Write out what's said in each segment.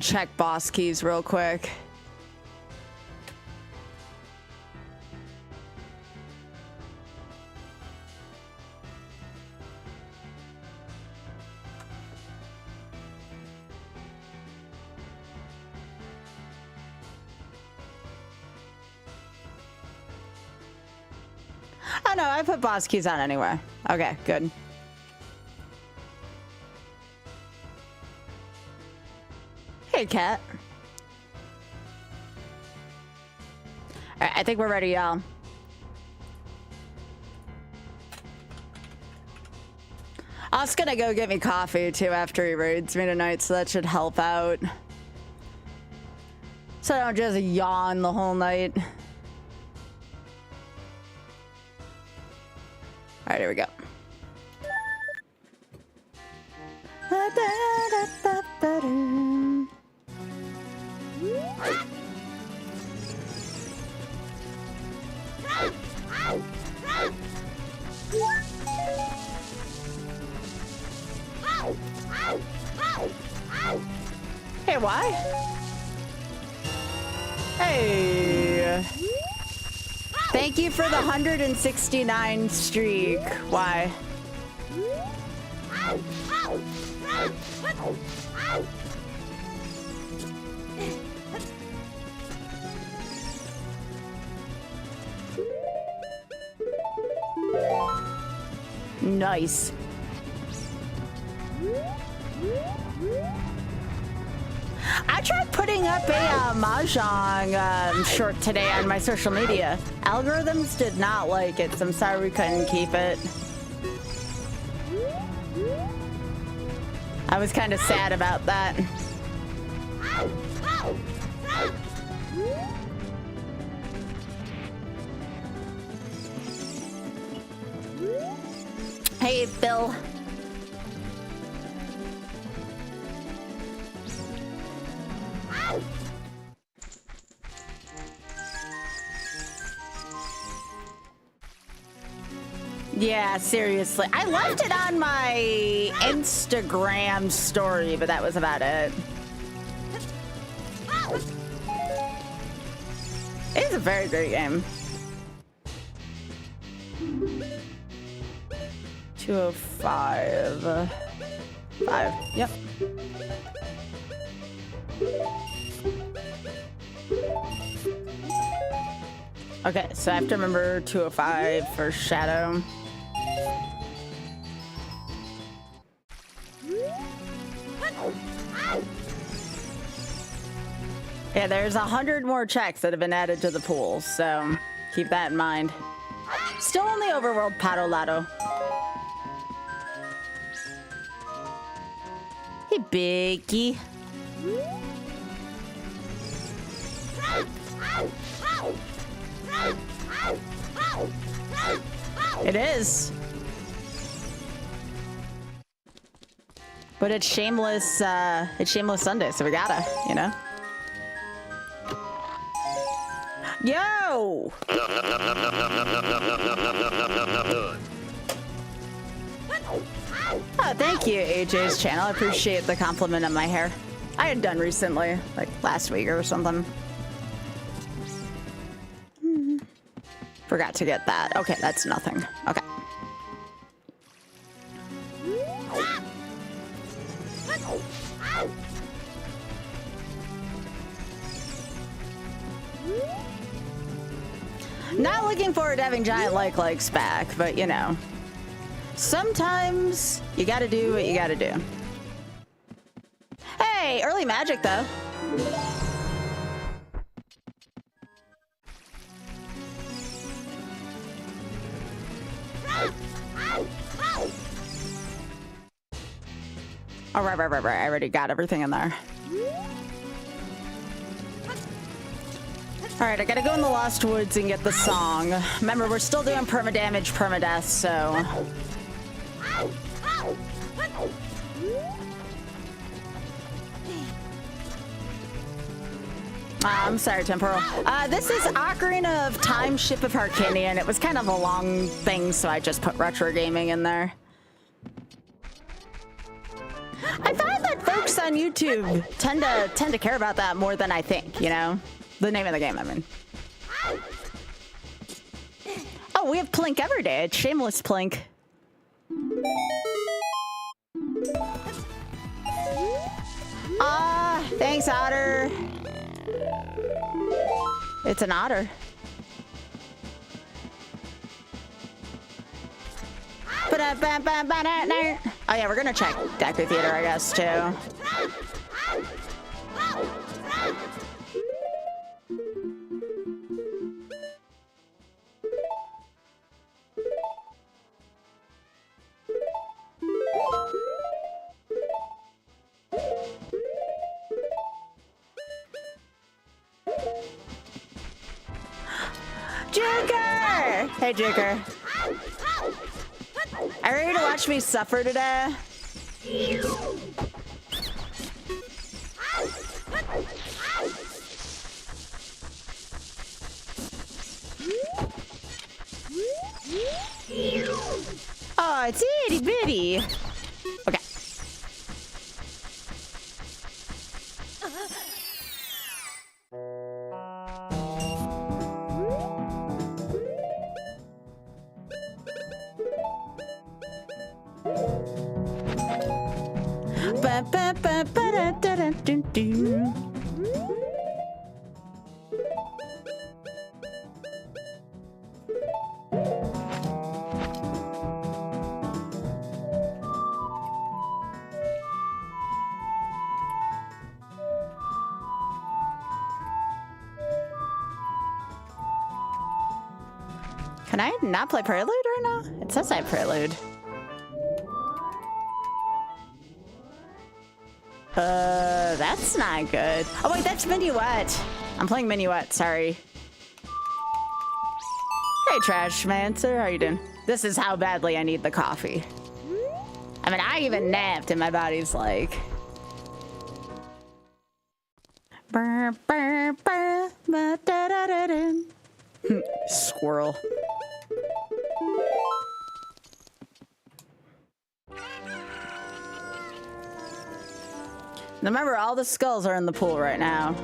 check boss keys real quick. Oh no, I put boss keys on anywhere. Okay, good. Hey, cat. All right, I think we're ready, y'all. I was gonna go get me coffee too after he raids me tonight, so that should help out. So I don't just yawn the whole night. All right, here we go. Hey, why? Hey. Thank you for the 169 streak. Why? Nice. I tried putting up a Mahjong short today on my social media. Algorithms did not like it, so I'm sorry we couldn't keep it. I was kind of sad about that. Hey, Phil. Yeah, seriously. I left it on my Instagram story, but that was about it. It's a very great game. 205. 5. Yep. Okay, so I have to remember 205 for Shadow. Yeah, there's 100 more checks that have been added to the pool, so keep that in mind. Still on the overworld Pato Lato. Hey, Biggie. It is. But it's shameless Sunday, so we gotta, you know? Yo! Oh, thank you, AJ's channel. I appreciate the compliment on my hair. I had done recently, like last week or something. Forgot to get that. Okay, that's nothing. Okay. Not looking forward to having giant likes back, but you know, sometimes you gotta do what you gotta do. Hey, early magic though. Oh, right. I already got everything in there. All right, I gotta go in the Lost Woods and get the song. Remember, we're still doing permadamage, permadeath, so... I'm sorry, Temporal. This is Ocarina of Time, Ship of Harkinian. It was kind of a long thing, so I just put retro gaming in there. I find that folks folks on YouTube tend to care about that more than I think, you know? The name of the game, I mean. Oh, we have Plink every day. It's shameless Plink. Thanks, Otter. It's an otter. Oh yeah, we're gonna check Deku Theater, I guess, too. Joker! Hey, Joker. Are you ready to watch me suffer today? Oh, it's itty bitty. Okay. Can I not play Prelude right now? It says I have Prelude. That's not good. Oh wait, that's Minuet. I'm playing Minuet, sorry. Hey, Trashmancer, how you doing? This is how badly I need the coffee. I mean, I even napped and my body's like... Squirrel. Remember, all the skulls are in the pool right now.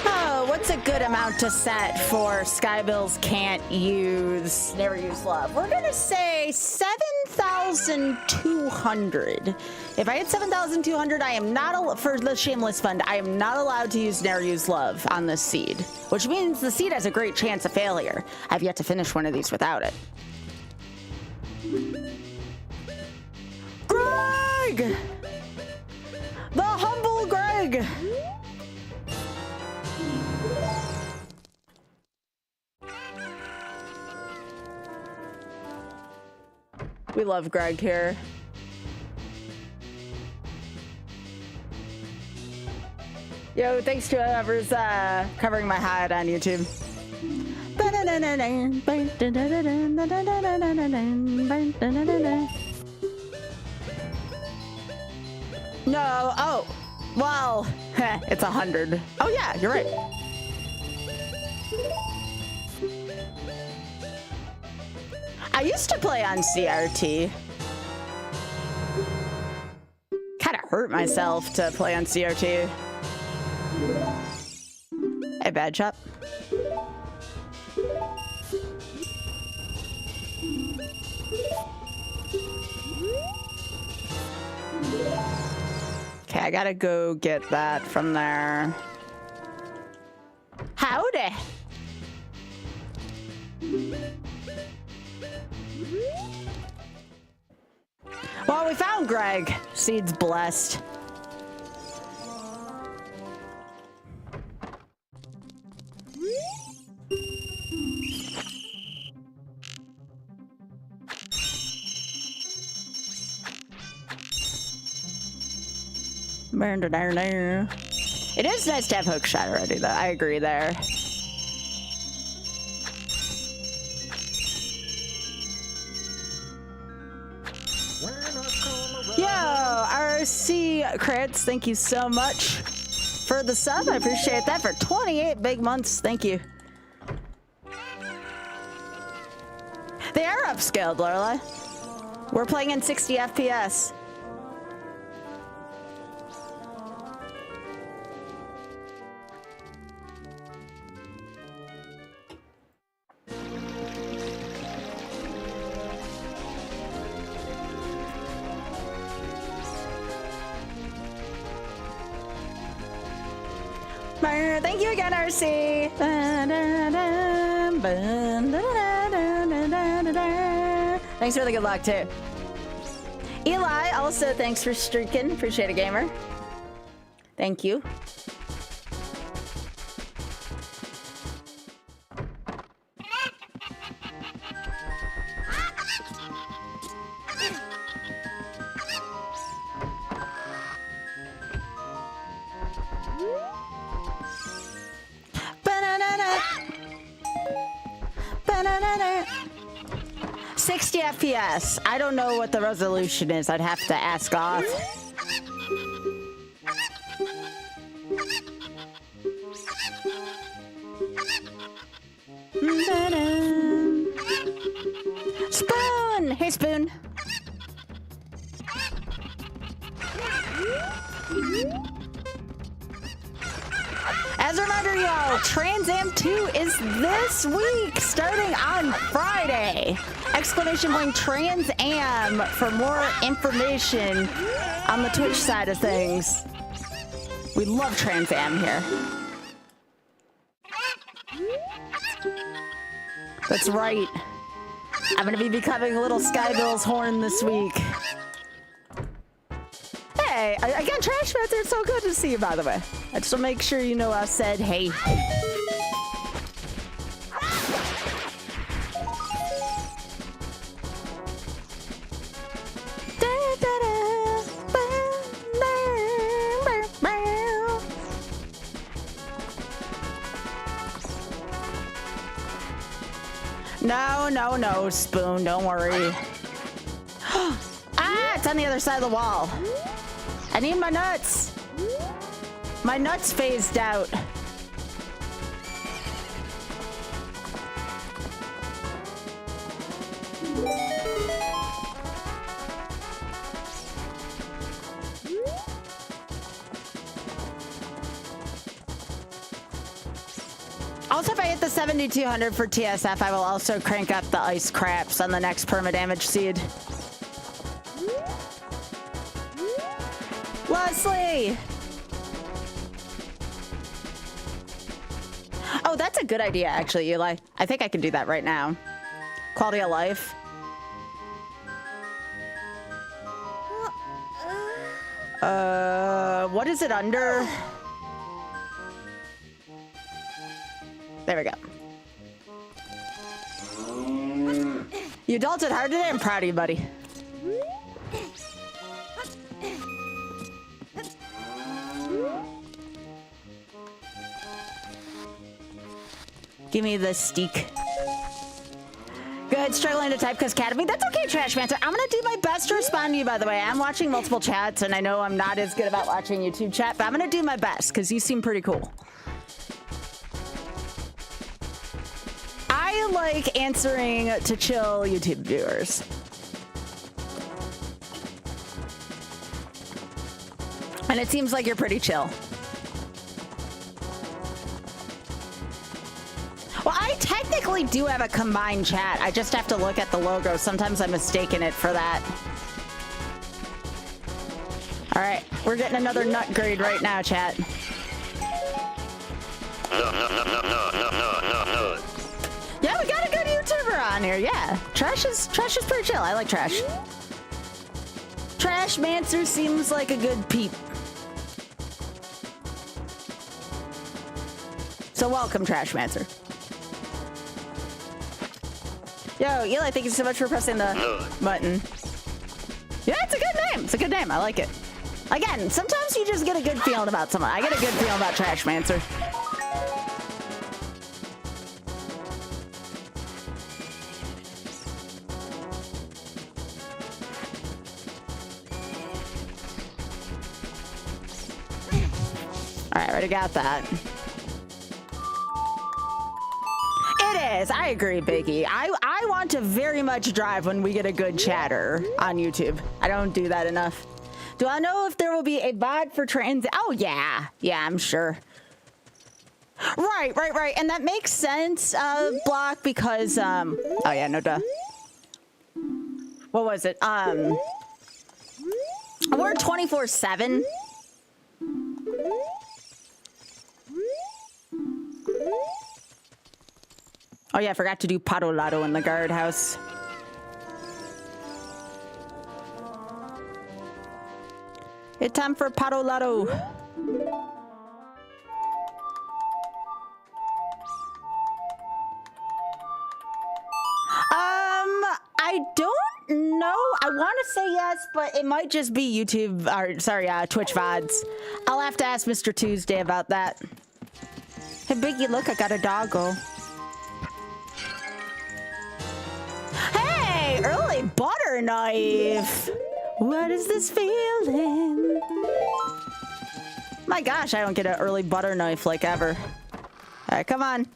Oh, what's a good amount to set for Skybilz can't use, never use love? We're gonna say 7,200. If I hit 7,200, I am not, for the Shameless Fund, I am not allowed to use never use love on this seed, which means the seed has a great chance of failure. I've yet to finish one of these without it. Greg! The humble Greg! We love Greg here. Yo, thanks to whoever's covering my hide on YouTube. No, oh, well, it's 100. Oh yeah, you're right. I used to play on CRT. Kind of hurt myself to play on CRT. Hey, Bad Chop. Okay, I gotta go get that from there. Howdy. Well, we found Greg. Seed's blessed. It is nice to have hookshot already, though. I agree there. Yo, RC Crits, thank you so much for the sub. I appreciate that for 28 big months. Thank you. They are upscaled, Lorelai. We're playing in 60 FPS. Thank you again, RC. Thanks for the good luck, too. Eli, also, thanks for streaking. Appreciate it, gamer. Thank you. Ba-na-na-na. Ba-na-na-na. 60 FPS. I don't know what the resolution is. I'd have to ask off. Spoon! Hey, Spoon. As a reminder, y'all, Trans Am 2 is this week, starting on Friday. Exclamation point Trans Am for more information on the Twitch side of things. We love Trans Am here. That's right. I'm gonna be becoming a little Skybilz horn this week. Hey, again, Trash Master, it's so good to see you, by the way. I just want to make sure you know I said hey. No, Spoon, don't worry. Ah, it's on the other side of the wall. I need my nuts. My nuts phased out. Also, if I hit the 7200 for TSF, I will also crank up the ice craps on the next perma-damage seed. Leslie! Oh, that's a good idea, actually, Eli. I think I can do that right now. Quality of life. What is it under? There we go. You adulted hard today. I'm proud of you, buddy. Give me the steak. Good, struggling to type because Academy. That's okay, Trash Mancer. I'm gonna do my best to respond to you, by the way. I'm watching multiple chats, and I know I'm not as good about watching YouTube chat, but I'm gonna do my best because you seem pretty cool. I like answering to chill YouTube viewers. And it seems like you're pretty chill. Well, I technically do have a combined chat. I just have to look at the logo. Sometimes I'm mistaken it for that. All right, we're getting another nut grade right now, chat. Yeah, we got a good YouTuber on here. Yeah, Trash is pretty chill. I like Trash. Trash Mancer seems like a good peep. So welcome, Trash Mancer. Yo, Eli, thank you so much for pressing the button. Yeah, it's a good name. It's a good name. I like it. Again, sometimes you just get a good feeling about someone. I get a good feeling about Trash Mancer. All right, already got that. It is. I agree, Biggie. I I want to very much drive when we get a good chatter on YouTube. I don't do that enough. Do I know if there will be a bot for trans? Oh, yeah. Yeah, I'm sure. Right. And that makes sense, Block, because, oh, yeah, no duh. What was it? We're 24/7. Oh, yeah, I forgot to do Pato Lotto in the guardhouse. It's time for Pato Lotto. I don't know. I want to say yes, but it might just be YouTube, or sorry, Twitch VODs. I'll have to ask Mr. Tuesday about that. Hey, Biggie, look, I got a doggo. Hey, early butter knife. What is this feeling? My gosh, I don't get an early butter knife like ever. All right, come on.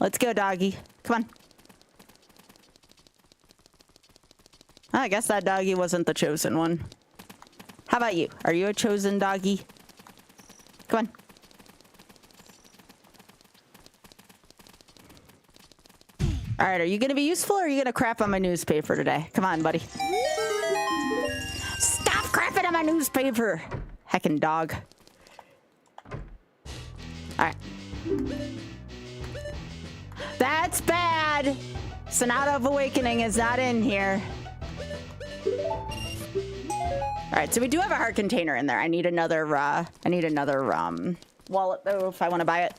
Let's go, doggy. Come on. I guess that doggy wasn't the chosen one. How about you? Are you a chosen doggy? Come on. All right, are you going to be useful or are you going to crap on my newspaper today? Come on, buddy. Stop crapping on my newspaper. Heckin' dog. All right. That's bad. Sonata of Awakening is not in here. All right, so we do have a heart container in there. I need another wallet though if I want to buy it.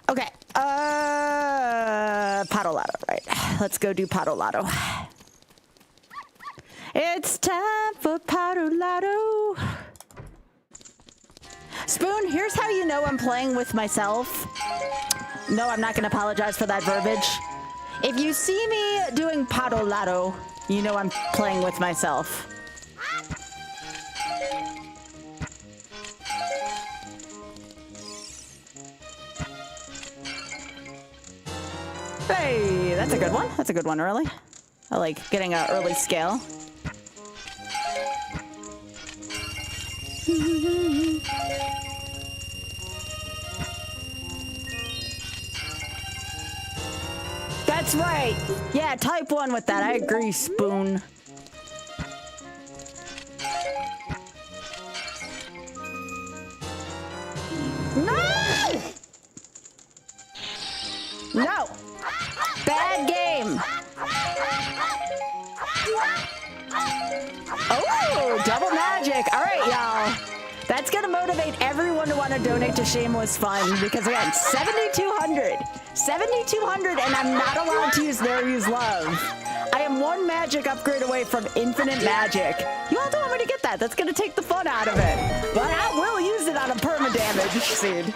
Okay. Pato Lotto, right. Let's go do Pato Lotto. It's time for Pato Lotto. Spoon, here's how you know I'm playing with myself. No, I'm not going to apologize for that verbiage. If you see me doing Pato Lotto, you know I'm playing with myself. Hey, that's a good one. That's a good one early. I like getting an early scale. That's right. Yeah, type 1 with that. I agree, Spoon. No! No! Bad game. Oh, double magic. All right, y'all. That's going to motivate everyone to want to donate to Shameless Fun because, again, 7,200. 7,200, and I'm not allowed to use Never Use Love. I am one magic upgrade away from infinite magic. You all don't want me to get that. That's going to take the fun out of it. But I will use it on a perma-damage seed.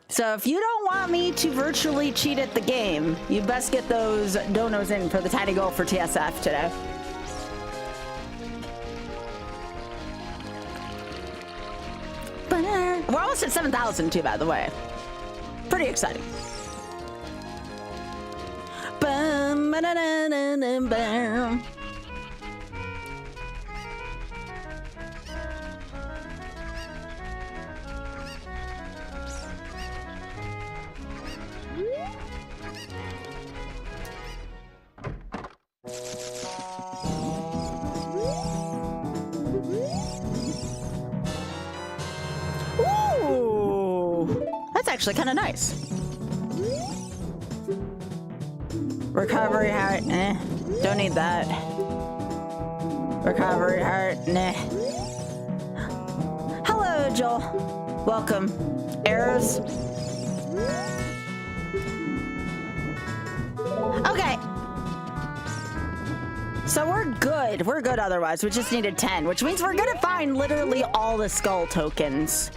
So if you don't want me to virtually cheat at the game, you best get those donos in for the tiny goal for TSF today. We're almost at 7,000 too, by the way. Pretty exciting. That's actually kind of nice. Recovery heart, don't need that. Recovery heart, nah. Hello, Joel. Welcome. Arrows. Okay. So we're good. We're good otherwise. We just needed 10, which means we're gonna find literally all the skull tokens.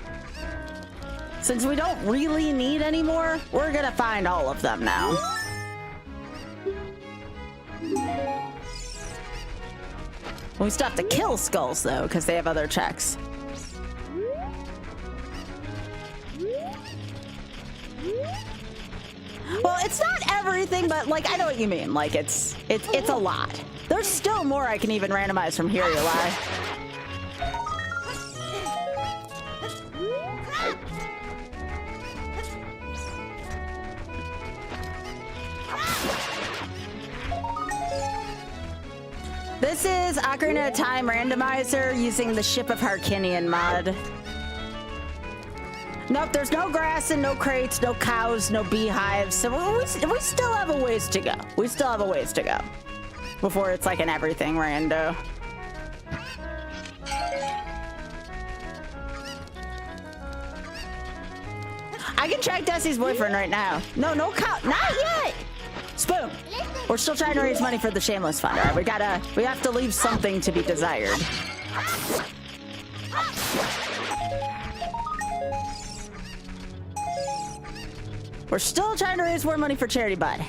Since we don't really need any more, we're gonna find all of them now. We still have to kill skulls, though, because they have other checks. Well, it's not everything, but, like, I know what you mean. Like, it's a lot. There's still more I can even randomize from here, you lie. This is Ocarina of Time randomizer using the Ship of Harkinian mod. Nope, there's no grass and no crates, no cows, no beehives. So we still have a ways to go. We still have a ways to go before it's like an everything rando. I can check Desi's boyfriend right now. No cow, not yet. Spoon. We're still trying to raise money for the Shameless Fund. All right, we have to leave something to be desired. We're still trying to raise more money for charity, bud.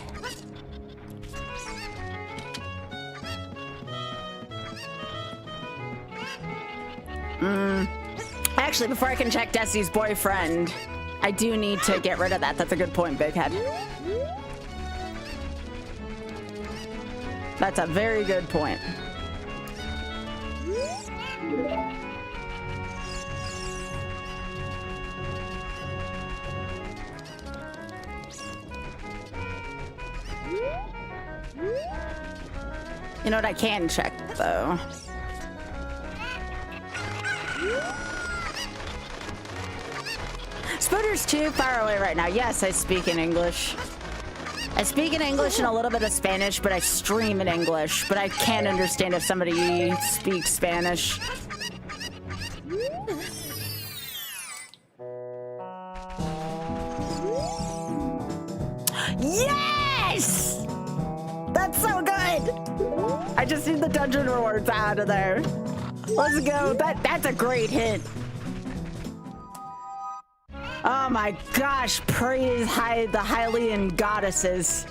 Actually, before I can check Desi's boyfriend, I do need to get rid of that. That's a good point, Big Head. That's a very good point. You know what I can check, though? Spooner's too far away right now. Yes, I speak in English. I speak in English and a little bit of Spanish, but I stream in English. But I can't understand if somebody speaks Spanish. Yes! That's so good! I just need the dungeon rewards out of there. Let's go. That's a great hit. Oh my gosh, praise the Hylian goddesses.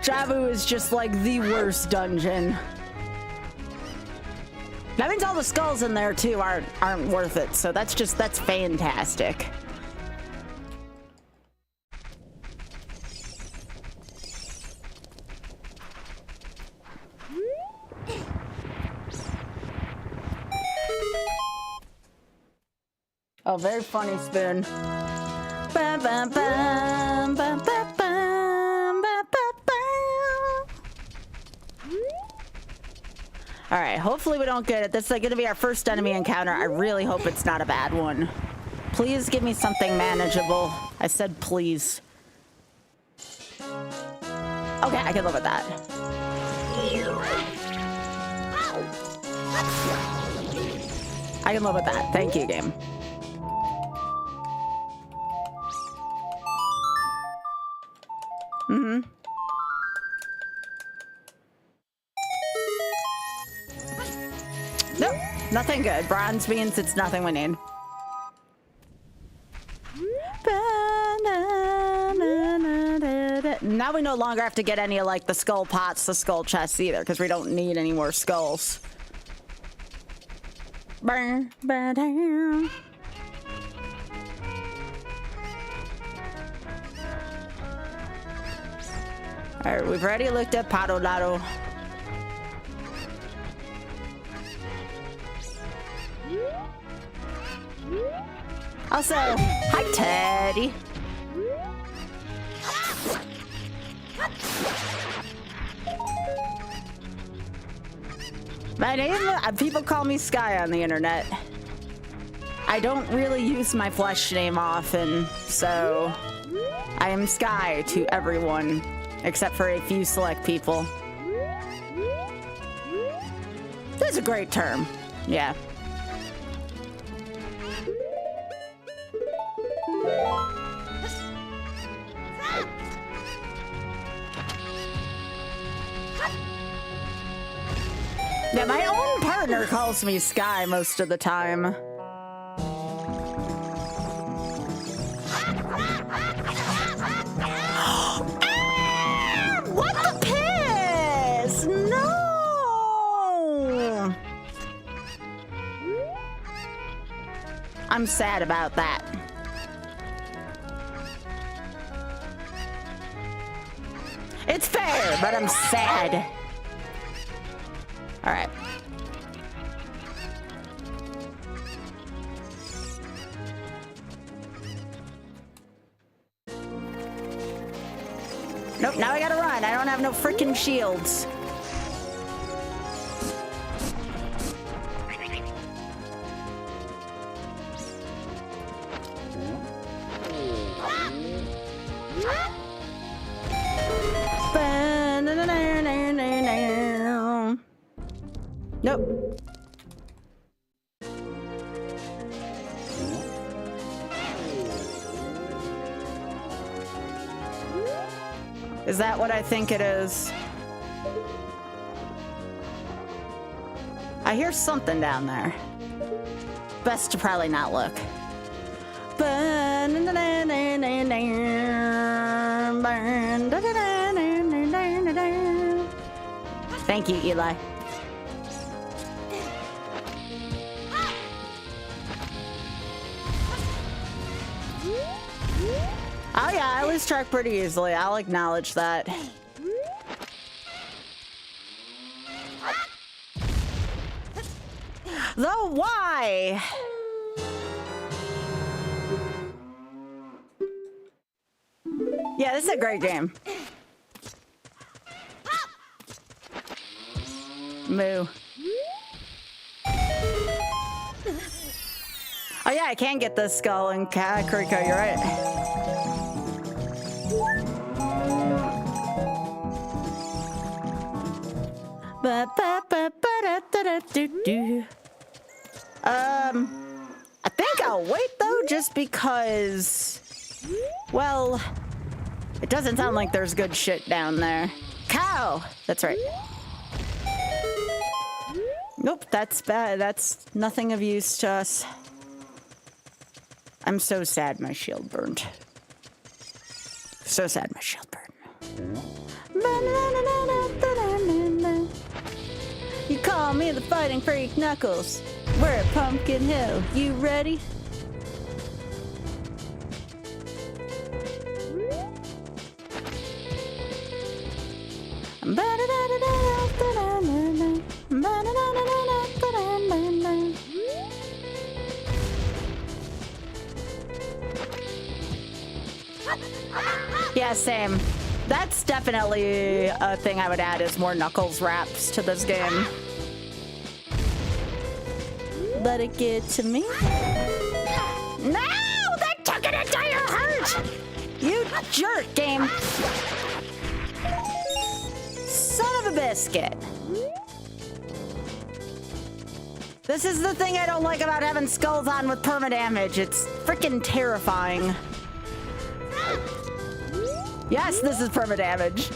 Jabu is just like the worst dungeon. That means all the skulls in there too aren't worth it, so that's fantastic. Oh, very funny, Spoon. Bam, bam, bam, bam, bam, bam, bam, bam, bam. All right, hopefully we don't get it. This is going to be our first enemy encounter. I really hope it's not a bad one. Please give me something manageable. I said please. Okay, I can live with that. I can live with that. Thank you, game. Mm-hmm. Nope, nothing good. Bronze means it's nothing we need. Now we no longer have to get any of like the skull pots, the skull chests either, because we don't need any more skulls. Alright, we've already looked at Padolado. Also, hi Teddy. My name, people call me Sky on the internet. I don't really use my flesh name often, so I am Sky to everyone, except for a few select people. That's a great term, yeah. Yeah, my own partner calls me Sky most of the time. I'm sad about that. It's fair, but I'm sad. All right. Nope, now I gotta run. I don't have no freaking shields. Nope. Is that what I think it is? I hear something down there. Best to probably not look. Thank you, Eli. Oh yeah, I lose track pretty easily. I'll acknowledge that. Though why? Yeah, this is a great game. Moo. Oh yeah, I can get this skull in Kakariko, you're right. I think I'll wait though, just because, well, it doesn't sound like there's good shit down there. Cow! That's right. Nope, that's bad. That's nothing of use to us. I'm so sad my shield burned. So sad my shield burned. You call me the fighting freak Knuckles. We're at Pumpkin Hill. You ready? Yeah, same. That's definitely a thing I would add is more Knuckles raps to this game. Let it get to me. No! That took an entire heart! You jerk, game. Son of a biscuit. This is the thing I don't like about having skulls on with permadamage. It's freaking terrifying. Yes, this is permadamage.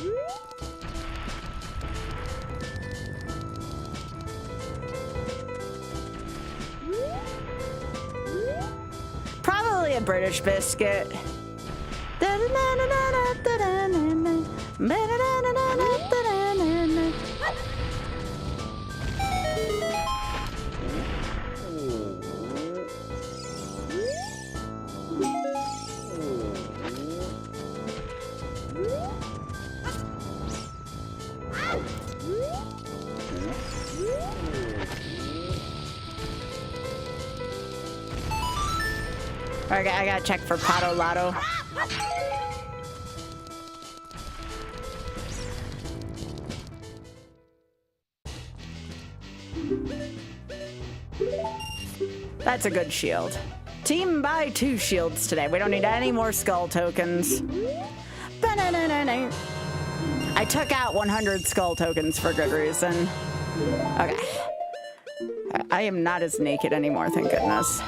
Probably a British biscuit. Okay, I gotta check for Pato Lotto. That's a good shield. Team buy 2 shields today. We don't need any more skull tokens. I took out 100 skull tokens for good reason. Okay. I am not as naked anymore, thank goodness.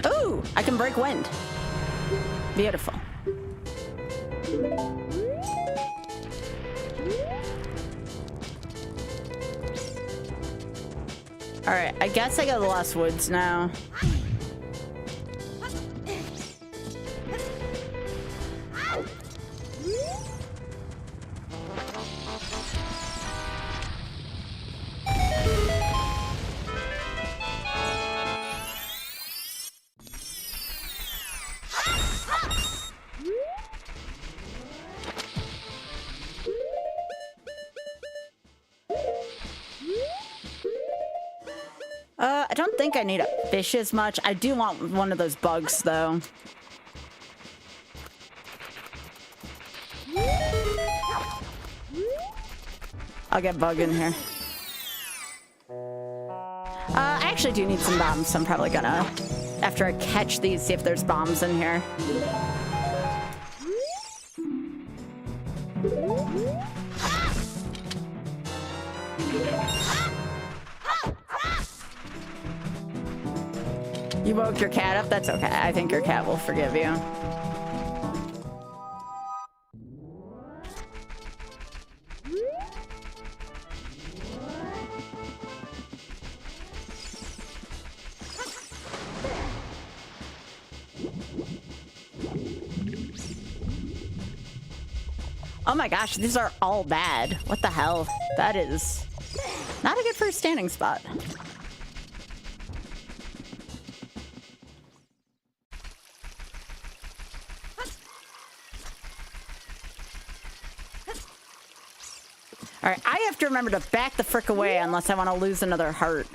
Ooh, I can break wind. Beautiful. All right, I guess I go to the Lost Woods now. I don't think I need a fish as much. I do want one of those bugs, though. I'll get bug in here. I actually do need some bombs, so I'm probably gonna, after I catch these, see if there's bombs in here. You woke your cat up? That's okay. I think your cat will forgive you. Oh my gosh, these are all bad. What the hell? That is not a good first standing spot. All right, I have to remember to back the frick away unless I want to lose another heart.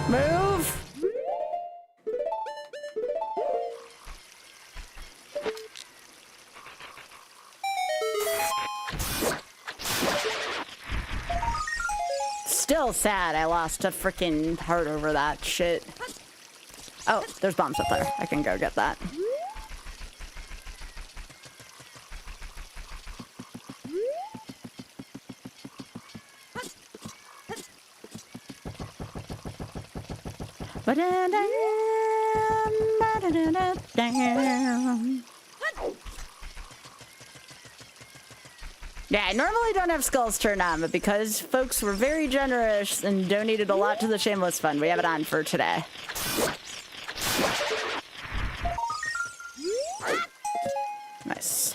Move! Still sad I lost a freaking heart over that shit. Oh, there's bombs up there. I can go get that. Yeah, I normally don't have skulls turned on, but because folks were very generous and donated a lot to the Shameless Fund, we have it on for today. Nice.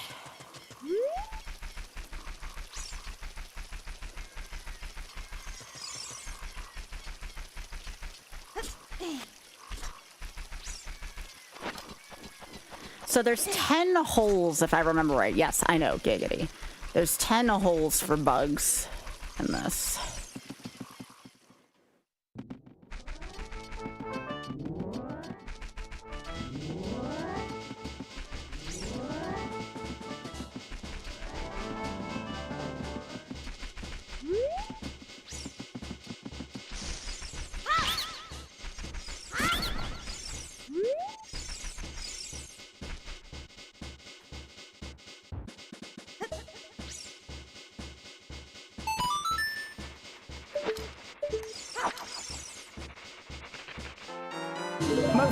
So there's 10 holes, if I remember right. Yes, I know, giggity. There's 10 holes for bugs in this. I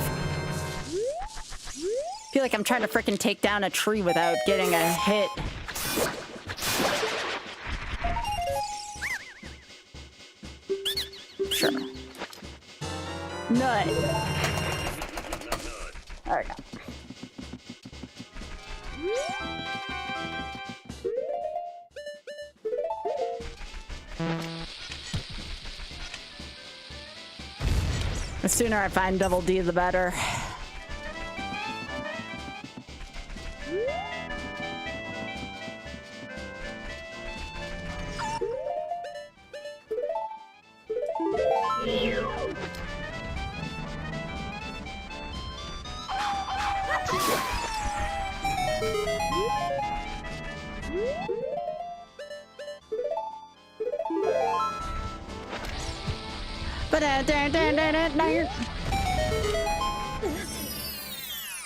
feel like I'm trying to frickin' take down a tree without getting a hit. Sure. Nut. There we go. The sooner I find Double D, the better.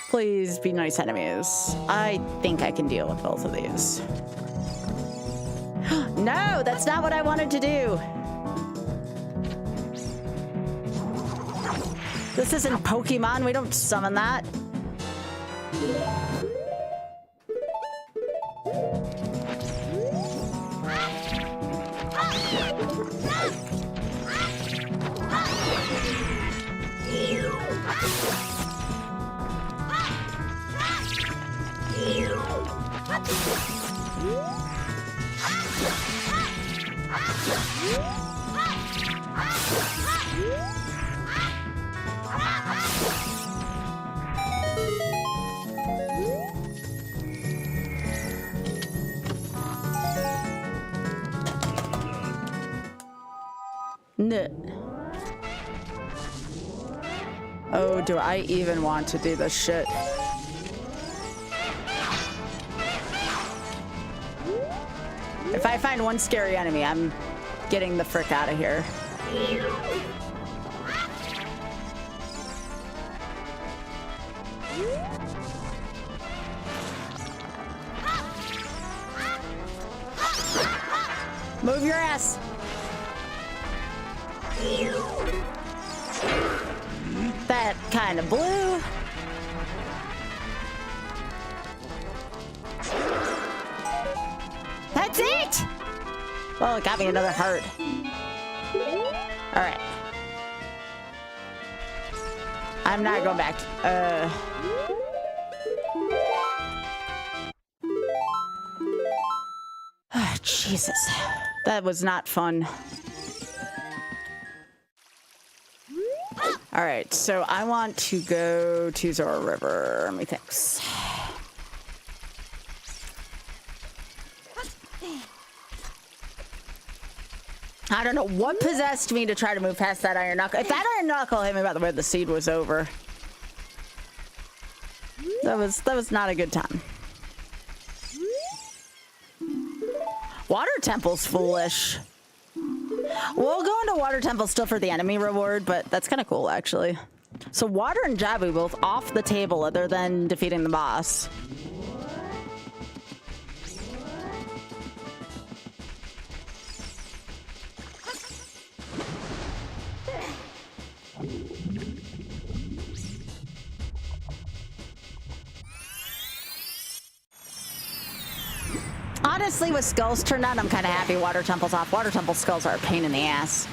Please be nice enemies. I think I can deal with both of these. No, that's not what I wanted to do. This isn't Pokemon. We don't summon that. Oh, do I even want to do this shit? If I find one scary enemy, I'm getting the frick out of here. Move your ass. That kind of blue. That's it! Well, it got me another heart. All right. I'm not going back. Oh, Jesus. That was not fun. All right, so I want to go to Zora River. Methinks. I don't know what possessed me to try to move past that iron knuckle. If that iron knuckle hit me by the way the seed was over. That was not a good time. Water Temple's foolish. We'll go into Water Temple still for the enemy reward, but that's kind of cool, actually. So Water and Jabu both off the table other than defeating the boss. Honestly, with skulls turned on, I'm kind of happy Water Temple's off. Water Temple skulls are a pain in the ass.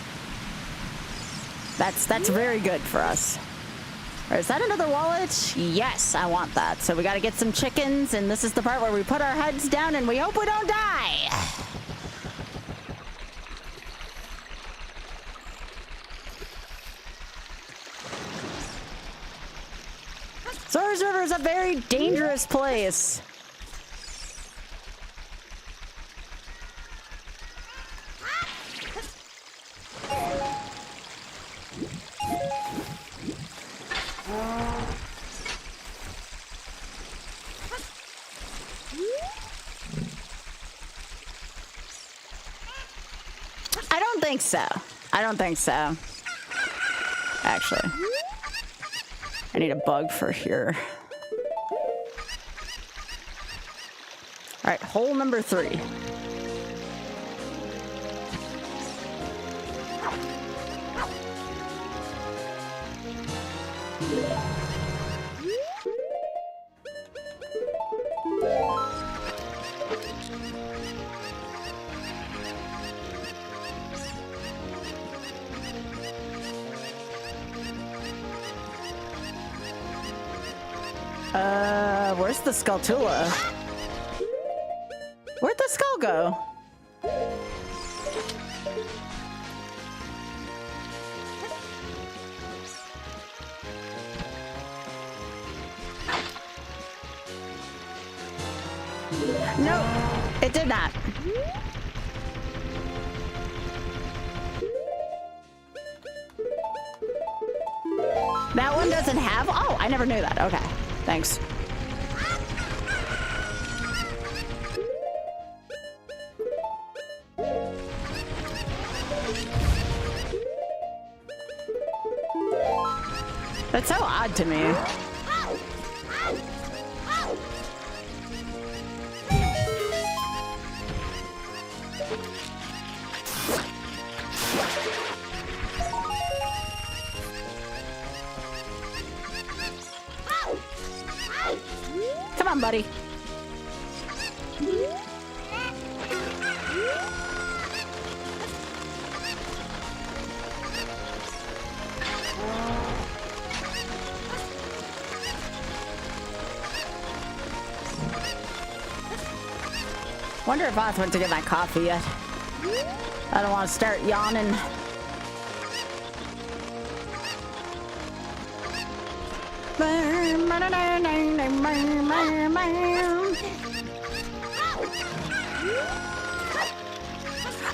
That's very good for us. Right, is that another wallet? Yes, I want that. So we got to get some chickens, and this is the part where we put our heads down and we hope we don't die. Zora's River is a very dangerous place. I don't think so. Actually, I need a bug for here. All right, hole number 3. Where's the Skulltula? Where'd the skull go? Nope, it did not. That one doesn't have? Oh, I never knew that. Okay, thanks. That's so odd to me. on, buddy. Wonder if Oz went to get my coffee yet. I don't want to start yawning.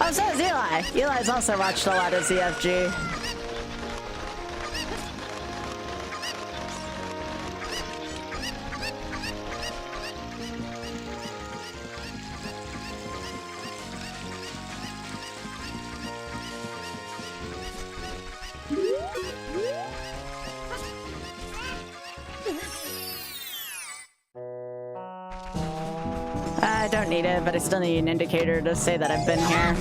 Oh, so is Eli. Eli's also watched a lot of ZFG. I don't need it, but I still need an indicator to say that I've been here.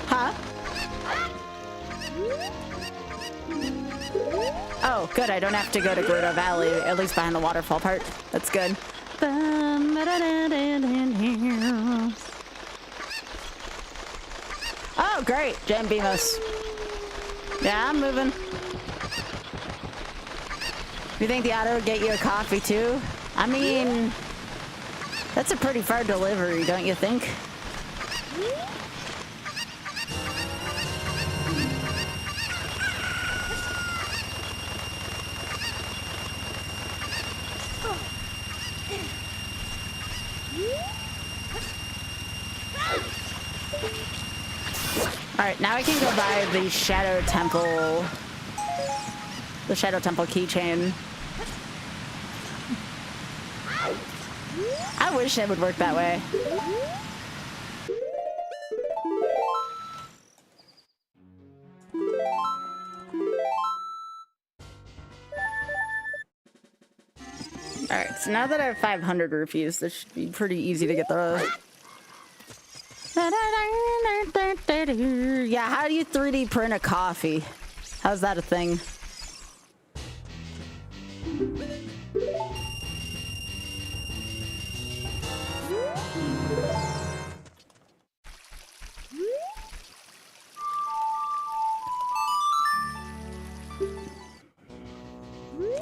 Huh? Oh, good. I don't have to go to Gerudo Valley, at least behind the waterfall part. That's good. Oh, great. Jam Beamos. Yeah, I'm moving. You think the auto would get you a coffee too? I mean, that's a pretty far delivery, don't you think? Alright, now I can go buy the Shadow Temple. The Shadow Temple keychain. I wish it would work that way. Alright, so now that I have 500 rupees, this should be pretty easy to get the... Yeah, how do you 3D print a coffee? How's that a thing?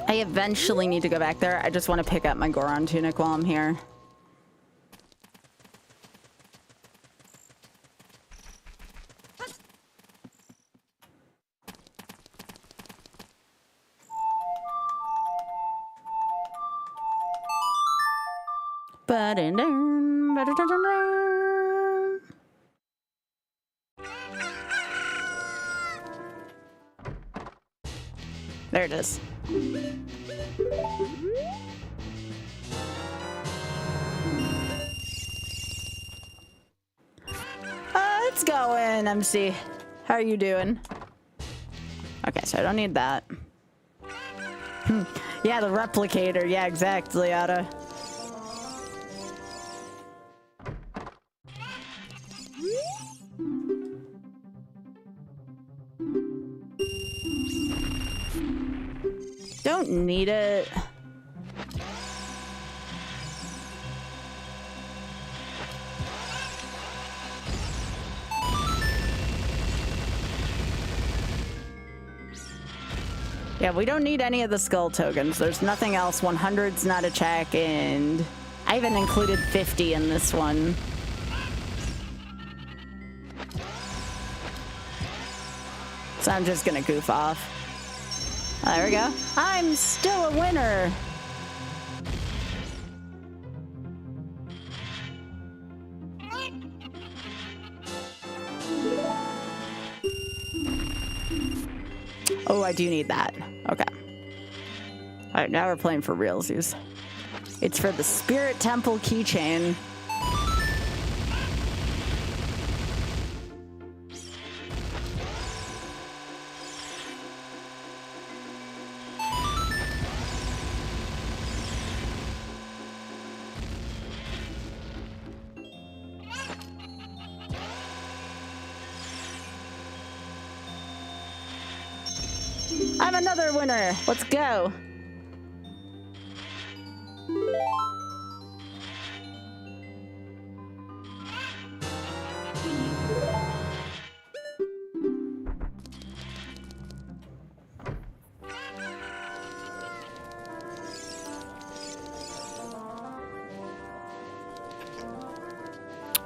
I eventually need to go back there. I just want to pick up my Goron tunic while I'm here. There it is. Let's go in, MC. How are you doing? Okay, so I don't need that. Yeah, the replicator. Yeah, exactly, Ada. Don't need it. Yeah, we don't need any of the skull tokens. There's nothing else. 100's not a check, and I even included 50 in this one. So I'm just gonna goof off. There we go. I'm still a winner. Oh, I do need that. Okay. All right, now we're playing for realsies. It's for the Spirit Temple keychain. I'm another winner. Let's go.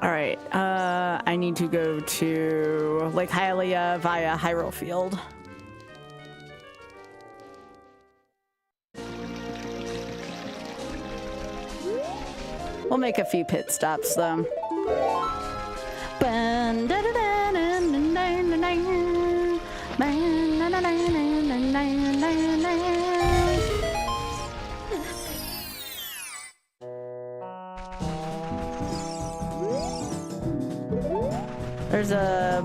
All right, I need to go to Lake Hylia via Hyrule Field. We'll make a few pit stops though. There's a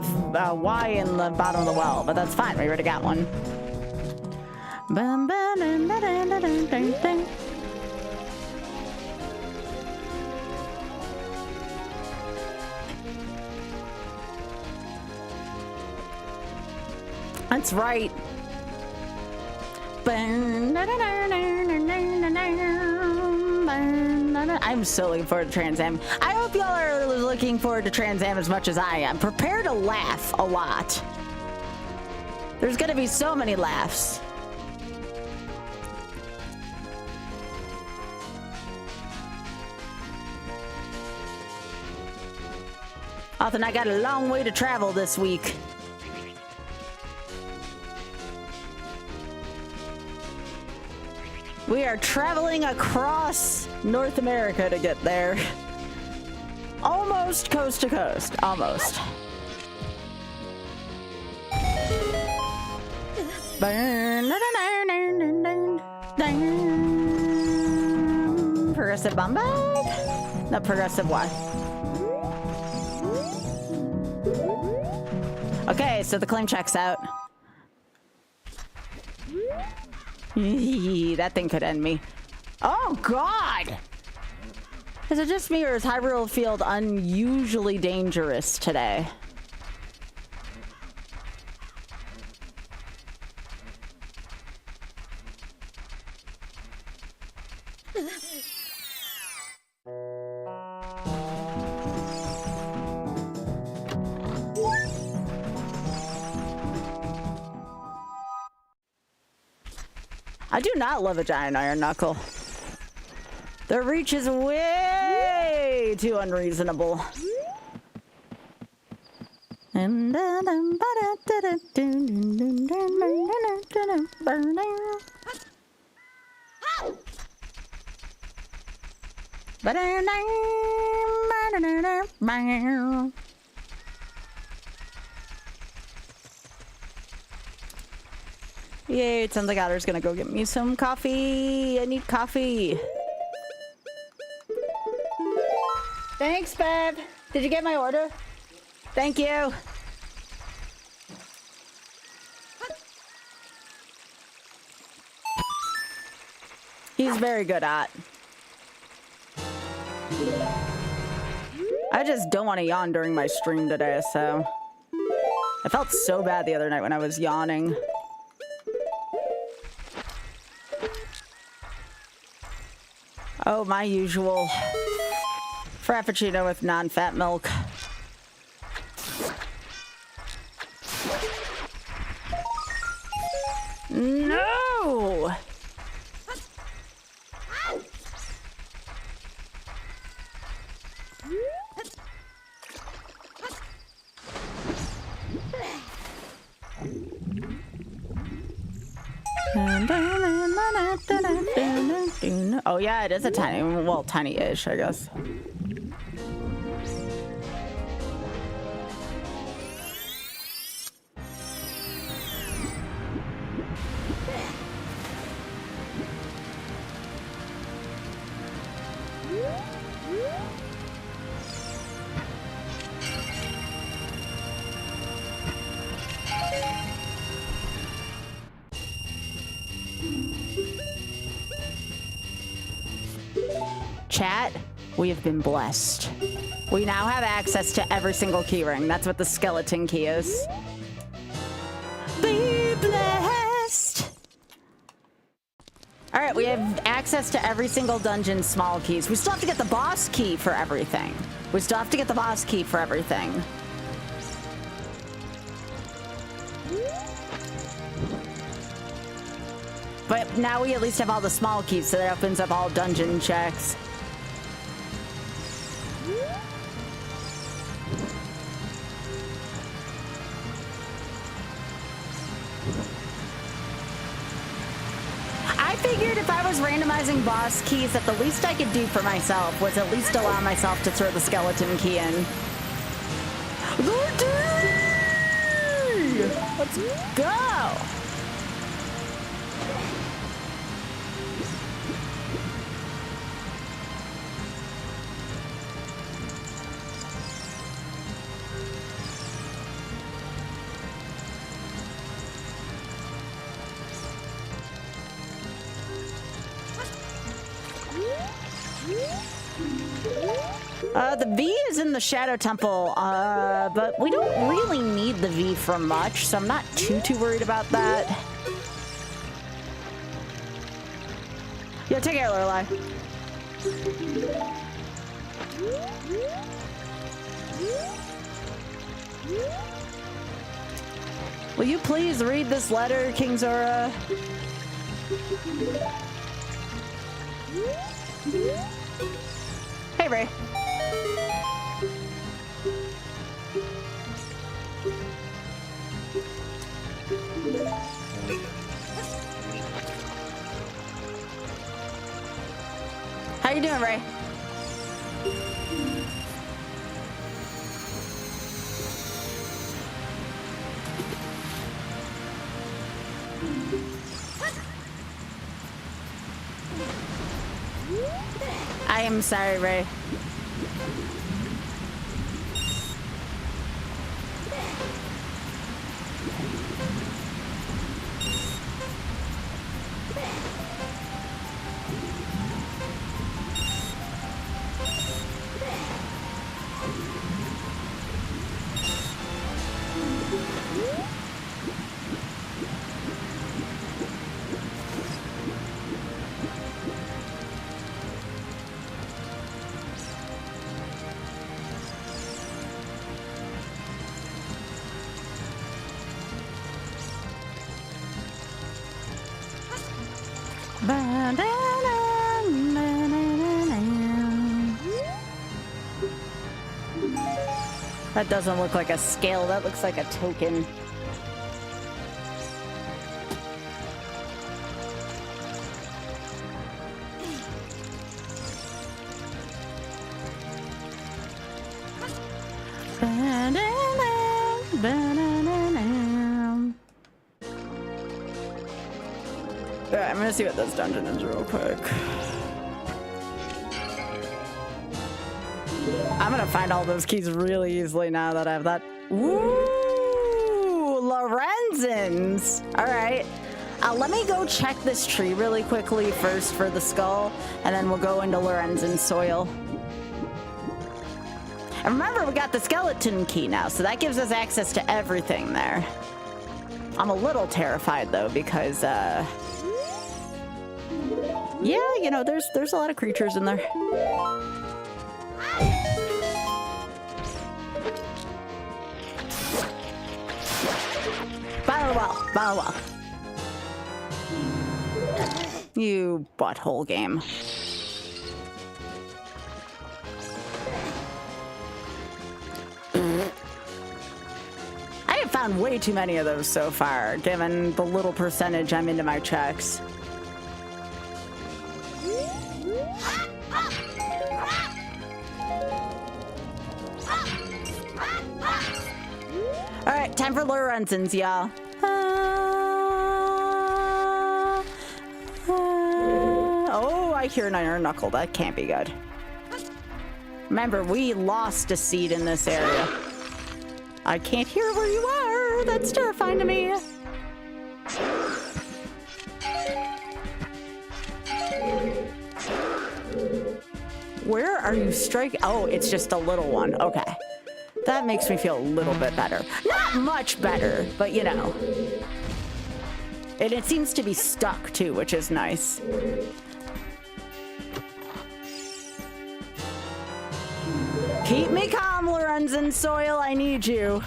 Y in the bottom of the well, but that's fine. We already got one. That's right. I'm so looking forward to Trans Am. I hope y'all are looking forward to Trans Am as much as I am. Prepare to laugh a lot. There's gonna be so many laughs. Often I got a long way to travel this week. We are traveling across North America to get there. Almost coast to coast. Almost. Progressive bomb bag? No, progressive what? Okay, so the claim checks out. That thing could end me. Oh, God! Is it just me, or is Hyrule Field unusually dangerous today? I do not love a giant iron knuckle. Their reach is way too unreasonable. Yay, it sounds like Otter's gonna go get me some coffee. I need coffee. Thanks, babe. Did you get my order? Thank you. He's very good at. I just don't want to yawn during my stream today, so. I felt so bad the other night when I was yawning. Oh, my usual frappuccino with non-fat milk. No! Oh yeah, it is a tiny, well, tiny-ish, I guess. Chat, we have been blessed. We now have access to every single keyring. That's what the skeleton key is. Be blessed. All right, we have access to every single dungeon small keys. We still have to get the boss key for everything. We still have to get the boss key for everything. But now we at least have all the small keys, so that opens up all dungeon checks. I figured if I was randomizing boss keys, that the least I could do for myself was at least allow myself to throw the skeleton key in. Let's go! The V is in the Shadow Temple, but we don't really need the V for much, so I'm not too worried about that. Yeah, take care, Lorelai. Will you please read this letter, King Zora? Hey, Ray. How you doing, Ray? I am sorry, Ray. That doesn't look like a scale, that looks like a token. Alright, I'm gonna see what this dungeon is real quick. I'm gonna find all those keys really easily now that I have that. Ooh, Lorenzens. All right. Let me go check this tree really quickly first for the skull, and then we'll go into Lorenzen soil. And remember, we got the skeleton key now, so that gives us access to everything there. I'm a little terrified though, because yeah, you know, there's a lot of creatures in there. Battle well. You butthole game. I have found way too many of those so far, given the little percentage I'm into my checks. All right, time for Lorenzens, y'all. Oh, I hear an iron knuckle. That can't be good. Remember, we lost a seed in this area. I can't hear where you are. That's terrifying to me. Where are you striking? Oh, it's just a little one. Okay. That makes me feel a little bit better. Not much better, but you know. And it seems to be stuck too, which is nice. Keep me calm, Lorenzen Soil. I need you.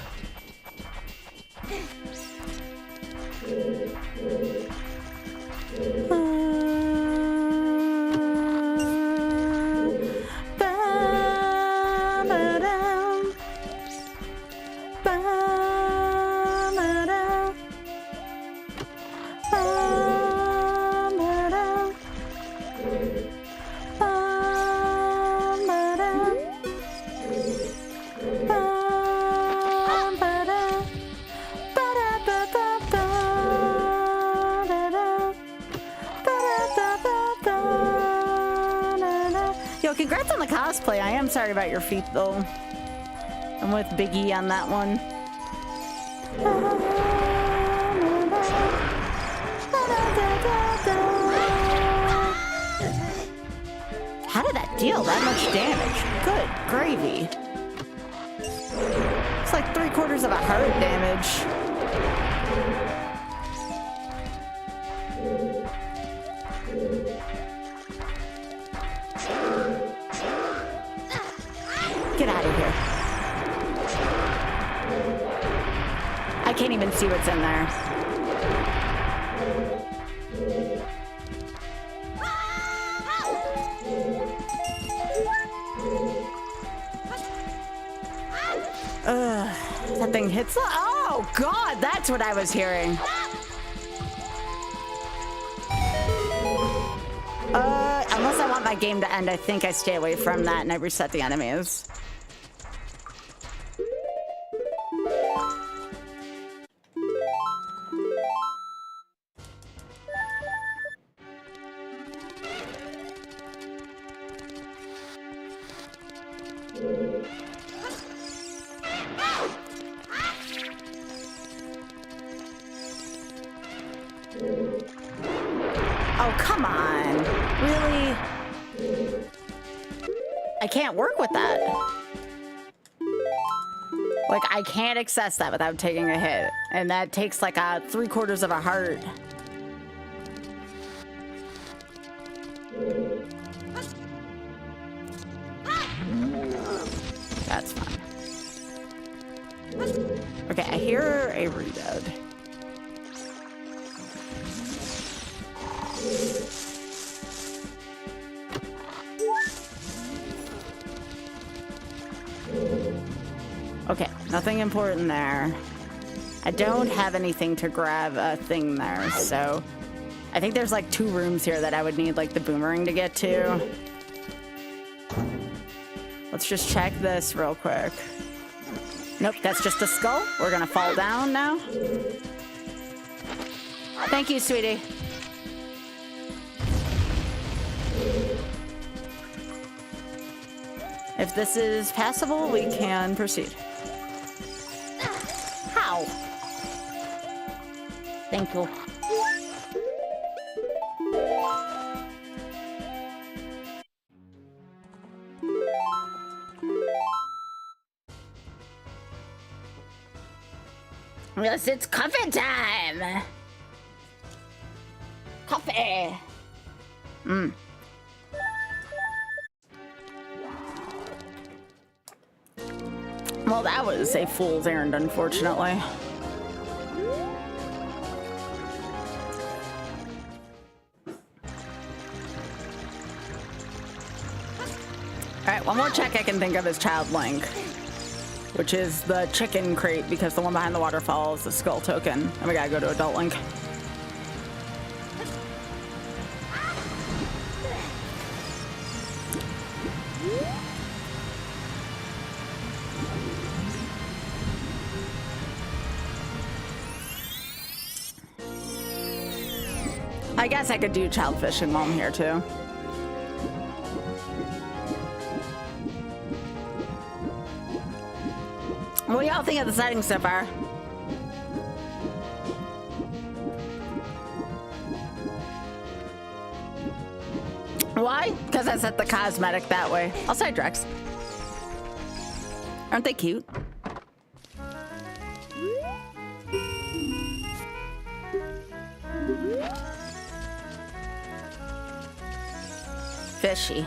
Yo, congrats on the cosplay. I am sorry about your feet, though. I'm with Big E on that one. How did that deal that much damage? Good gravy. It's like 3/4 of a heart damage. Get out of here. I can't even see what's in there. That thing hits. Oh, God, that's what I was hearing. Unless I want my game to end, I think I stay away from that and I reset the enemies. Oh, come on. Really? I can't work with that. Like, I can't access that without taking a hit. And that takes like a 3/4 of a heart. That's fine. Okay, I hear a reload. Okay, nothing important there. I don't have anything to grab a thing there, so I think there's like 2 rooms here that I would need like the boomerang to get to. Let's just check this real quick. Nope, that's just a skull. We're gonna fall down now. Thank you, sweetie. If this is passable, we can proceed. How? Thank you. Yes, it's coffee time. Coffee. Well, that was a fool's errand, unfortunately. Alright, one more check I can think of is Child Link, which is the chicken crate, because the one behind the waterfall is the skull token. And we gotta go to Adult Link. I guess I could do child fishing while I'm here too. What do y'all think of the settings so far? Why? Because I set the cosmetic that way. I'll side Drex. Aren't they cute? fishy.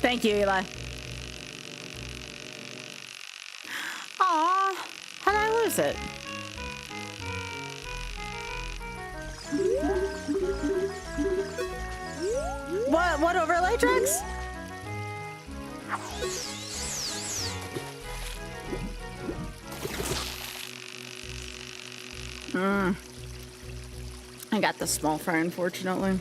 Thank you, Eli. Aw, how did I lose it? What overlay drugs? I got the small fry, unfortunately.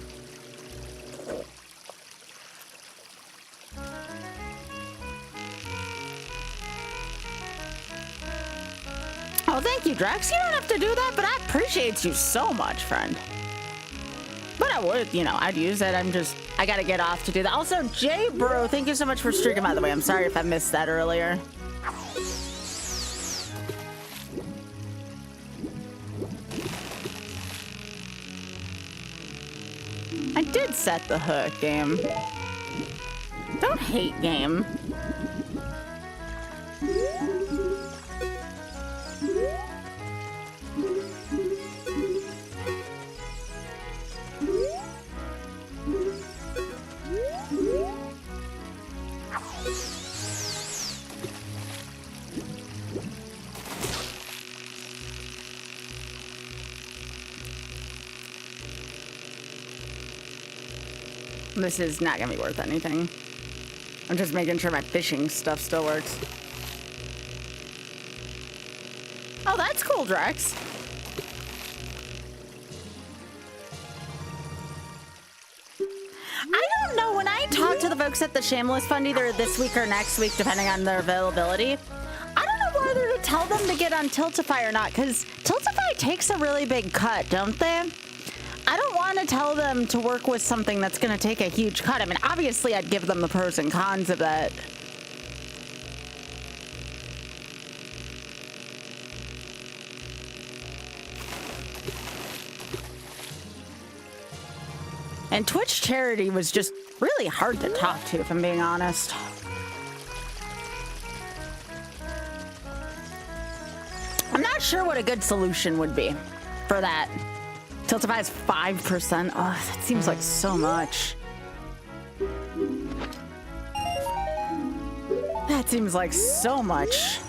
Oh, thank you, Drax. You don't have to do that, but I appreciate you so much, friend. But I would, you know, I'd use it. I gotta get off to do that. Also, Jay Bro, thank you so much for streaking, by the way. I'm sorry if I missed that earlier. I did set the hook, game. Don't hate, game. This is not gonna be worth anything. I'm just making sure my fishing stuff still works. Oh, that's cool, Drax. I don't know, when I talk to the folks at the Shameless Fund, either this week or next week, depending on their availability, I don't know whether to tell them to get on Tiltify or not, because Tiltify takes a really big cut, don't they? I don't want to tell them to work with something that's going to take a huge cut. I mean, obviously, I'd give them the pros and cons of that. And Twitch Charity was just really hard to talk to, if I'm being honest. I'm not sure what a good solution would be for that. Tiltify is 5%. Oh, that seems like so much. That seems like so much.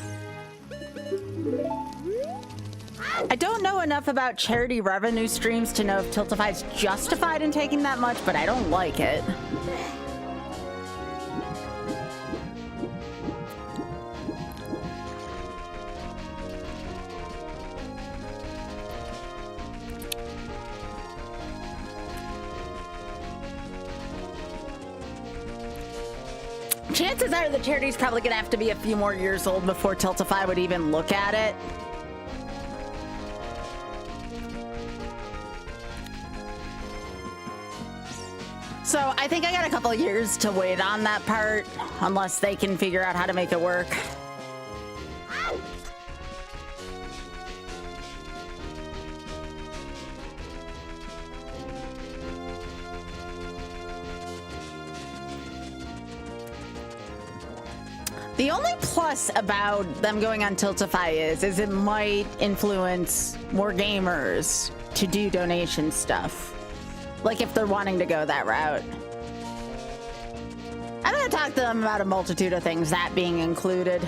I don't know enough about charity revenue streams to know if Tiltify is justified in taking that much, but I don't like it. Chances are the charity's probably gonna have to be a few more years old before Tiltify would even look at it. So I think I got a couple years to wait on that part, unless they can figure out how to make it work. The only plus about them going on Tiltify is it might influence more gamers to do donation stuff. Like if they're wanting to go that route. I'm gonna talk to them about a multitude of things, that being included.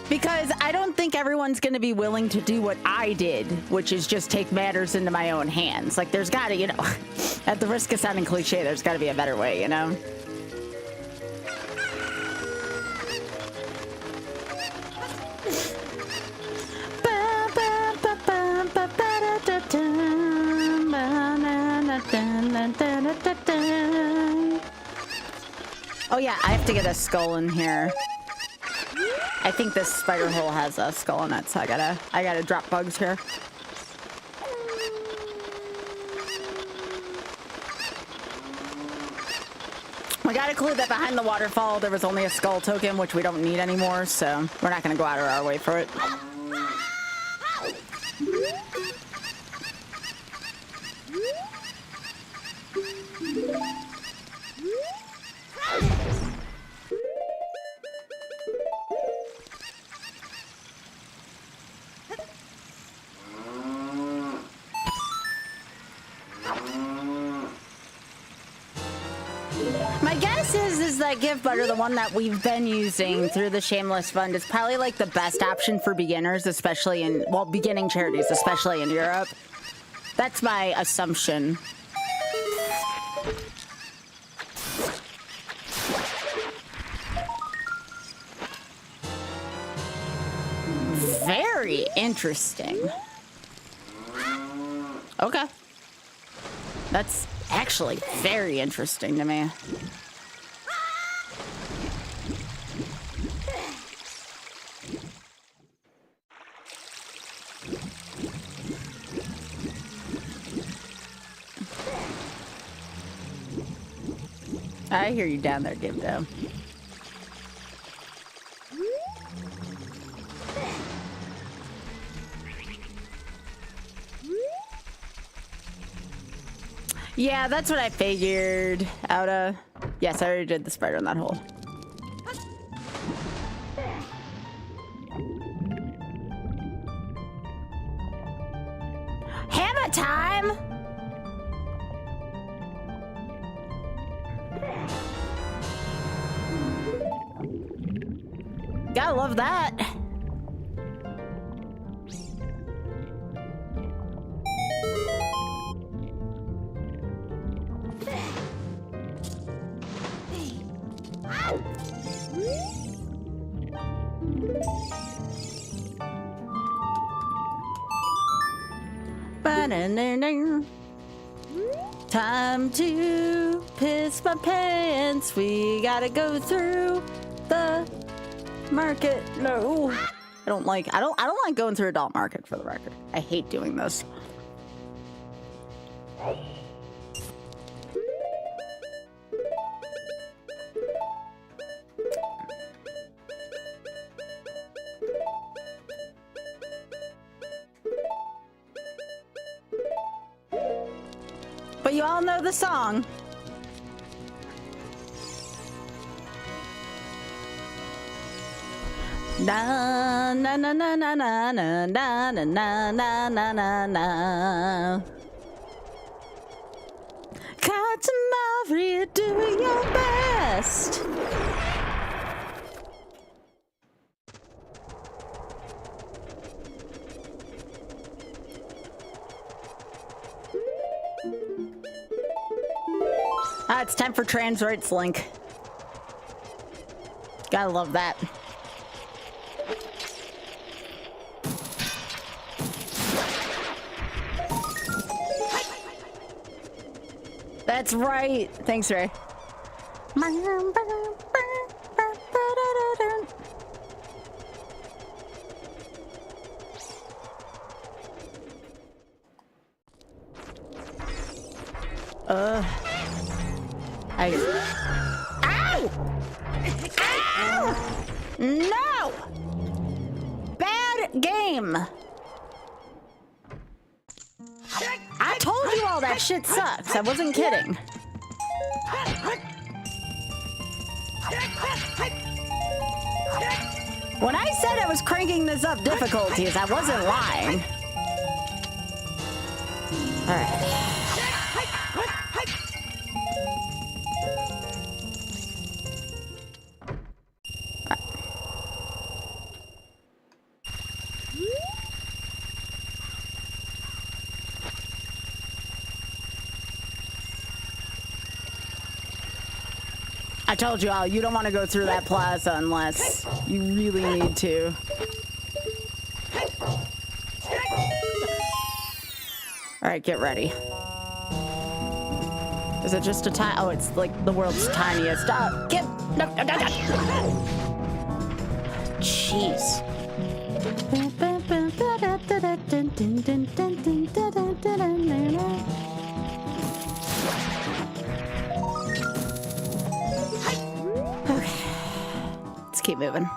Because I don't think everyone's going to be willing to do what I did, which is just take matters into my own hands. Like, there's got to, you know, at the risk of sounding cliche, there's got to be a better way, you know? Oh, yeah, I have to get a skull in here. I think this spider hole has a skull in it, so I gotta drop bugs here. got a clue that behind the waterfall there was only a skull token, which we don't need anymore, so we're not going to go out of our way for it. My guess is that gift butter, the one that we've been using through the Shameless Fund, is probably like the best option for beginners, especially in, well, beginning charities, especially in Europe. That's my assumption. Very interesting. Okay. That's actually very interesting to me. I hear you down there, Gibdo. Yeah, that's what I figured. Out of... Yes, I already did the spider in that hole. Hammer time! Gotta love that. Time to piss my pants. We gotta go through the market. No, I don't like going through adult market, for the record. I hate doing this. But you all know the song. Na na na na na na na na na na na na na. Cotton Maria, do your best. Ah, it's time for trans rights link. Gotta love that. That's right. Thanks, Ray. Ow! Ow! No! Bad game. I told you all that shit sucks. I wasn't kidding. When I said I was cranking this up difficulties, I wasn't lying. All right. I told you all, you don't want to go through that plaza unless you really need to. All right, get ready. Is it just a tiny? Oh, it's like the world's tiniest. Get no. Jeez. keep moving.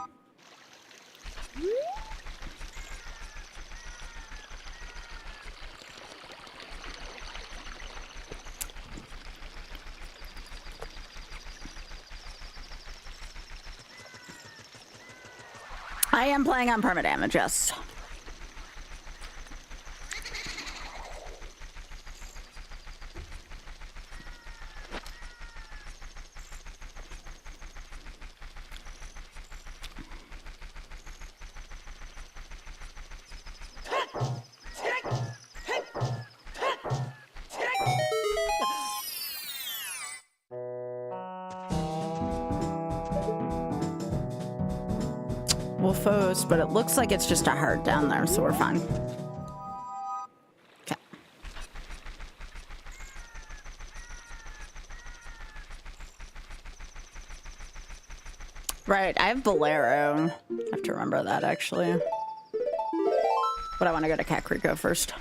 I am playing on perma damage, yes. Wolfos, but it looks like it's just a heart down there, so we're fine. Okay. Right, I have Bolero. I have to remember that, actually. But I want to go to Kakariko first.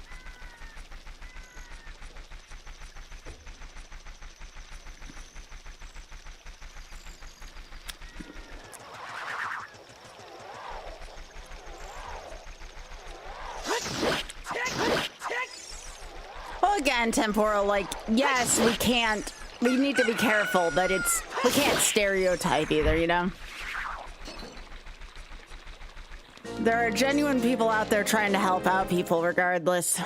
Again, temporal, like, yes, we need to be careful, but we can't stereotype either, you know? There are genuine people out there trying to help out people regardless.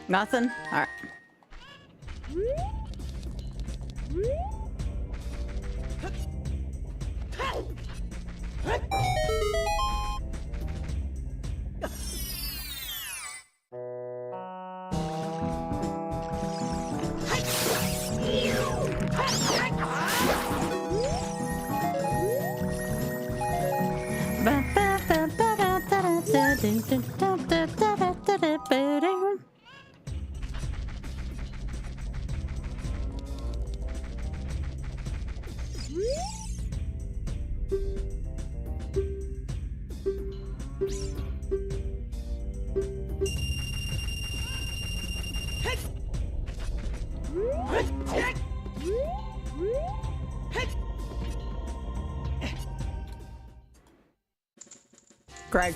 Nothing? All right. Greg.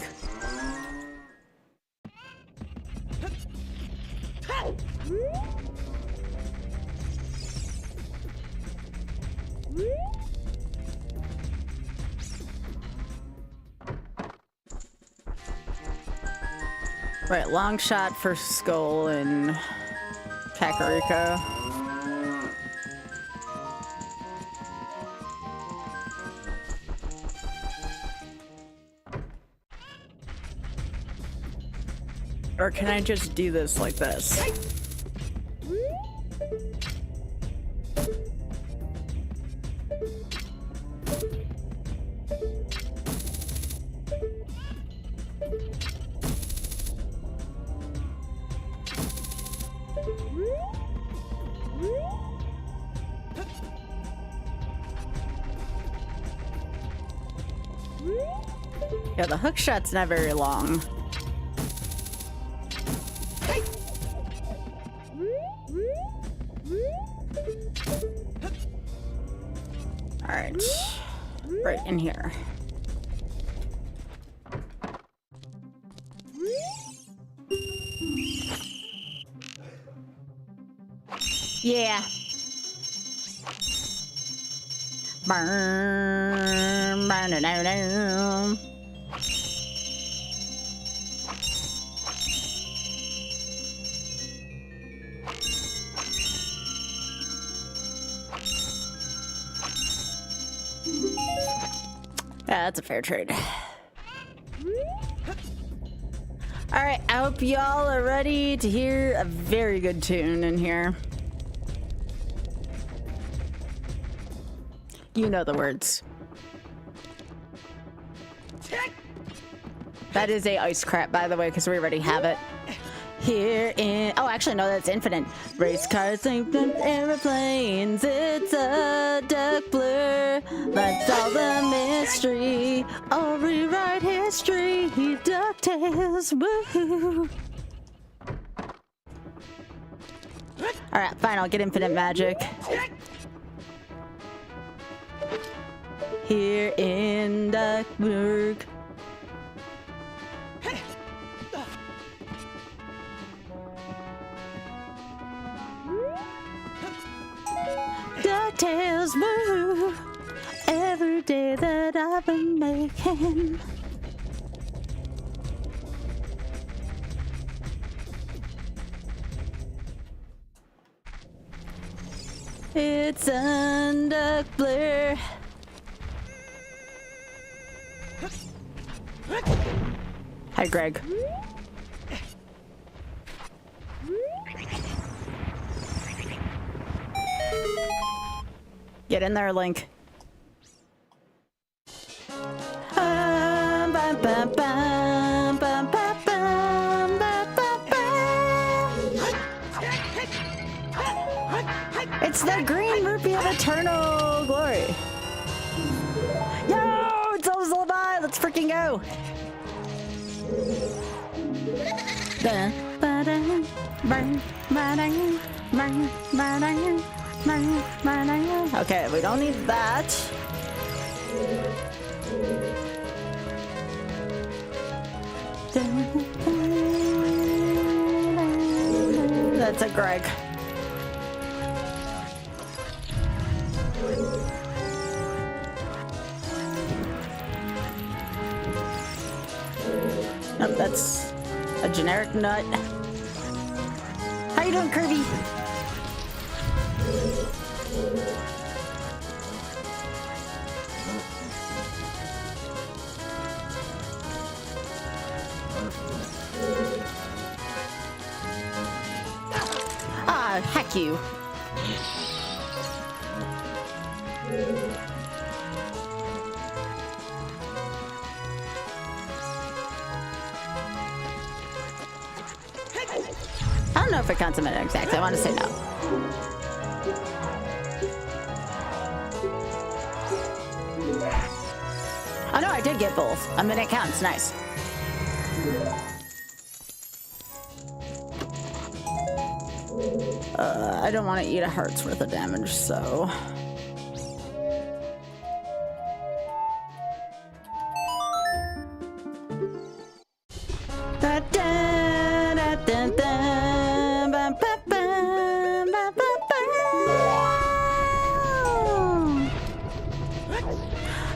Right, long shot for Skull and Kakariko. Or can I just do this like this? Yeah, the hook shot's not very long. Alright. Right in here. Yeah. Burn, burn, burn, burn. Yeah, that's a fair trade. Alright, I hope y'all are ready to hear a very good tune in here. You know the words. That is a ice crap, by the way, because we already have it. Here in... Oh, actually, no, that's infinite. Race cars, airplanes, it's a dark blur. That's all the mystery. I'll rewrite history. DuckTales, woohoo. Alright, fine, I'll get infinite magic. Here in Duckburg. DuckTales move every day that I've been making. It's on Duck Blair. Hi, Greg. Get in there, Link. It's the green rupee of eternal glory. Yo, it's almost alive. Let's freaking go. Okay, we don't need that. That's a Greg. Nope, that's a generic nut. How you doing, Kirby? Ah, heck you. I don't know if it counts a minute exactly. I want to say no. Oh no, I did get both. A minute counts. Nice. I don't want to eat a heart's worth of damage, so...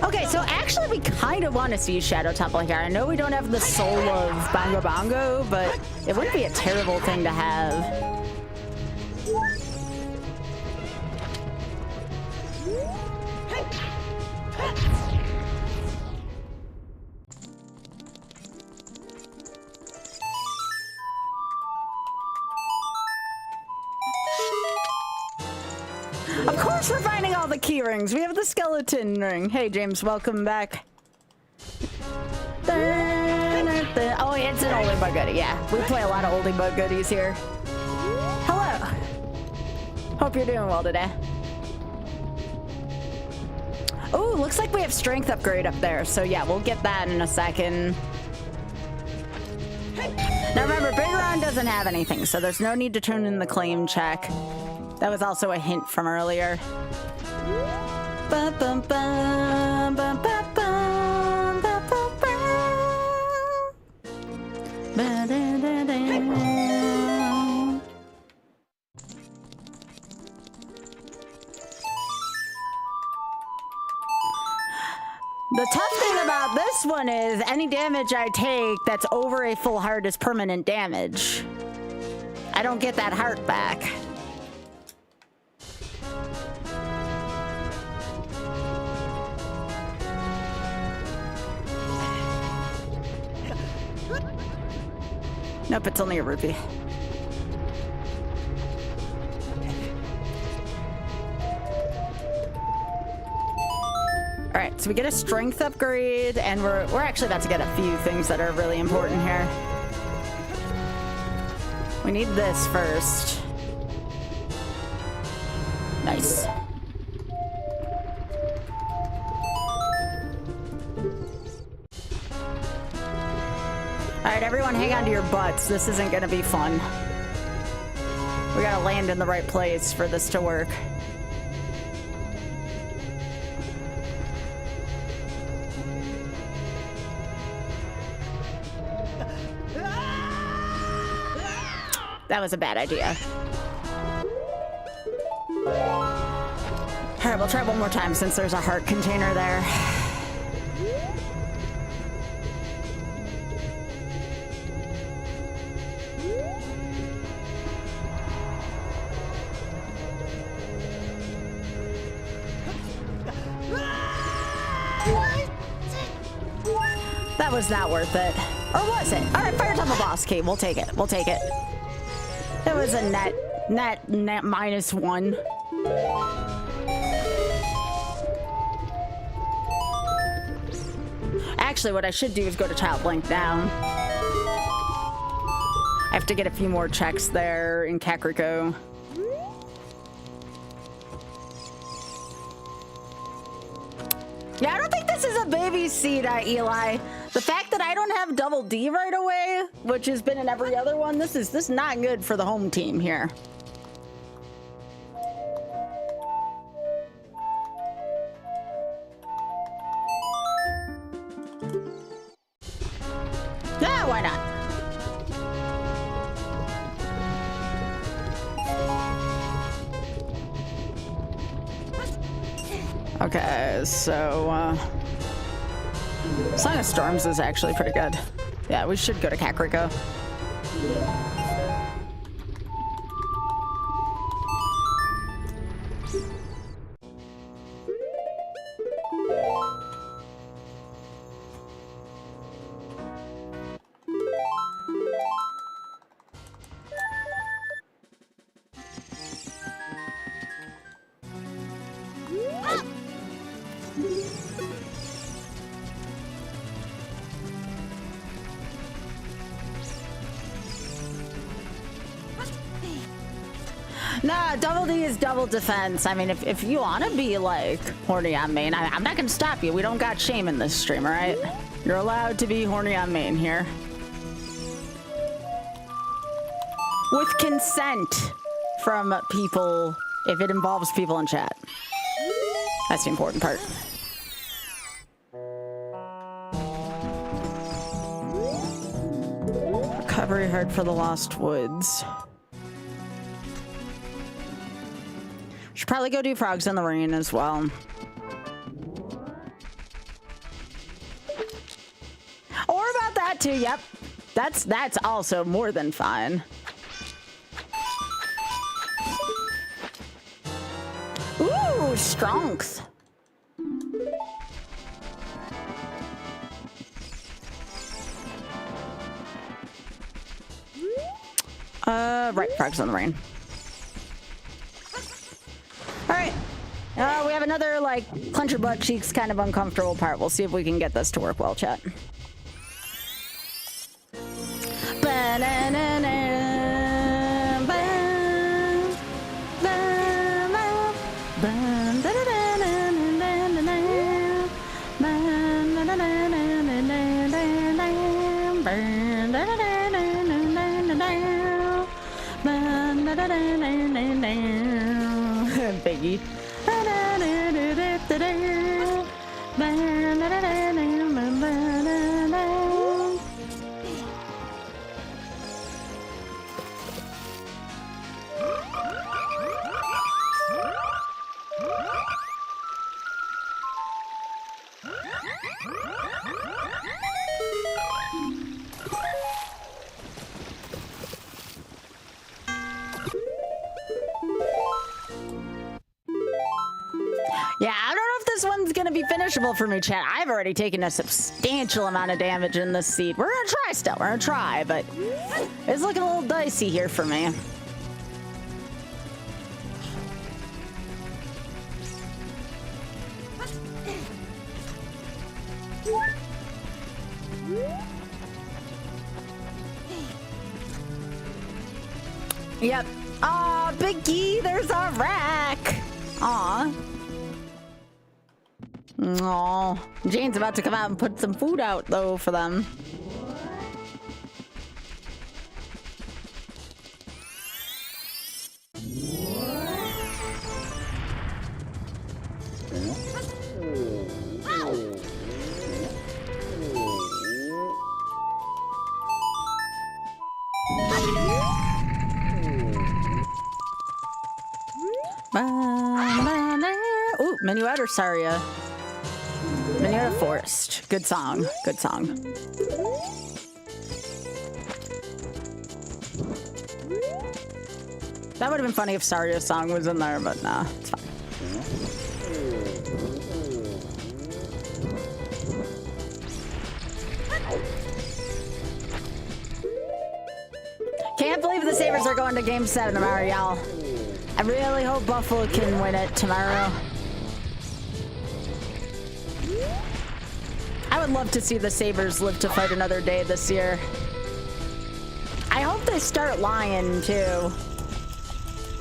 Okay, so actually we kind of want to see Shadow Temple here. I know we don't have the soul of Bongo Bongo, but it wouldn't be a terrible thing to have. Of course we're finding all the key rings. We have the skeleton ring. Hey, James, welcome back. Oh, it's an oldie but goodie. Yeah, we play a lot of oldie but goodies here. Hello. Hope you're doing well today. Oh, looks like we have strength upgrade up there. So yeah, we'll get that in a second. Now remember, Big Ron doesn't have anything, so there's no need to turn in the claim check. That was also a hint from earlier. The tough thing about this one is any damage I take that's over a full heart is permanent damage. I don't get that heart back. Nope, it's only a rupee. All right, so we get a strength upgrade, and we're actually about to get a few things that are really important here. We need this first. Nice. All right, everyone hang on to your butts. This isn't gonna be fun. We gotta land in the right place for this to work. That was a bad idea. All right, we'll try one more time since there's a heart container there. That was not worth it. Or was it? All right, fire tunnel boss. Okay, we'll take it. We'll take it. It was a net -1. Actually, what I should do is go to Child Blink down. I have to get a few more checks there in Kakariko. Yeah, I don't think this is a baby seed, Eli. The fact that I don't have double D right away, which has been in every other one, this is not good for the home team here. Yeah, why not? Okay, so Song of Storms is actually pretty good. Yeah, we should go to Kakariko. Nah, double D is double defense. I mean, if you want to be, like, horny on main, I'm not going to stop you. We don't got shame in this stream, all right? You're allowed to be horny on main here. With consent from people, if it involves people in chat. That's the important part. Recovery heart for the Lost Woods. Should probably go do Frogs in the Rain as well. Or about that too, yep. That's also more than fine. Ooh, strength. Right, Frogs in the Rain. All right, we have another, like, clench your butt cheeks kind of uncomfortable part. We'll see if we can get this to work well, chat. Biggie. Yeah, I don't know if this one's gonna be finishable for me, chat. I've already taken a substantial amount of damage in this seed. We're gonna try still, we're gonna try, but it's looking a little dicey here for me. Yep. Aw, Biggie, there's our rack. Aw. Aw. Jane's about to come out and put some food out, though, for them. Ooh, Minuet or Saria? Minuet Forest. Good song. Good song. That would have been funny if Saria's song was in there, but nah, it's fine. Can't believe the Sabres are going to Game 7 tomorrow, y'all. I really hope Buffalo can win it tomorrow. I would love to see the Sabres live to fight another day this year. I hope they start Lyon, too.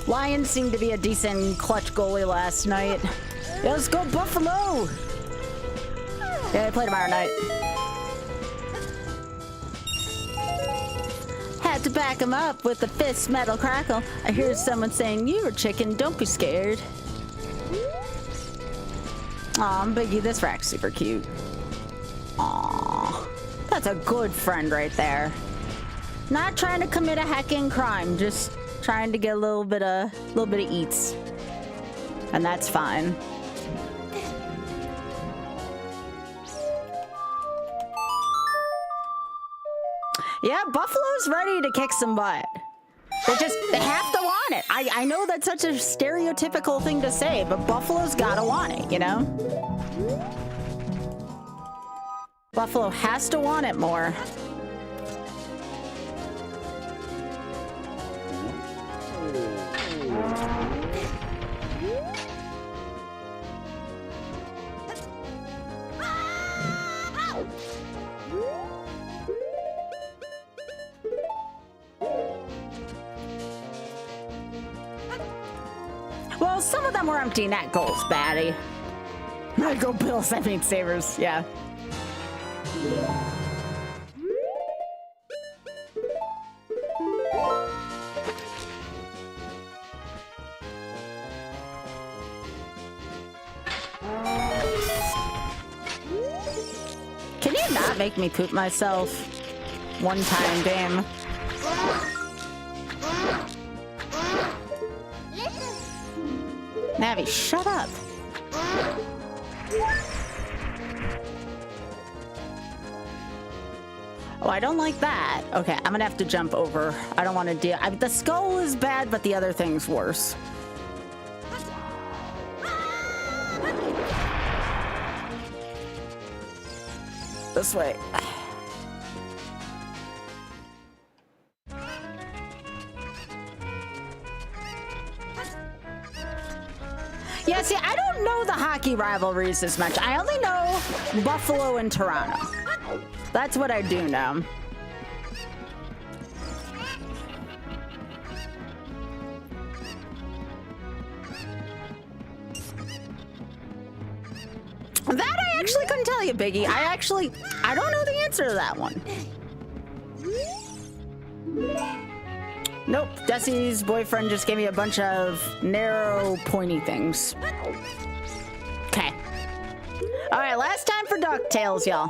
Lyon seemed to be a decent clutch goalie last night. Yeah, let's go Buffalo! Yeah, they play tomorrow night. Had to back him up with the fist metal crackle. I hear someone saying, "You were chicken, don't be scared." Aw, Biggie, this rack's super cute. Aw, that's a good friend right there. Not trying to commit a hecking crime, just trying to get a little bit of eats. And that's fine. Yeah, Buffalo's ready to kick some butt. They have to want it. I know that's such a stereotypical thing to say, but Buffalo's gotta want it, you know? Buffalo has to want it more. Well, some of them were empty net goals, baddie. I go Bills, I mean Sabres, yeah. Can you not make me poop myself? One time, game. Navi, shut up. Oh, I don't like that. Okay, I'm gonna have to jump over. I don't want to deal. The skull is bad, but the other thing's worse. This way. Yeah, see, I don't know the hockey rivalries as much. I only know Buffalo and Toronto. That's what I do know. That I actually couldn't tell you, Biggie. I don't know the answer to that one. Nope, Desi's boyfriend just gave me a bunch of narrow, pointy things. Okay. All right, last time for DuckTales, y'all.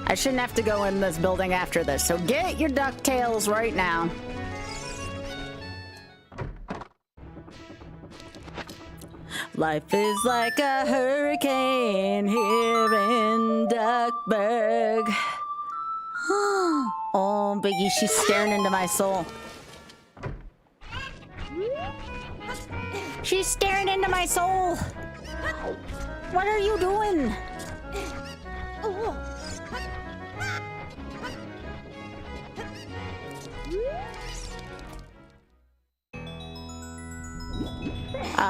I shouldn't have to go in this building after this, so get your DuckTales right now. Life is like a hurricane here in Duckburg. Oh, Biggie, she's staring into my soul. She's staring into my soul. What are you doing?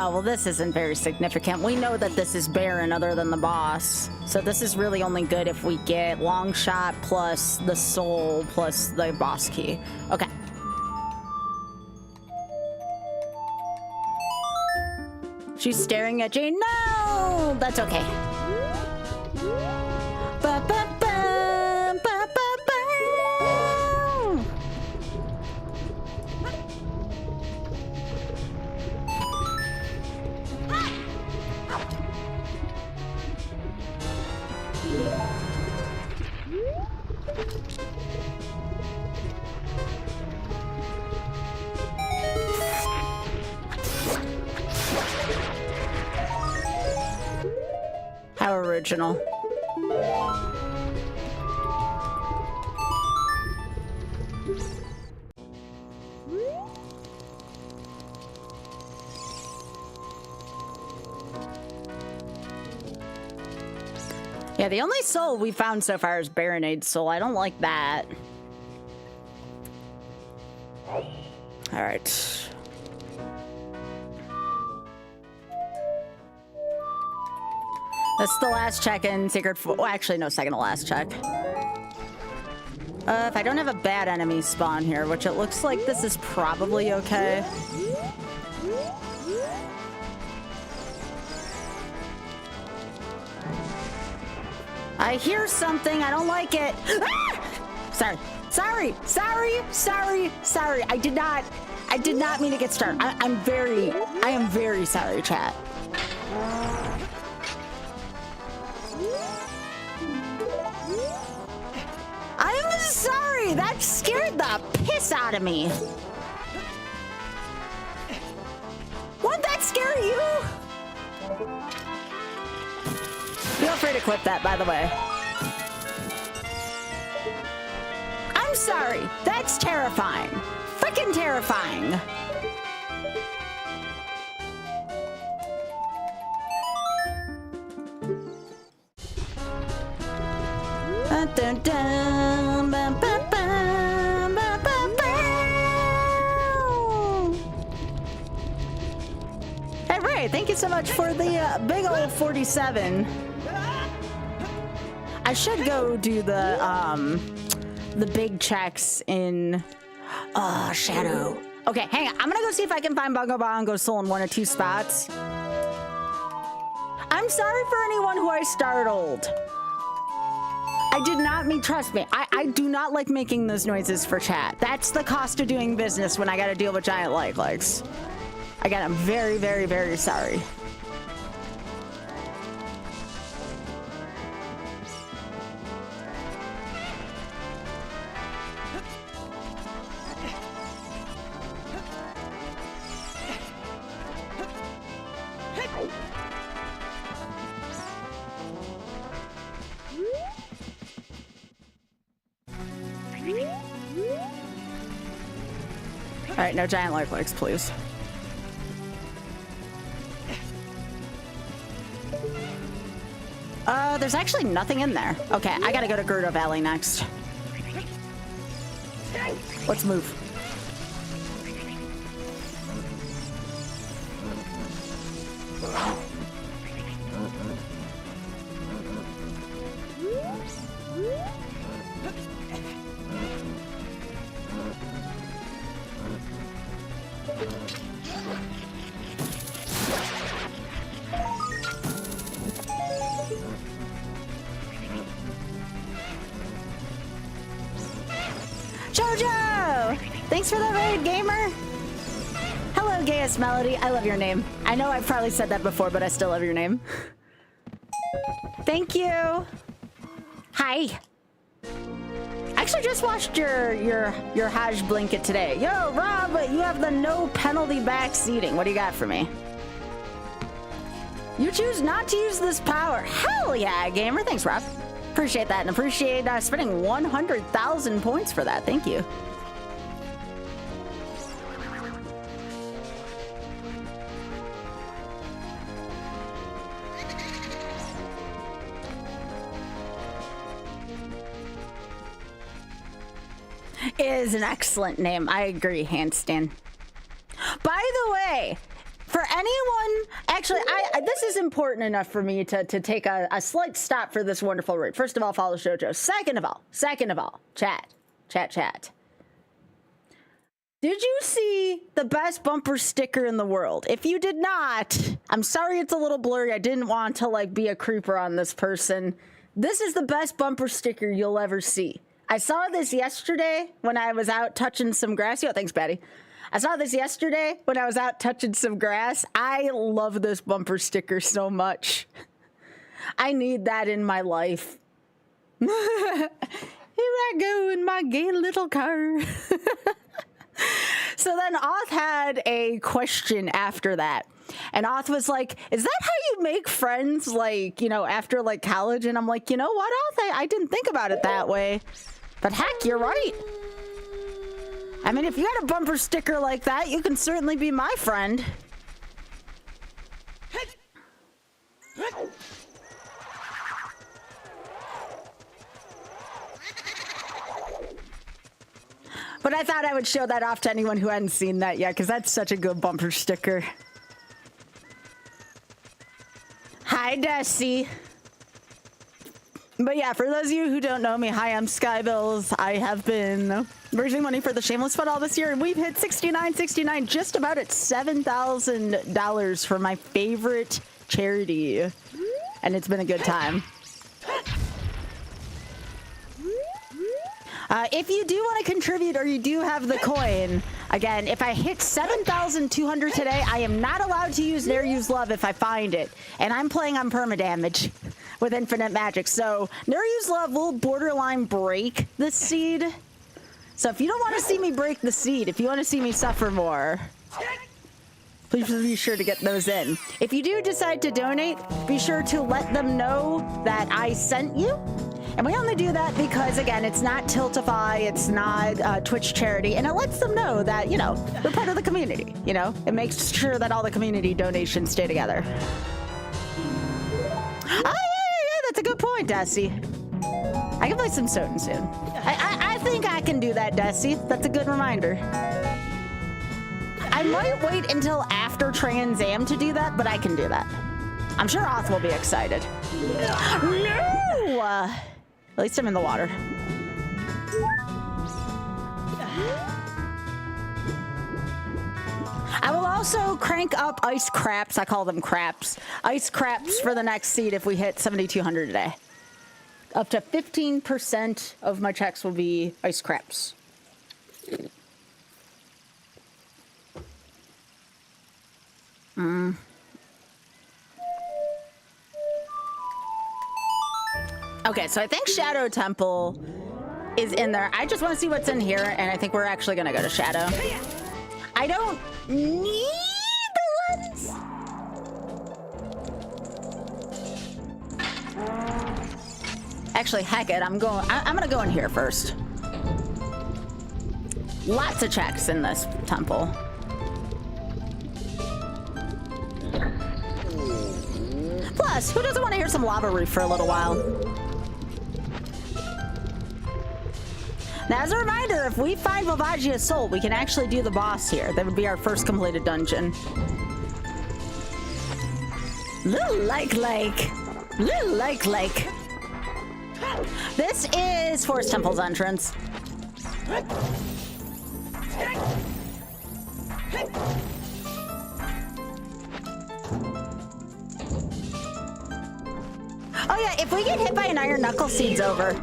Oh, well, this isn't very significant. We know that this is barren other than the boss. So this is really only good if we get long shot plus the soul plus the boss key. Okay. She's staring at Jane. No! That's okay. Ba-ba-ba, ba-ba-ba. How original. Yeah, the only soul we found so far is Baronade's soul. I don't like that. All right. That's the last check in Secret. Well, actually, no, second to last check. If I don't have a bad enemy spawn here, which it looks like this is probably okay. I hear something. I don't like it. Ah! Sorry. Sorry. Sorry. Sorry. Sorry. I did not mean to get started. I am very sorry, chat. I'm sorry. That scared the piss out of me. Won't that scare you? Feel free to clip that, by the way. I'm sorry. That's terrifying. Freaking terrifying. Dun, dun, ba, ba, ba, ba, ba, ba. Hey, Ray, thank you so much for the big old 47. I should go do the big checks in Shadow. Okay, hang on. I'm gonna go see if I can find Bongo Bongo Soul in one or two spots. I'm sorry for anyone who I startled. I did not mean, trust me, I do not like making those noises for chat. That's the cost of doing business when I gotta deal with giant likes. Again, I'm very, very, very sorry. All right, no giant likes, please. There's actually nothing in there. Okay, I gotta go to Gerudo Valley next. Let's move. Jojo! Thanks for the raid, gamer! Hello, Gaius Melody. I love your name. I know I've probably said that before, but I still love your name. Thank you! Hi! Actually just watched your Hajj blanket today. Yo, Rob, you have the no penalty back seating. What do you got for me? You choose not to use this power. Hell yeah, gamer. Thanks, Rob. Appreciate that, and appreciate spending 100,000 points for that. Thank you. It is an excellent name. I agree, handstand. By the way, For anyone, actually, this is important enough for me to take a slight stop for this wonderful raid. First of all, follow Shoujo. Second of all, chat. Did you see the best bumper sticker in the world? If you did not, I'm sorry it's a little blurry. I didn't want to like be a creeper on this person. This is the best bumper sticker you'll ever see. I saw this yesterday when I was out touching some grass. Yo, thanks, Betty. I saw this yesterday when I was out touching some grass. I love this bumper sticker so much. I need that in my life. Here I go in my gay little car. So then Oth had a question after that. And Oth was like, is that how you make friends, like, you know, after like college? And I'm like, you know what, Oth? I didn't think about it that way. But heck, you're right. I mean, if you had a bumper sticker like that, you can certainly be my friend. But I thought I would show that off to anyone who hadn't seen that yet, because that's such a good bumper sticker. Hi, Desi. But yeah, for those of you who don't know me, hi, I'm Skybilz. I have been raising money for the Shameless Fund all this year, and we've hit 69, just about at $7,000 for my favorite charity. And it's been a good time. If you do want to contribute or you do have the coin, again, if I hit 7,200 today, I am not allowed to use Ne'er Use Love if I find it. And I'm playing on permadamage with infinite magic. So Ne'er Use Love will borderline break the seed. So if you don't want to see me break the seed, if you want to see me suffer more, please be sure to get those in. If you do decide to donate, be sure to let them know that I sent you. And we only do that because, again, it's not Tiltify, it's not Twitch charity, and it lets them know that, you know, we're part of the community, you know? It makes sure that all the community donations stay together. Oh, yeah, that's a good point, Desi. I can play some Soten soon. I think I can do that, Desi. That's a good reminder. I might wait until after Trans Am to do that, but I can do that. I'm sure Oth will be excited. No! At least I'm in the water. I will also crank up ice craps. I call them craps. Ice craps for the next seed if we hit 7,200 today. Up to 15% of my checks will be ice craps. Okay, so I think Shadow Temple is in there. I just want to see what's in here, and I think we're actually going to go to Shadow. I don't need the lens. Actually, heck it, I'm going to go in here first. Lots of checks in this temple. Plus, who doesn't want to hear some Lava Reef for a little while? Now, as a reminder, if we find Vivagia's soul, we can actually do the boss here. That would be our first completed dungeon. Little like. This is Forest Temple's entrance. Oh yeah, if we get hit by an Iron Knuckle, seed's over.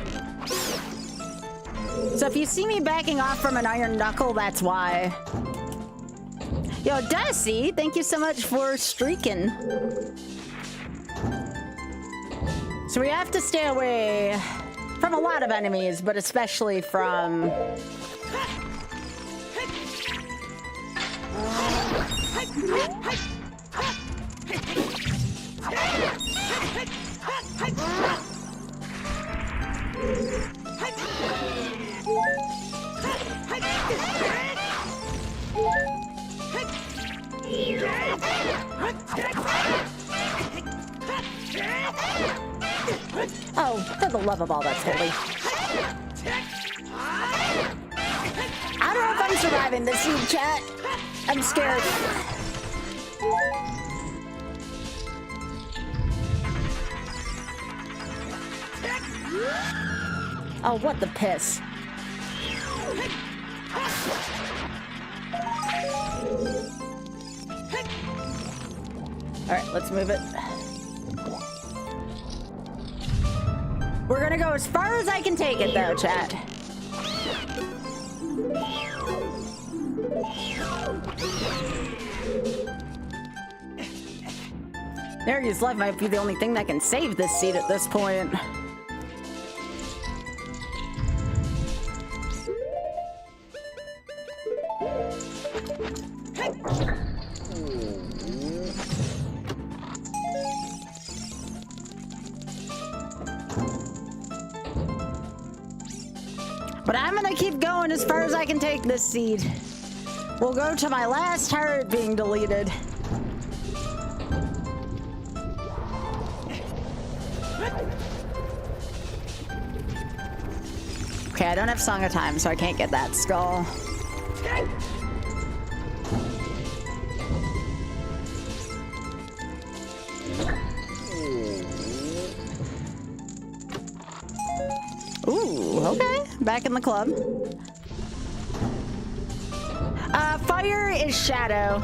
So if you see me backing off from an Iron Knuckle, that's why. Yo, Desi, thank you so much for streaking. So we have to stay away from a lot of enemies, but especially from... Oh, for the love of all that's holy. I don't know if I'm surviving this huge chat. I'm scared. Oh, what the piss. Alright, let's move it. We're gonna go as far as I can take it, though, chat. Naryu's life might be the only thing that can save this seed at this point. But I'm gonna keep going as far as I can take this seed. We'll go to my last heart being deleted. Okay, I don't have Song of Time, so I can't get that skull. Ooh, okay. Back in the club. Fire is shadow.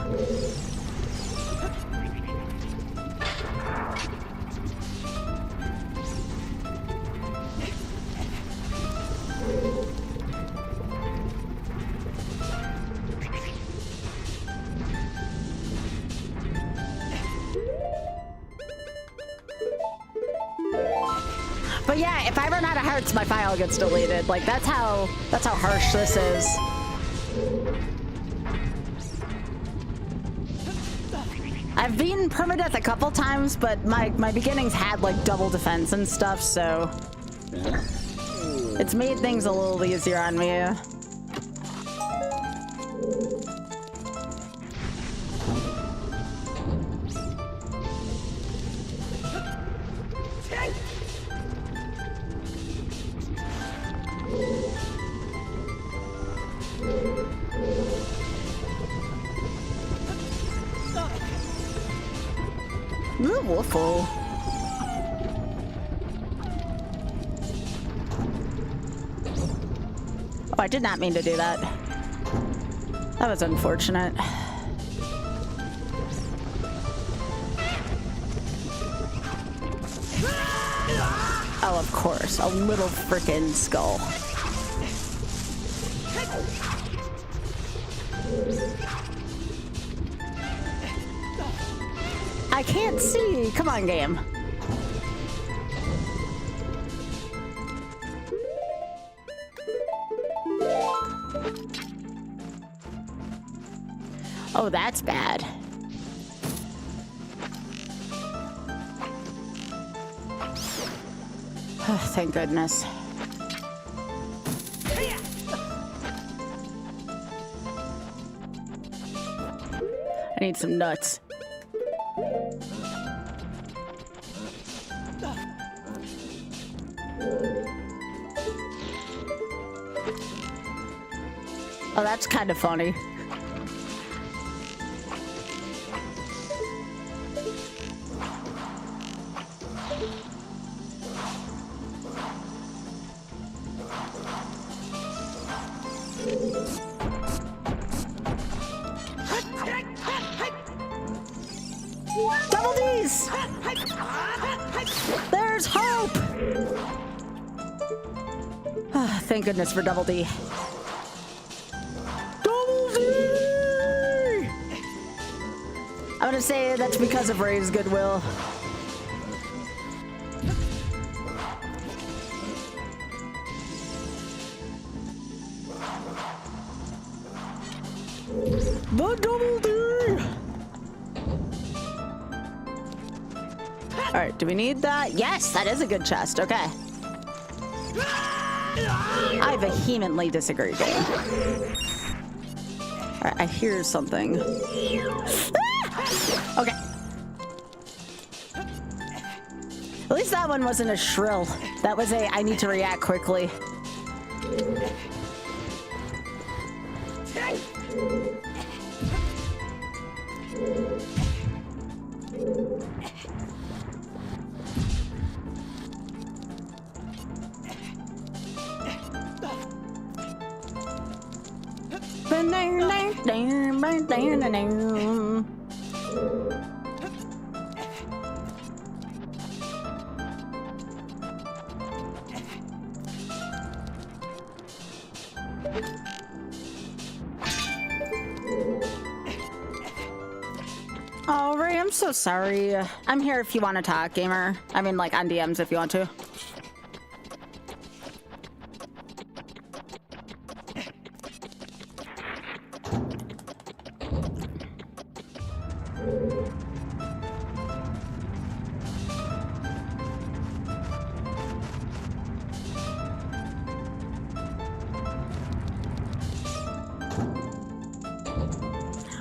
But yeah, if I run out of hearts, my file gets deleted. Like that's how harsh this is. I've beaten permadeath a couple times, but my beginnings had like double defense and stuff, so it's made things a little easier on me. Woofle. Oh, I did not mean to do that. That was unfortunate. Oh, of course. A little frickin' skull. I can't see. Come on, game. Oh, that's bad. Thank goodness. I need some nuts. Oh, that's kind of funny. Double D's! There's hope! Thank goodness for Double D. I'm gonna say that's because of Ray's goodwill. The Double D! Alright, do we need that? Yes, that is a good chest. Okay. I vehemently disagree, game. Alright, I hear something. Okay. At least that one wasn't a shrill. That was a I need to react quickly. Oh, Ray, I'm so sorry. I'm here if you want to talk, gamer. I mean, like, on DMs if you want to.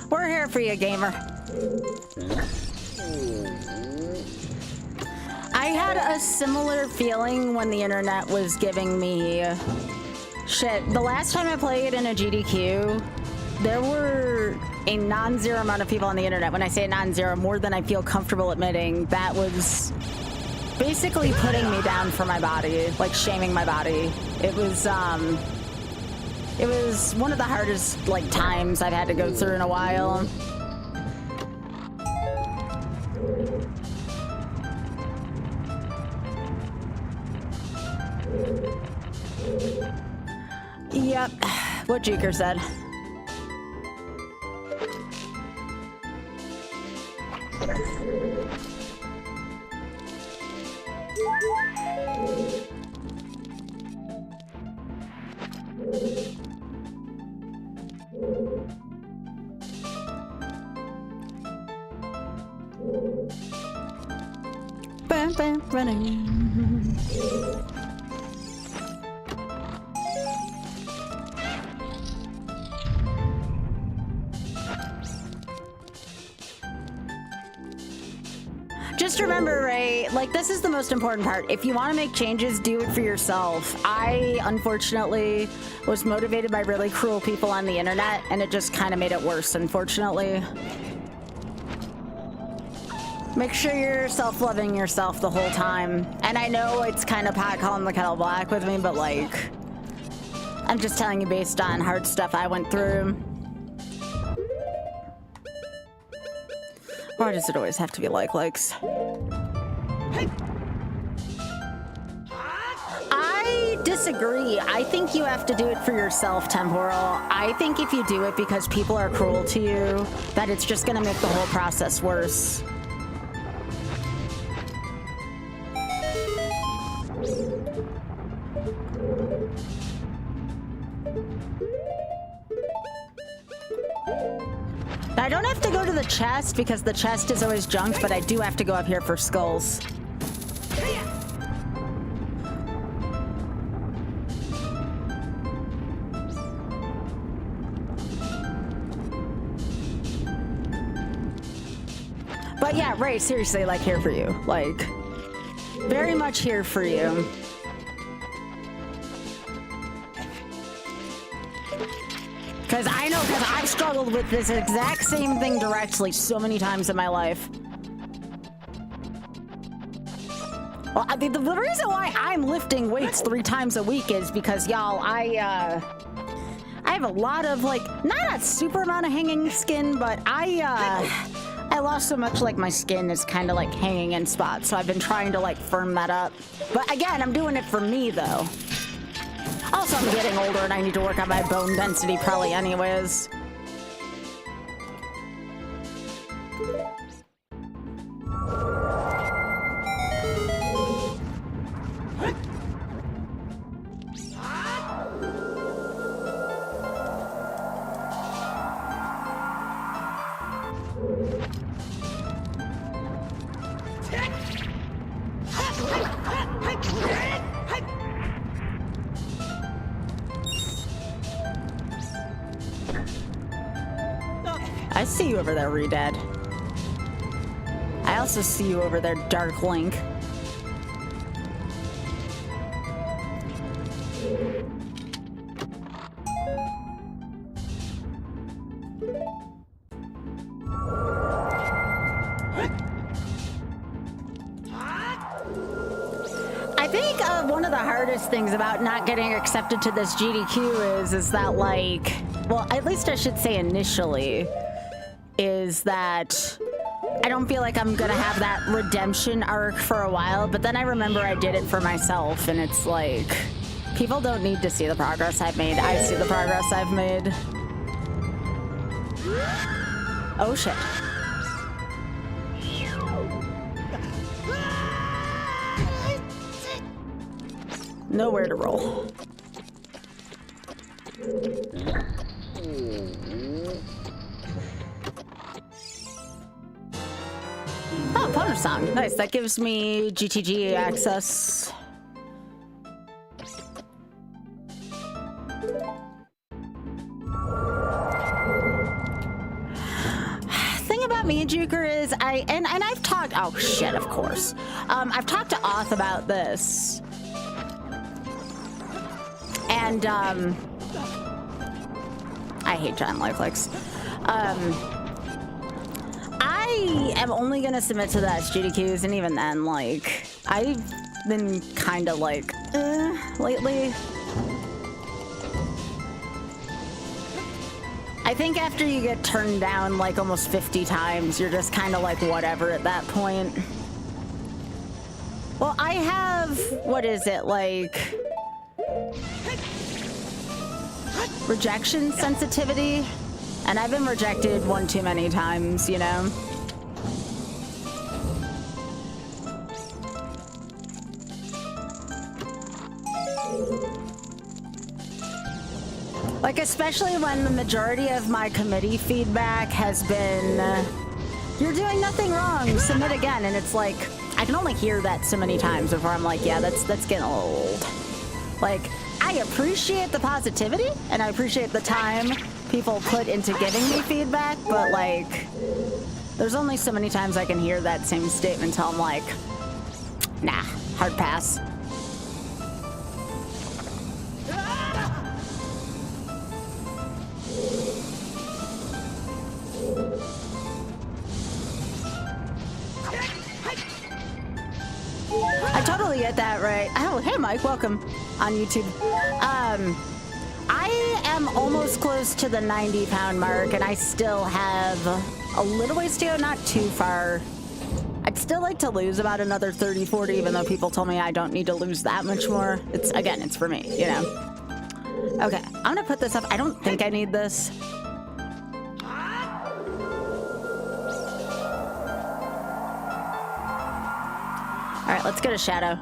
We're here for you, gamer. I had a similar feeling when the internet was giving me shit. The last time I played in a GDQ, there were a non-zero amount of people on the internet. When I say non-zero, more than I feel comfortable admitting, that was basically putting me down for my body, like shaming my body. It was one of the hardest like times I've had to go through in a while. Yep, what Jeeker said. Bam, bam, running. Just remember, Ray, like, this is the most important part. If you want to make changes, do it for yourself. I, unfortunately, was motivated by really cruel people on the internet, and it just kind of made it worse, unfortunately. Make sure you're self-loving yourself the whole time. And I know it's kind of pot calling the kettle black with me, but, like, I'm just telling you based on hard stuff I went through. Why does it always have to be likes? I disagree. I think you have to do it for yourself, Temporal. I think if you do it because people are cruel to you, that it's just gonna make the whole process worse. I don't have to go to the chest because the chest is always junk, but I do have to go up here for skulls. But yeah, Ray, seriously, like, here for you. Like, very much here for you. Because I know, because I've struggled with this exact same thing directly so many times in my life. Well, the reason why I'm lifting weights 3 times a week is because, y'all, I have a lot of, like, not a super amount of hanging skin, but I lost so much, like, my skin is kind of, like, hanging in spots, so I've been trying to, like, firm that up. But again, I'm doing it for me, though. Also, I'm getting older and I need to work on my bone density probably anyways. I see you over there, Redad. I also see you over there, Dark Link. I think one of the hardest things about not getting accepted to this GDQ is that, like, well, at least I should say initially, is that I don't feel like I'm gonna have that redemption arc for a while, but then I remember I did it for myself, and it's like, people don't need to see the progress I've made. I see the progress I've made. Oh shit. Nowhere to roll. Oh, Pono song. Nice. That gives me GTG access. Thing about me, Juker, is and I've talked. Oh shit! Of course. I've talked to Auth about this, and I hate giant lifelikes. I am only gonna submit to the SGDQs, and even then, like, I've been kind of like, lately. I think after you get turned down like almost 50 times, you're just kind of like whatever at that point. Well, I have, what is it, like, rejection sensitivity, and I've been rejected one too many times, you know? Like, especially when the majority of my committee feedback has been, you're doing nothing wrong, submit again. And it's like, I can only hear that so many times before I'm like, yeah, that's getting old. Like, I appreciate the positivity and I appreciate the time people put into giving me feedback, but like, there's only so many times I can hear that same statement until I'm like, nah, hard pass. I totally get that, right? Oh, hey, Mike, welcome on YouTube. I am almost close to the 90-pound mark, and I still have a little ways to go, not too far. I'd still like to lose about another 30, 40, even though people told me I don't need to lose that much more. It's, again, it's for me, you know? Okay, I'm gonna put this up. I don't think I need this. All right, let's get a shadow.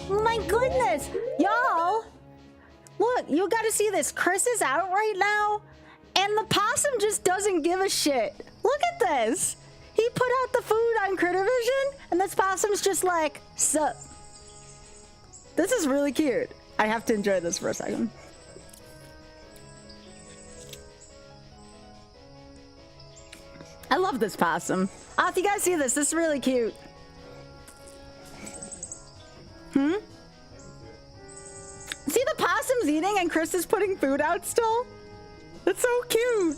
My goodness, y'all! Look, you gotta see this. Chris is out right now, and the possum just doesn't give a shit. Look at this. He put out the food on Critter Vision, and this possum's just like, sup. This is really cute. I have to enjoy this for a second. I love this possum. If you guys see this, this is really cute. Hmm? See the possum's eating and Chris is putting food out still? That's so cute.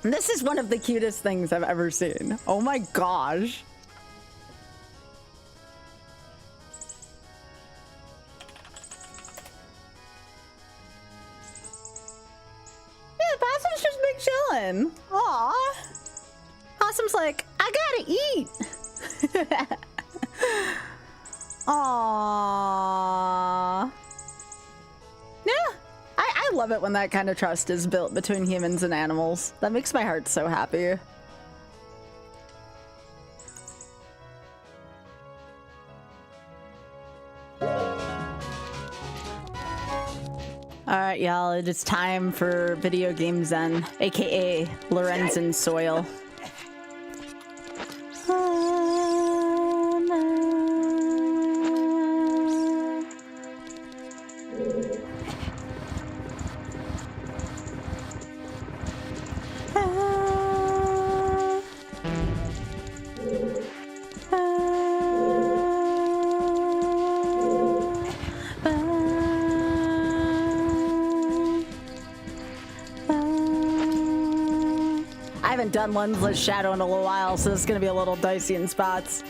And this is one of the cutest things I've ever seen. Oh my gosh. Yeah, the possum's just been chilling. Aw. Possum's like, I gotta eat. Aww. Yeah, I love it when that kind of trust is built between humans and animals. That makes my heart so happy. Alright, y'all, it is time for Video Game Zen, aka Lorenzen Soil. haven't done lensless shadow in a little while, so it's gonna be a little dicey in spots.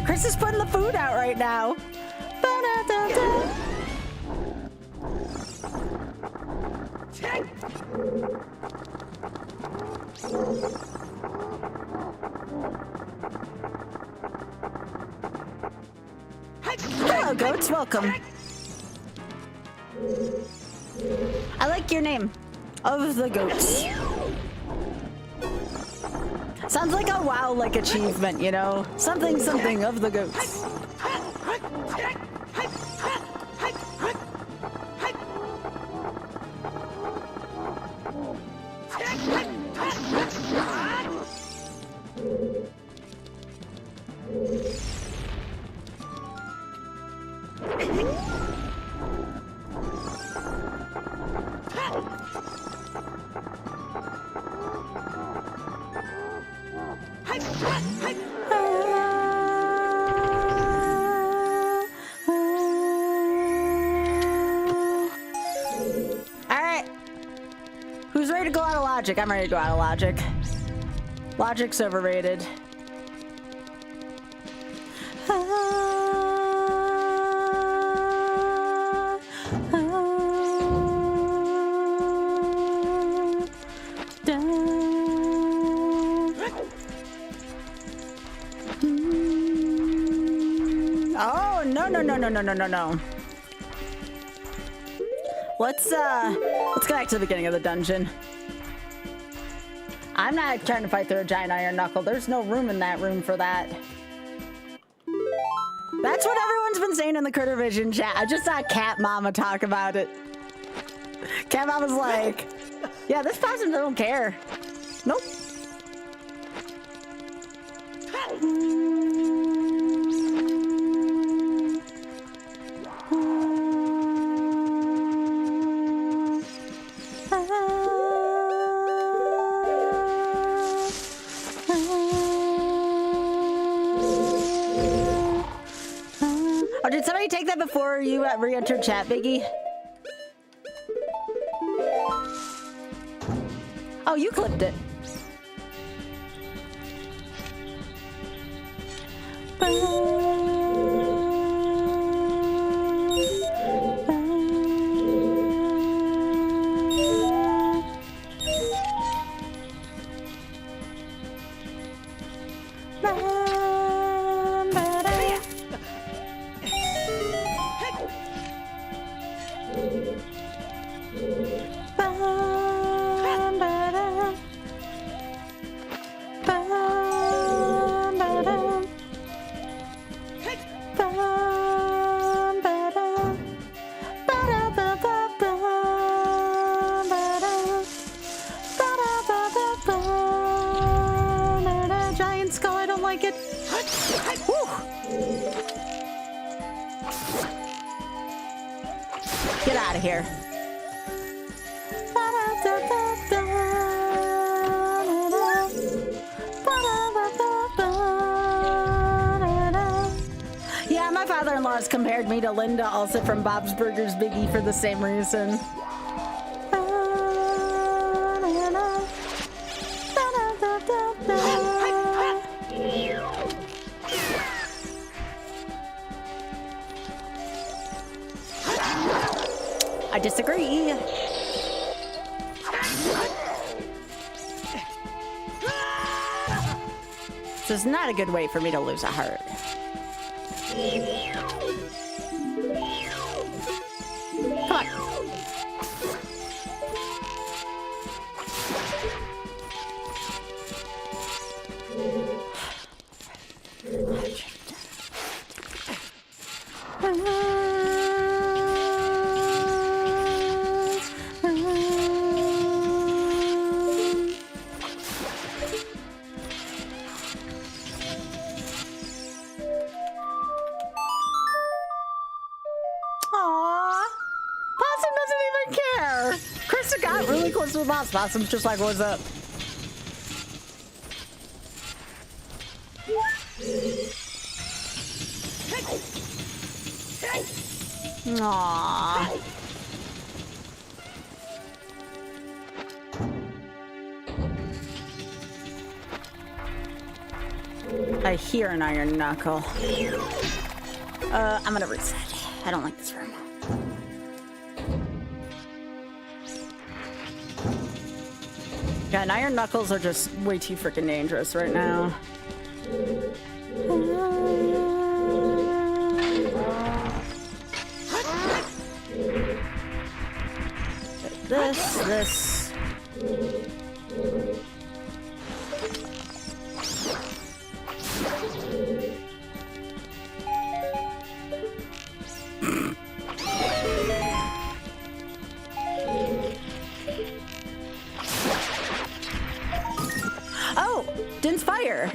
Chris is putting the food out right now. Hello, goats. Welcome. I like your name. Of the goats. Sounds like a WoW like achievement, you know? Something something of the goats. Logic. I'm ready to go out of logic. Logic's overrated. Oh, no. Let's go back to the beginning of the dungeon. I'm not trying to fight through a giant iron knuckle. There's no room in that room for that. That's what everyone's been saying in the Critter Vision chat. I just saw Cat Mama talk about it. Cat Mama's like, yeah, this possum don't care. Nope. Did somebody take that before you re-entered chat, Biggie? Oh, you clipped it. Get out of here. Yeah, my father-in-law has compared me to Linda, also from Bob's Burgers Biggie, for the same reason. I disagree. This is not a good way for me to lose a heart. Come on. just got really close to the boss. Possum's just like, what's up? Aww. I hear an iron knuckle. I'm gonna reset. I don't like this room. Yeah, and iron knuckles are just way too freaking dangerous right now. This. Oh, Din's fire.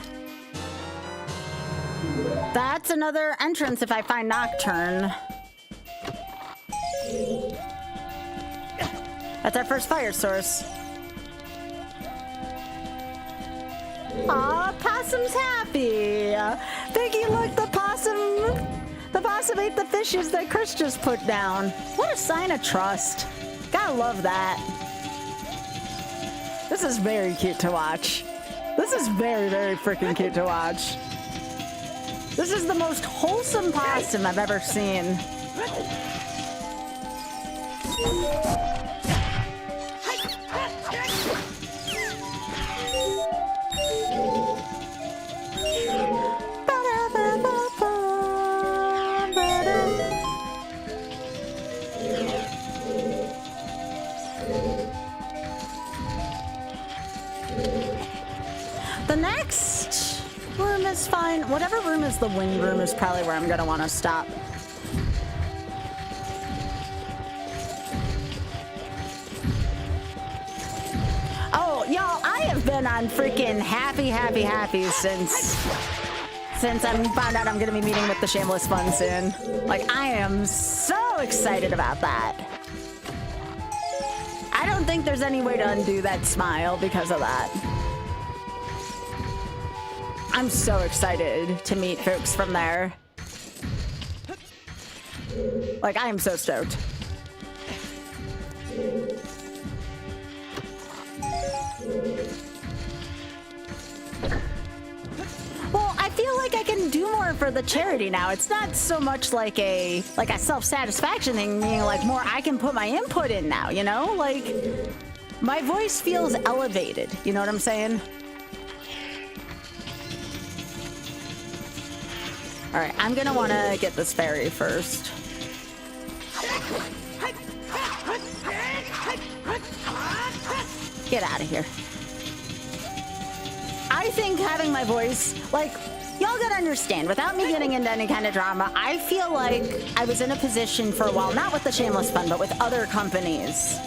That's another entrance if I find Nocturne. That's our first fire source. Aw, Possum's happy. Thinky, look, the possum ate the fishes that Chris just put down. What a sign of trust. Gotta love that. This is very cute to watch. This is very, very freaking cute to watch. This is the most wholesome possum I've ever seen. The next room is fine. Whatever room is the wind room is probably where I'm gonna want to stop. Oh, y'all, I have been on freaking happy since I found out I'm gonna be meeting with the Shameless Fun soon. Like, I am so excited about that. I don't think there's any way to undo that smile because of that. I'm so excited to meet folks from there. Like, I am so stoked. Well, I feel like I can do more for the charity now. It's not so much like a self-satisfaction thing, meaning like more I can put my input in now, you know? Like, my voice feels elevated, you know what I'm saying? All right, I'm gonna want to get this fairy first. Get out of here. I think having my voice, like, y'all gotta understand, without me getting into any kind of drama, I feel like I was in a position for a while, not with the Shameless Fun, but with other companies,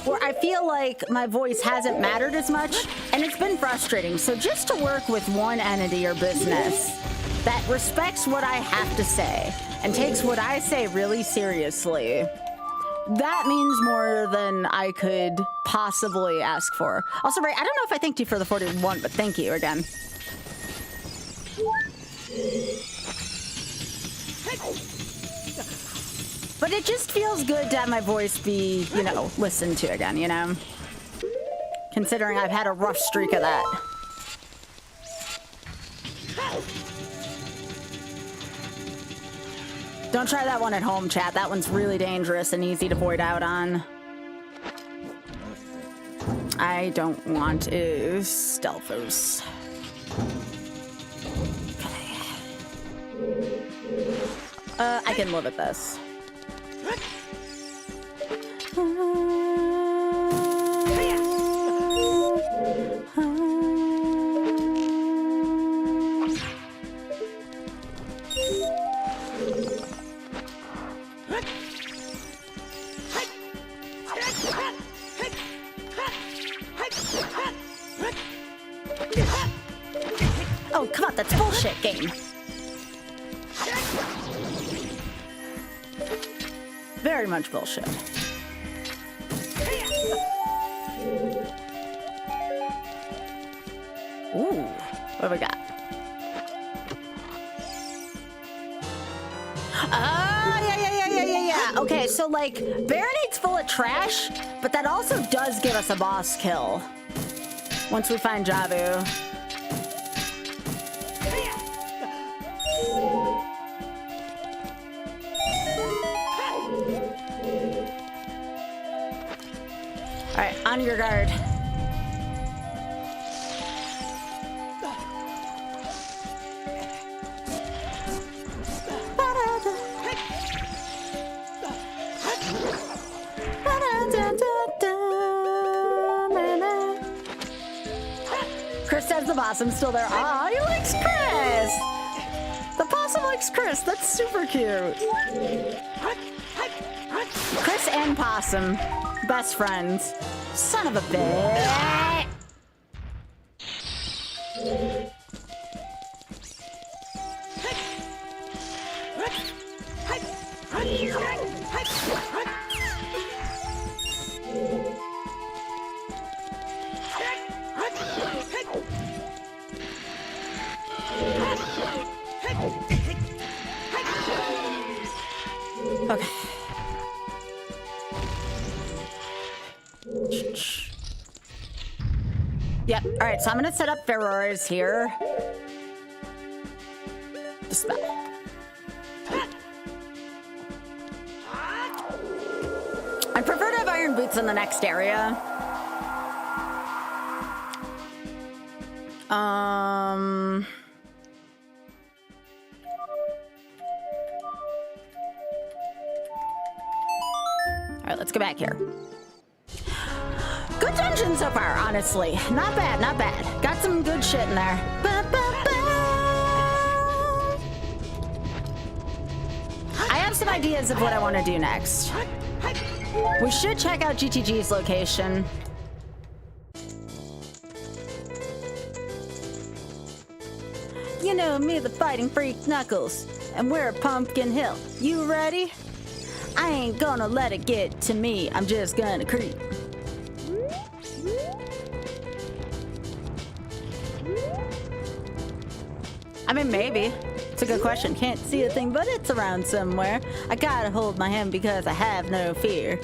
where I feel like my voice hasn't mattered as much, and it's been frustrating. So just to work with one entity or business that respects what I have to say and takes what I say really seriously, that means more than I could possibly ask for. Also, Ray, I don't know if I thanked you for the 41, but thank you again. But it just feels good to have my voice be, you know, listened to again, you know? Considering I've had a rough streak of that. Don't try that one at home, chat. That one's really dangerous and easy to void out on. I don't want to Stealthos. Okay. I can live with this. Oh, come on, that's bullshit, game. Very much bullshit. Ooh, what do we got? Yeah. Okay, so like, Barricade's full of trash, but that also does give us a boss kill once we find Jabu. All right, on your guard. Chris says the possum's still there. Aw, he likes Chris! The possum likes Chris. That's super cute. Chris and possum, best friends. Son of a bitch. Okay. Yep. All right, so I'm gonna set up Ferrora's here. The spell. I prefer to have iron boots in the next area. All right, let's go back here. Good dungeon so far, honestly. Not bad, not bad. Got some good shit in there. I have some ideas of what I want to do next. We should check out GTG's location. You know me, the fighting freak Knuckles, and we're Pumpkin Hill. You ready? I ain't gonna let it get to me. I'm just gonna creep. I mean, maybe. It's a good question. Can't see a thing, but it's around somewhere. I gotta hold my hand because I have no fear.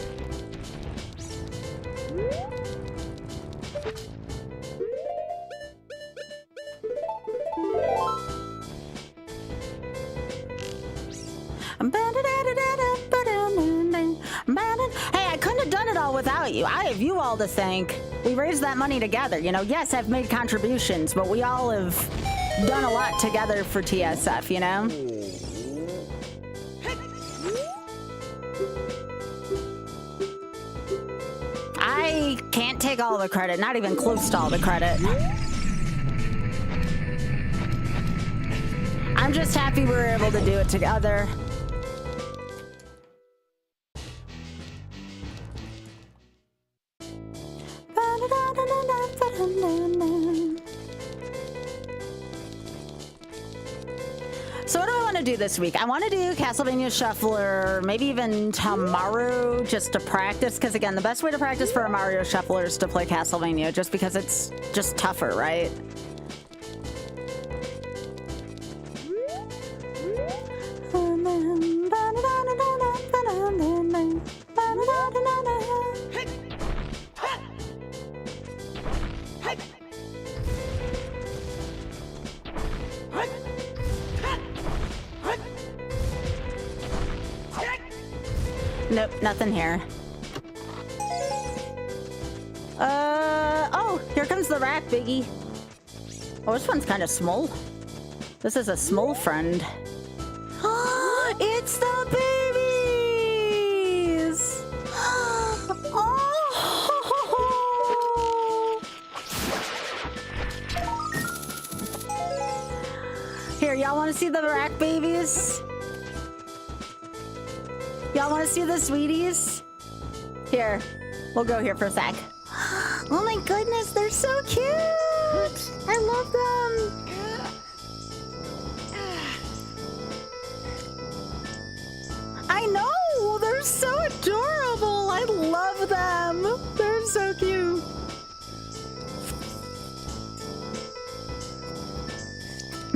Hey, I couldn't have done it all without you. I have you all to thank. We raised that money together. You know, yes, I've made contributions, but we all have done a lot together for TSF, you know? I can't take all the credit, not even close to all the credit. I'm just happy we were able to do it together. So what do I want to do this week? I want to do Castlevania Shuffler, maybe even tomorrow, just to practice. Because again, the best way to practice for a Mario Shuffler is to play Castlevania, just because it's just tougher, right? Nope, nothing here. Oh, here comes the rat, Biggie. Oh, this one's kind of small. This is a small friend. It's the babies! Oh! Here, y'all want to see the rat babies? Y'all want to see the sweeties? Here, we'll go here for a sec. Oh my goodness, they're so cute! I love them! I know! They're so adorable! I love them! They're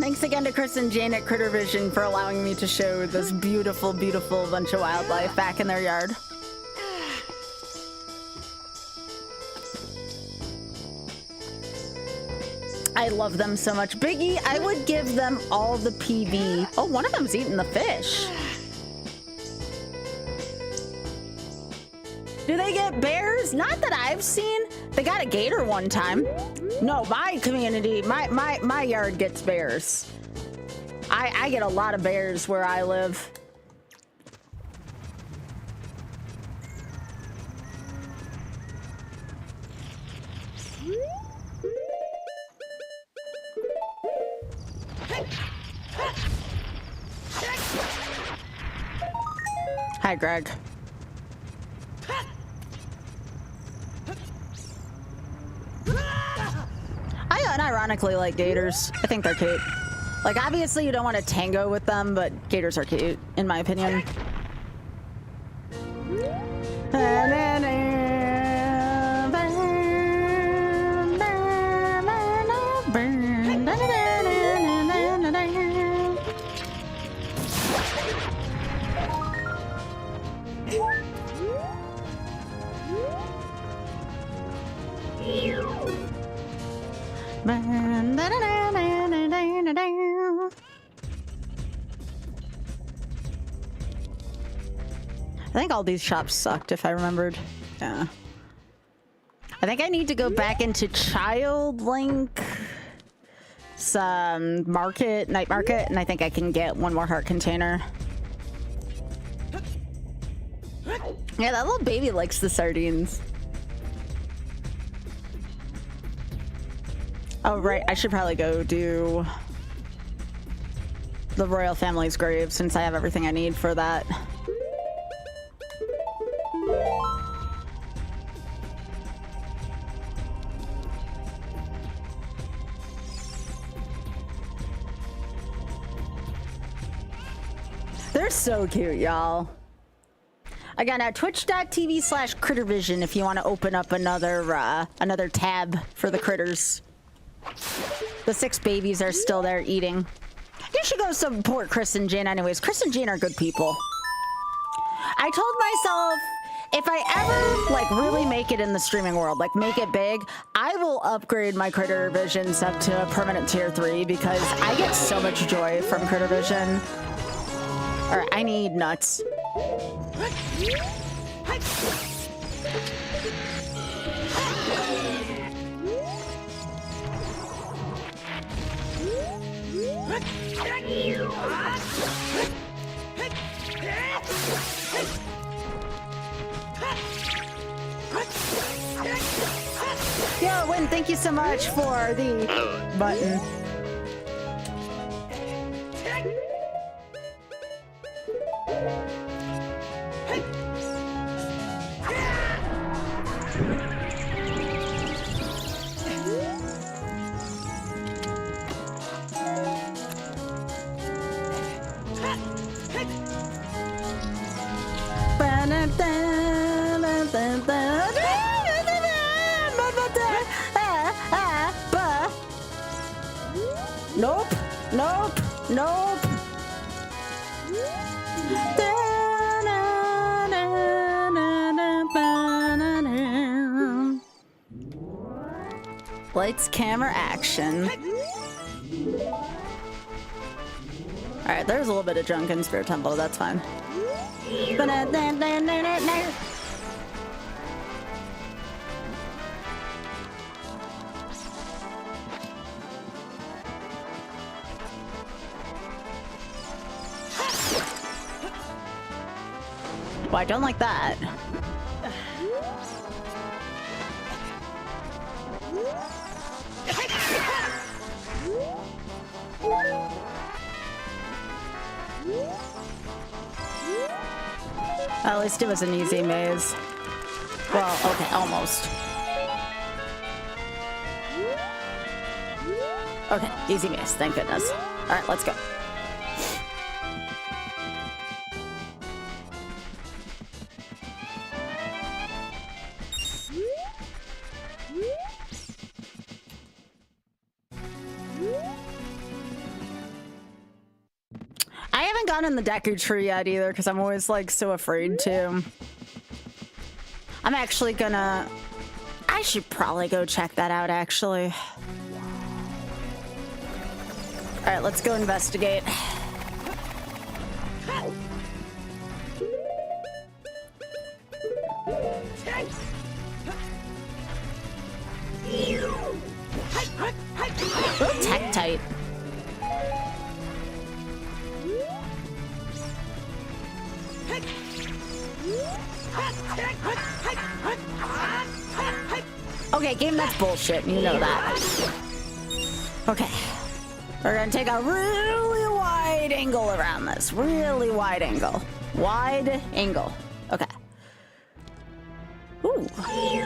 Thanks again to Chris and Jane at Critter Vision for allowing me to show this beautiful, beautiful bunch of wildlife back in their yard. I love them so much. Biggie, I would give them all the PB. Oh, one of them's eating the fish. Do they get bears? Not that I've seen. They got a gator one time. No, my community, my yard gets bears. I get a lot of bears where I live. Hi, Greg. I unironically like gators. I think they're cute. Like, obviously you don't want to tango with them, but gators are cute, in my opinion. I think all these shops sucked, if I remembered. Yeah. I think I need to go back into Child Link, some market, night market, and I think I can get one more heart container. Yeah, that little baby likes the sardines. Oh, right. I should probably go do the royal family's grave since I have everything I need for that. They're so cute, y'all. Again, at twitch.tv/crittervision if you want to open up another tab for the critters. The 6 babies are still there eating. You should go support Chris and Jane anyways. Chris and Jane are good people. I told myself if I ever like really make it in the streaming world, like make it big, I will upgrade my Critter Visions up to a permanent tier 3 because I get so much joy from Critter Vision. All right, I need nuts. Yo, Win, thank you so much for the button. Nope, nope, nope. Lights, camera, action. Alright, there's a little bit of junk in Spirit Temple, that's fine. Well, I don't like that. At least it was an easy maze. Well, okay, almost. Okay, easy maze, thank goodness. All right, let's go. haven't gone in the Deku tree yet either because I'm always like so afraid to. I'm actually gonna... I should probably go check that out actually. All right, let's go investigate. Ooh, Tektite. Okay, game, that's bullshit. You know that. Okay. We're gonna take a really wide angle around this. Really wide angle. Wide angle. Okay. Ooh.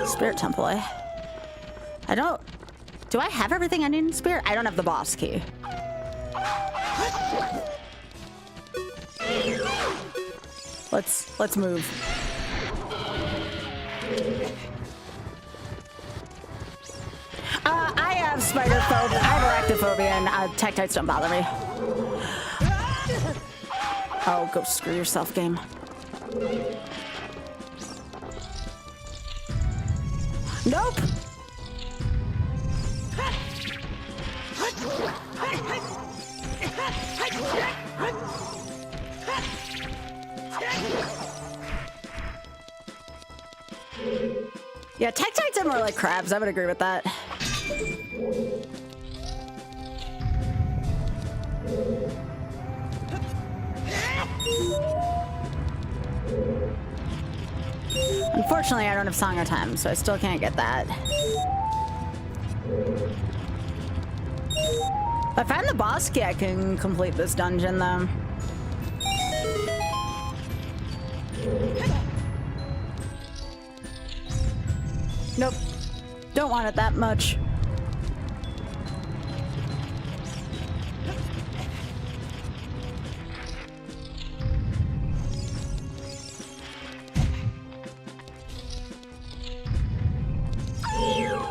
Spirit Temple, eh? I don't... Do I have everything I need in Spirit? I don't have the boss key. Let's move. I have spider phobia. I have arachnophobia, and Tektites don't bother me. Oh, go screw yourself, game. Nope. Yeah, Tektites are more like crabs. I would agree with that. Unfortunately, I don't have Song of Time, so I still can't get that. If I find the boss key, I can complete this dungeon, though. Nope. Don't want it that much.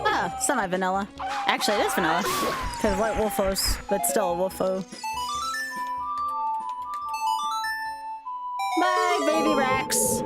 Ah, semi-vanilla. Actually, it is vanilla. Because white wolfos, but still a wolfo. Bye, baby Rex.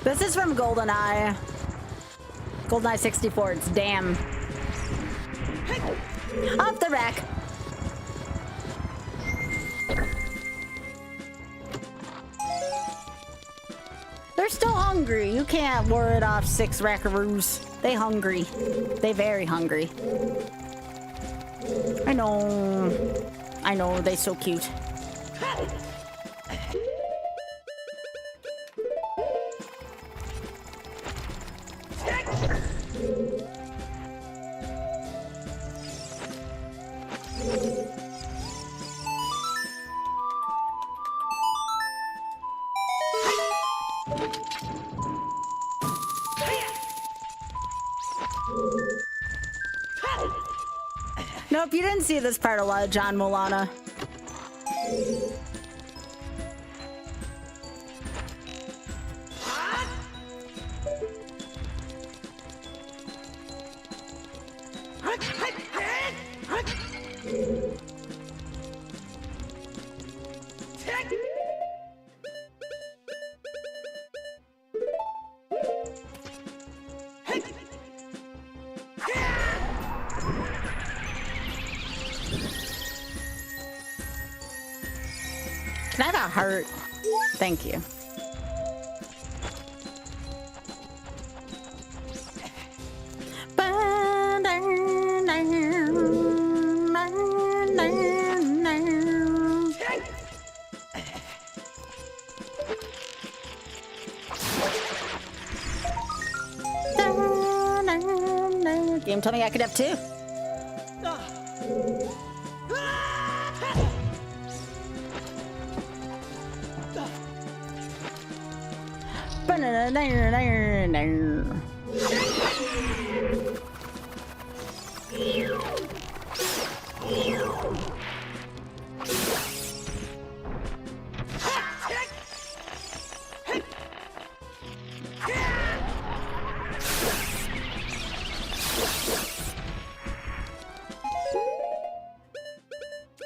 This is from GoldenEye. GoldenEye 64, it's damn. Off the rack. They're still hungry. You can't ward off 6 rackaroos. They hungry. They very hungry. I know. I know, they so cute. Nope, you didn't see this part a lot, John Molana. Can I have a heart? Thank you. game told me I could have 2.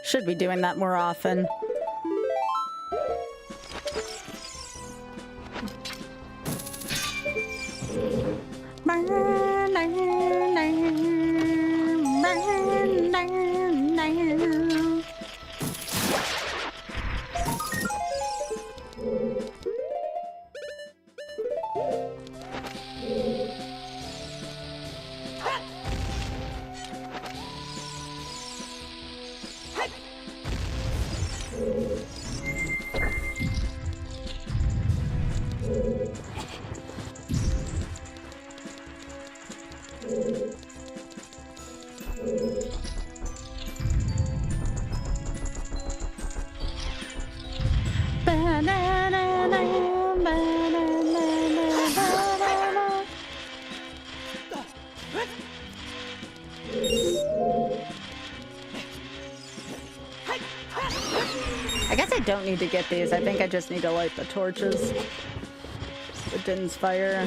Should be doing that more often. I guess I don't need to get these. I think I just need to light the torches. The Din's fire.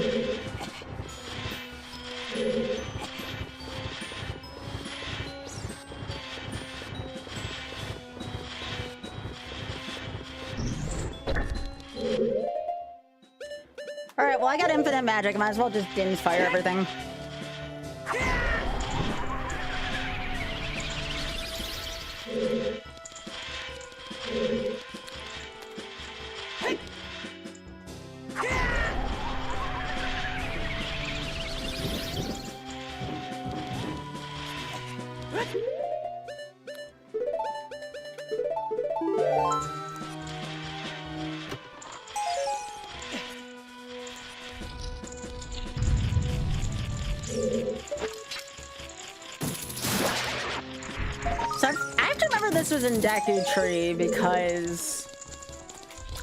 Alright, well I got infinite magic. Might as well just Din's fire everything. So I have to remember this was in Deku Tree because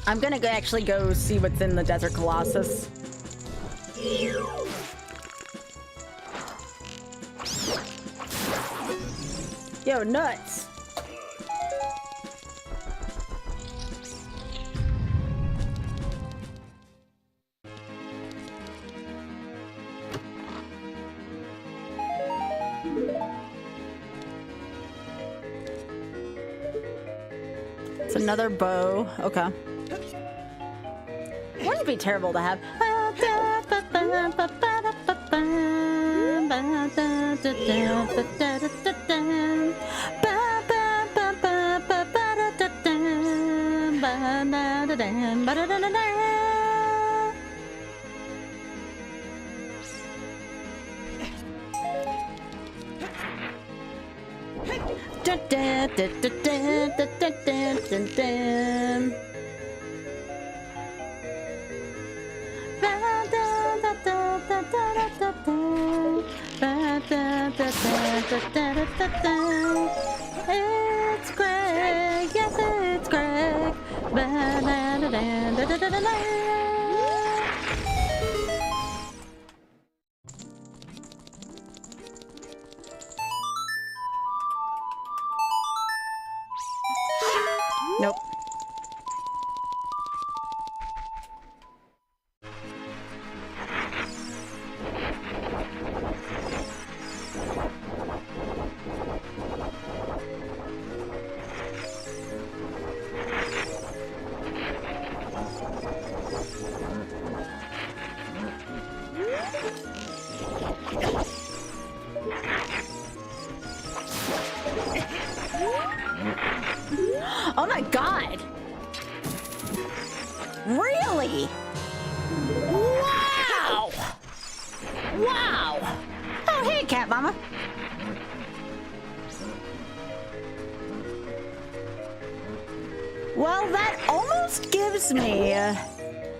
I'm gonna actually go see what's in the Desert Colossus. Yo, nuts! It's another bow. Okay. Wouldn't be terrible to have. It's Greg, yes it's Greg. Nope. Oh my god! Really? Wow! Wow! Oh, hey, Cat Mama. Well, that almost gives me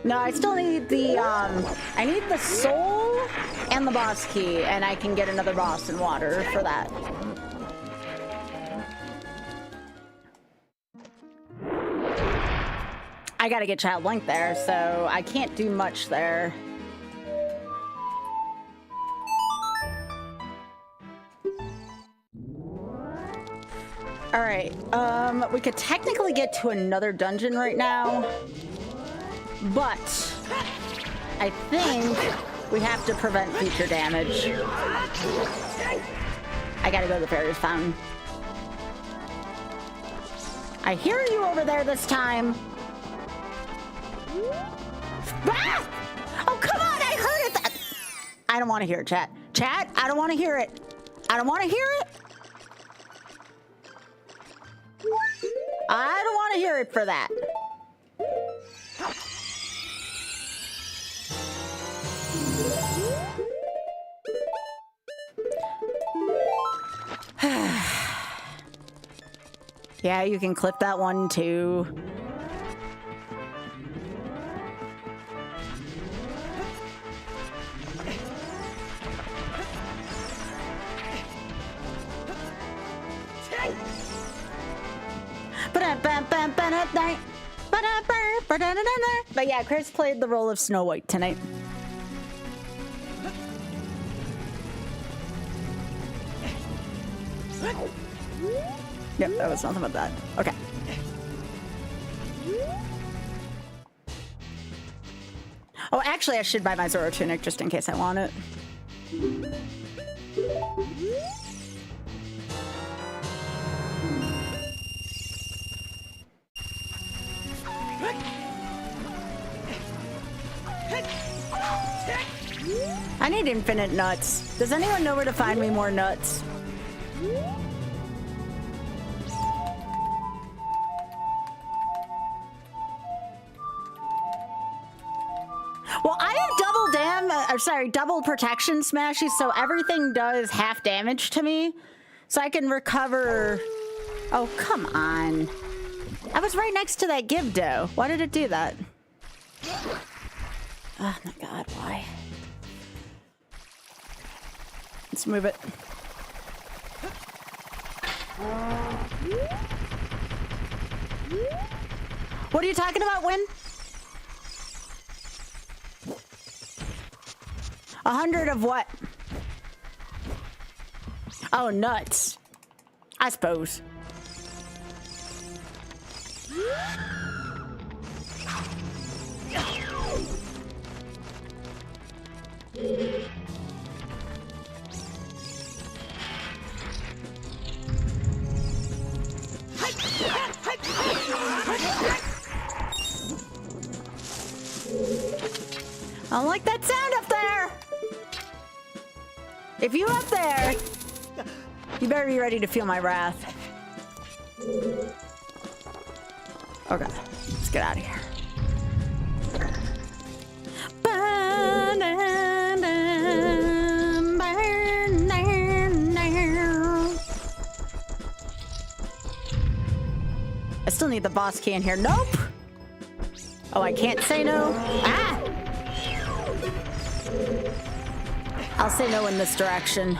No, I still need the, I need the soul and the boss key, and I can get another boss in water for that. I gotta get Child Link there, so I can't do much there. All right, we could technically get to another dungeon right now, but I think we have to prevent future damage. I gotta go to the Fairy's Fountain. I hear you over there this time. Ah! Oh, come on, I heard it. I don't want to hear it, chat. Chat, I don't want to hear it. I don't want to hear it. I don't want to hear it for that. Yeah, you can clip that one too. But yeah, Chris played the role of Snow White tonight. Yep, that was nothing but that. Okay. Oh, actually, I should buy my Zoro tunic just in case I want it. I need infinite nuts. Does anyone know where to find me more nuts? Well, I have double protection smashes, so everything does half damage to me. So I can recover. Oh, come on. I was right next to that Gibdo. Why did it do that? Oh my god, why? Let's move it. What are you talking about, Win? 100 of what? Oh, nuts. I suppose. I don't like that sound up there. If you up there, you better be ready to feel my wrath. Okay, let's get out of here. I still need the boss key in here. Nope. Oh, I can't say no. Ah! I'll say no in this direction.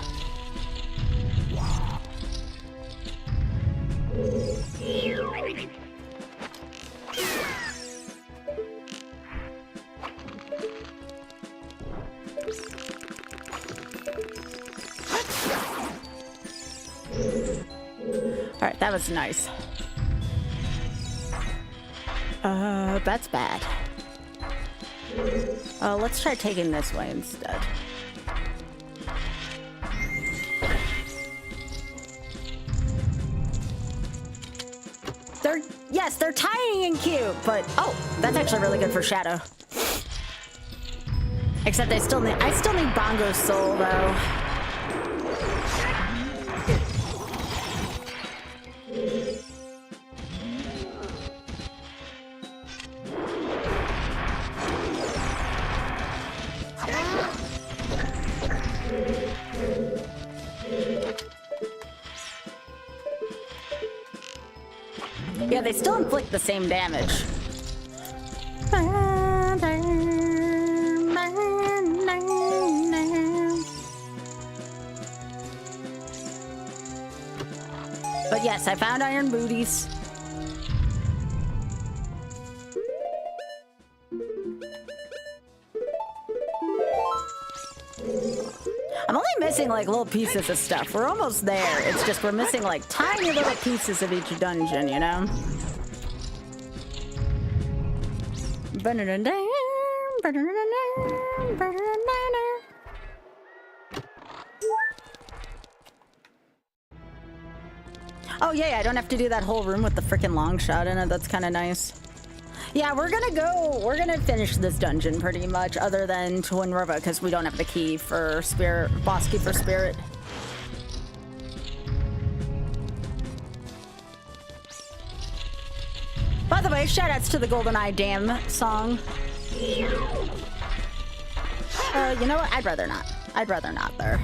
All right, that was nice. That's bad. Let's try taking this way instead. Yes, they're tiny and cute, but oh, that's actually really good for Shadow. Except I still need Bongo's soul though. Yeah, they still inflict the same damage. But yes, I found iron booties. I'm only missing like little pieces of stuff. We're almost there. It's just we're missing like tiny little pieces of each dungeon, you know? Oh yeah, I don't have to do that whole room with the freaking long shot in it. That's kind of nice. Yeah, we're gonna finish this dungeon pretty much, other than Twin River, because we don't have the key for Spirit, boss key for Spirit. By the way, shoutouts to the GoldenEye Damn song. You know what? I'd rather not. I'd rather not there.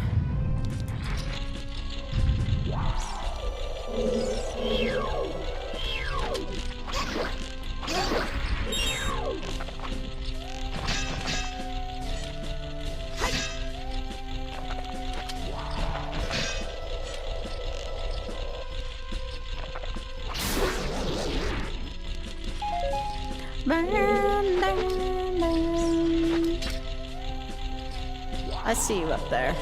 I see you up there.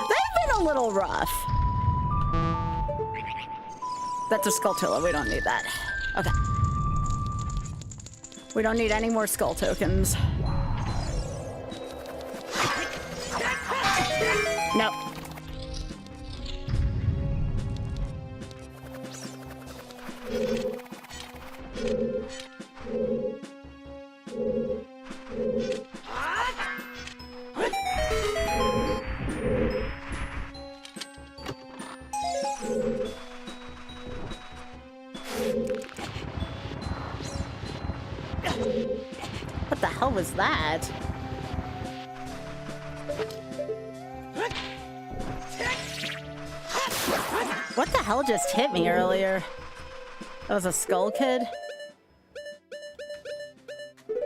They've been a little rough. That's a Skulltula. We don't need that. Okay. We don't need any more skull tokens. No. What the hell was that? What the hell just hit me earlier? That was a skull kid?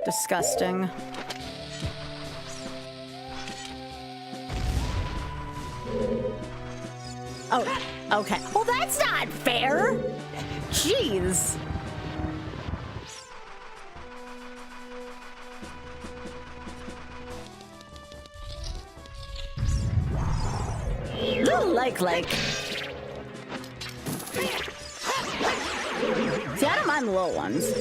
Disgusting. Oh, okay. Well, that's not fair! Jeez. Like. See, I don't mind the little ones.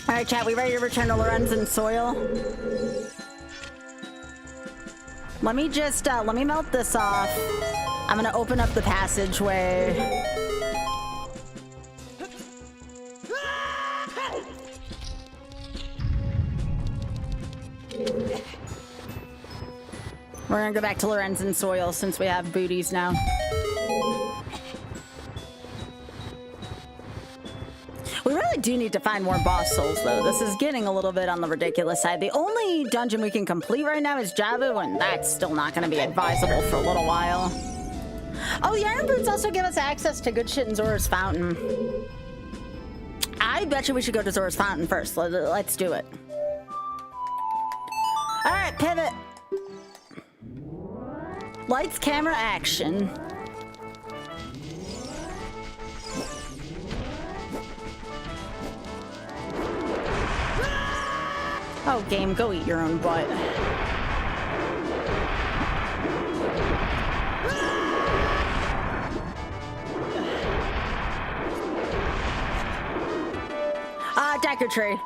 Alright, chat, we ready to return to Lorenzen soil? Let me just, let me melt this off. I'm gonna open up the passageway. We're gonna go back to Lorenzen soil since we have booties now. We really do need to find more boss souls, though. This is getting a little bit on the ridiculous side. The only dungeon we can complete right now is Jabu, and that's still not going to be advisable for a little while. Oh, the Iron Boots also give us access to good shit in Zora's Fountain. I bet you we should go to Zora's Fountain first. Let's do it. All right, pivot. Lights, camera, action. Oh, game, go eat your own butt. Decker tree.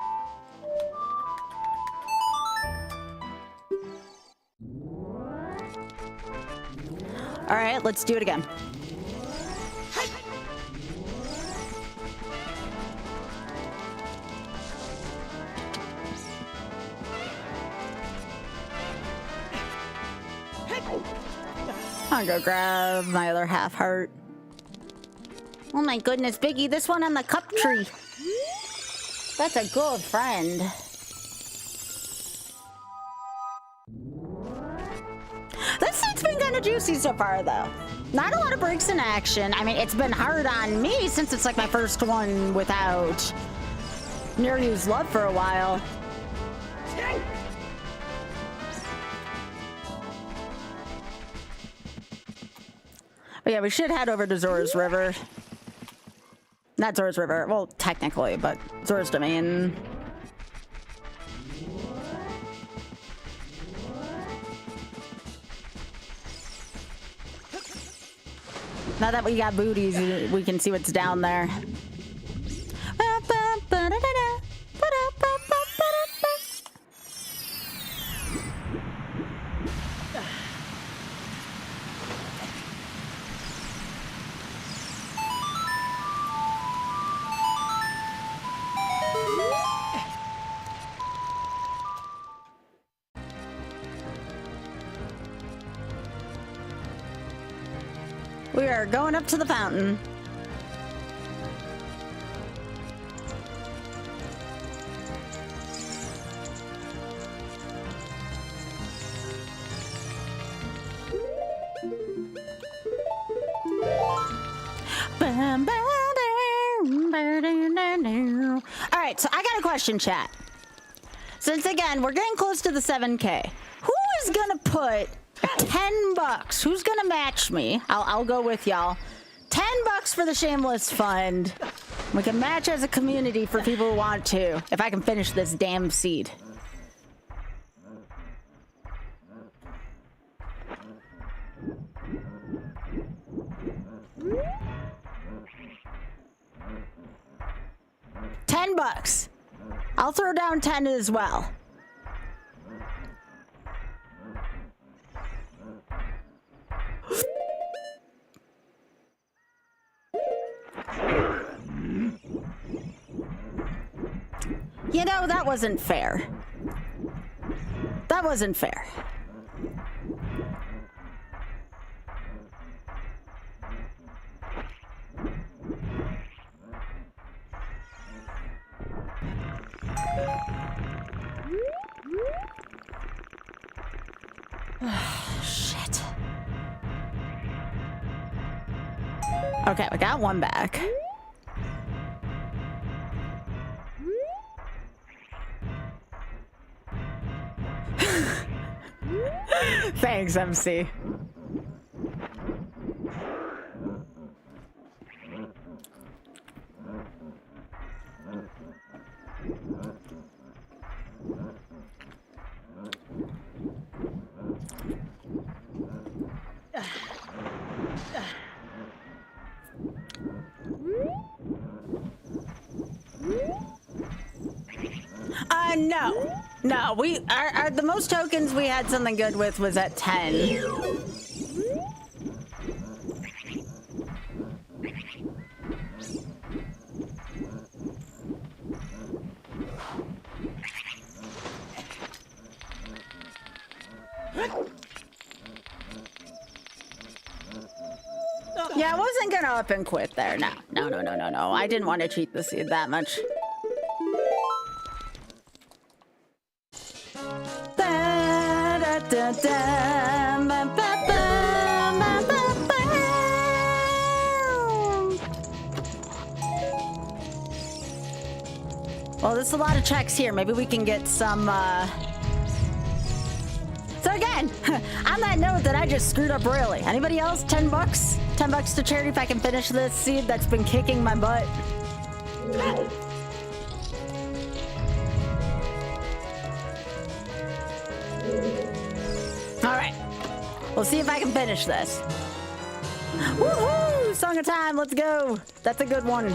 All right, let's do it again. I'll go grab my other half heart. Oh my goodness, Biggie, this one on the cup tree. That's a good friend. This seat's been kind of juicy so far, though. Not a lot of breaks in action. I mean, it's been hard on me since it's like my first one without Near Used Love for a while. But yeah, we should head over to Zora's River. Not Zora's River. Well, technically, but Zora's Domain. Now that we got booties, we can see what's down there. We are going up to the fountain. All right, so I got a question, chat. Since again, we're getting close to the 7K. Who is gonna put $10? Who's gonna match me? I'll go with y'all. $10 for the Shameless Fund. We can match as a community for people who want to. If I can finish this damn seed. $10. I'll throw down 10 as well. You know, that wasn't fair. That wasn't fair. Shit. Okay, we got one back. Thanks, MC. No, we are the most tokens we had something good with was at 10. Yeah, I wasn't gonna up and quit there. No. I didn't want to cheat the seed that much. Well, there's a lot of checks here. Maybe we can get some, So again, on that note that I just screwed up royally. Anybody else? $10? $10 to charity if I can finish this seed that's been kicking my butt. We'll see if I can finish this. Woohoo! Song of time, let's go. That's a good one.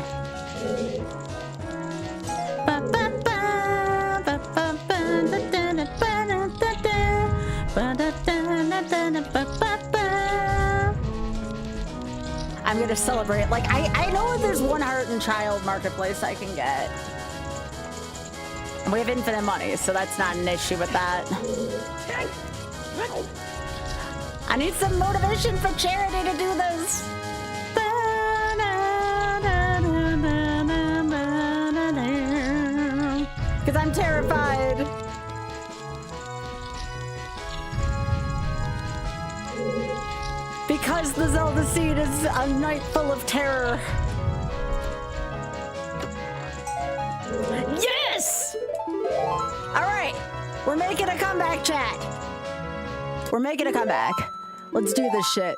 I'm gonna celebrate. Like, I know there's one heart in child marketplace I can get. And we have infinite money, so that's not an issue with that. I need some motivation for charity to do this. Because I'm terrified. Because the Zelda seed is a night full of terror. Yes! All right, we're making a comeback, chat. We're making a comeback. Let's do this shit.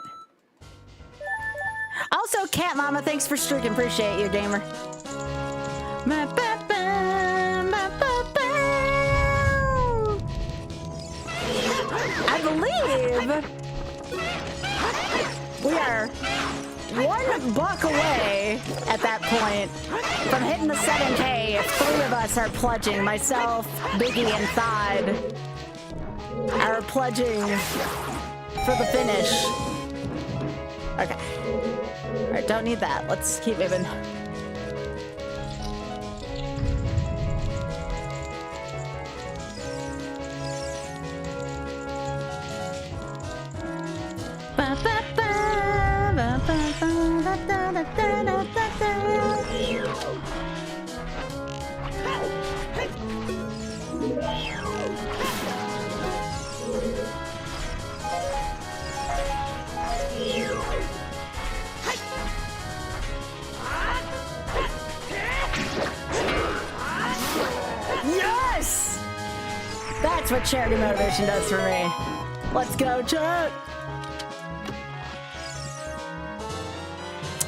Also, Cat Mama, thanks for streaking. Appreciate you, gamer. I believe we are $1 away at that point from hitting the 7K if 3 of us are pledging. Myself, Biggie, and Thod are pledging for the finish. Okay. All right, don't need that. Let's keep moving. Yes! That's what charity motivation does for me. Let's go, Chuck!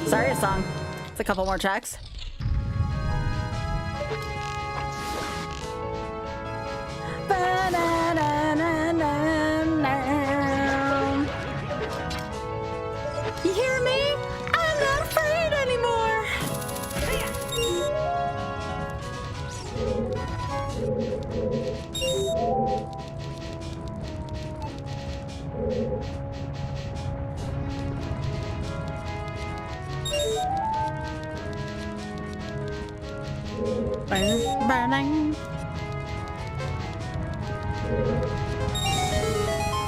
Sorry, a song. It's a couple more tracks. You hear me? I'm not afraid anymore. Burning.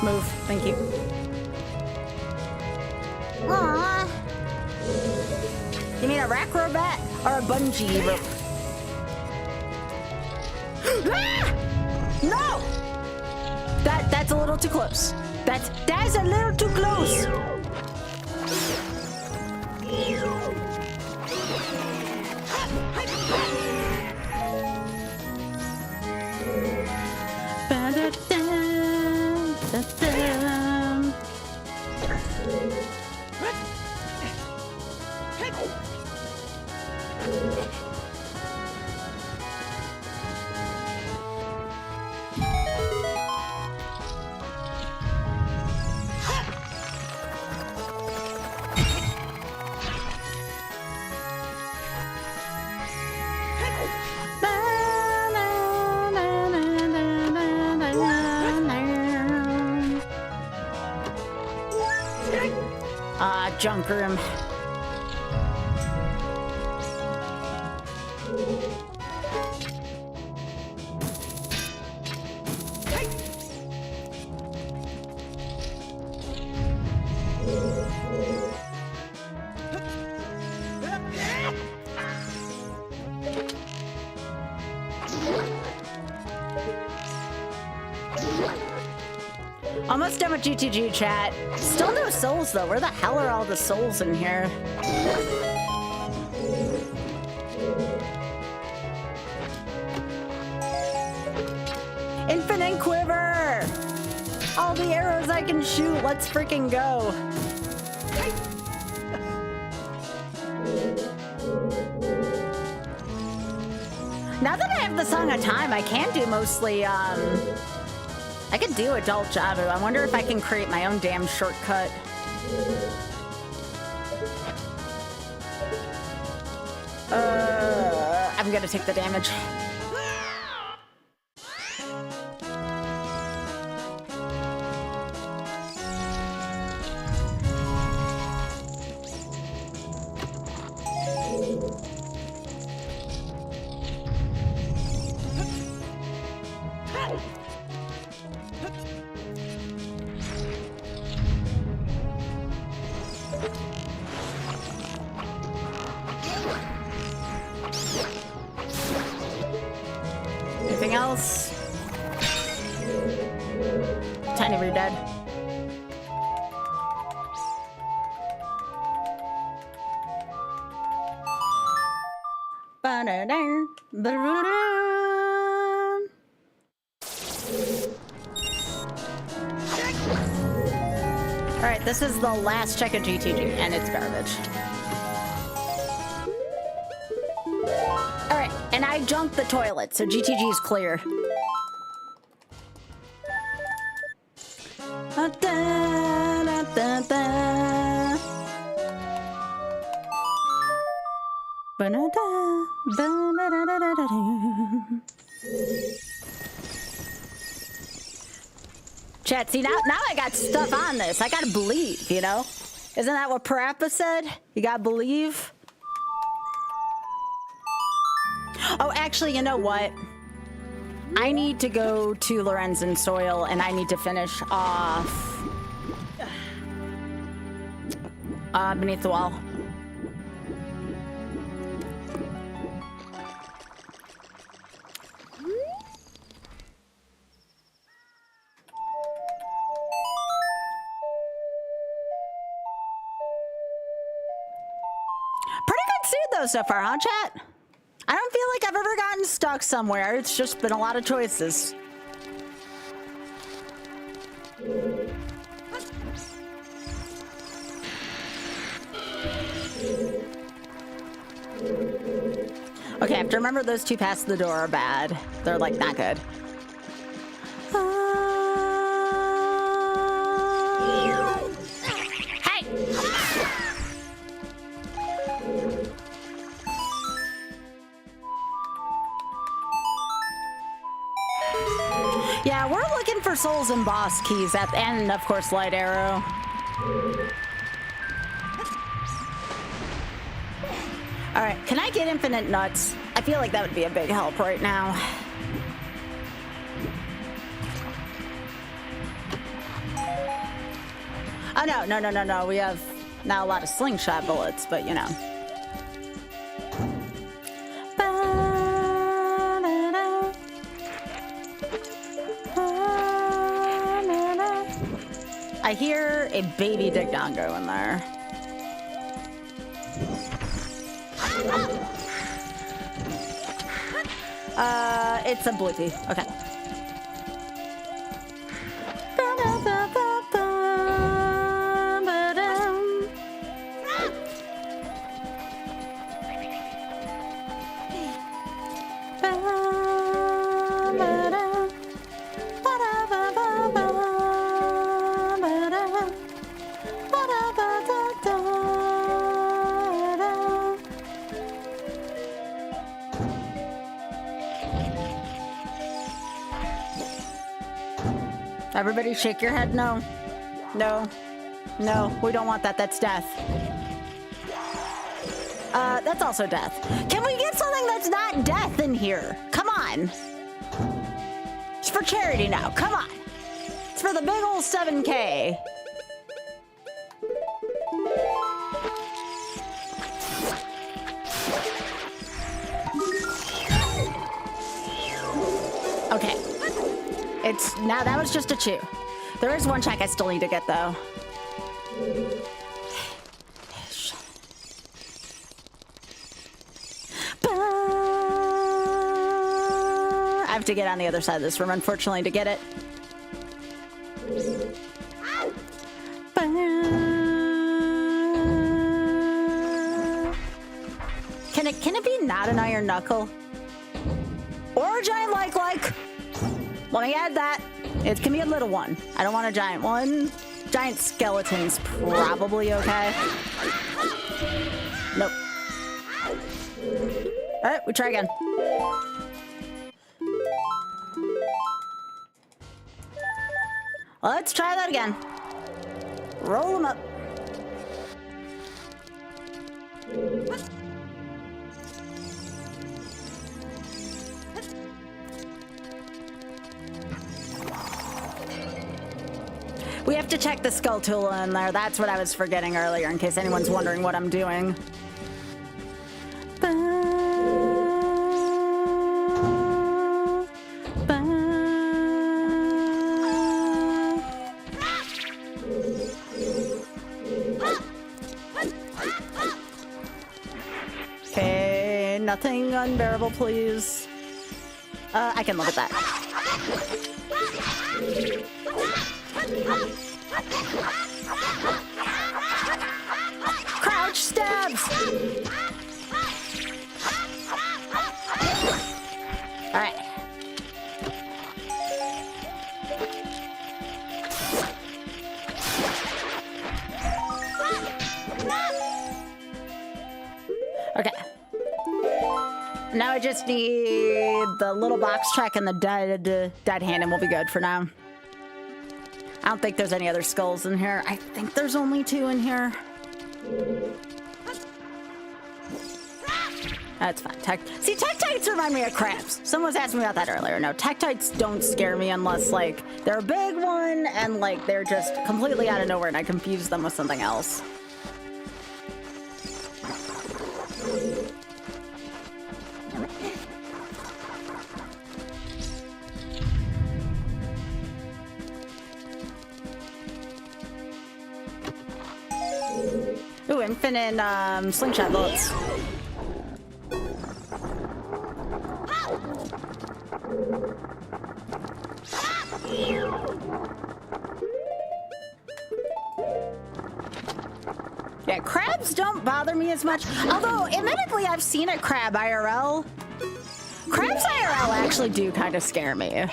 Move, thank you. Aww. You mean a rack robot or a bungee rope? Ah! No! That's a little too close. That's a little too close. Junk room. Almost done with GTG chat. Still no souls though. Where the hell are all the souls in here? Infinite quiver! All the arrows I can shoot. Let's freaking go. Now that I have the Song of Time, I can do mostly I could do adult Javu. I wonder if I can create my own damn shortcut. I'm gonna take the damage. Anything else? Tiny, we're dead. Alright, this is the last check of GTG, and it's garbage. Alright, and I junked the toilet, so GTG is clear. Chat, see, now I got stuff on this. I gotta believe, you know? Isn't that what Parappa said? You gotta believe? Oh, actually, you know what? I need to go to Lorenzen Soil, and I need to finish off Beneath the Wall. Pretty good seed though so far, huh, chat? I don't feel like I've ever gotten stuck somewhere. It's just been a lot of choices. Okay, I have to remember those two past the door are bad. They're like not good. Hey! Yeah, we're looking for souls and boss keys at the end, of course, light arrow. All right, can I get infinite nuts? I feel like that would be a big help right now. Oh, no. We have not a lot of slingshot bullets, but you know. I hear a baby Digdongo in there. It's a bluepie. Okay. Everybody shake your head. No. No. No, we don't want that. That's death. That's also death. Can we get something that's not death in here? Come on. It's for charity now. Come on. It's for the big old 7K. Okay. It's now that was just a chew. There is one check I still need to get though. I have to get on the other side of this room, unfortunately, to get it. Can it be not an iron knuckle? Or a giant like? Let me add that. It can be a little one. I don't want a giant one. Giant skeleton's probably okay. Nope. All right, we try again. Let's try that again. Roll them up. We have to check the skull tool in there. That's what I was forgetting earlier, in case anyone's wondering what I'm doing. Okay, nothing unbearable, please. I can look at that. Crouch stabs! All right. Okay. Now I just need the little box check and the dead hand, and we'll be good for now. I don't think there's any other skulls in here. I think there's only 2 in here. That's fine. See, Tektites remind me of crabs. Someone was asking me about that earlier. No, Tektites don't scare me unless, like, they're a big one and, like, they're just completely out of nowhere and I confuse them with something else. Ooh, infinite slingshot bullets. Yeah, crabs don't bother me as much. Although, admittedly, I've seen a crab IRL. Crabs IRL actually do kind of scare me.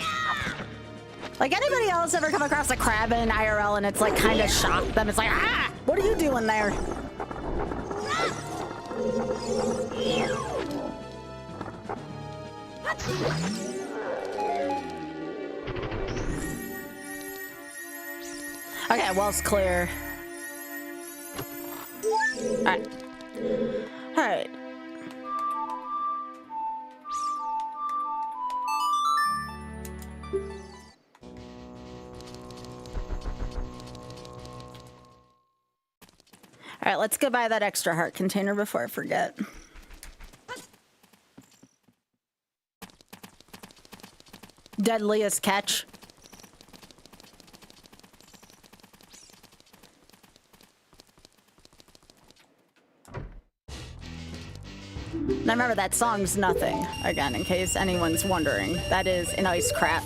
Like, anybody else ever come across a crab in IRL and it's like kind of shocked them? It's like, ah, what are you doing there? Okay, wall's clear. Alright. Alright. Alright, let's go buy that extra heart container before I forget. Deadliest catch. Now remember, that song's nothing. Again, in case anyone's wondering, that is an ice crap.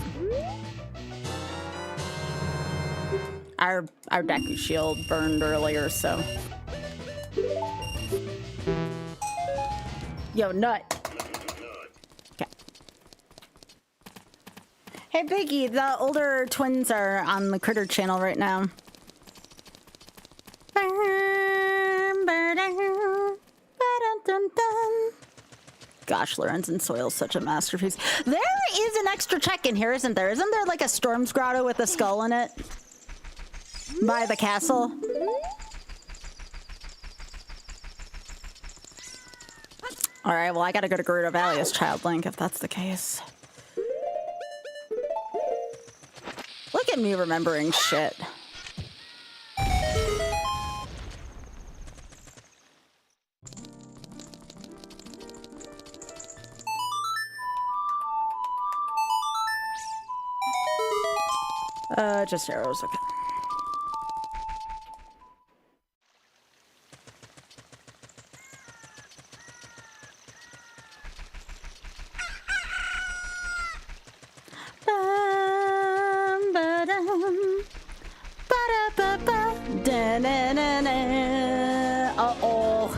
Our Deku shield burned earlier, so. Yo, nut. Okay. Hey, Biggie, the older twins are on the Critter channel right now. Gosh, Lorenzen Soil's such a masterpiece. There is an extra check in here, isn't there? Isn't there like a Storm's Grotto with a skull in it? By the castle? Alright, well I gotta go to Gerudo Valley as Child Link if that's the case. Look at me remembering shit. Just arrows, okay. Uh-oh.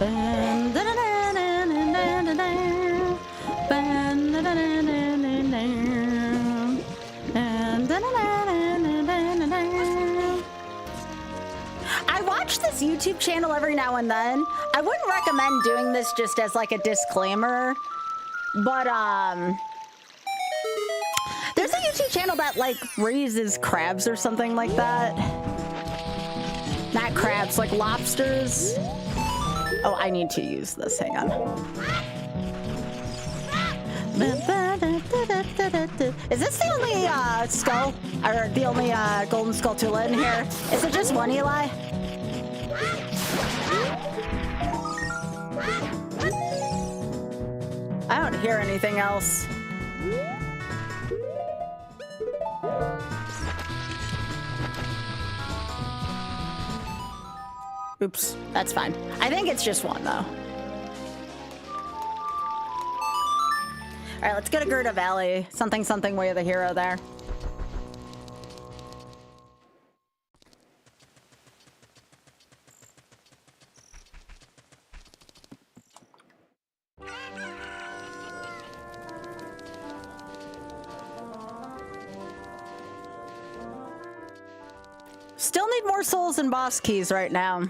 I watch this YouTube channel every now and then. I wouldn't recommend doing this just as like a disclaimer, but there's a YouTube channel that like raises crabs or something like that. Not crabs, like lobsters. Oh, I need to use this. Hang on. Is this the only skull, or the only golden skull tula in here? Is it just one, Eli? I don't hear anything else. Oops, that's fine. I think it's just one, though. All right, let's go to Gerda Valley. Something, something, way of the hero there. Still need more souls and boss keys right now.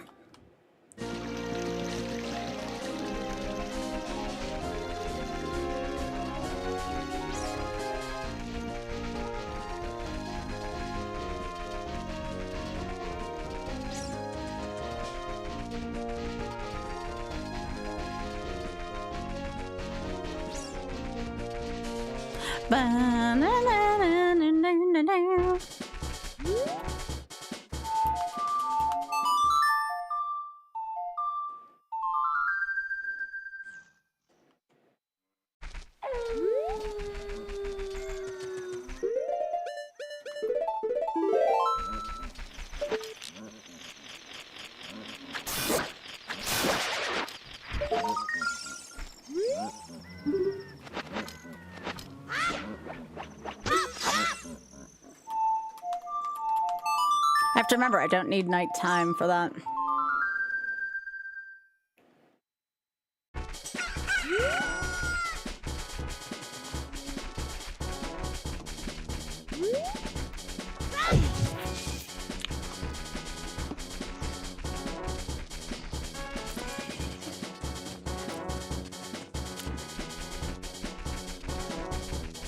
I have to remember, I don't need nighttime for that.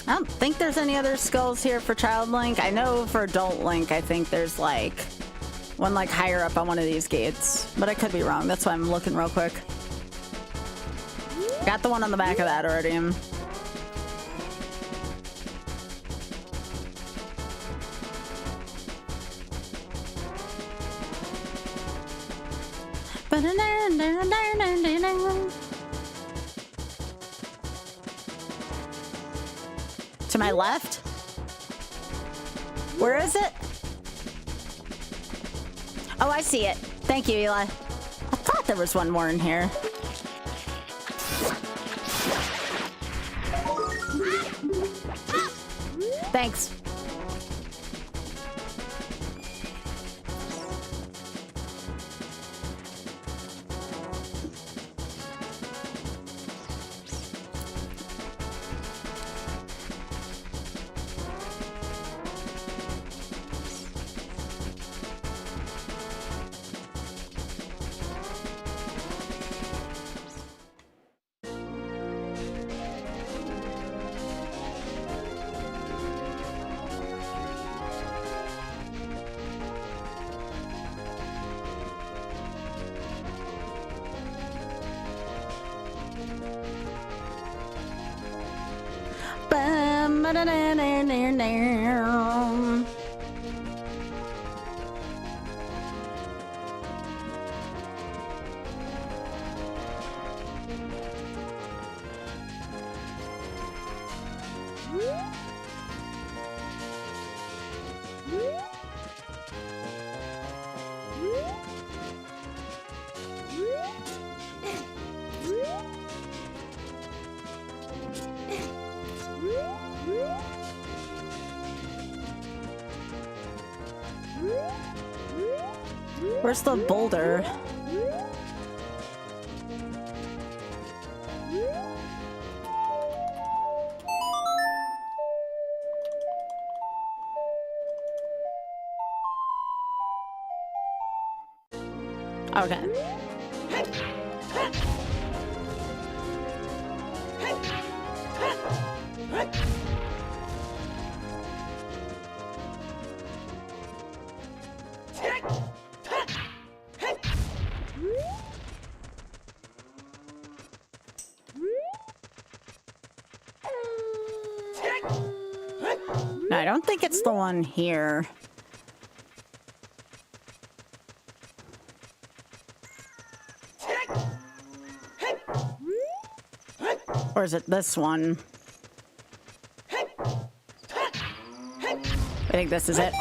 I don't think there's any other skulls here for Child Link. I know for Adult Link, I think there's like one like higher up on one of these gates, but I could be wrong. That's why I'm looking real quick. Got the one on the back of that already. To my left? Where is it? Oh, I see it. Thank you, Eli. I thought there was one more in here. Thanks. Where's the boulder? Okay. No, I don't think it's the one here. Or is it this one? I think this is it. Okay.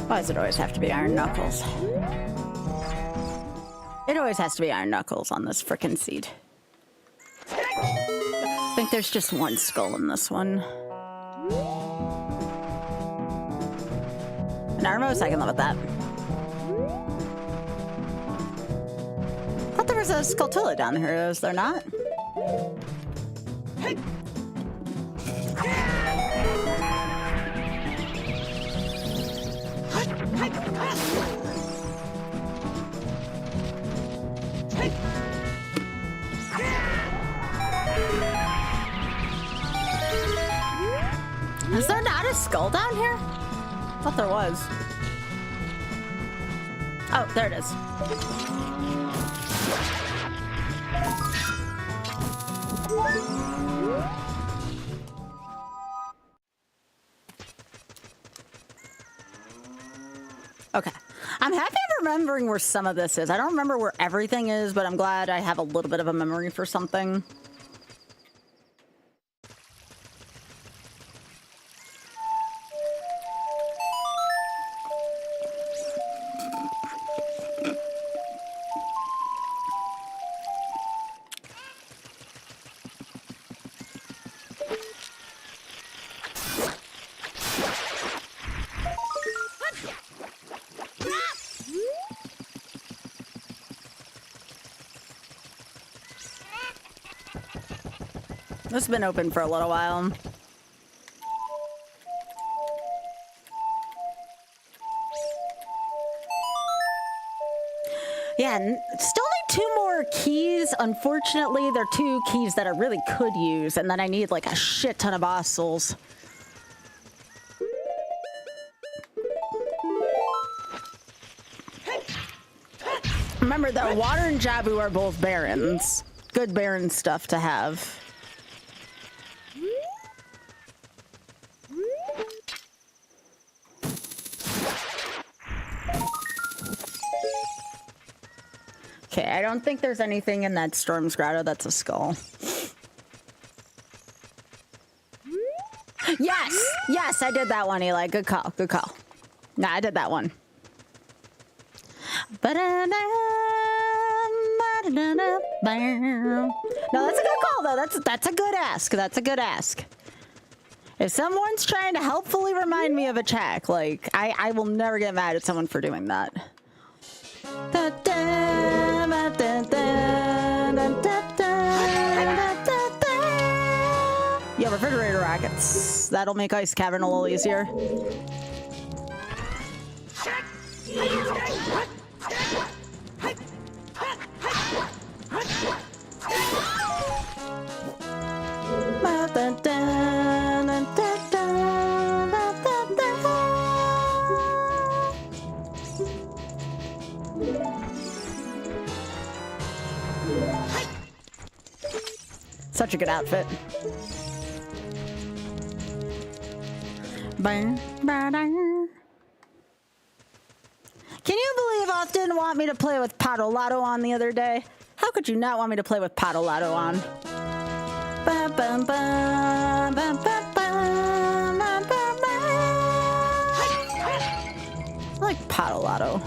Why does it always have to be Iron Knuckles? It always has to be Iron Knuckles on this frickin' seed. I think there's just one skull in this one. And our motorcycle with that. I thought there was a Skulltula down here, is there not? Is there not a skull down here? I thought there was. Oh, there it is. Okay. I'm happy I'm remembering where some of this is. I don't remember where everything is, but I'm glad I have a little bit of a memory for something. This has been open for a little while. Yeah, still need 2 more keys. Unfortunately, they're 2 keys that I really could use, and then I need like a shit ton of boss souls. Remember, though, Water and Jabu are both Barons. Good Baron stuff to have. Okay, I don't think there's anything in that Storm's Grotto that's a skull. Yes! Yes, I did that one, Eli. Good call. Good call. Nah, I did that one. No, that's a good call, though. That's a good ask. That's a good ask. If someone's trying to helpfully remind me of a check, like, I will never get mad at someone for doing that. Yeah, refrigerator rockets. That'll make Ice Cavern a little easier. Such a good outfit. Can you believe Off didn't want me to play with Patolato on the other day? How could you not want me to play with Patolato on? I like Patolato.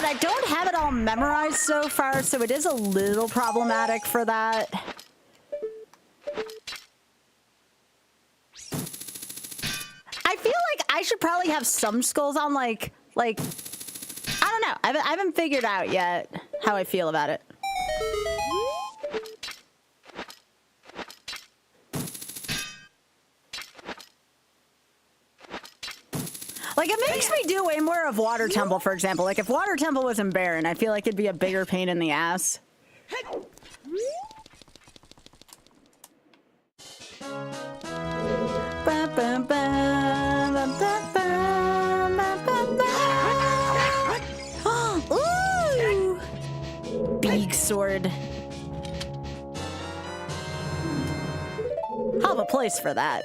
I don't have it all memorized so far, so it is a little problematic for that. I feel like I should probably have some skulls on, like, I don't know. I haven't figured out yet how I feel about it. Like, it makes me do way more of Water Temple, for example. Like, if Water Temple was in Baron, I feel like it'd be a bigger pain in the ass. Ooh! Big sword. I'll have a place for that.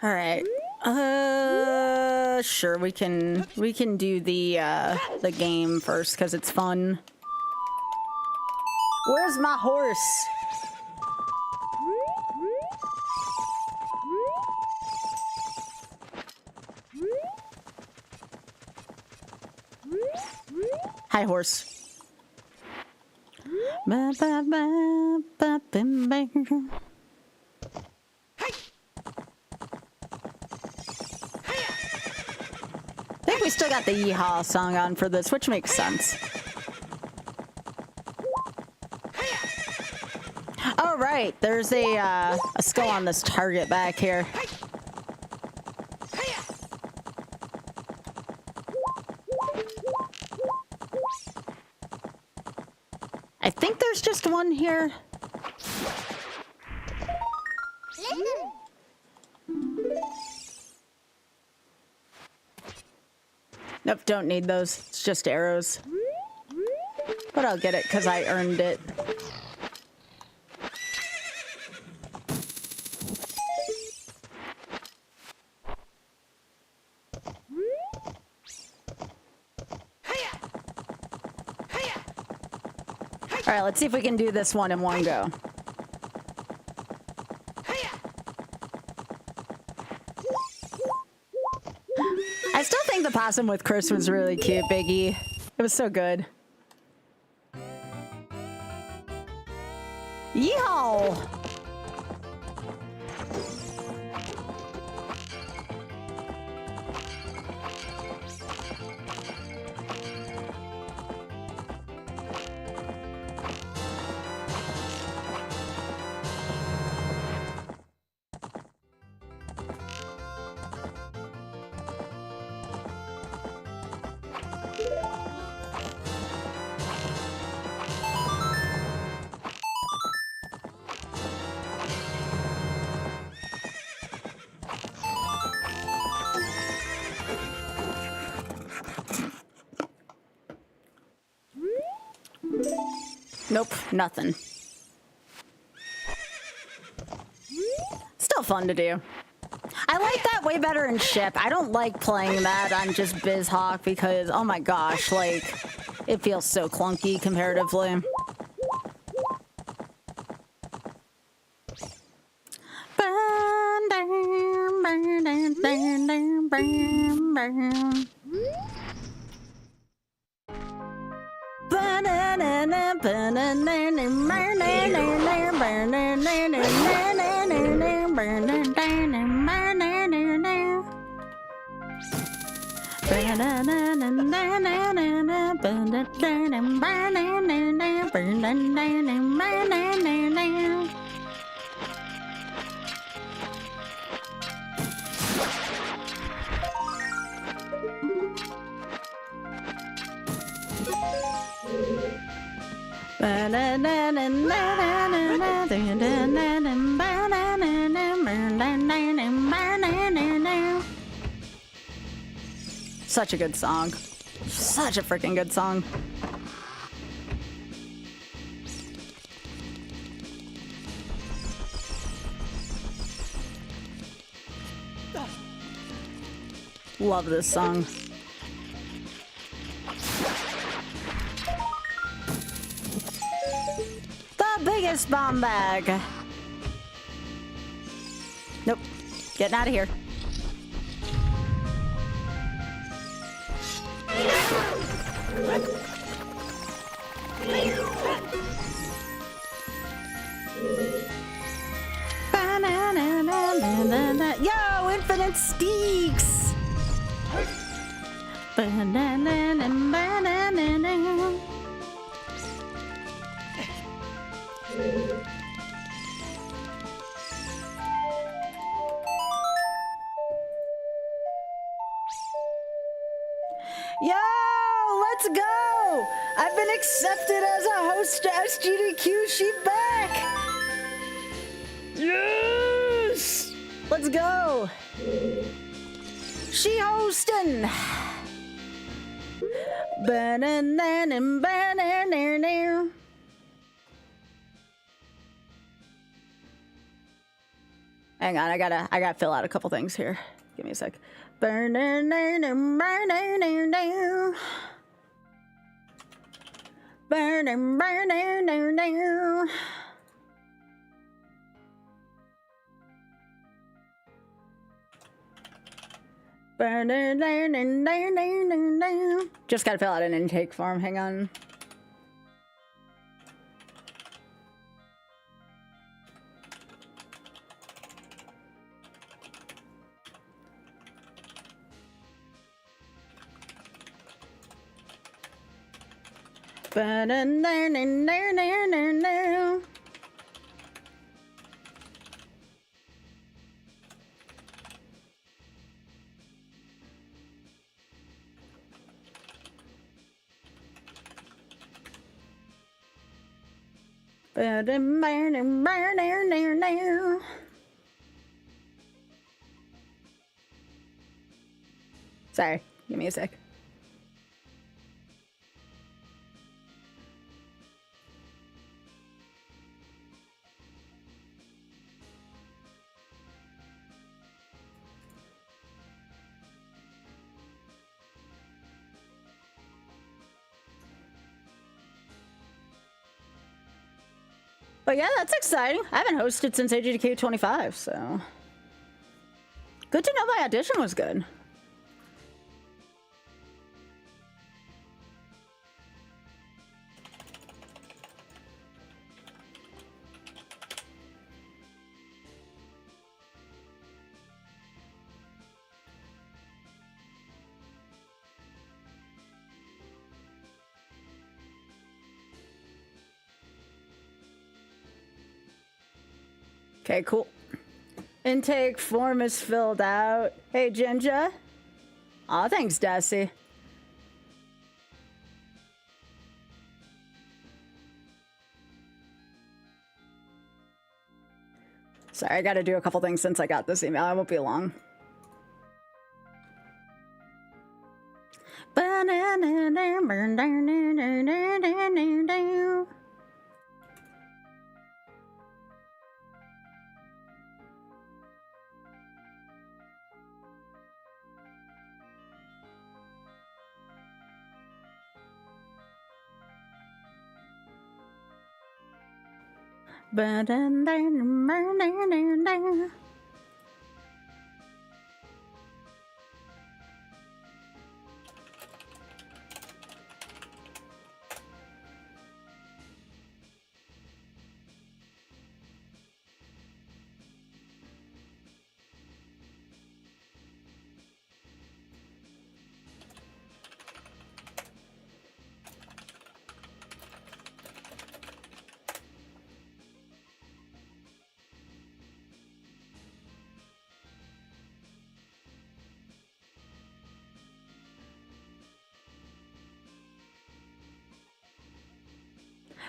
All right. Sure, we can do the game first because it's fun. Where's my horse? Hi, horse. I think we still got the Yeehaw song on for this, which makes sense. Oh, right. There's a skull on this target back here. I think there's just one here. Nope, don't need those. It's just arrows. But I'll get it because I earned it. All right, let's see if we can do this one in one go. I still think the possum with Chris was really cute, Biggie. It was so good. Yeehaw! Nope, nothing. Still fun to do. I like that way better in ship. I don't like playing that on just BizHawk because, oh my gosh, like, it feels so clunky comparatively. Such a good song. Such a freaking good song. Love this song. The biggest bomb bag. Getting out of here. Yo, infinite steaks. Yo, let's go! I've been accepted as a host to SGDQ. She back! Yes! Let's go! She hosting! Hang on, I gotta fill out a couple things here. Give me a sec. Just gotta fill out an intake form. Hang on. Sorry, give me a sec. But yeah, that's exciting. I haven't hosted since AGDQ 25, so good to know my audition was good. Okay, cool. Intake form is filled out. Hey, Ginger. Aw, thanks, Desi. Sorry, I gotta do a couple things since I got this email. I won't be long.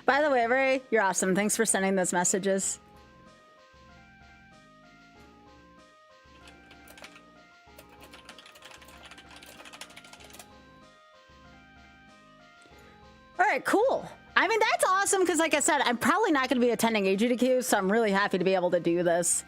By the way, Ray, you're awesome. Thanks for sending those messages. All right, cool. I mean, that's awesome because, like I said, I'm probably not going to be attending AGDQ, so I'm really happy to be able to do this.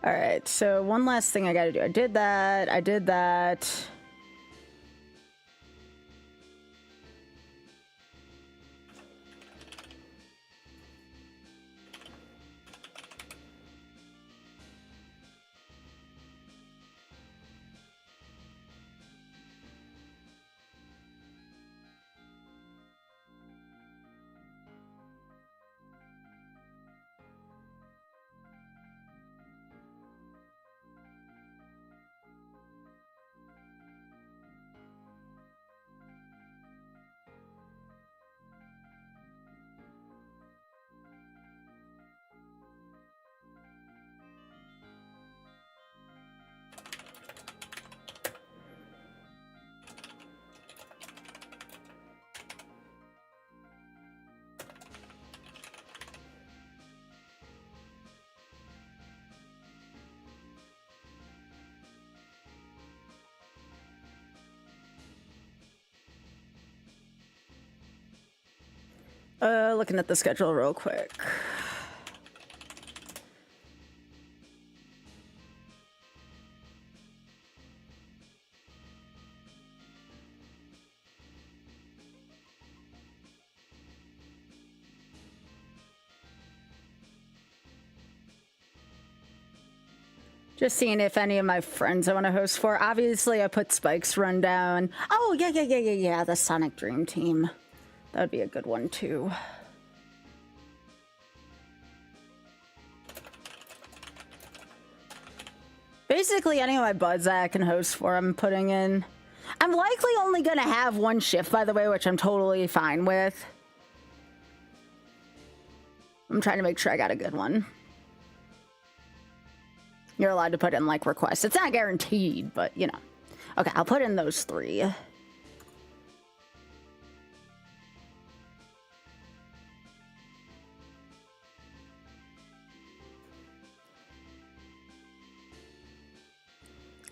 All right, so one last thing I gotta do. I did that. I did that. Looking at the schedule real quick. Just seeing if any of my friends I want to host for. Obviously, I put Spike's rundown. Oh, yeah. The Sonic Dream Team. That would be a good one, too. Basically, any of my buds that I can host for, I'm putting in. I'm likely only going to have one shift, by the way, which I'm totally fine with. I'm trying to make sure I got a good one. You're allowed to put in, like, requests. It's not guaranteed, but, you know. Okay, I'll put in those 3.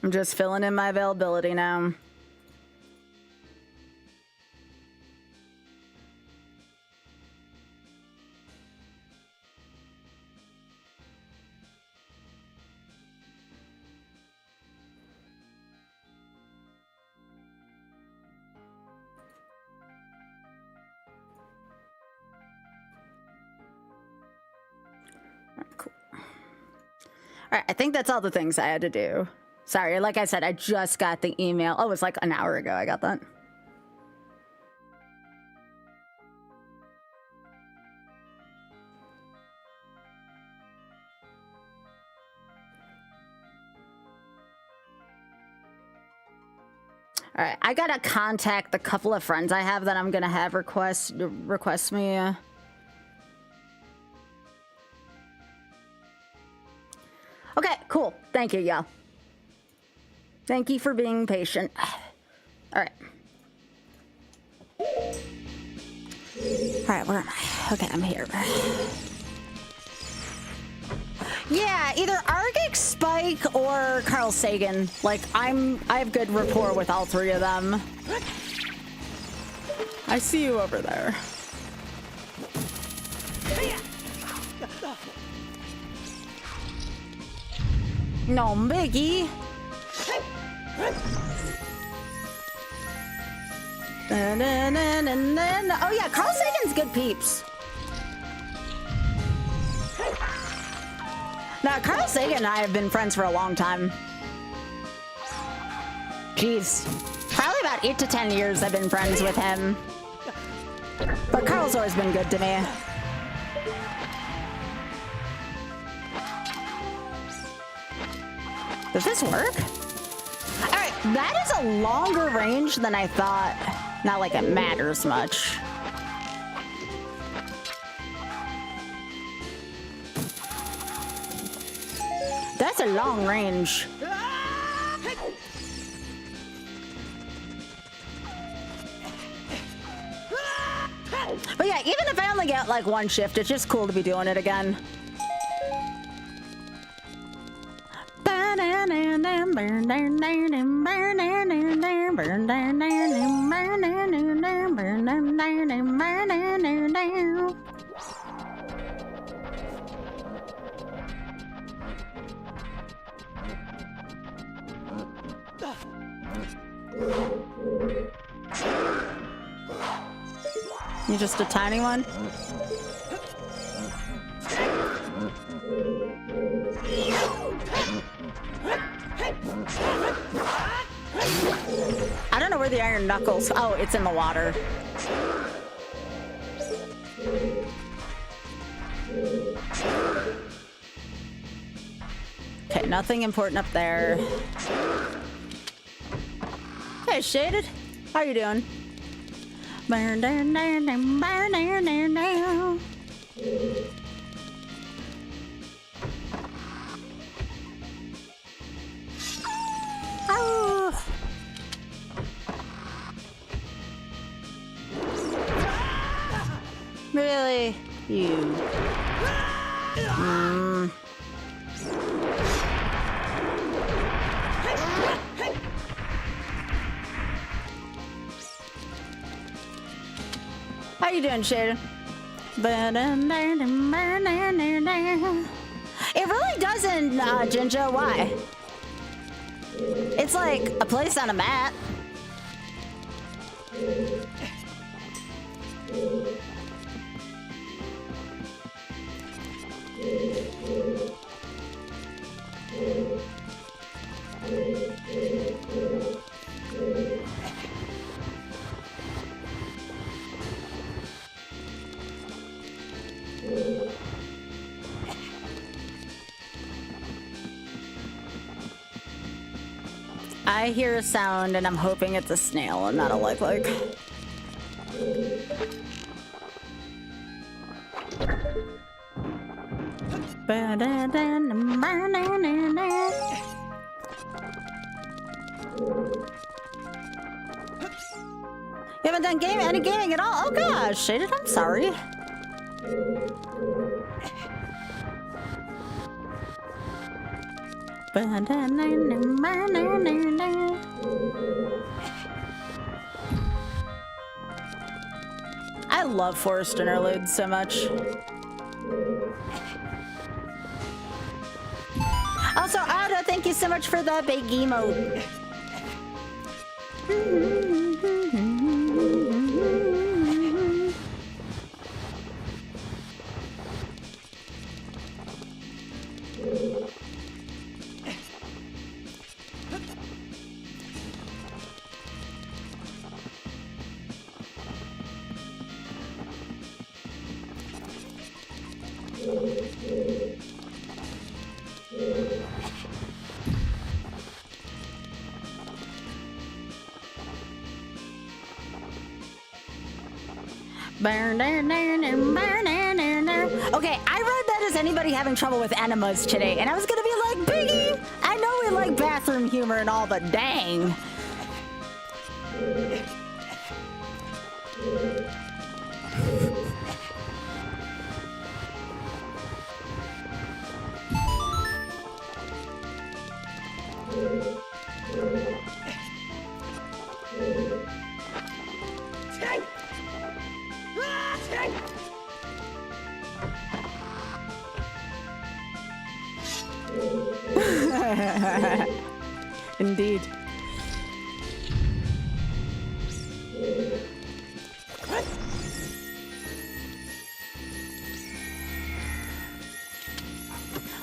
I'm just filling in my availability now. Cool. All right, I think that's all the things I had to do. Sorry, like I said, I just got the email. Oh, it was like an hour ago I got that. All right, I gotta contact the couple of friends I have that I'm gonna have request me. Okay, cool. Thank you, y'all. Thank you for being patient. All right. All right, where am I? Okay, I'm here. Yeah, either Argix, Spike, or Carl Sagan. Like, I have good rapport with all 3 of them. I see you over there. No biggie. Oh yeah, Carl Sagan's good peeps. Now, Carl Sagan and I have been friends for a long time. Jeez. Probably about 8 to 10 years I've been friends with him. But Carl's always been good to me. Does this work? Alright, that is a longer range than I thought. Not like it matters much. That's a long range. But yeah, even if I only get like 1 shift, it's just cool to be doing it again. You just a tiny one? I don't know where the iron knuckles. Oh, it's in the water. Okay, nothing important up there. Hey, Shaded. How you doing? Burn down, down, down, burn down, down, down. Oh. Really? You. How you doing, Shaden? It really doesn't, Jinja. Why? It's like a place on a map. I hear a sound and I'm hoping it's a snail and not a like. You haven't done any gaming at all? Oh gosh, Shaded, I'm sorry. I love forest interludes so much. Also, Ada, thank you so much for the big emote. Okay, I read that as anybody having trouble with enemas today, and I was gonna be like, Biggie, I know we like bathroom humor and all, but dang. Indeed.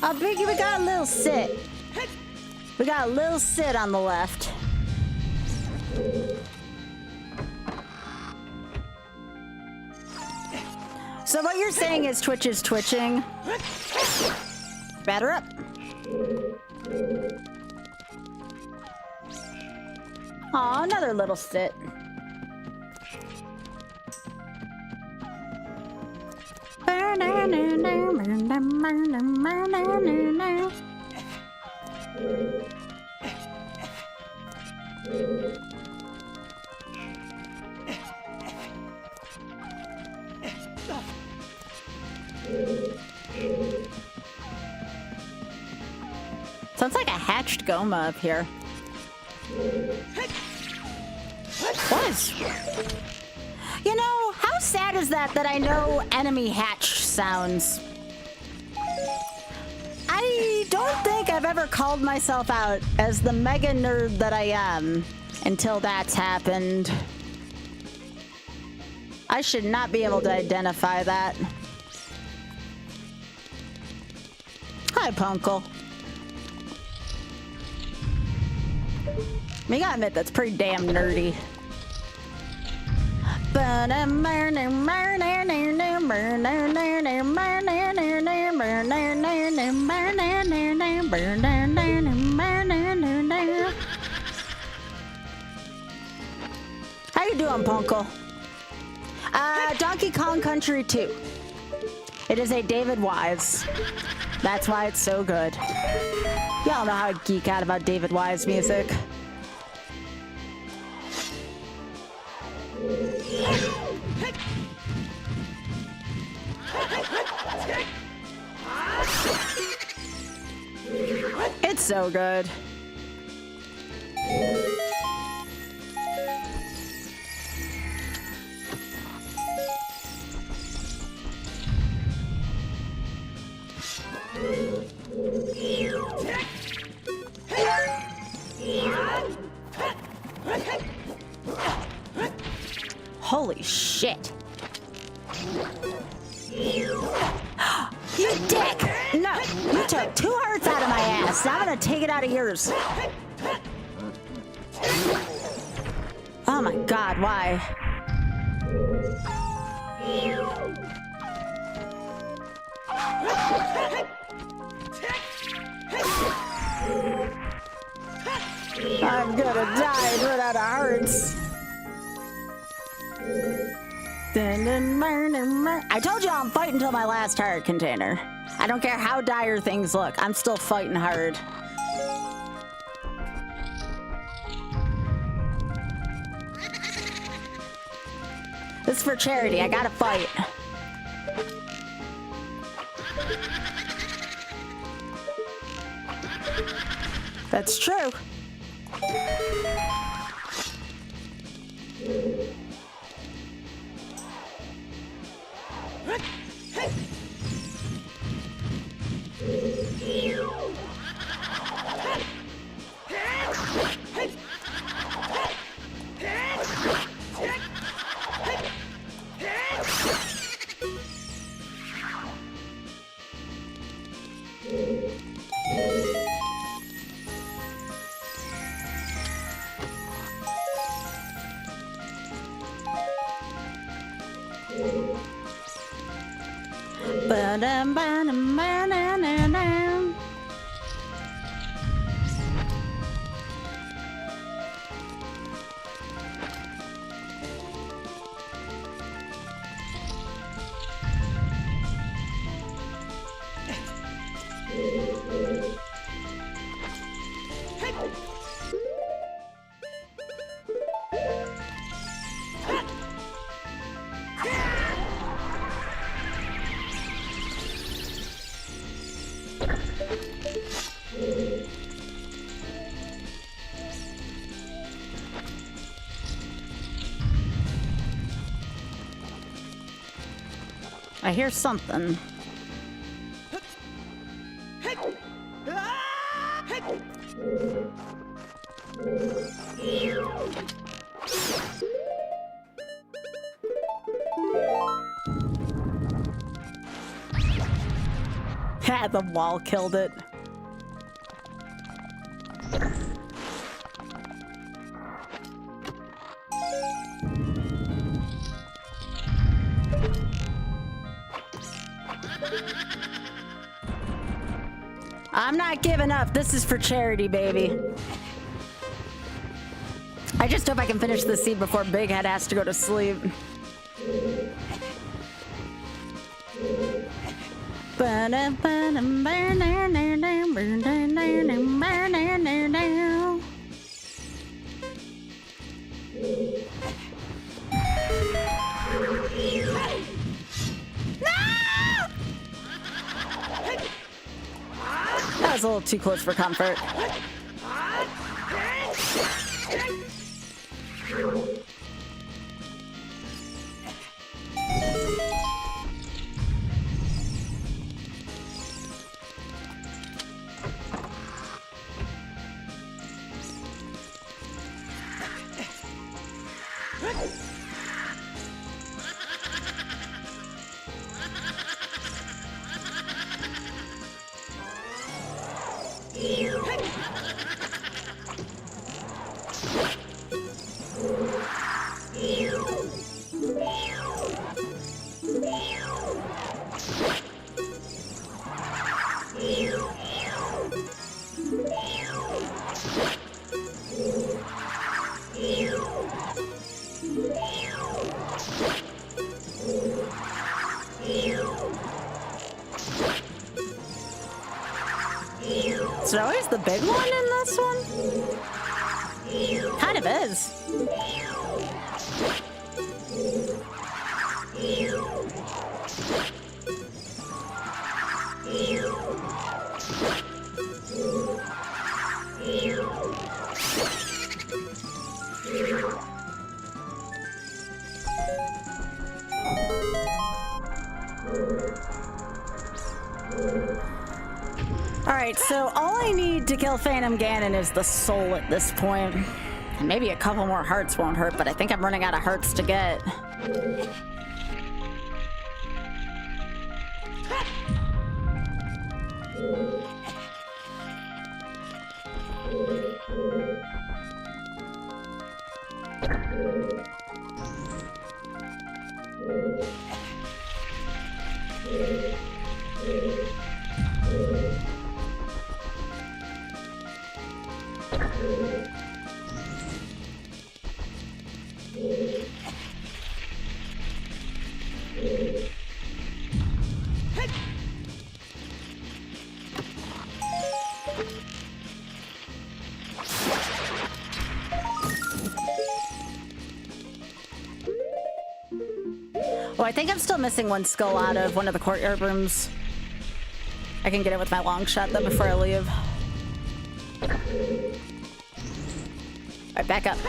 Oh, Biggie, we got a little sit. We got a little sit on the left. So what you're saying is Twitch is twitching. Batter up. Aw, another little sit. Sounds like a hatched Goma up here. What? You know, how sad is that I know enemy hatch sounds? I don't think I've ever called myself out as the mega nerd that I am until that's happened. I should not be able to identify that. Hi, Punkle. I gotta admit, that's pretty damn nerdy. How you doing, Punkle? Donkey Kong Country 2. It is a David Wise. That's why it's so good. Y'all know how I geek out about David Wise music. It's so good. Holy shit. You dick! No, you took 2 hearts out of my ass. Now I'm gonna take it out of yours. Oh my god, why? I'm gonna die and run out of hearts. I told you I'm fighting till my last heart container. I don't care how dire things look. I'm still fighting hard. This is for charity. I gotta fight. That's true. I hear something. Ha, the wall killed it. I'm not giving up. This is for charity, baby. I just hope I can finish this seed before Big Head has to go to sleep. That was a little too close for comfort. Snow is the big one in this one? Kind of is. Alright, so all I need to kill Phantom Ganon is the soul at this point. And maybe a couple more hearts won't hurt, but I think I'm running out of hearts to get. Oh, I think I'm still missing one skull out of one of the courtyard rooms. I can get it with my long shot though before I leave. Alright, back up.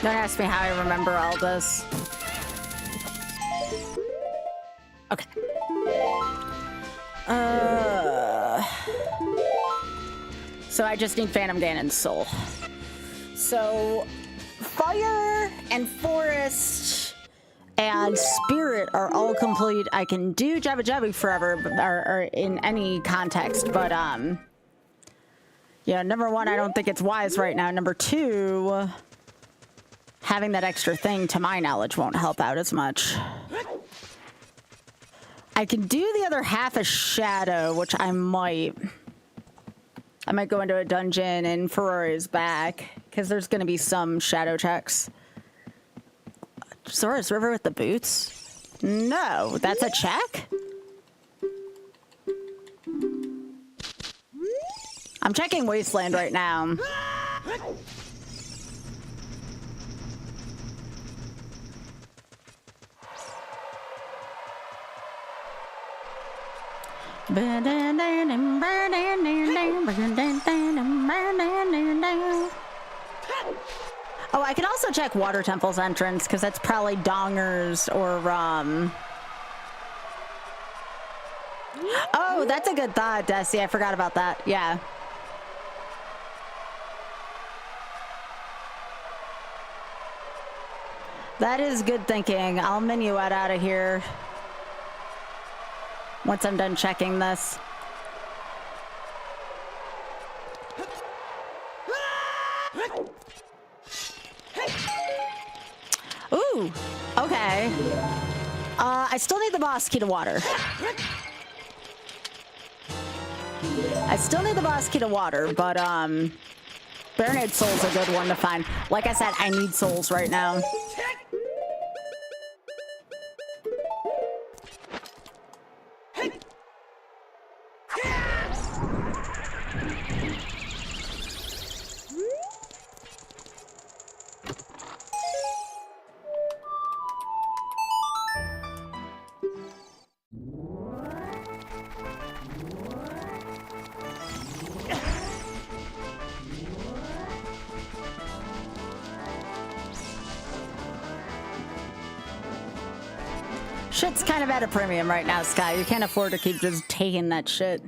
Don't ask me how I remember all this. Okay. So I just need Phantom Ganon's soul. So fire and forest and spirit are all complete. I can do Jabba Jabba forever, or in any context, but yeah, number one, I don't think it's wise right now. Number two, having that extra thing, to my knowledge, won't help out as much. I can do the other half a shadow, which I might go into a dungeon and Ferrari's back, because there's going to be some shadow checks. Zora's River with the boots? No, that's a check? I'm checking Wasteland right now. Oh, I can also check Water Temple's entrance, because that's probably Donger's or, Oh, that's a good thought, Desi. I forgot about that. Yeah. That is good thinking. I'll minuet out of here once I'm done checking this. Ooh, okay. I still need the boss key to water. I still need the boss key to water, but Baronade Soul's a good one to find. Like I said, I need souls right now. Shit's kind of at a premium right now, Sky. You can't afford to keep just taking that shit.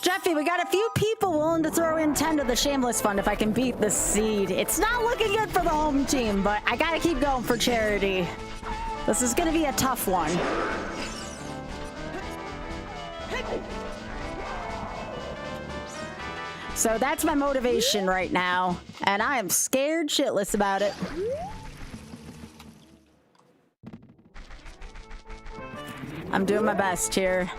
Jeffy, we got a few people willing to throw in 10 to the Shameless Fund if I can beat the seed. It's not looking good for the home team, but I gotta keep going for charity. This is gonna be a tough one. So that's my motivation right now, and I am scared shitless about it. I'm doing my best here.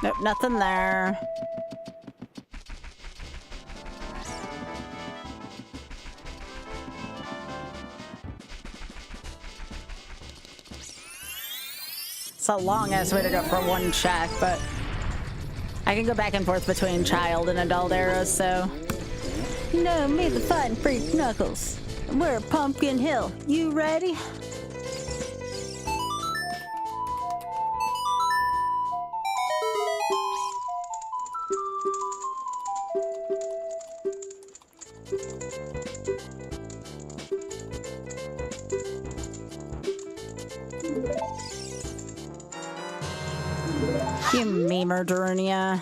Nope, nothing there. It's a long-ass way to go for one check, but I can go back and forth between child and adult eras, so... You know me, the fighting freak Knuckles. We're Pumpkin Hill. You ready? You memer, Durunia.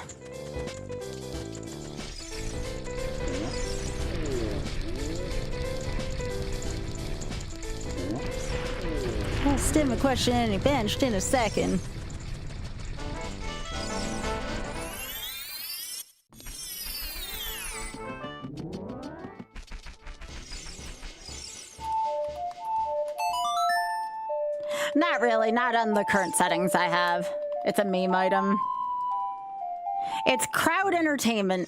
I'll stem a question and he benched in a second. Not really, not on the current settings I have. It's a meme item. It's crowd entertainment.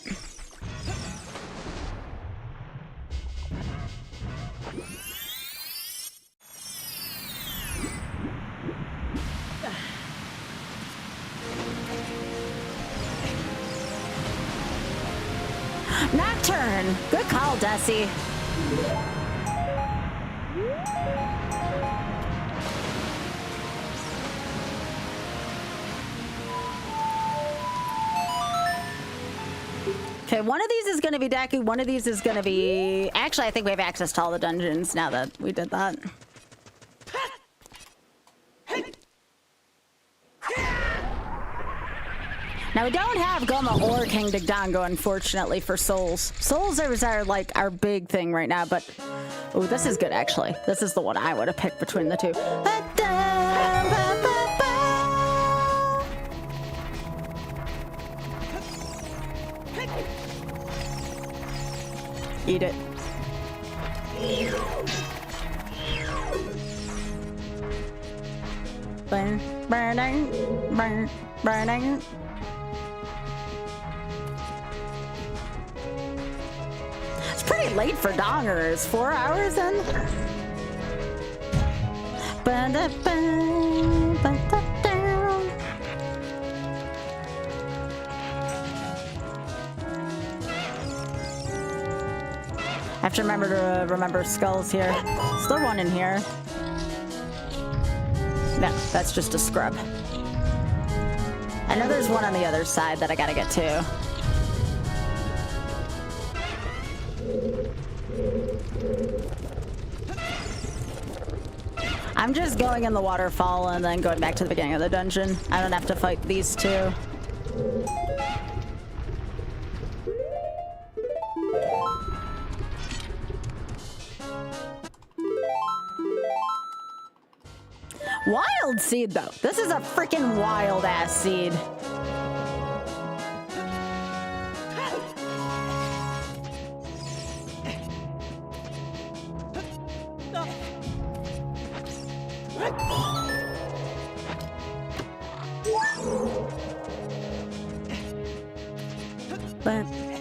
Nocturne. Good call, Desi. Okay, one of these is going to be Deku, one of these is going to be... Actually, I think we have access to all the dungeons now that we did that. Now, we don't have Goma or King Digdongo, unfortunately, for Souls. Souls are like our big thing right now, but... Oh, this is good, actually. This is the one I would have picked between the two. Eat it. Burn, burning, burn, burning. It's pretty late for dongers. 4 hours in. I have to remember skulls here. Is there one in here? No, that's just a scrub. I know there's one on the other side that I gotta get to. I'm just going in the waterfall and then going back to the beginning of the dungeon. I don't have to fight these two. Wild seed, though. This is a freaking wild ass seed.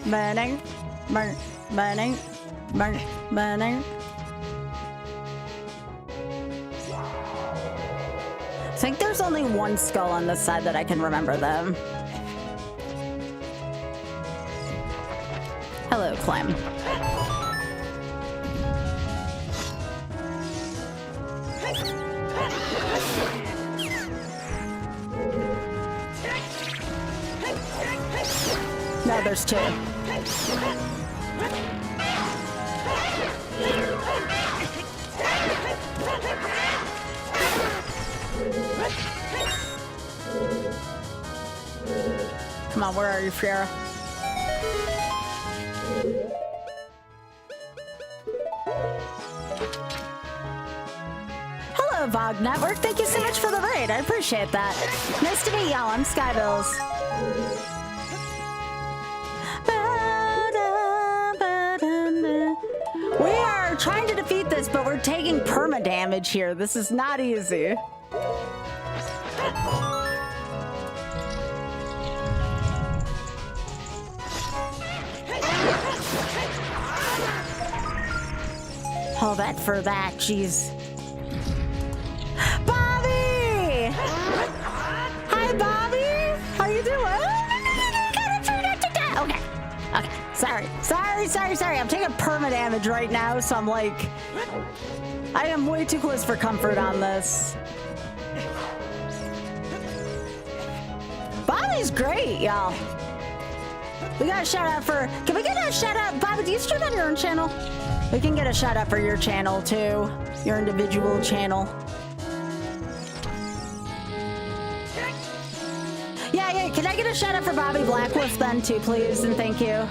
Burning, burning, burning. I think there's only one skull on this side that I can remember them. Hello, Clem. No, there's two. Come on, where are you, Fiera? Hello, VOG Network. Thank you so much for the raid. I appreciate that. Nice to meet y'all. I'm Skybilz. We are trying to defeat this, but we're taking perma damage here. This is not easy. All that for that, jeez. Bobby! Hi, Bobby! How you doing? Okay. Okay. Sorry. I'm taking perma damage right now, so I'm like... I am way too close for comfort on this. Bobby's great, y'all. We got a shout out for... Can we get a shout out? Bobby, do you stream on your own channel? We can get a shout out for your channel too. Your individual channel. Yeah. Can I get a shout out for Bobby Blackwolf then too, please? And thank you.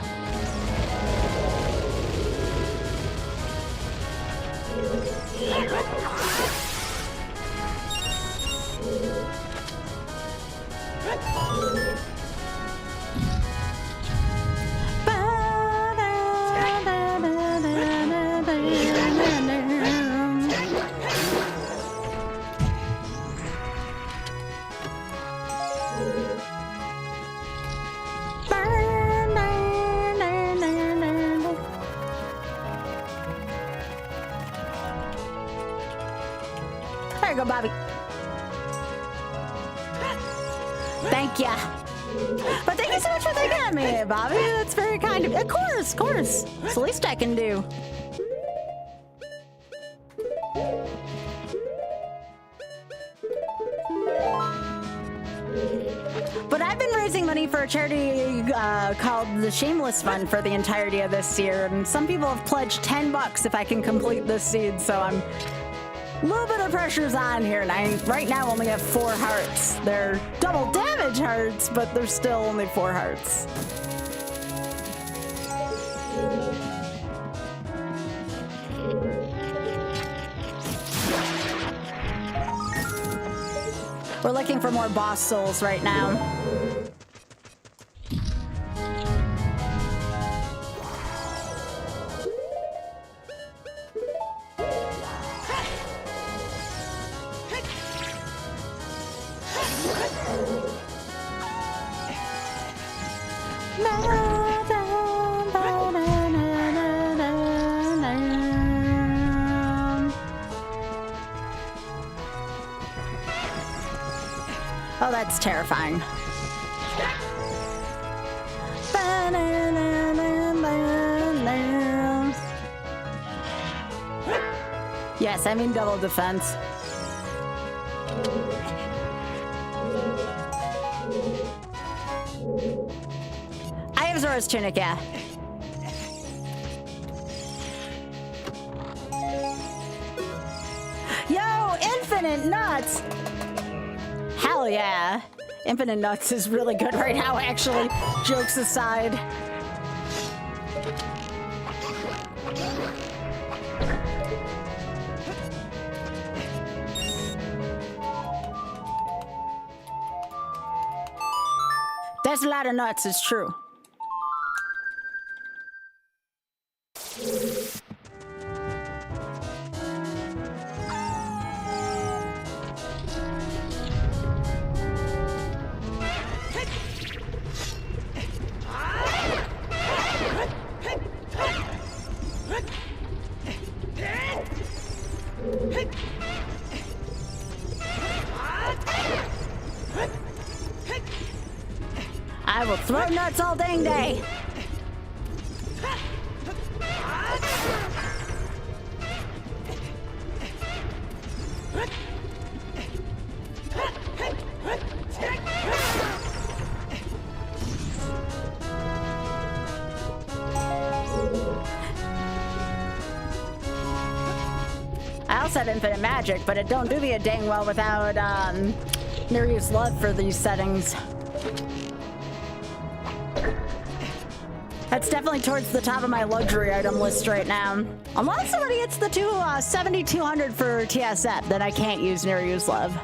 There you go, Bobby. Thank ya. But thank you so much for thinking of me, Bobby. That's very kind of you. Of course. It's the least I can do. But I've been raising money for a charity called the Shameless Fund for the entirety of this year, and some people have pledged $10 if I can complete this seed, so I'm... A little bit of pressure's on here, and I right now only have 4 hearts. They're double damage hearts, but they're still only 4 hearts. We're looking for more boss souls right now. Oh, that's terrifying. Yes, I mean double defense. I have Zora's Tunic, yeah. Yo, Infinite Nuts! Hell yeah. Infinite Nuts is really good right now, actually. Jokes aside. There's a lot of nuts, it's true. I will throw nuts all dang day. I also have infinite magic, but it don't do me a dang well without near use love for these settings. That's definitely towards the top of my luxury item list right now. Unless somebody hits the 7,200 for TSF, then I can't use near use love.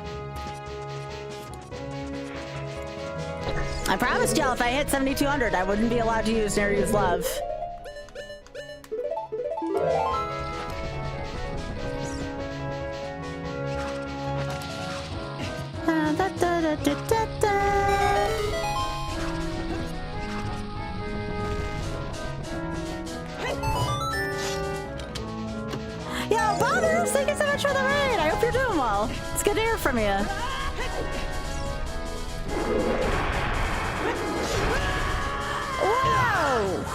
I promised y'all if I hit 7,200, I wouldn't be allowed to use near use love. Yo, Bobbers, thank you so much for the raid. I hope you're doing well. It's good to hear from you. Whoa!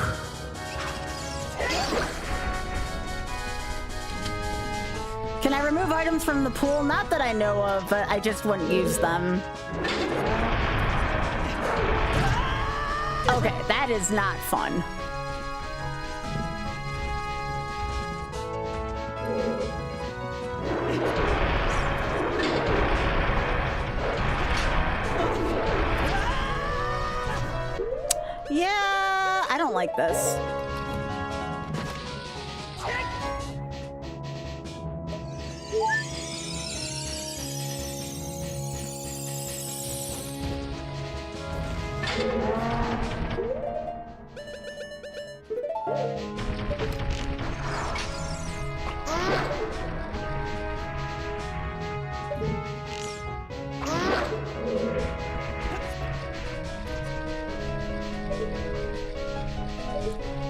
Can I remove items from the pool? Not that I know of, but I just wouldn't use them. Okay, that is not fun. Yeah, I don't like this.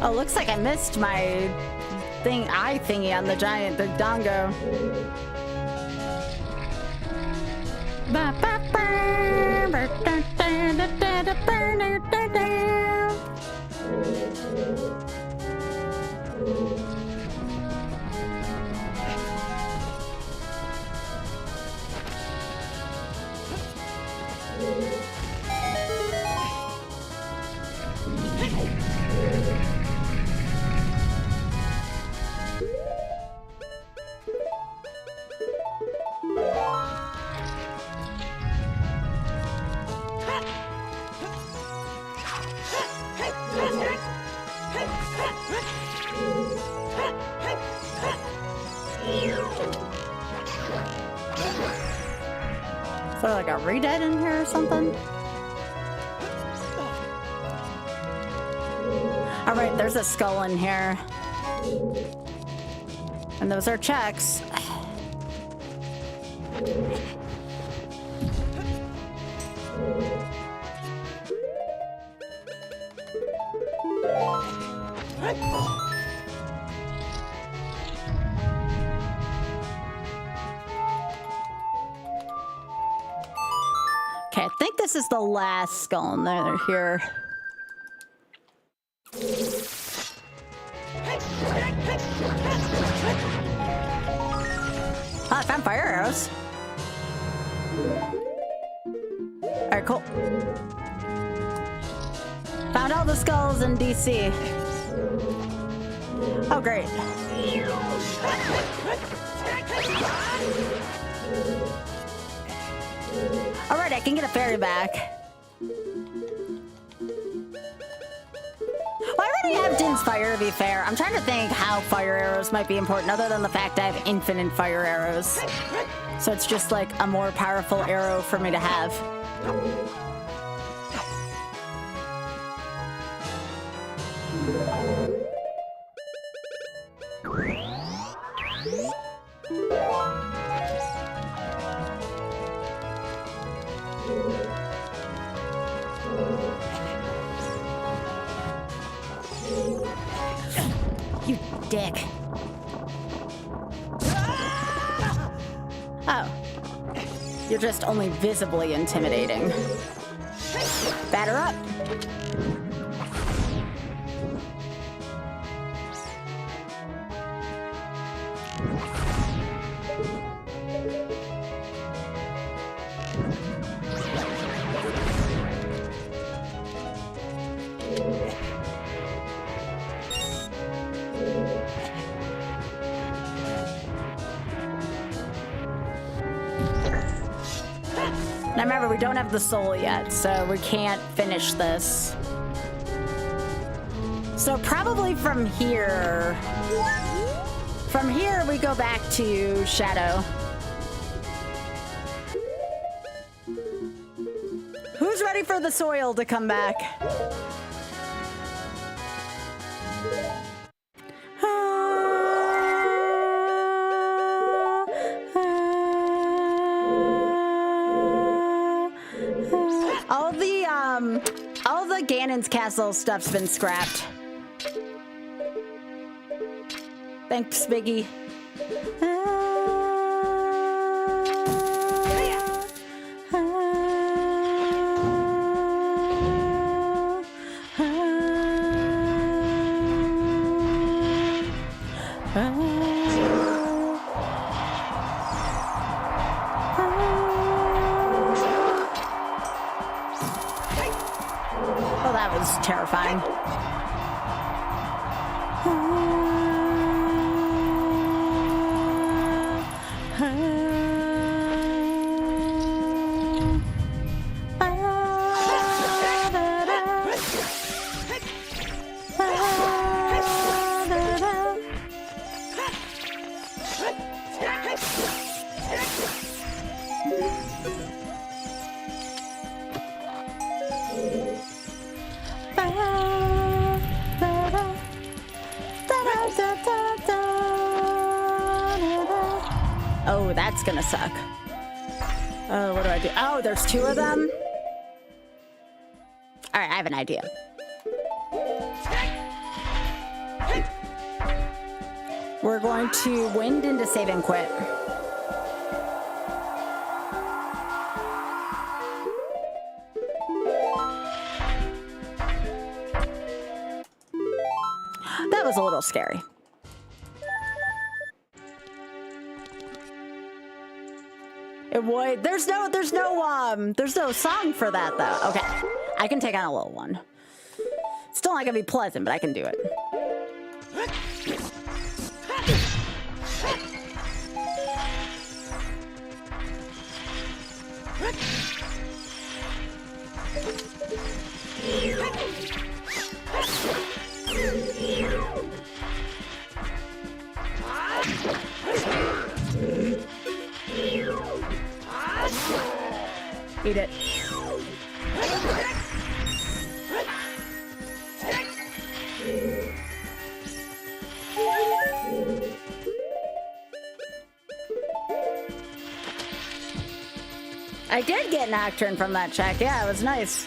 Oh, looks like I missed my eye thingy on the giant, the dongo. Is there like a redead in here or something? All right, there's a skull in here. And those are checks. Okay, I think this is the last skull in there here. Oh, I found fire arrows. All right, cool. Found all the skulls in DC. Oh, great. All right, I can get a fairy back. Well, I already have Din's fire, to be fair. I'm trying to think how fire arrows might be important, other than the fact I have infinite fire arrows. So it's just like a more powerful arrow for me to have. You dick. Oh. You're just only visibly intimidating. Batter up. Now remember, we don't have the soul yet, so we can't finish this. So probably from here we go back to Shadow. Who's ready for the soil to come back? All the Ganon's castle stuff's been scrapped. Thanks, Biggie. Oh, that was terrifying. Oh, that's gonna suck. Oh, what do I do? Oh, there's two of them? All right, I have an idea. We're going to wind into save and quit. That was a little scary. It would. There's no song for that though. Okay, I can take on a little one. Still not gonna be pleasant, but I can do it. Eat it. I did get Nocturne from that check. Yeah, it was nice.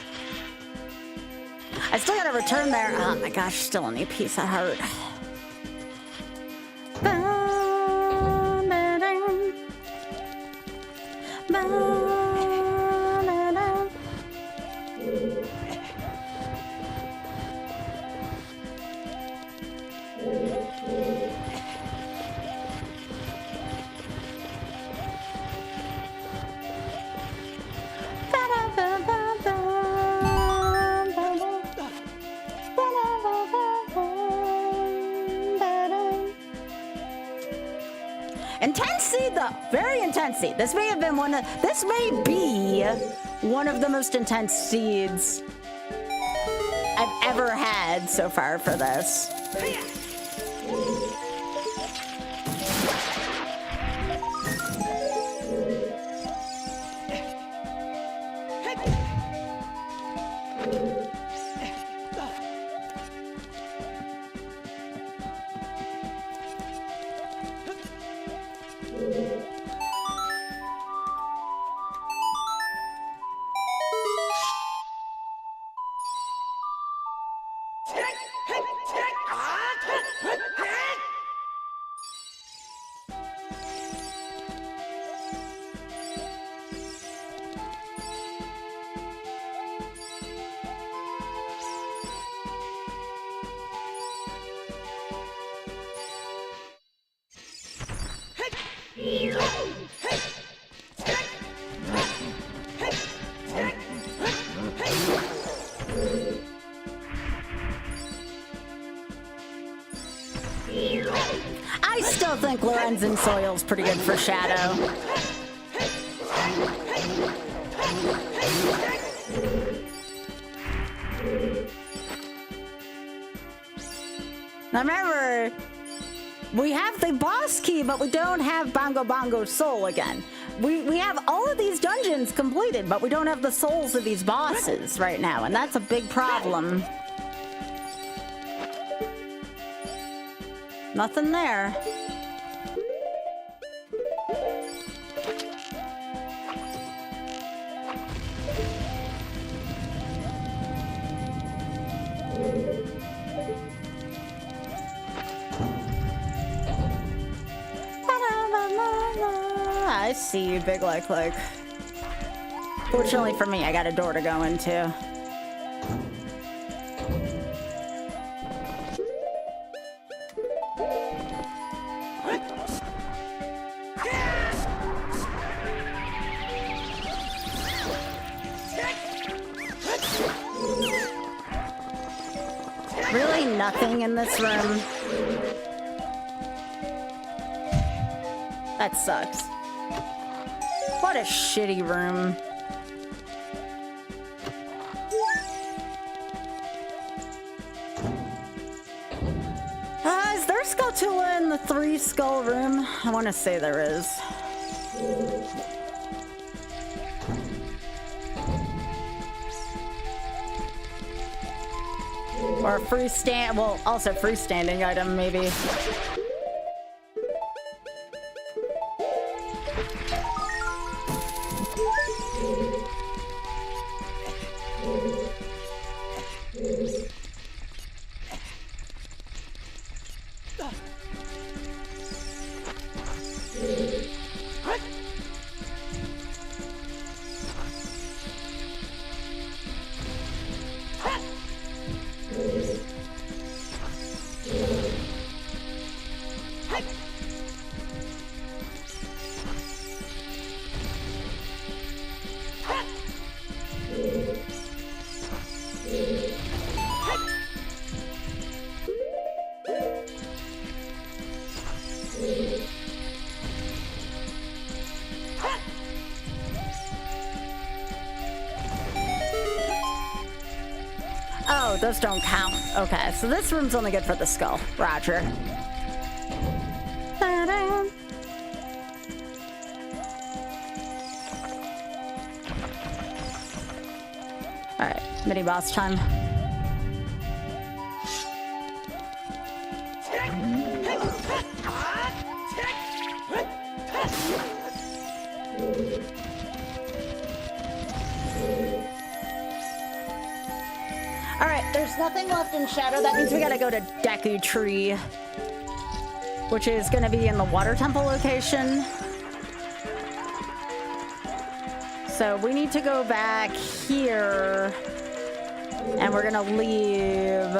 I still gotta return there. Oh my gosh, still a new piece of heart. Intense seed though, very intense seed. This may be one of the most intense seeds I've ever had so far for this. I still think Lorenzen Soil's pretty good for Shadow. Now remember, we have the boss key, but we don't have Bongo Bongo Soul again. We have all of these dungeons completed, but we don't have the souls of these bosses right now, and that's a big problem. Nothing there. I see you, Big Like. Fortunately for me, I got a door to go into. Really nothing in this room. That sucks. What a shitty room. Is there Skulltula in the 3-skull room? I want to say there is. Or a freestand, well, also freestanding item, maybe. Oh, those don't count. Okay, so this room's only good for the skull. Roger. Ta-da. All right, mini boss time. Nothing left in Shadow. That means we gotta go to Deku Tree, which is gonna be in the Water Temple location. So we need to go back here, and we're gonna leave.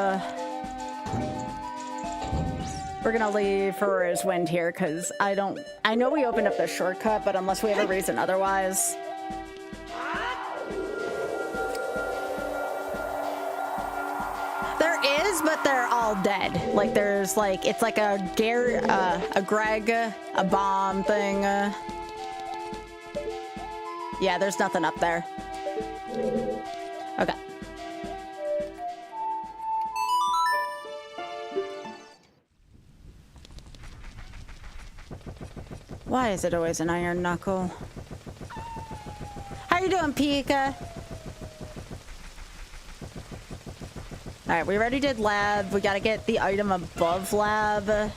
We're gonna leave Farore's Wind here because I know we opened up the shortcut, but unless we have a reason otherwise. But they're all dead. Like there's like it's like a Greg, a bomb thing. Yeah, there's nothing up there. Okay. Why is it always an iron knuckle? How you doing, Pika? All right, we already did lab. We gotta get the item above lab.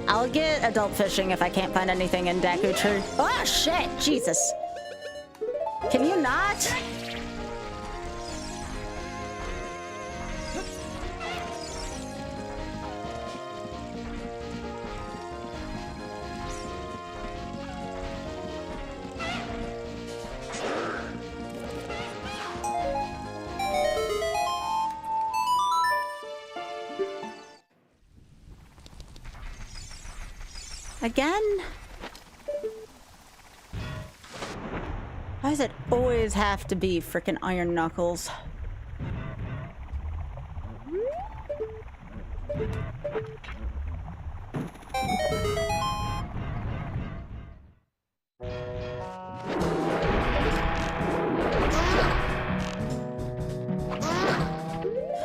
I'll get adult fishing if I can't find anything in Deku Tree. Oh, shit, Jesus. Can you not? Again? Why does it always have to be frickin' iron knuckles?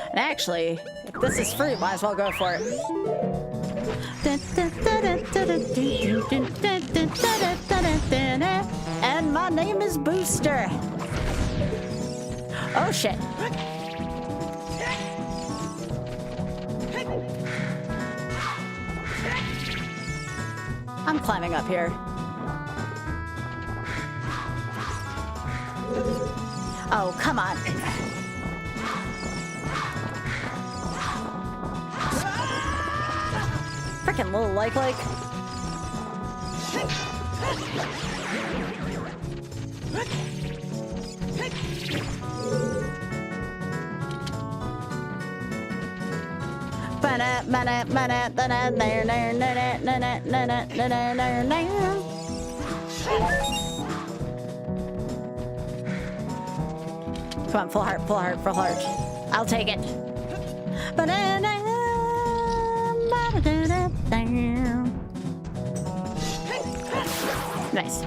And actually, if this is free, might as well go for it. And my name is Booster. Oh shit. I'm climbing up here. Oh, come on. Frickin' little like. Come on, full heart, full heart, full heart. I'll take it. Nice.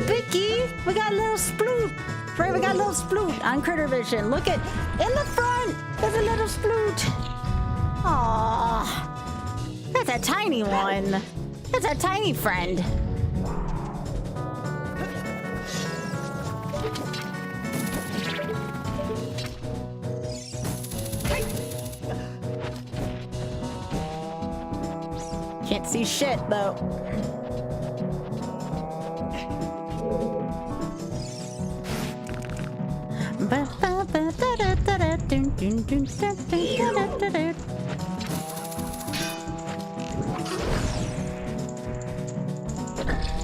Picky, we got a little sploot. Right, we got a little sploot on Critter Vision. Look at in the front. There's a little sploot. Aww, that's a tiny one. That's a tiny friend. Can't see shit though.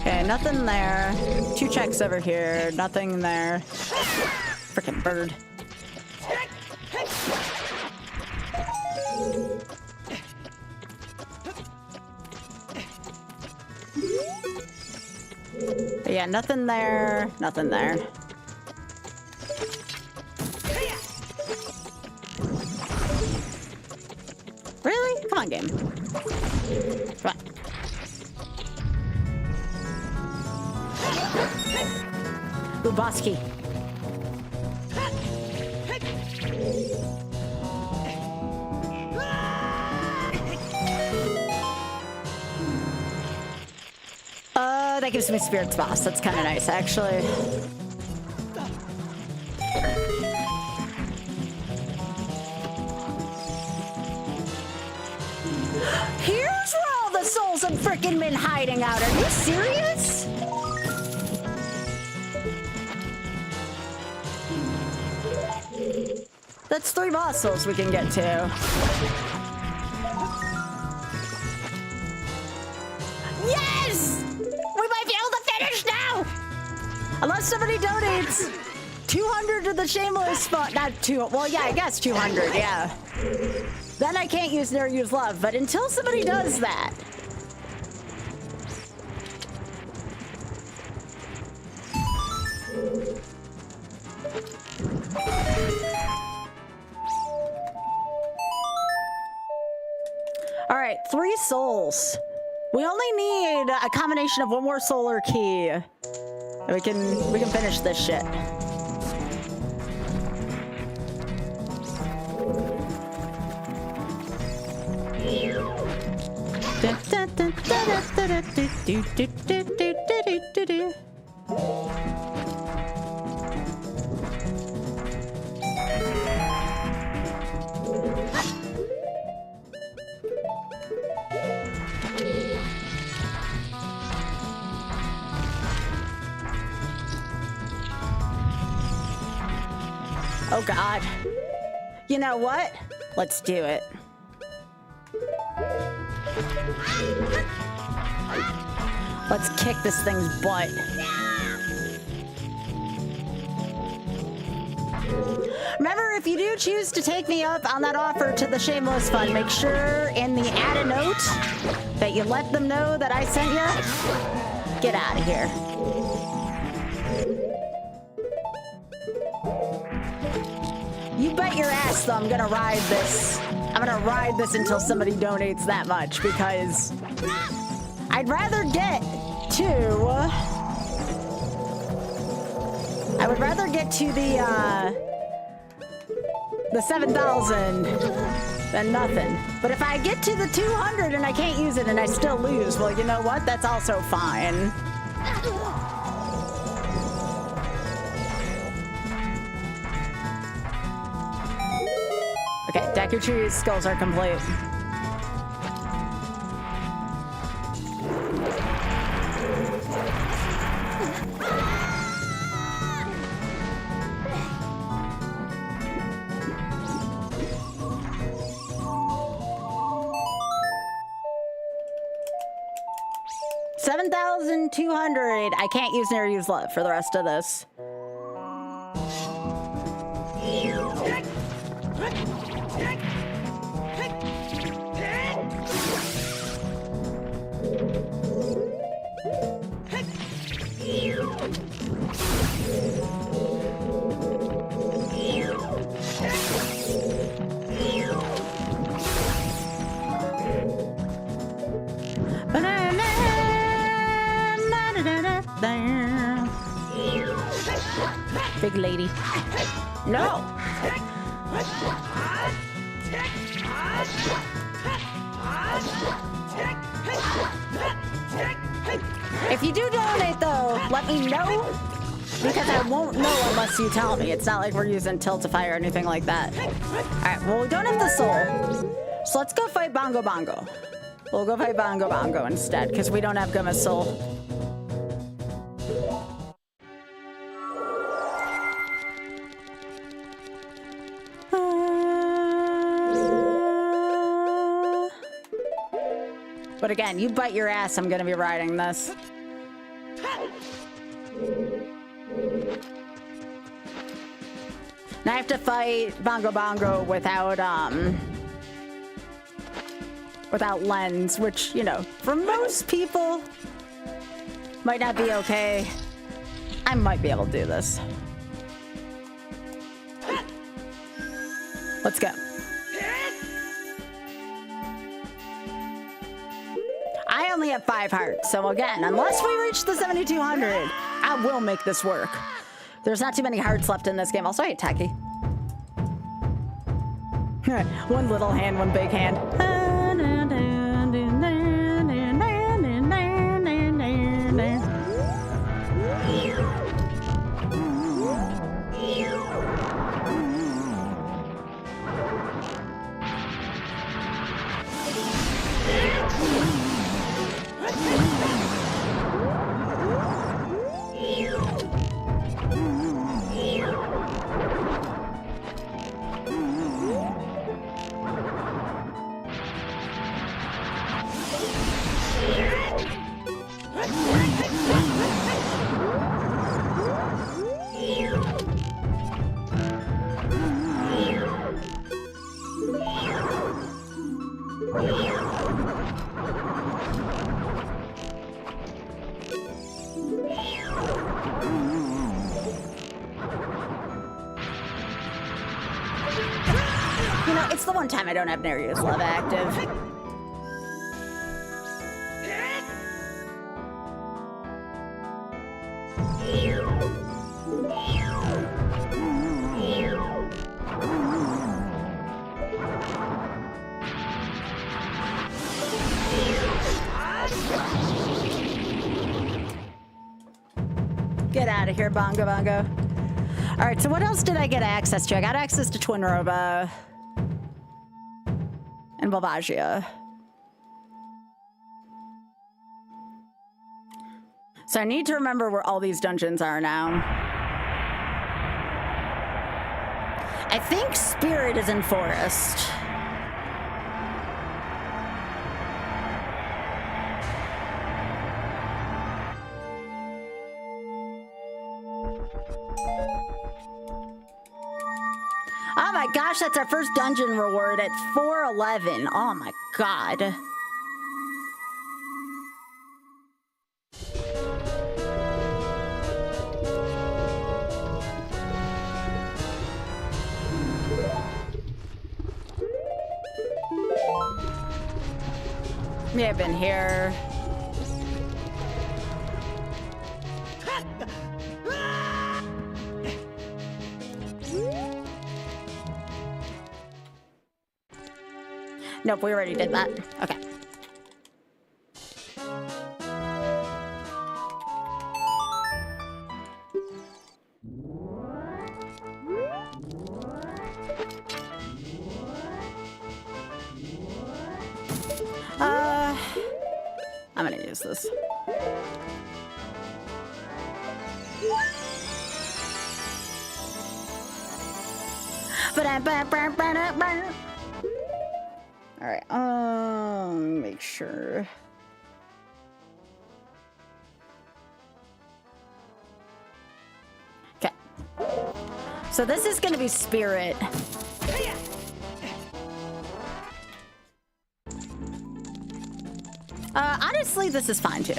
Okay, nothing there. 2 checks over here. Nothing there. Frickin' bird. But yeah, nothing there. Nothing there. Really? Come on, game. Come on. Uboski. That gives me Spirit's Boss. That's kind of nice, actually. Here's where all the souls have frickin' been hiding out. Are you serious? That's 3 boss souls we can get to. Yes! We might be able to finish now! Unless somebody donates 200 to the Shameless Fund. Not 2, well, yeah, I guess 200, yeah. Then I can't use Never Use Love, but until somebody does that. All right, 3 souls. We only need a combination of 1 more solar key. We can finish this shit. Oh God. You know what? Let's do it. Let's kick this thing's butt. Remember, if you do choose to take me up on that offer to the Shameless Fund, make sure in the add a note that you let them know that I sent you. Get out of here. You bet your ass, though, I'm gonna ride this. I'm gonna ride this until somebody donates that much, because I'd rather get to... I would rather get to the 7,000 than nothing. But if I get to the 200 and I can't use it and I still lose, well, you know what? That's also fine. Okay, deck your trees. Skills are complete. $7,200. I can't use Never Use Love for the rest of this. Big lady. No! If you do donate, though, let me know, because I won't know unless you tell me. It's not like we're using Tiltify or anything like that. Alright, well, we don't have the soul, so let's go fight Bongo Bongo. We'll go fight Bongo Bongo instead, because we don't have Gumma's soul. But again, you bite your ass, I'm gonna be riding this. Now I have to fight Bongo Bongo without lens, which, you know, for most people might not be okay. I might be able to do this. Let's go. I only have 5 hearts, so again, unless we reach the 7,200, I will make this work. There's not too many hearts left in this game. Also, I hate Tacky. One little hand, one big hand. You know, it's the one time I don't have Never Use Love active. Get out of here, Bongo Bongo. All right, so what else did I get access to? I got access to Twin Roba and Balvagia. So I need to remember where all these dungeons are now. I think Spirit is in Forest. Oh my gosh, that's our first dungeon reward at 411. Oh my god. We have been here. Nope, we already did that. Okay. I'm gonna use this. All right, make sure. Okay. So this is gonna be spirit. Honestly, this is fine too.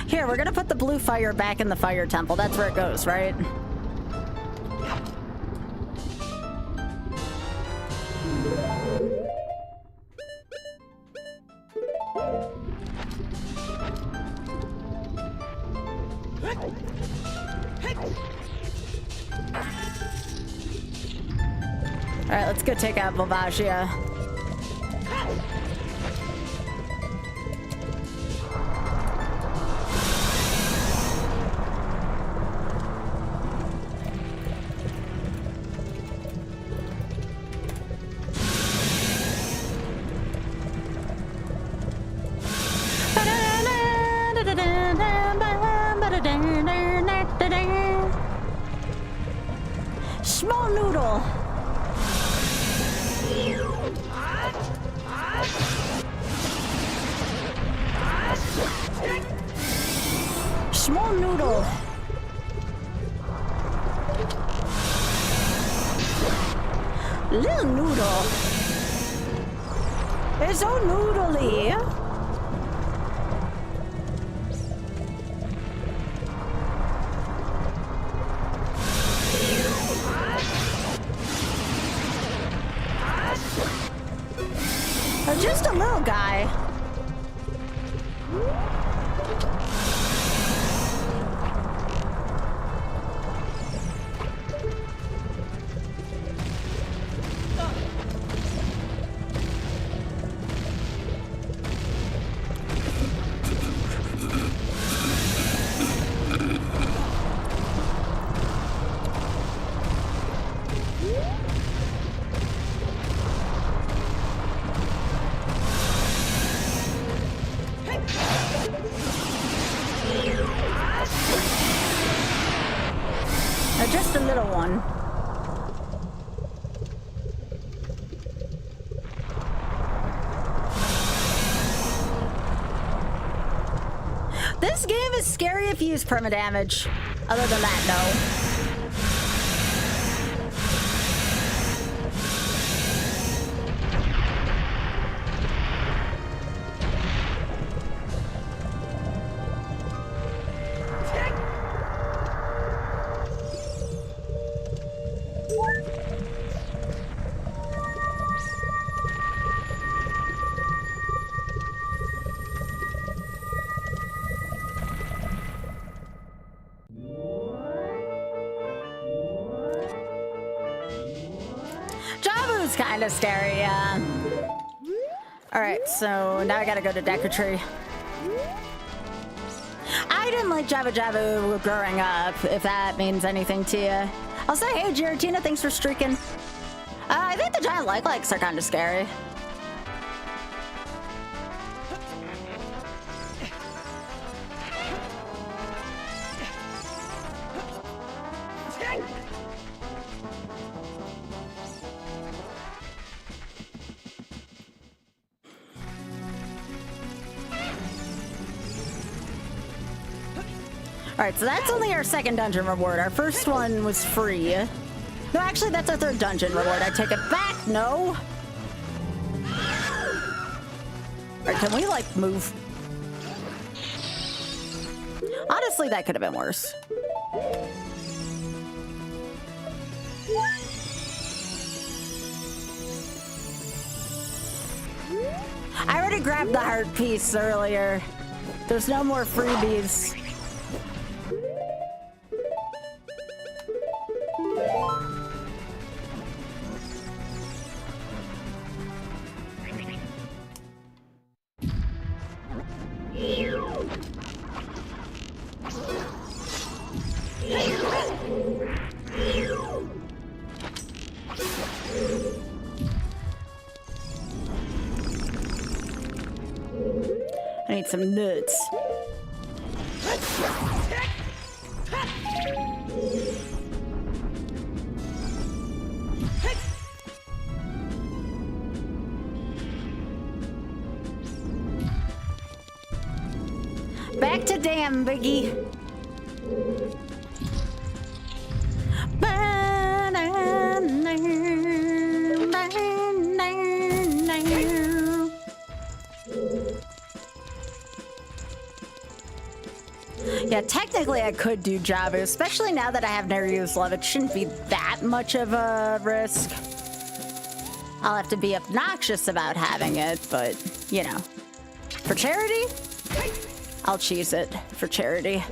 Here, we're gonna put the blue fire back in the fire temple. That's where it goes, right? All right, let's go take out Volvagia. Small noodle. Small noodle. Little noodle. It's so noodly. Just a little guy. Just a little one. This game is scary if you use perma damage. Other than that, no. Kind of scary, yeah. All right, so now I gotta go to Decatree. didn't like Jabba Jabba growing up, if that means anything to you. I'll say, hey, Giratina, thanks for streaking. I think the giant likes are kind of scary. Alright, so that's only our second dungeon reward. Our first one was free. No, actually, that's our third dungeon reward. I take it back. No. Alright, can we, like, move? Honestly, that could have been worse. I already grabbed the heart piece earlier. There's no more freebies. I need some nuts. Back to damn, Biggie. Yeah, technically I could do Jabba, especially now that I have Neryu's Love. It shouldn't be that much of a risk. I'll have to be obnoxious about having it, but, you know. For charity, I'll cheese it for charity.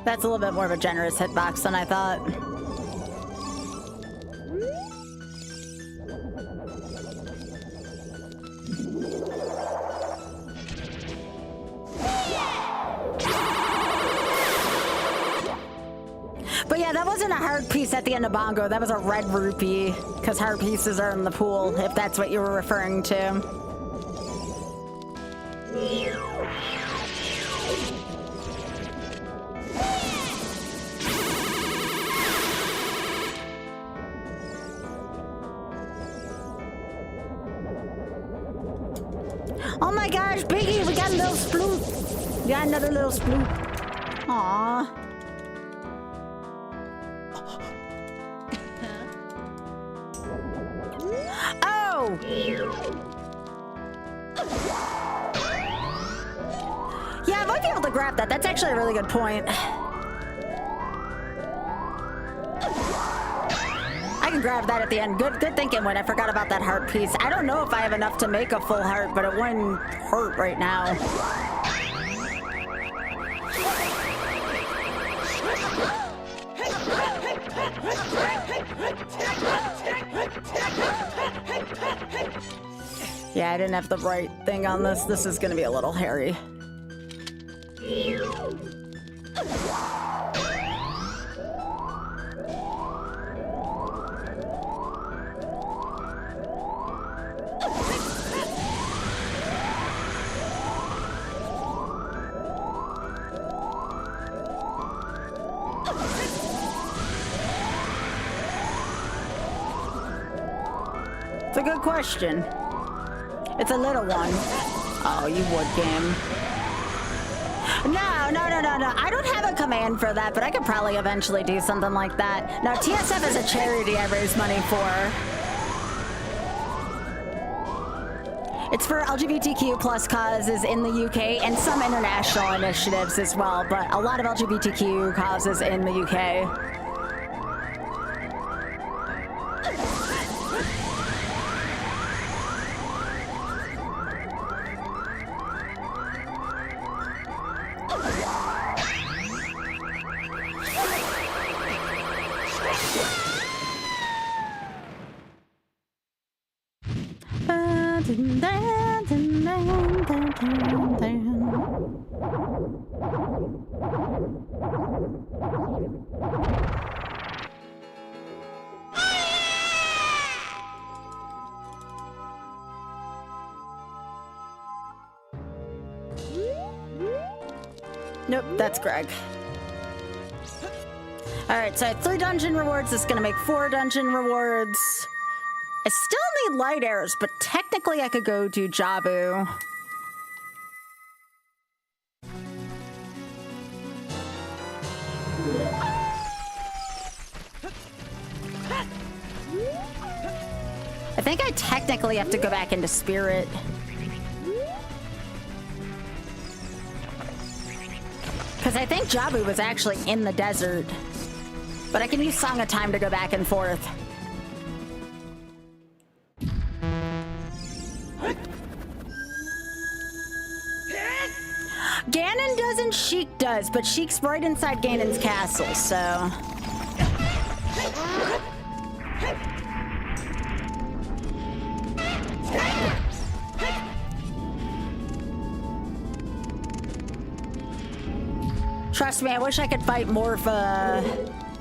That's a little bit more of a generous hitbox than I thought. But yeah, that wasn't a heart piece at the end of Bongo. That was a red rupee, because heart pieces are in the pool, if that's what you were referring to. Oh my gosh, Biggie, we got a little sploop. We got another little sploop. Aww. Oh! Yeah, I might be able to grab that. That's actually a really good point. I can grab that at the end. Good thinking when I forgot about that heart piece. I don't know if I have enough to make a full heart, but it wouldn't hurt right now. Yeah, I didn't have the right thing on this. This is gonna be a little hairy. It's a good question. It's a little one. Oh, you would, game. No. I don't have a command for that, but I could probably eventually do something like that. Now, TSF is a charity I raise money for. It's for LGBTQ plus causes in the UK and some international initiatives as well, but a lot of LGBTQ causes in the UK. Nope, that's Greg. Alright, so I have 3 dungeon rewards. This is gonna make 4 dungeon rewards. I still need light arrows, but technically I could go do Jabu. I think I technically have to go back into Spirit. Because I think Jabu was actually in the desert. But I can use Song of Time to go back and forth. Ganon doesn't, Sheik does, but Sheik's right inside Ganon's castle, so... Trust me, I wish I could fight Morpha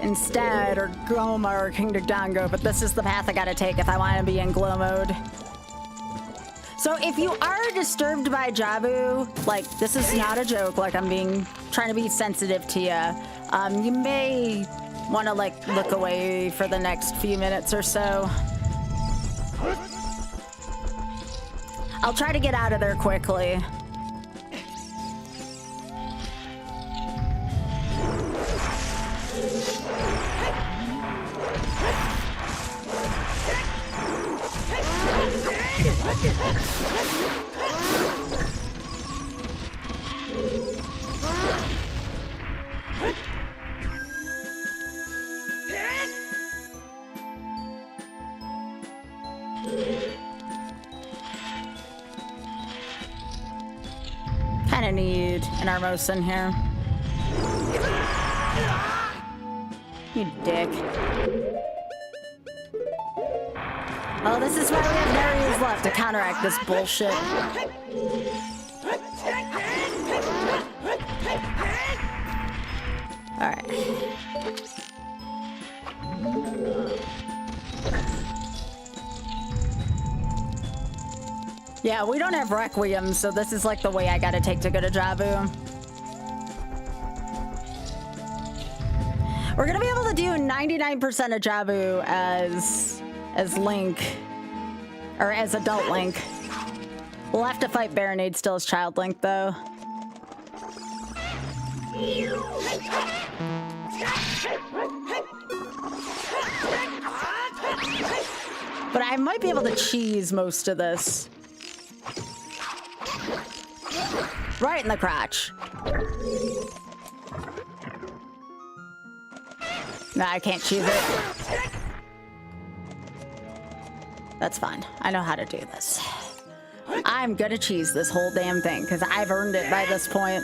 instead, or Gloma, or King Dodongo, but this is the path I gotta take if I want to be in glow mode. So if you are disturbed by Jabu, like, this is not a joke, like, I'm trying to be sensitive to you, you may want to, like, look away for the next few minutes or so. I'll try to get out of there quickly. Kinda need an Armos in here. You dick. Oh, this is why we have Nereus left to counteract this bullshit. Alright. Yeah, we don't have Requiem, so this is like the way I gotta take to go to Jabu. We're gonna be able to do 99% of Jabu as Link, or as adult Link. We'll have to fight Baronade still as Child Link, though. But I might be able to cheese most of this. Right in the crotch. No, I can't cheese it. That's fine. I know how to do this. I'm gonna cheese this whole damn thing because I've earned it by this point.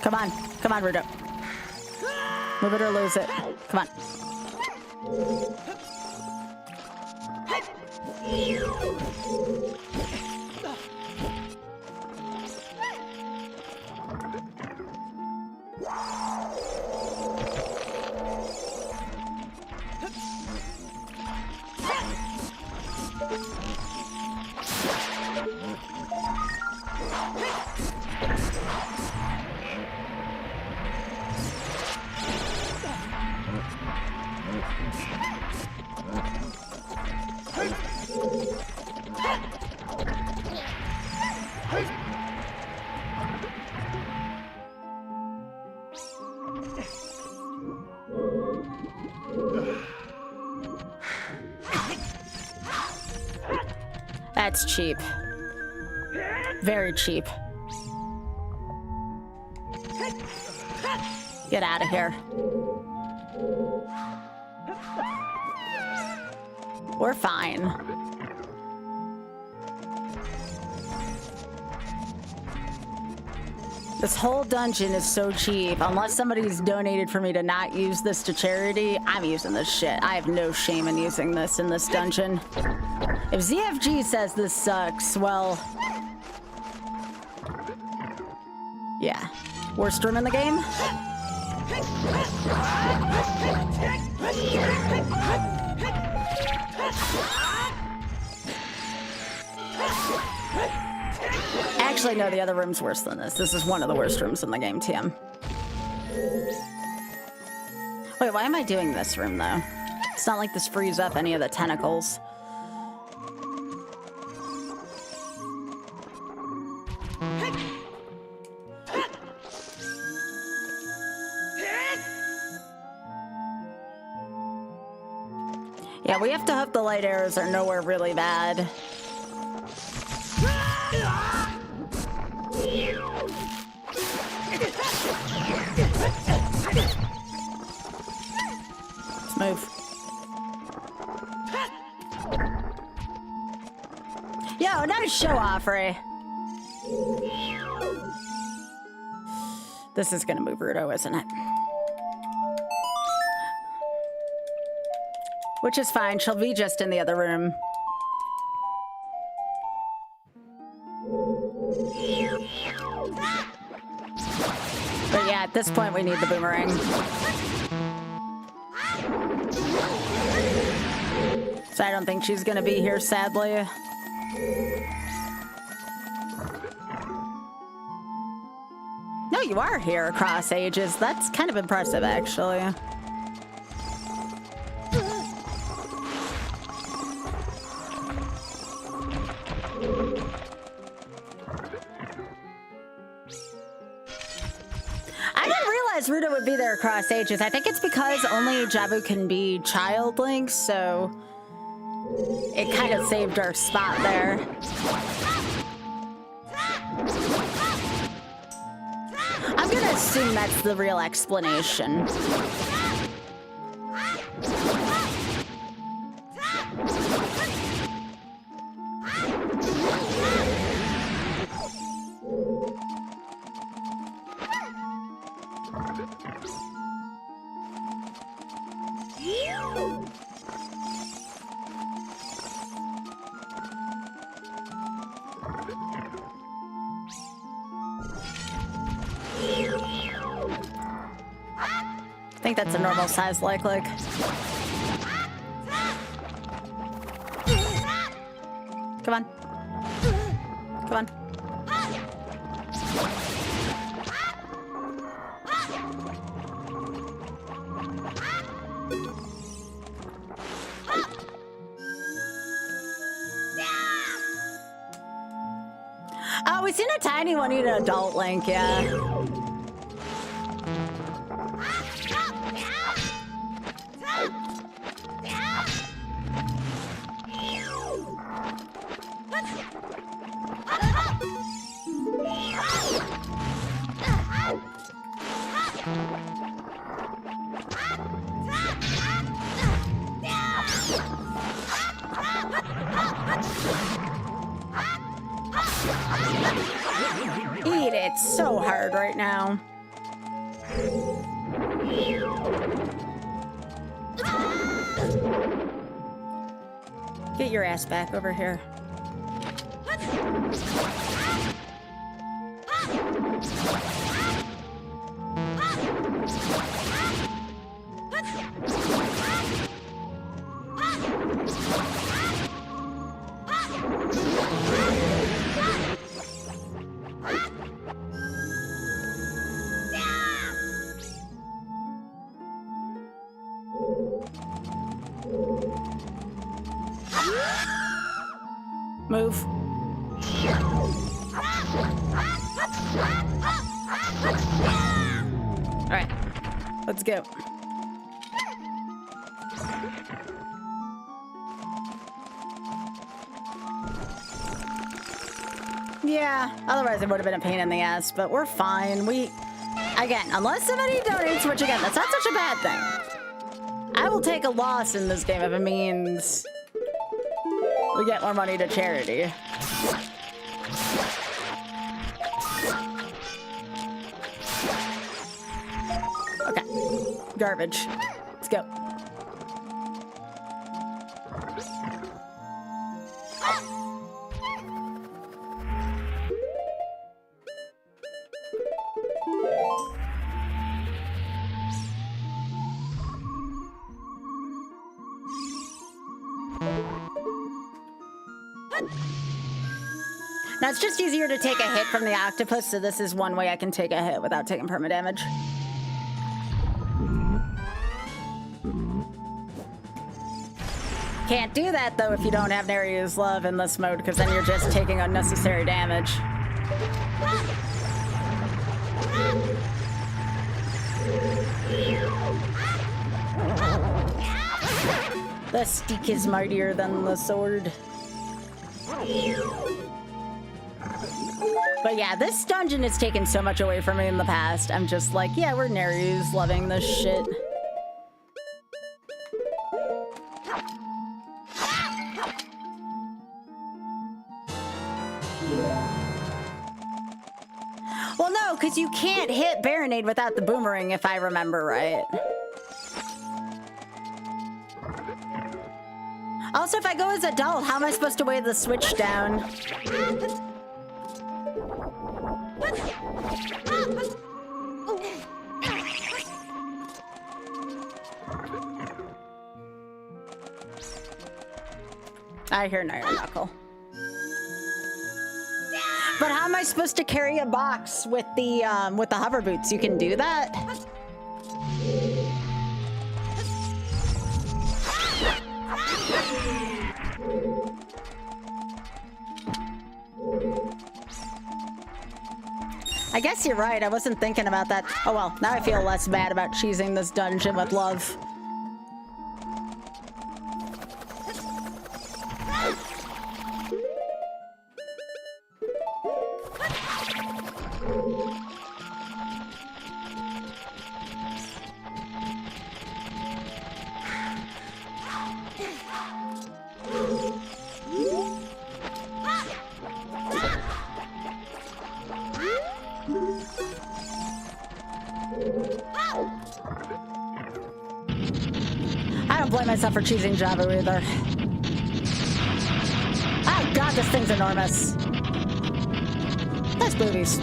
Come on. Come on, Rudo. Move it or lose it. Come on. That's cheap. Very cheap. Get out of here. We're fine. This whole dungeon is so cheap. Unless somebody's donated for me to not use this to charity, I'm using this shit. I have no shame in using this in this dungeon. If ZFG says this sucks, well... yeah. Worst room in the game? Actually, no, the other room's worse than this. This is one of the worst rooms in the game, TM. Wait, why am I doing this room, though? It's not like this frees up any of the tentacles. Yeah, we have to hope the light arrows are nowhere really bad. Let's move. Yo, not a show off, Ray. This is gonna move Rudo, isn't it? Which is fine. She'll be just in the other room. But yeah, at this point we need the boomerang. So I don't think she's gonna be here, sadly. No, you are here across ages. That's kind of impressive, actually. Ruto would be there across ages. I think it's because only Jabu can be child Link, so it kind of saved our spot there. I'm gonna assume that's the real explanation. I think that's a normal size like. Come on. Come on. Oh, we've seen a tiny one eat an adult Link, yeah. Eat it so hard right now. Get your ass back over here. Move. All right, let's go. Yeah, otherwise it would have been a pain in the ass, but we're fine. Again, unless somebody donates, which again, that's not such a bad thing. I will take a loss in this game if it means we get more money to charity. Okay, garbage. Let's go. Now it's just easier to take a hit from the octopus, so this is one way I can take a hit without taking perma damage. Can't do that though if you don't have Nereus Love in this mode, because then you're just taking unnecessary damage. The stick is mightier than the sword. But yeah, this dungeon has taken so much away from me in the past. I'm just like, yeah, we're Nereus loving this shit. Well, no, because you can't hit Baronade without the boomerang, if I remember right. Also, if I go as adult, how am I supposed to weigh the switch down? I hear Naira Knuckle. But how am I supposed to carry a box with the hover boots? You can do that? I guess you're right. I wasn't thinking about that. Oh well, now I feel less bad about cheesing this dungeon with love. I don't blame myself for choosing Java either. Oh god, this thing's enormous. Nice booties.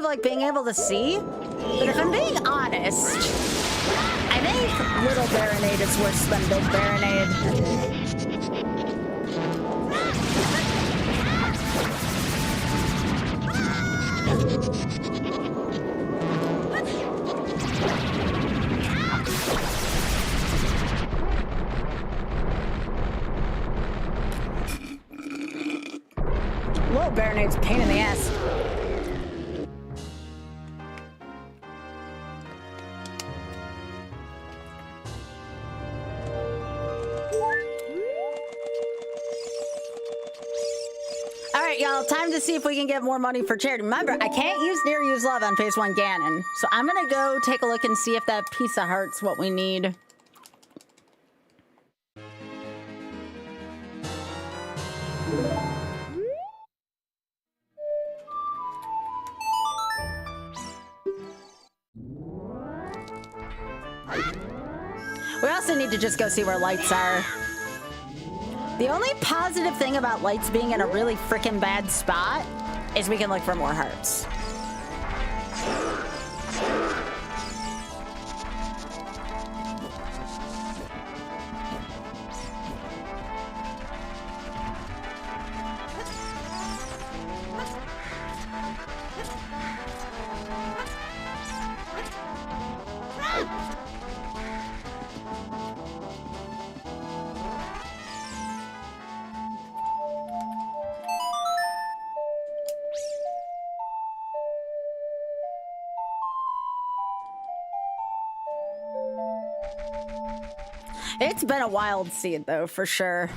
Like being able to see, but if I'm being honest, I think little Baronade is worse than big Baronade. Little Baronade's a pain in the ass. Y'all, time to see if we can get more money for charity. Remember, I can't use Nereus Love on Phase 1 Ganon, so I'm gonna go take a look and see if that piece of heart's what we need. We also need to just go see where lights are. The only positive thing about lights being in a really freaking bad spot is we can look for more hearts. It's been a wild seed, though, for sure.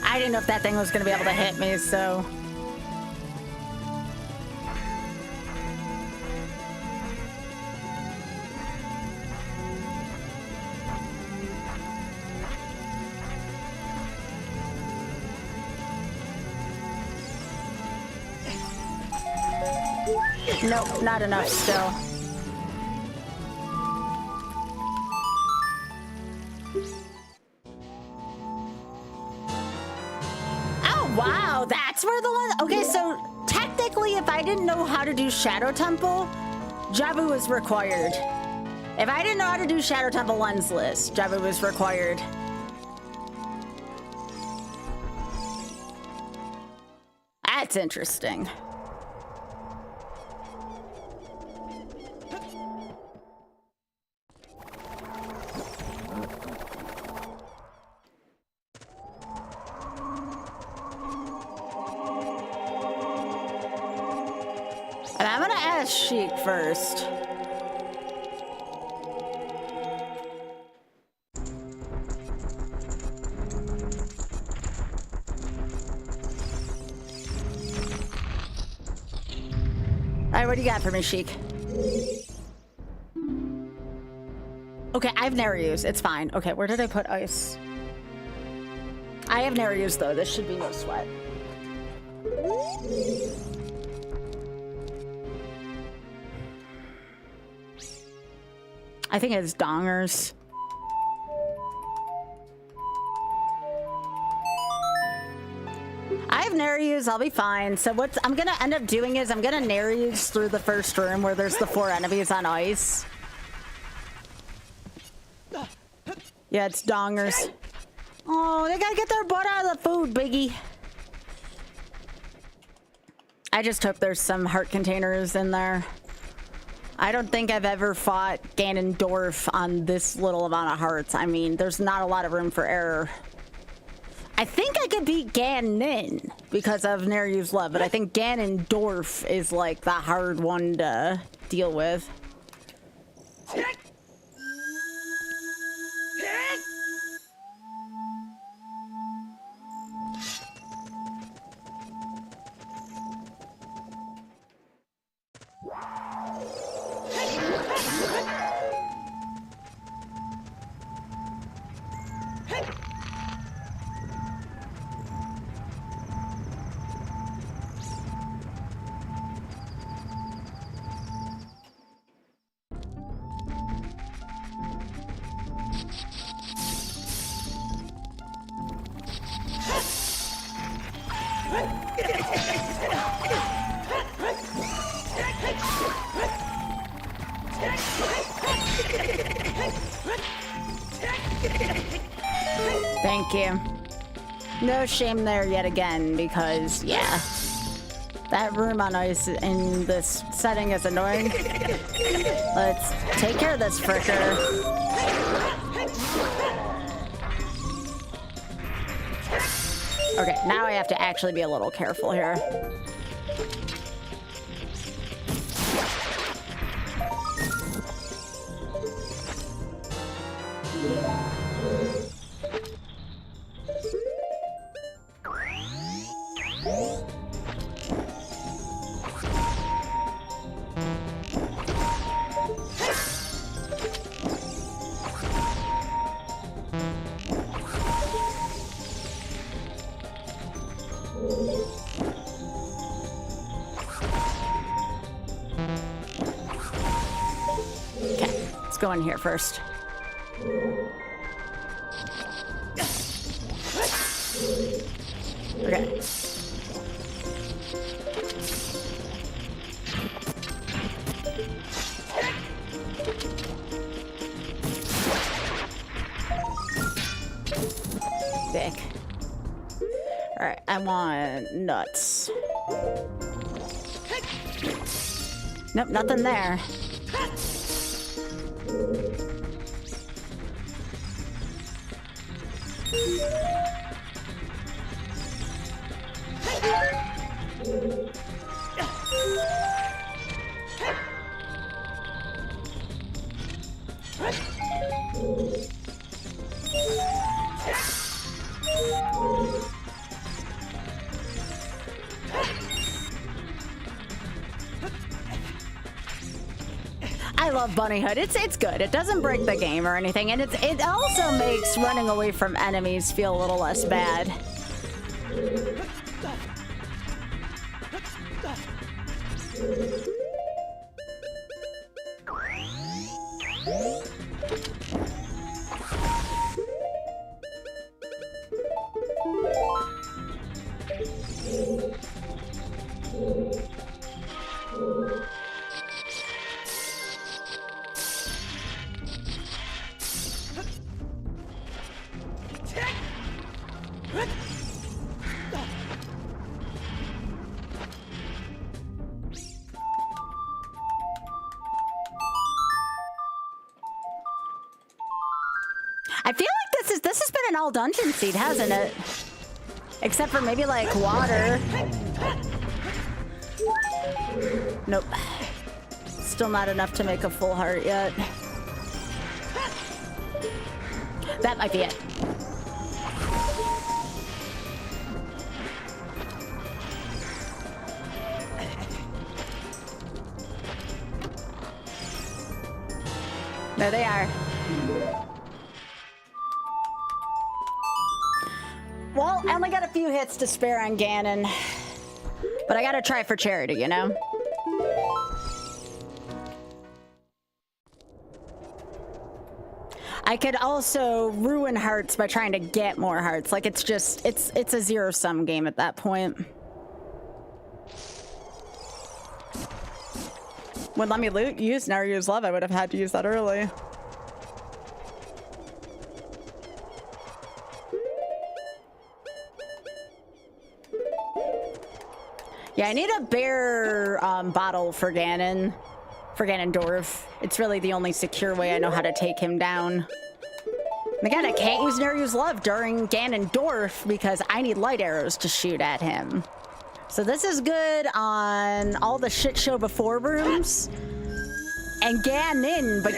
I didn't know if that thing was going to be able to hit me, so... Nope, not enough still. Oh, wow, that's where the one... Okay, so technically, if I didn't know how to do Shadow Temple, Jabu was required. If I didn't know how to do Shadow Temple lens list, Jabu was required. That's interesting. And I'm gonna ask Sheik first. Alright, what do you got for me, Sheik? Okay, I have Nereus. It's fine. Okay, where did I put ice? I have Nereus, though. This should be no sweat. I think it's dongers. I have Nereus, I'll be fine. So what I'm gonna end up doing is I'm gonna Nereus through the first room where there's the 4 enemies on ice. Yeah, it's dongers. Oh, they gotta get their butt out of the food, Biggie. I just hope there's some heart containers in there. I don't think I've ever fought Ganondorf on this little amount of hearts. I mean, there's not a lot of room for error. I think I could beat Ganon because of Nereus Love, but I think Ganondorf is like the hard one to deal with. Thank you. No shame there yet again, because, yeah. That room on ice in this setting is annoying. Let's take care of this fricker. Okay, now I have to actually be a little careful here. Let's go in here first. Okay. Dick. Alright, I want nuts. Nope, nothing there. I love Bunny Hood. It's good. It doesn't break the game or anything, and it also makes running away from enemies feel a little less bad. I feel like this has been an all dungeon seed, hasn't it? Except for maybe like water. Nope. Still not enough to make a full heart yet. That might be it. There they are. Well, I only got a few hits to spare on Ganon, but I gotta try for charity, you know? I could also ruin hearts by trying to get more hearts. Like, it's just, it's a zero-sum game at that point. Would let me use Never Use Love, I would have had to use that early. Yeah, I need a bear bottle for Ganondorf. It's really the only secure way I know how to take him down. And again, I can't use Never Use Love during Ganondorf because I need light arrows to shoot at him. So this is good on all the shit show before rooms. And Ganon, but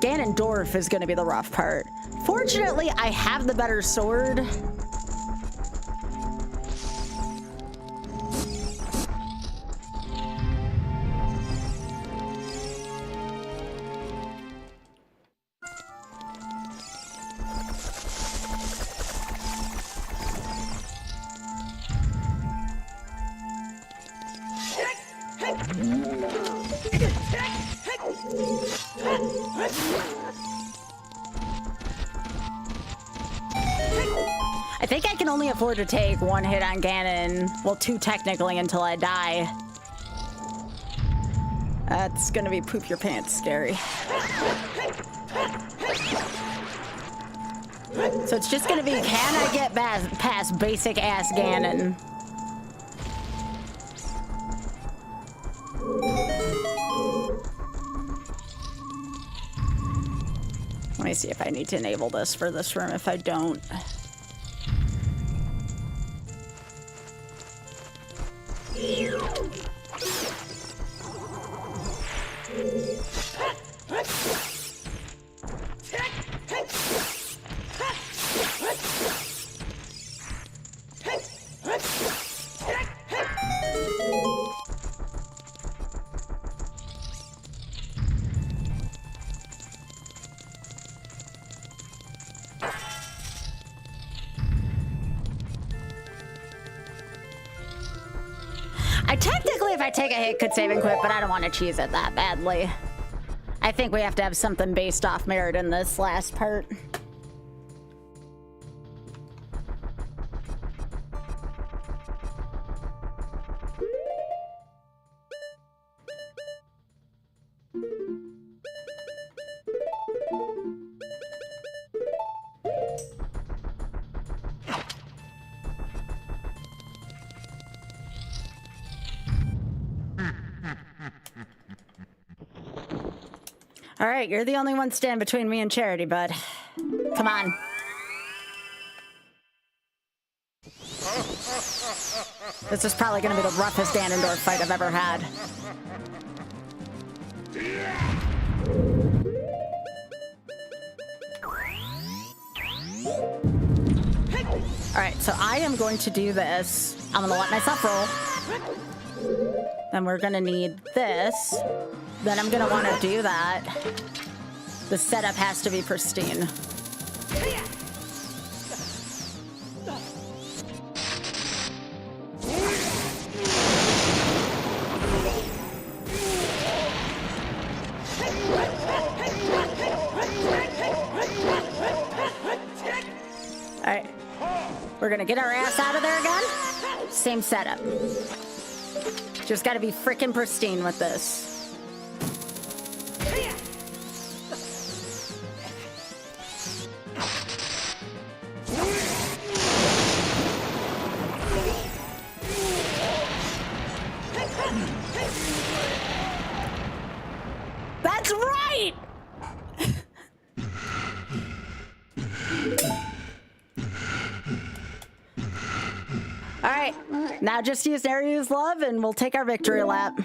Ganondorf is gonna be the rough part. Fortunately, I have the better sword. I think I can only afford to take one hit on Ganon. Well, two technically until I die. That's gonna be poop your pants scary. So it's just gonna be, can I get past basic ass Ganon? Let me see if I need to enable this for this room. If I don't. I technically, if I take a hit, could save and quit, but I don't want to cheese it that badly. I think we have to have something based off merit in this last part. All right, you're the only one standing between me and Charity, bud. Come on. This is probably going to be the roughest Ganondorf fight I've ever had. All right, so I am going to do this. I'm going to let myself roll. Then we're going to need this. Then I'm gonna want to do that. The setup has to be pristine. All right, we're gonna get our ass out of there again. Same setup. Just gotta be freaking pristine with this. That's right! All right, now just use Area's love and we'll take our victory lap.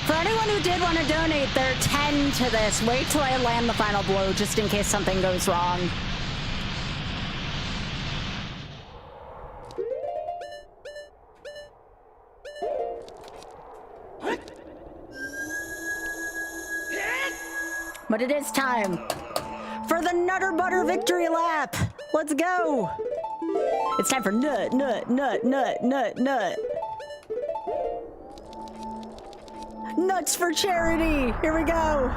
For anyone who did want to donate their 10 to this, wait till I land the final blow just in case something goes wrong. But it is time for the Nutter Butter victory lap. Let's go. It's time for nut, nut, nut, nut, nut, nut. Nuts for charity. Here we go.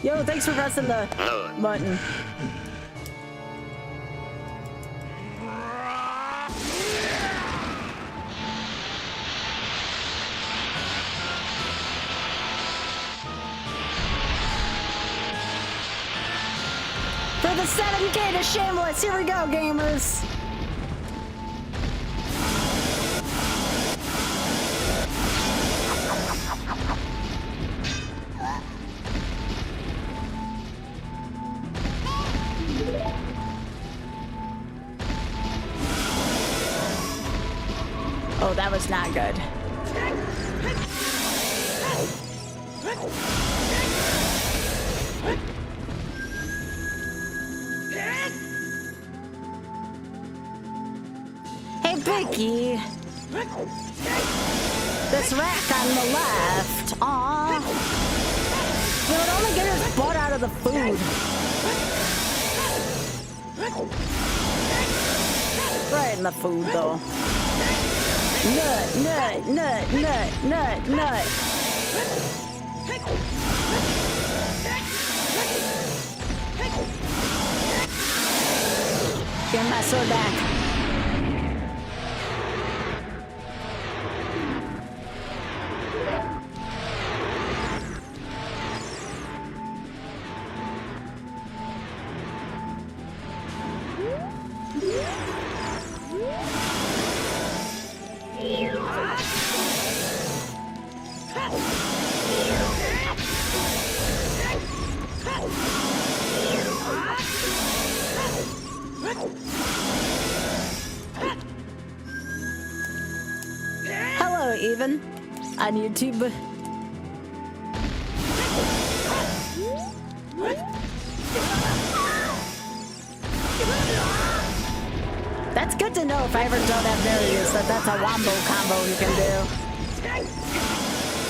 Yo, thanks for pressing the button. For the 7K to Shameless, here we go, gamers. Oh, that was not good. Hey, Vicky. This rack on the left. Aw. It would only get his butt out of the food. Right in the food, though. Nut, nut, nut, nut, nut, nut. Give my sword back. Hello, Even, on YouTube. That's good to know if I ever don't have barriers, that's a wombo combo you can do.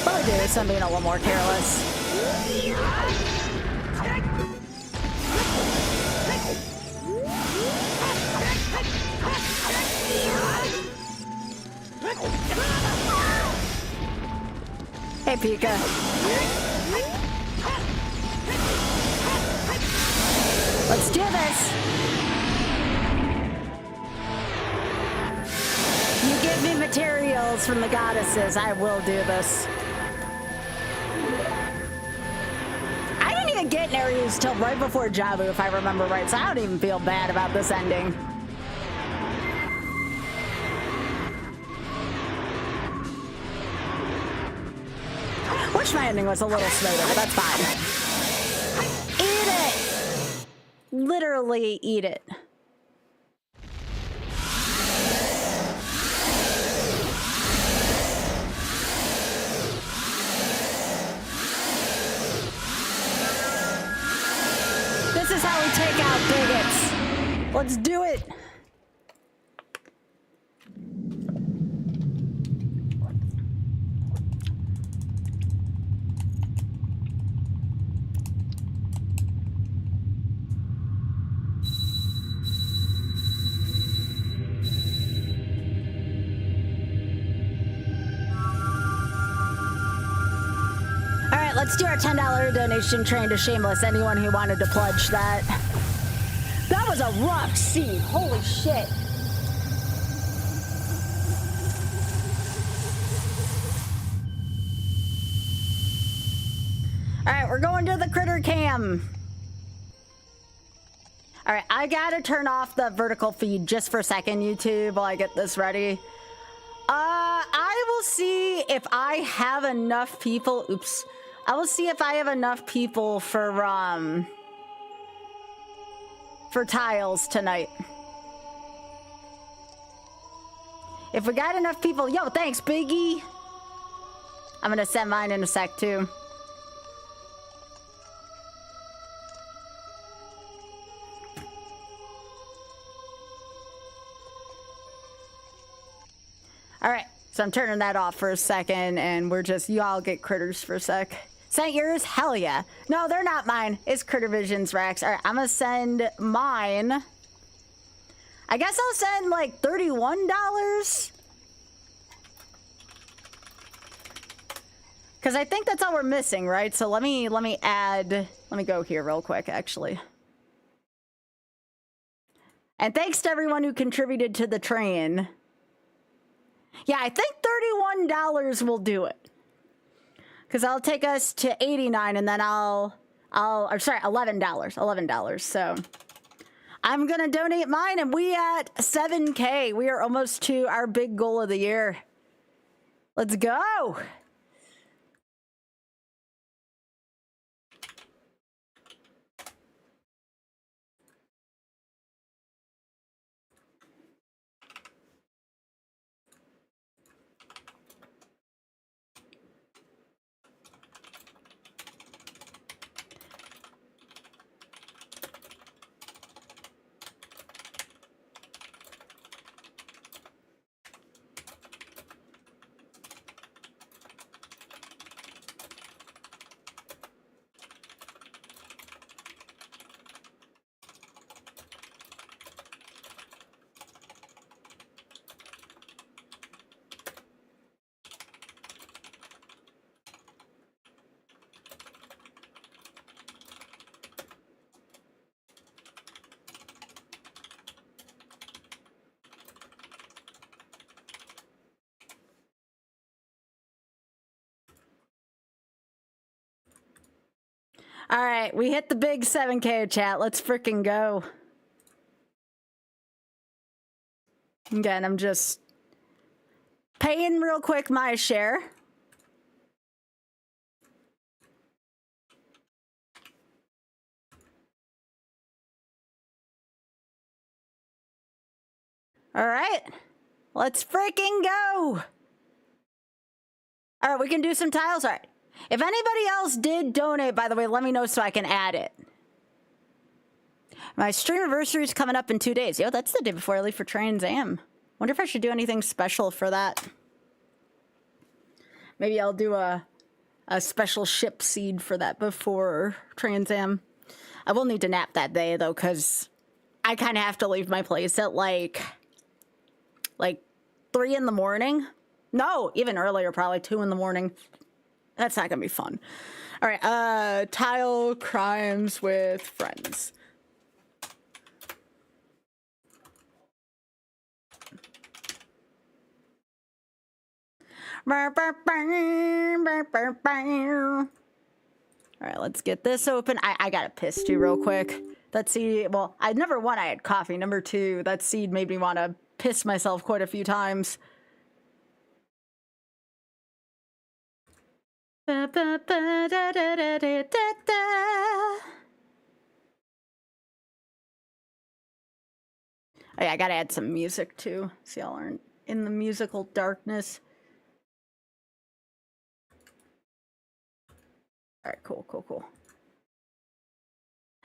Probably do some being a little more careless. Hey, Pika. Let's do this. You give me materials from the goddesses, I will do this. I didn't even get Nereus till right before Jabu, if I remember right, so I don't even feel bad about this ending. Wish my ending was a little smoother, but that's fine. Eat it! Literally eat it. This is how we take out bigots. Let's do it. Let's do our $10 donation train to Shameless. Anyone who wanted to pledge that. That was a rough scene. Holy shit. All right, we're going to the critter cam. All right, I gotta turn off the vertical feed just for a second, YouTube, while I get this ready. I will see if I have enough people. Oops. I will see if I have enough people for tiles tonight. If we got enough people, yo, thanks, Biggie. I'm gonna send mine in a sec too. All right, so I'm turning that off for a second, and we're just, you all get critters for a sec. Sent yours? Hell yeah. No, they're not mine. It's Critter Vision's Rex. All right, I'm gonna send mine. I guess I'll send like $31. Because I think that's all we're missing, right? So let me go here real quick, actually. And thanks to everyone who contributed to the train. Yeah, I think $31 will do it. Because I'll take us to 89 and then or sorry, $11. So I'm going to donate mine and we at 7K. We are almost to our big goal of the year. Let's go. All right, we hit the big 7K chat. Let's freaking go. Again, I'm just paying real quick my share. All right, let's freaking go. All right, we can do some tiles. All right. If anybody else did donate, by the way, let me know so I can add it. My stream anniversary is coming up in 2 days. Yo, that's the day before I leave for Trans Am. Wonder if I should do anything special for that. Maybe I'll do a a special ship seed for that before Trans Am. I will need to nap that day though, because I kind of have to leave my place at like 3 in the morning. No, even earlier, probably 2 in the morning. That's not gonna be fun. All right, tile crimes with friends. All right, let's get this open. I gotta piss too real quick. That seed, well, number 1, I had coffee. Number 2, that seed made me want to piss myself quite a few times. Oh, yeah, I gotta add some music too, so y'all aren't in the musical darkness. All right, cool.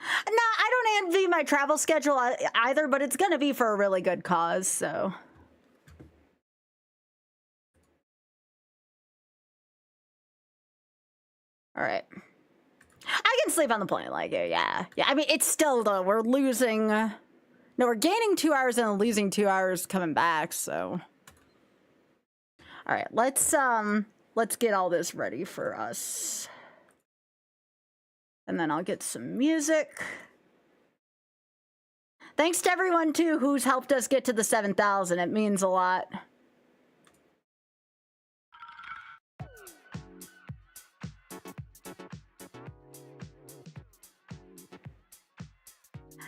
No, I don't envy my travel schedule either, but it's gonna be for a really good cause, so. All right. I can sleep on the plane, like, yeah. I mean, it's still, though, we're losing. No, we're gaining 2 hours and losing 2 hours coming back, so. All right, let's get all this ready for us. And then I'll get some music. Thanks to everyone, too, who's helped us get to the 7,000. It means a lot.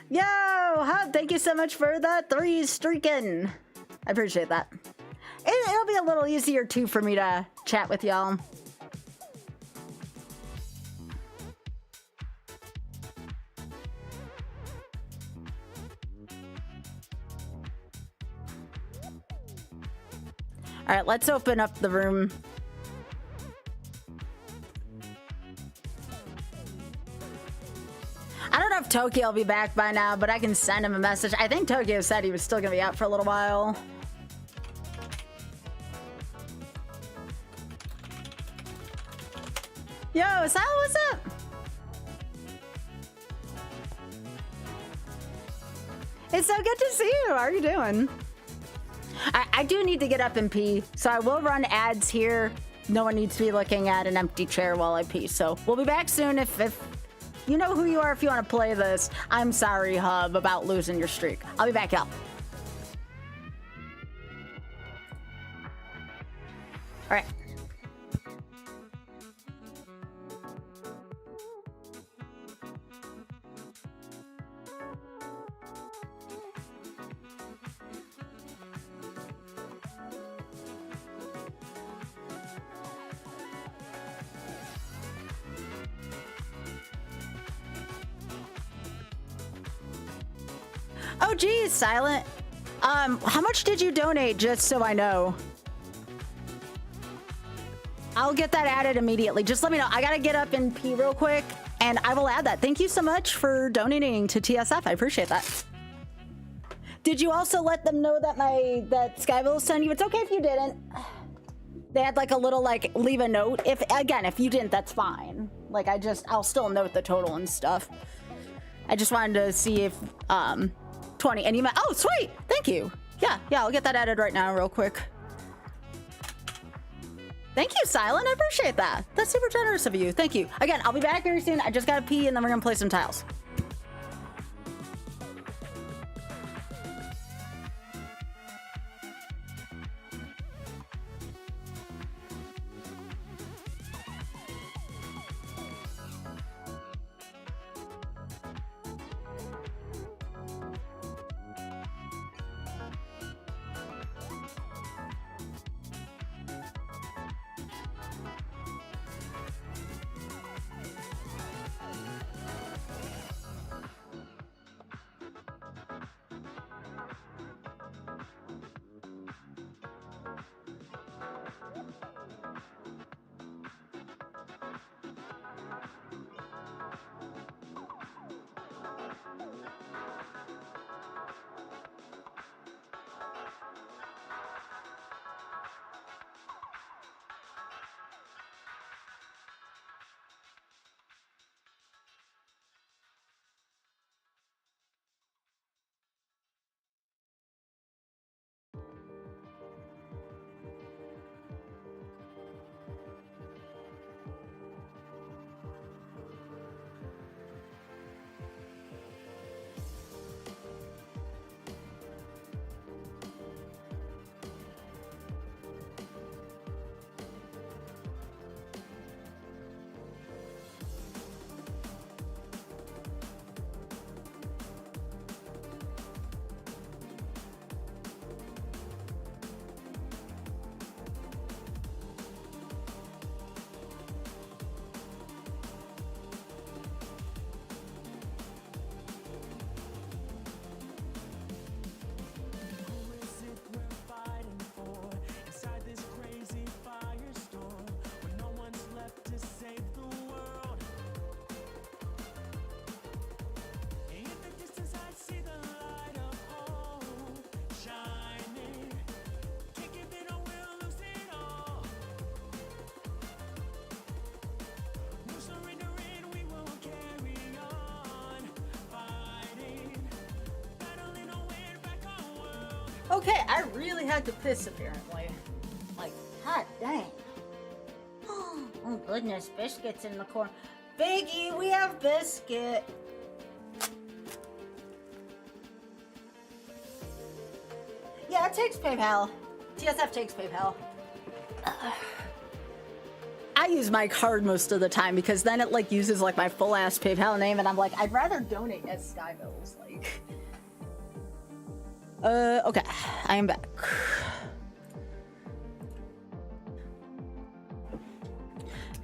Yo, Hub, thank you so much for the 3 streaking. I appreciate that. It'll be a little easier, too, for me to chat with y'all. All right, let's open up the room. I don't know if Tokyo will be back by now, but I can send him a message. I think Tokyo said he was still gonna be out for a little while. Yo, Sal, what's up? It's so good to see you. How are you doing? I do need to get up and pee, so I will run ads here. No one needs to be looking at an empty chair while I pee, so we'll be back soon. If you know who you are if you want to play this. I'm sorry, Hub, about losing your streak. I'll be back, y'all. All right. Oh, geez, Silent. How much did you donate, just so I know? I'll get that added immediately. Just let me know. I gotta get up and pee real quick, and I will add that. Thank you so much for donating to TSF. I appreciate that. Did you also let them know that that Skybilz sent you? It's okay if you didn't. They had like a little leave a note. If you didn't, that's fine. Like I'll still note the total and stuff. I just wanted to see if 20 and you might. Oh, sweet. Thank you. Yeah, I'll get that added right now real quick. Thank you, Silent. I appreciate that. That's super generous of you. Thank you. Again, I'll be back very soon. I just gotta pee and then we're gonna play some tiles. Okay, I really had to piss apparently. Like, hot dang. Oh goodness, Biscuit's in the corner. Biggie, we have Biscuit. Yeah, it takes PayPal. TSF takes PayPal. I use my card most of the time because then it like uses like my full ass PayPal name, and I'm like, I'd rather donate as Skybilz. Like, okay, I am back.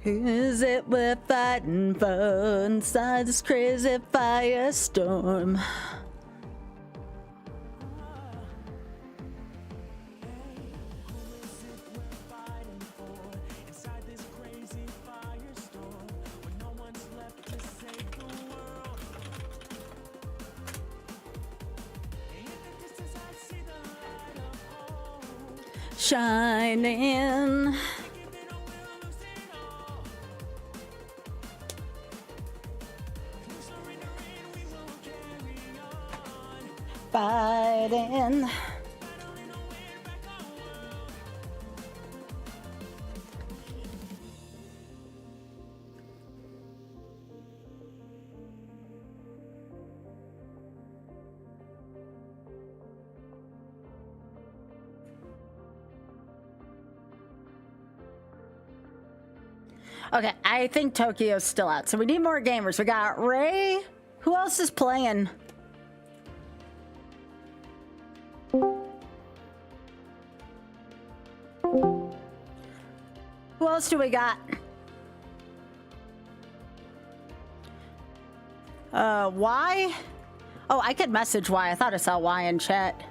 Who is it we're fighting for inside this crazy firestorm? Shining. Fighting. Okay, I think Tokyo's still out, so we need more gamers. We got Ray. Who else is playing? Who else do we got? Y? Oh, I could message Y. I thought I saw Y in chat.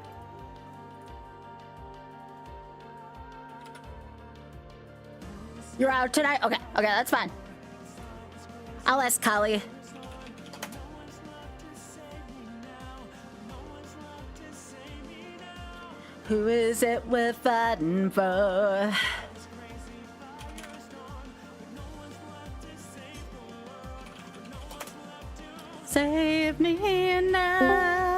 You're out tonight? Okay, that's fine. I'll ask Kali. Who is it we're fighting for? Save me now.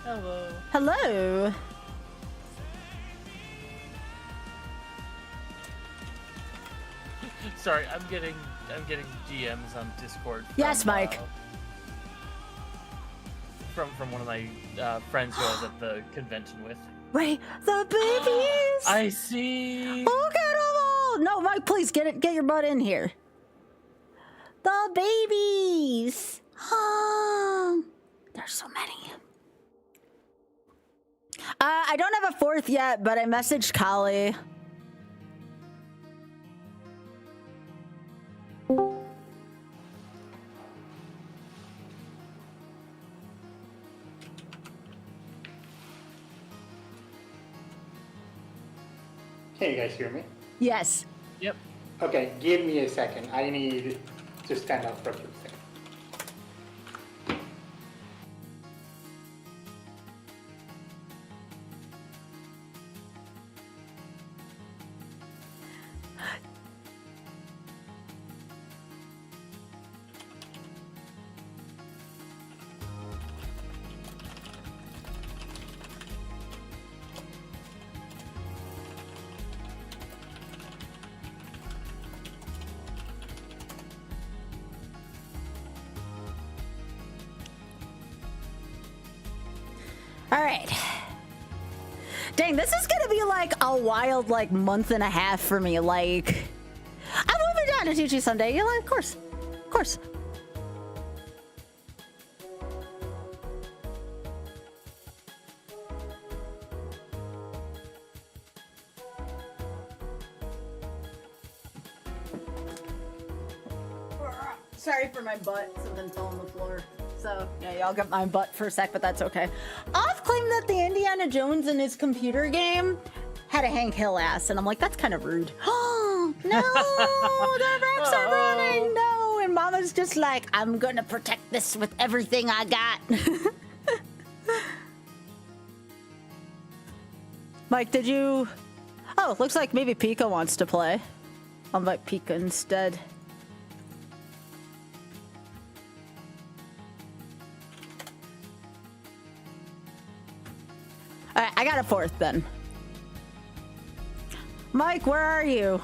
Hello. Hello. Sorry, I'm getting DMs on Discord. Yes, Mike. From one of my friends who I was at the convention with. Ray, the babies. I see. Look at them all. No, Mike, please get your butt in here. The babies. There's so many. I don't have a fourth yet, but I messaged Kali. Can you guys hear me? Yes. Yep. Okay, give me a second. I need to stand up for a quick second. All right. Dang, this is gonna be like a wild like month and a half for me. Like, I'm moving down to Tucci Sunday. Yeah, of course, of course. Sorry for my butt. Something fell on the floor. So, yeah, y'all get my butt for a sec, but that's okay. Off claimed that the Indiana Jones in his computer game had a Hank Hill ass, and I'm like, that's kind of rude. Oh, no, the Rex are running, no. And Mama's just like, I'm gonna protect this with everything I got. Mike, did you... Oh, looks like maybe Pika wants to play. I'll invite Pika instead. All right, I got a fourth then. Mike, where are you?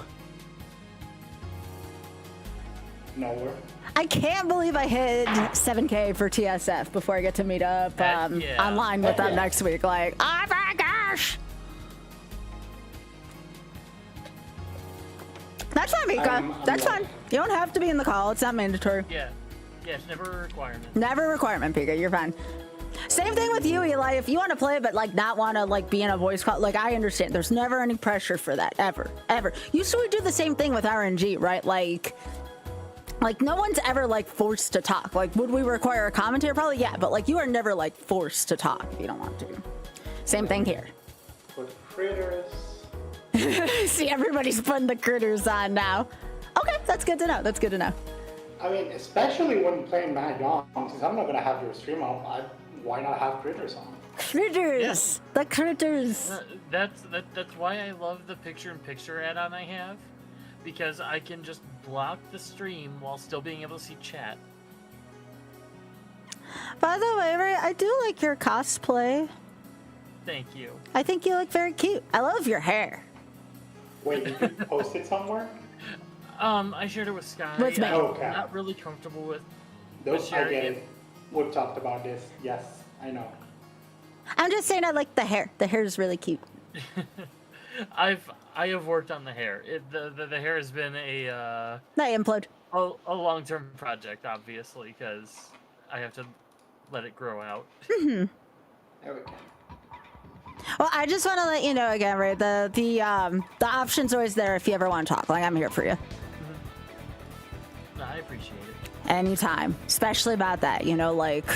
Nowhere. I can't believe I hit 7K for TSF before I get to meet up Yeah. online with them next week. Like, oh my gosh! That's fine, Mika. I'm That's like- fine. You don't have to be in the call. It's not mandatory. Yeah. Yeah, it's never a requirement. Never a requirement, Pika. You're fine. Same thing with you, Eli. If you want to play, but like not want to like be in a voice call, like I understand. There's never any pressure for that, ever. Usually we do the same thing with RNG, right? Like no one's ever like forced to talk. Like, would we require a commentator? Probably, yeah. But like, you are never like forced to talk if you don't want to. Same thing here. For critters. See, everybody's putting the critters on now. Okay, that's good to know. That's good to know. I mean, especially when playing Mahjong, since I'm not gonna have your stream up, why not have critters on? Critters, the critters. That's why I love the picture-in-picture add-on I have, because I can just block the stream while still being able to see chat. By the way, Ray, I do like your cosplay. Thank you. I think you look very cute. I love your hair. Wait, you could post it somewhere? I shared it with Sky. With me. I'm Okay. not really comfortable with Those, I sharing get it. it. We've talked about this. Yes, I know. I'm just saying I like the hair. The hair is really cute. I have worked on the hair. The hair has been a implode. long-term project, obviously, because I have to let it grow out. There we go. Well, I just want to let you know again, Ray, the option's always there if you ever want to talk. Like, I'm here for you. No, I appreciate it. Anytime. Especially about that, you know, like,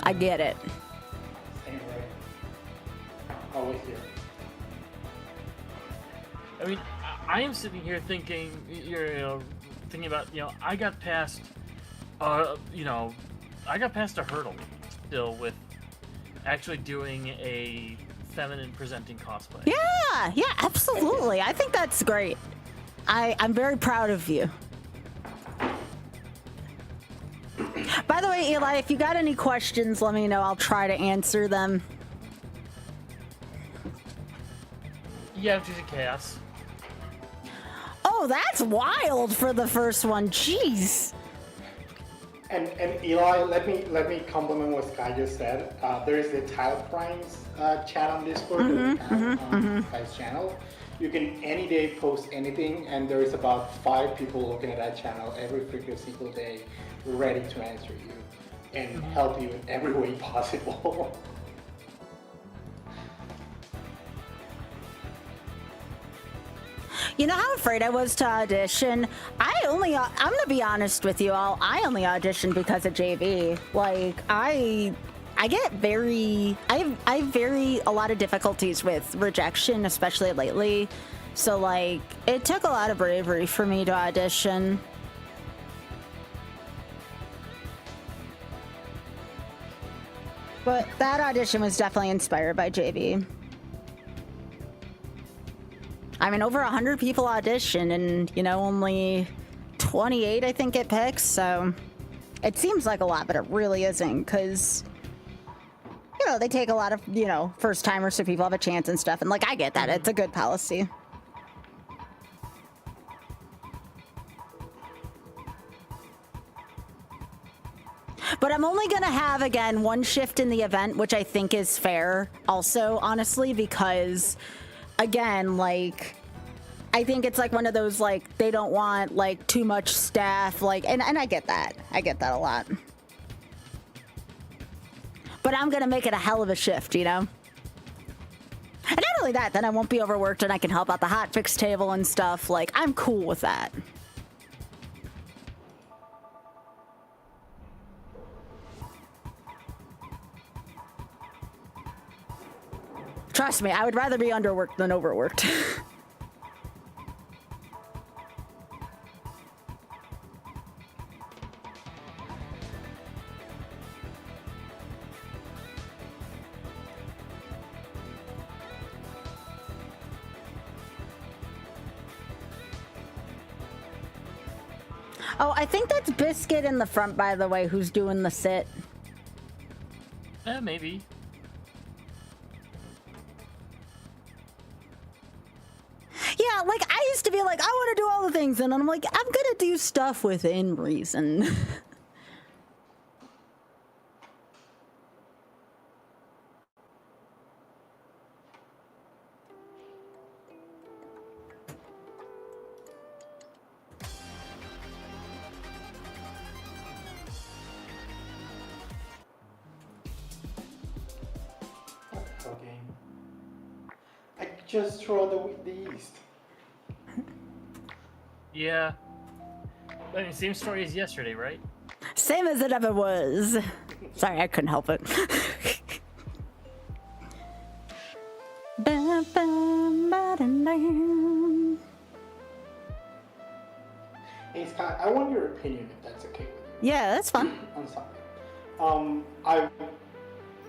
I get it. Same way. Always here. I mean, I am sitting here thinking, thinking about, I got past, I got past a hurdle still with actually doing a feminine presenting cosplay. Yeah, absolutely. I think that's great. I'm very proud of you. By the way, Eli, if you got any questions, let me know. I'll try to answer them. Yeah, she's a chaos. Oh, that's wild for the first one. Jeez. And Eli, let me compliment what Sky just said. There is the Tile Primes chat on Discord that we have on Sky's channel. You can any day post anything, and there is about 5 people looking at that channel every freaking single day, ready to answer you and help you in every way possible. You know how afraid I was to audition? I'm gonna be honest with you all. I only auditioned because of JV. Like, I get I have a lot of difficulties with rejection, especially lately. So like, it took a lot of bravery for me to audition. But that audition was definitely inspired by JV. I mean, over 100 people audition and, only 28, I think, it picks. So it seems like a lot, but it really isn't because, they take a lot of, first timers so people have a chance and stuff. And like, I get that. It's a good policy. But I'm only going to have, again, one shift in the event, which I think is fair also, honestly, because, again, like, I think it's like one of those, like, they don't want, like, too much staff, like, and I get that. I get that a lot. But I'm going to make it a hell of a shift, And not only that, then I won't be overworked and I can help out the hotfix table and stuff. Like, I'm cool with that. Trust me, I would rather be underworked than overworked. Oh, I think that's Biscuit in the front, by the way, who's doing the sit. Maybe. like I used to be like, I want to do all the things, and I'm like, I'm gonna do stuff within reason. Okay. I just throw the yeast. Yeah. I mean, same story as yesterday, right? Same as it ever was. Sorry, I couldn't help it. Hey Scott, I want your opinion if that's okay with you. Yeah, that's fun. On something.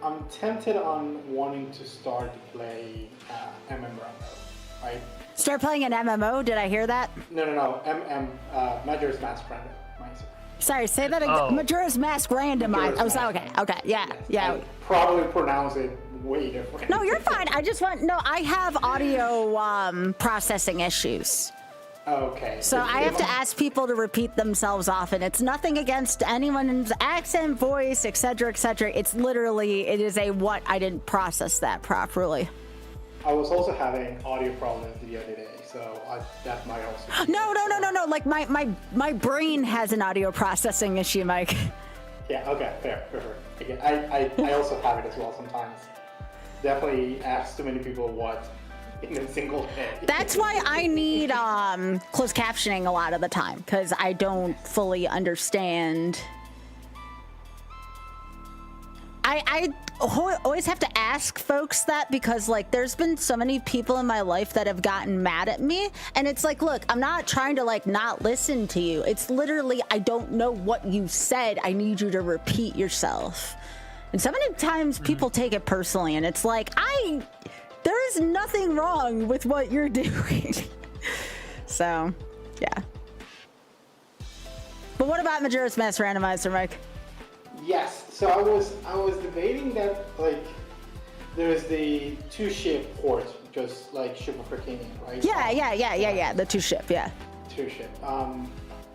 I'm tempted on wanting to start to play MMO, right? Start playing an MMO. Did I hear that? No. Majora's Mask Random. Sorry, say that again. Oh. Majora's Mask Random. Majora's Okay. Yeah, Yes, yeah. I probably pronounce it way different. No, you're fine. I have audio processing issues. Okay. So I have to ask people to repeat themselves often. It's nothing against anyone's accent, voice, etc., etc. It's literally, it is a what I didn't process that properly. I was also having audio problems the other day, so that might also. No. Like my brain has an audio processing issue, Mike. Yeah. Okay. Fair. Again, I also have it as well sometimes. Definitely ask too many people what in a single day. That's why I need closed captioning a lot of the time, because I don't fully understand. I always have to ask folks that, because like there's been so many people in my life that have gotten mad at me, and it's like, look, I'm not trying to like not listen to you. It's literally, I don't know what you said. I need you to repeat yourself. And so many times people take it personally, and it's like, there is nothing wrong with what you're doing. So, yeah. But what about Majora's Mask Randomizer, Mike? Yes. So I was debating that, like, there's the 2-ship port, just like Ship of Arcania, right? Yeah. The 2-ship, yeah. 2-ship.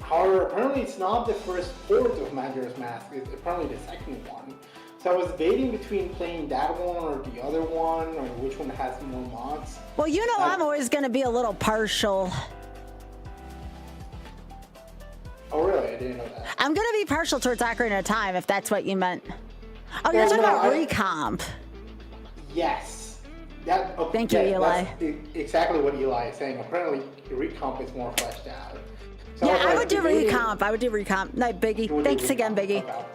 However, apparently it's not the first port of Majora's Mask. It's apparently the second one. So I was debating between playing that one or the other one, or which one has more mods. Well, you know, I'm always going to be a little partial. Oh, really? I didn't know that. I'm going to be partial towards Ocarina of Time, if that's what you meant. Oh, you're talking about recomp. Yes. Thank you, Eli. That's exactly what Eli is saying. Apparently, recomp is more fleshed out. So Yeah, I would do recomp. Night, Biggie. Thanks again, Biggie. Okay.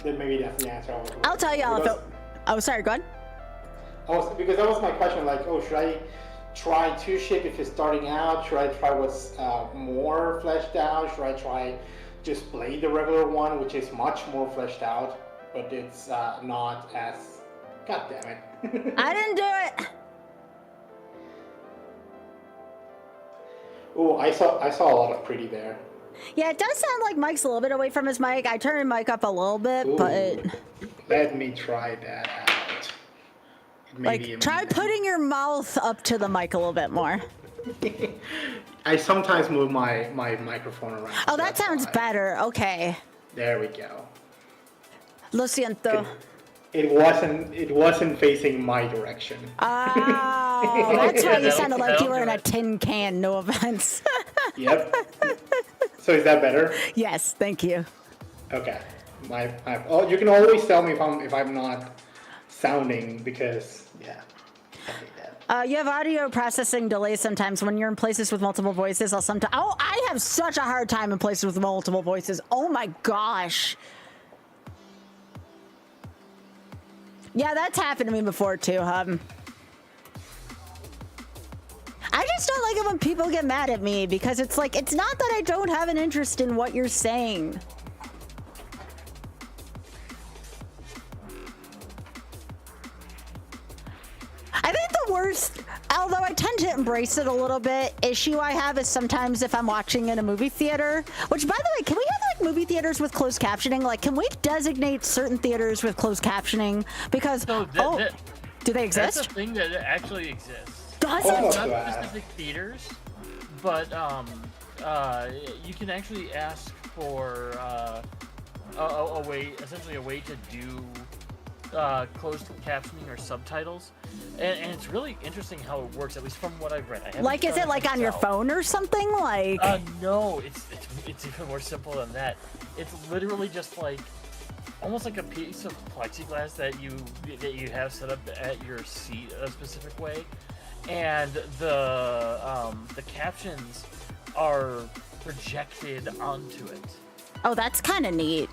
Then maybe that's the answer. I'll tell y'all if it... Oh, sorry, go ahead. Because that was my question, like, should I try 2-ship if it's starting out? Should I try what's more fleshed out? Should I try just play the regular one, which is much more fleshed out, but it's not as... God damn it. I didn't do it. Oh, I saw a lot of pretty there. Yeah, it does sound like Mike's a little bit away from his mic. I turned Mike up a little bit, Ooh, but... Let me try that out. Like, try putting your mouth up to the mic a little bit more. I sometimes move my microphone around. Oh, that sounds better. Okay. There we go. Lo siento. It wasn't facing my direction. Oh, that's why you sounded like you were in a tin can. No offense. Yep. So is that better? Yes, thank you. Okay. You can always tell me if I'm not sounding, because yeah. You have audio processing delays sometimes when you're in places with multiple voices. I have such a hard time in places with multiple voices. Oh my gosh. Yeah, that's happened to me before too, I just don't like it when people get mad at me, because it's like, it's not that I don't have an interest in what you're saying. I think the worst, although I tend to embrace it a little bit, issue I have is sometimes if I'm watching in a movie theater, which, by the way, can we have like movie theaters with closed captioning? Like, can we designate certain theaters with closed captioning? Because, do they exist? That's a thing that actually exists. Does Open it? up to Not ask. specific theaters, but you can actually ask for a way, essentially a way to do closed captioning or subtitles, and it's really interesting how it works. At least from what I've read. I haven't Like, is done it like on your myself. phone or something? Like, No, it's even more simple than that. It's literally just like almost like a piece of plexiglass that you have set up at your seat a specific way, and the captions are projected onto it. oh, that's kind of neat.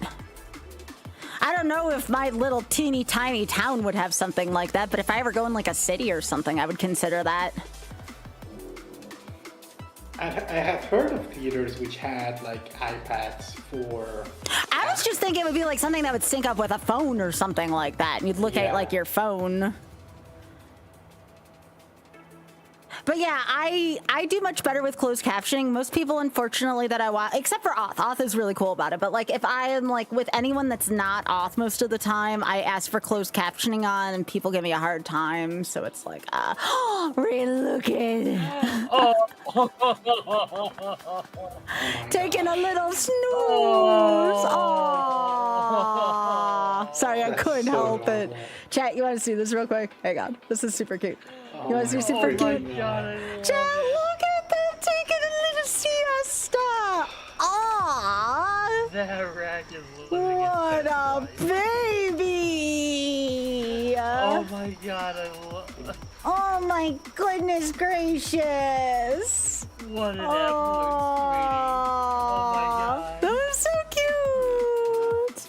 I don't know if my little teeny tiny town would have something like that, but if I ever go in like a city or something, I would consider that. I have heard of theaters which had like iPads for. I was just thinking it would be like something that would sync up with a phone or something like that, and you'd look at Yeah. like your phone. But yeah, I do much better with closed captioning. Most people, unfortunately, that I watch, except for Auth. Auth is really cool about it. But like, if I am like with anyone that's not Auth most of the time, I ask for closed captioning on, and people give me a hard time. So it's like, really looking, taking a little snooze. Aww. Sorry, I That's couldn't so help it. adorable. Chat, you want to see this real quick? Hang on, this is super cute. You want to see super Oh my cute? god! I Chat, love it. look at them taking a little siesta. Aww. That rack is living What its best a life. baby. Oh my god! I love. Oh my goodness gracious. What an absolute sweetie! Oh my god! That was so cute.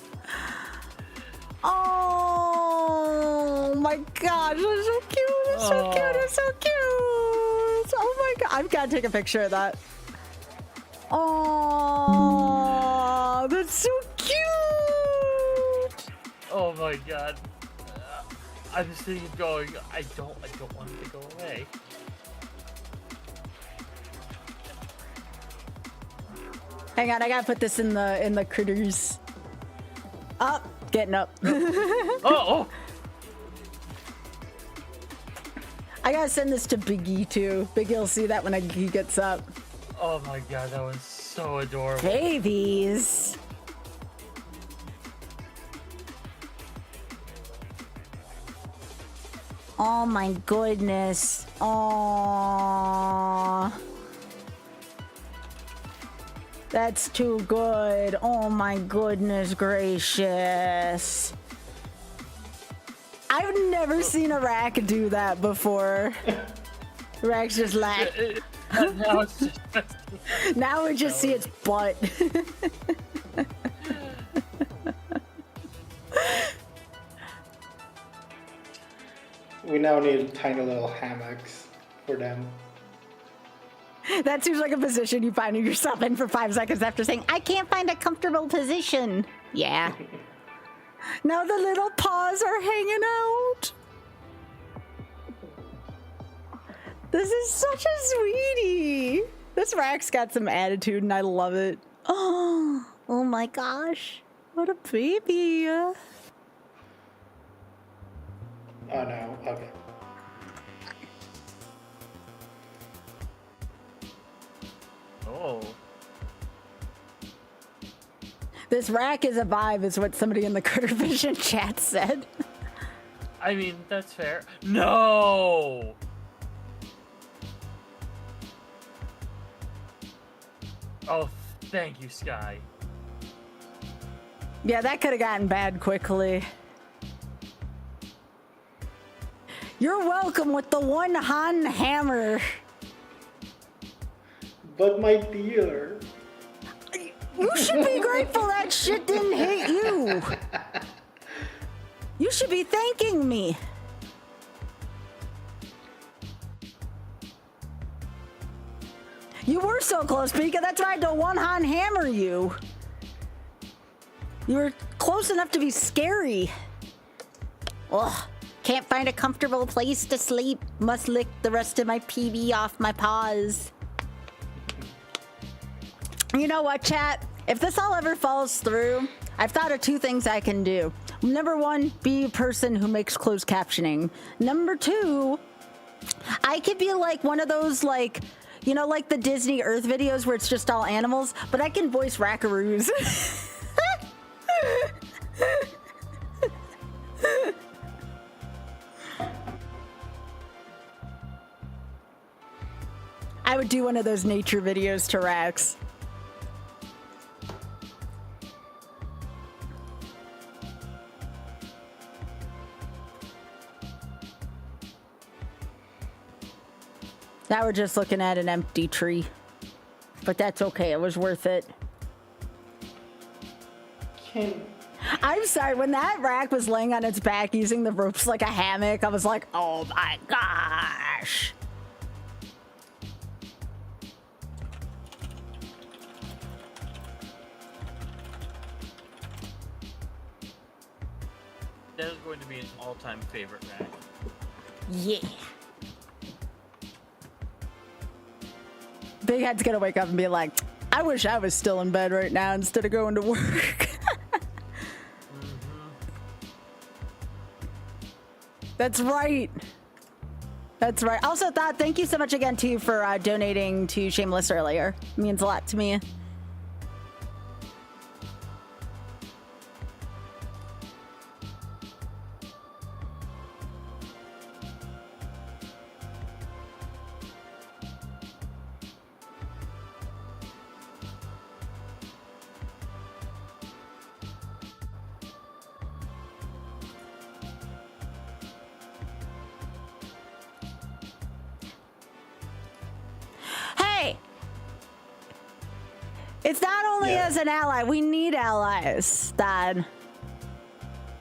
Oh my gosh, that's so cute. It's so Oh. cute. It's so cute. Oh my god, I've got to take a picture of that. Oh, that's so cute. Oh my god! I'm sitting here going, I don't want it to go away. Hang on, I gotta put this in the critters. Up, getting up. Oh! I gotta send this to Biggie too. Biggie'll see that when he gets up. Oh my god, that was so adorable. Babies. Oh my goodness. Oh. That's too good. Oh my goodness gracious. I've never seen a rack do that before. Rack's just like, Now it's just now we just see its butt. We now need tiny little hammocks for them. That seems like a position you find yourself in for 5 seconds after saying, I can't find a comfortable position. Yeah. Now the little paws are hanging out. This is such a sweetie. This rack's got some attitude and I love it. Oh my gosh. What a baby. Oh no, okay. oh. This rack is a vibe, is what somebody in the Critter Vision chat said. I mean, that's fair. No! Oh, thank you, Sky. Yeah, that could have gotten bad quickly. You're welcome with the one Han hammer. But my dear. You should be grateful that shit didn't hit you. You should be thanking me. You were so close, Pika. That's why I had to one-hand hammer you. You were close enough to be scary. Ugh. Can't find a comfortable place to sleep. Must lick the rest of my PB off my paws. You know what, chat? If this all ever falls through, I've thought of 2 things I can do. Number 1, be a person who makes closed captioning. Number 2, I could be like one of those, like, you know, like the Disney Earth videos where it's just all animals, but I can voice rackaroos. I would do one of those nature videos to Rax. Now we're just looking at an empty tree. But that's okay, it was worth it. I'm sorry, when that rack was laying on its back using the ropes like a hammock, I was like, oh my gosh. That is going to be an all-time favorite rack. Yeah. Big Head's gonna wake up and be like, I wish I was still in bed right now instead of going to work. That's right. That's right. Also, Thought, thank you so much again, too, for donating to Shameless earlier. It means a lot to me. It's not only as an ally, we need allies, Dad.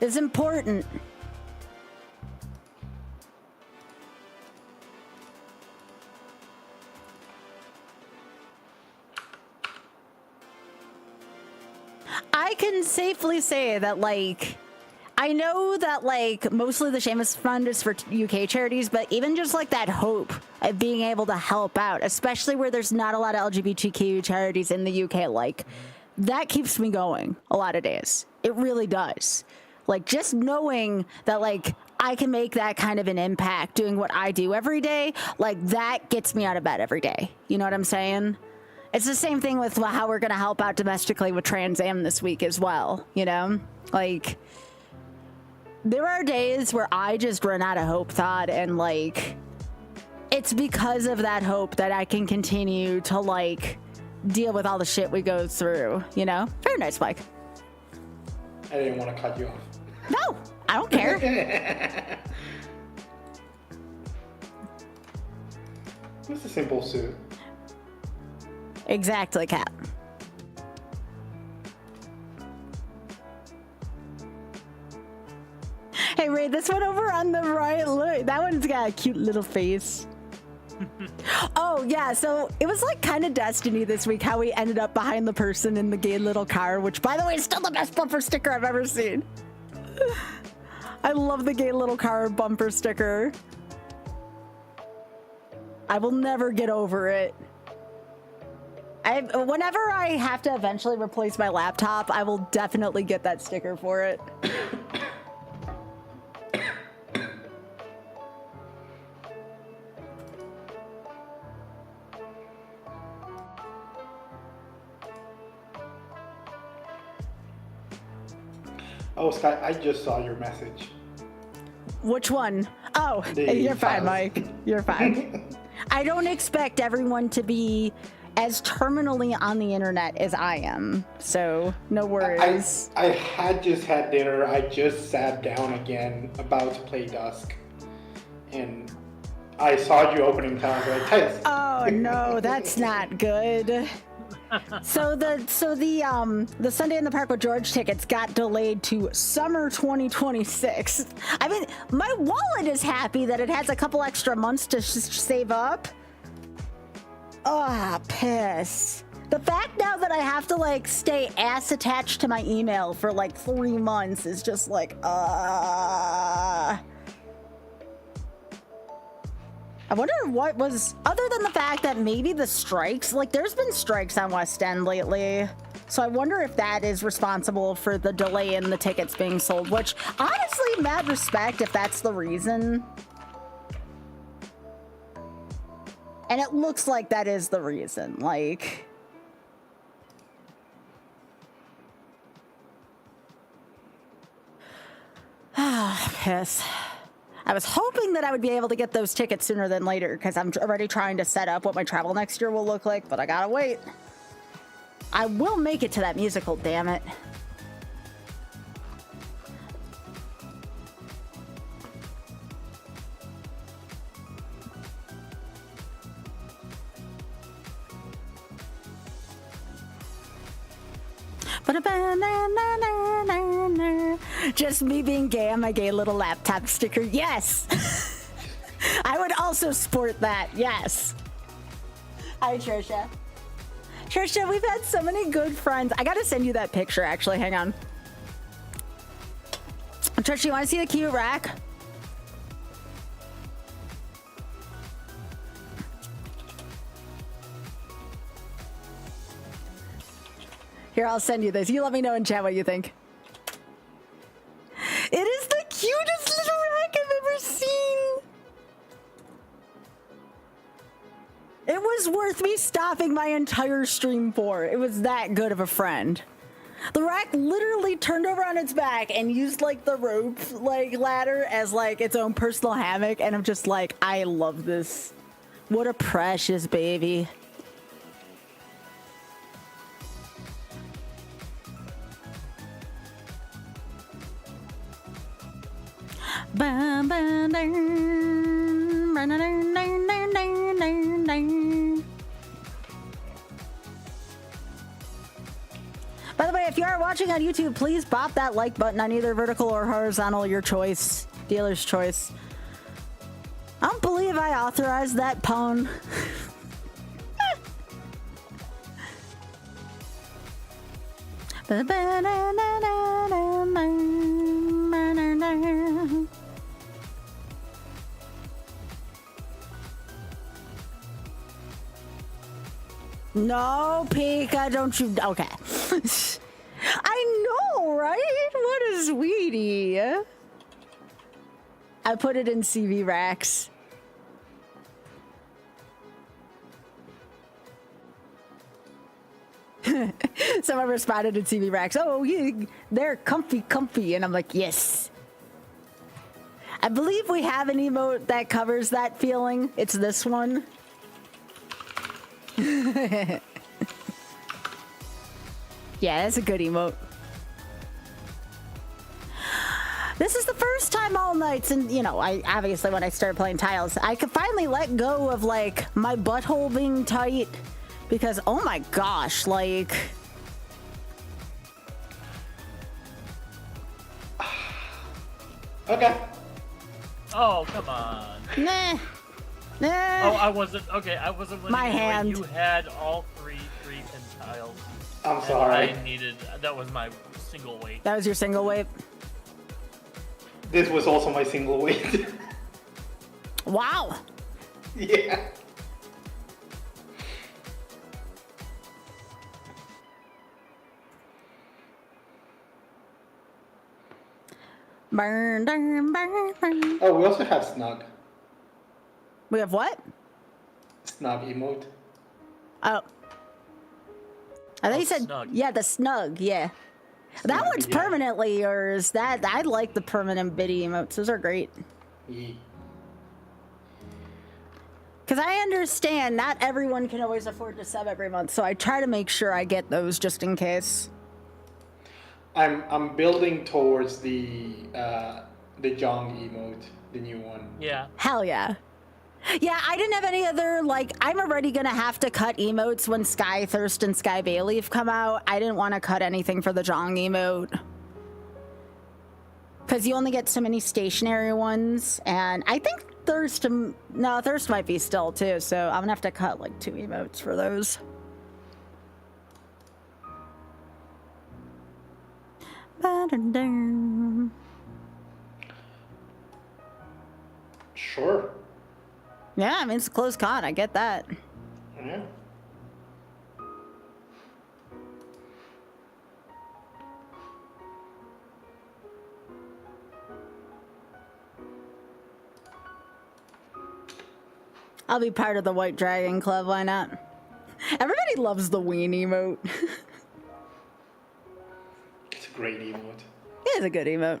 It's important. I can safely say that, like, I know that, like, mostly the Shameless Fund is for UK charities, but even just, like, that hope of being able to help out, especially where there's not a lot of LGBTQ charities in the UK, like, that keeps me going a lot of days. It really does. Like, just knowing that, like, I can make that kind of an impact doing what I do every day, like, that gets me out of bed every day. You know what I'm saying? It's the same thing with how we're going to help out domestically with Trans Am this week as well, you know? Like, there are days where I just run out of hope, Thought, and, like, it's because of that hope that I can continue to, like, deal with all the shit we go through, you know? Very nice, Mike. I didn't want to cut you off. No, I don't care. It's a simple suit. Exactly, Cat. Hey, Ray, this one over on the right, look, that one's got a cute little face. Oh, yeah, so it was like kind of destiny this week how we ended up behind the person in the gay little car, which, by the way, is still the best bumper sticker I've ever seen. I love the gay little car bumper sticker. I will never get over it. Whenever I have to eventually replace my laptop, I will definitely get that sticker for it. Oh, Sky, I just saw your message. Which one? Oh, you're fine, Mike. You're fine. I don't expect everyone to be as terminally on the internet as I am, so no worries. I had just had dinner. I just sat down again, about to play Dusk, and I saw you opening time. Like, hey. Oh no, that's not good. So the Sunday in the Park with George tickets got delayed to summer 2026. I mean, my wallet is happy that it has a couple extra months to save up. Ah, piss. The fact now that I have to, like, stay ass attached to my email for like 3 months is just like, I wonder what was, other than the fact that maybe the strikes, like, there's been strikes on West End lately. So I wonder if that is responsible for the delay in the tickets being sold, which honestly, mad respect if that's the reason. And it looks like that is the reason. Like... Ah, piss. I was hoping that I would be able to get those tickets sooner than later because I'm already trying to set up what my travel next year will look like, but I gotta wait. I will make it to that musical, damn it. Just me being gay on my gay little laptop sticker. Yes. I would also sport that. Yes. Hi, Trisha. Trisha, we've had so many good friends. I gotta send you that picture, actually. Hang on. Trisha, you wanna see the cute rack? Here, I'll send you this. You let me know in chat what you think. It is the cutest little rack I've ever seen. It was worth me stopping my entire stream for. It was that good of a friend. The rack literally turned over on its back and used like the rope like ladder as like its own personal hammock, and I'm just like, I love this. What a precious baby. By the way, if you are watching on YouTube, please bop that like button on either vertical or horizontal, your choice, dealer's choice. I don't believe I authorized that pwn. No, Pika, don't you... Okay. I know, right? What a sweetie. I put it in CV racks. Someone responded in CV racks. Oh, yeah, they're comfy. And I'm like, yes. I believe we have an emote that covers that feeling. It's this one. Yeah, that's a good emote. This is the first time all nights, and you know, I obviously when I started playing tiles, I could finally let go of like my butthole being tight, because oh my gosh, like. Okay. Oh, come on. Nah. Oh, I wasn't. Okay, I wasn't letting My you know hand. You had all three pin tiles. I'm and sorry. I needed. That was my single weight. That was your single weight? This was also my single weight. Wow. Yeah. Burn. Oh, we also have snug. We have what? Snug emote. Oh. I thought you said, snug. yeah, the snug, yeah. That Snug, one's yeah. permanently yours. That I like the permanent biddy emotes. Those are great. Yeah. Because I understand not everyone can always afford to sub every month, so I try to make sure I get those just in case. I'm building towards the Jong emote, the new one. Yeah. Hell yeah. Yeah, I didn't have any other, like, I'm already gonna have to cut emotes when Sky Thirst and Sky Bayleaf come out. I didn't want to cut anything for the Jong emote. Because you only get so many stationary ones, and I think Thirst might be still too, so I'm gonna have to cut like 2 emotes for those. Sure. Yeah, I mean, it's a close con, I get that. Yeah. I'll be part of the White Dragon Club, why not? Everybody loves the ween emote. It's a great emote. It is a good emote.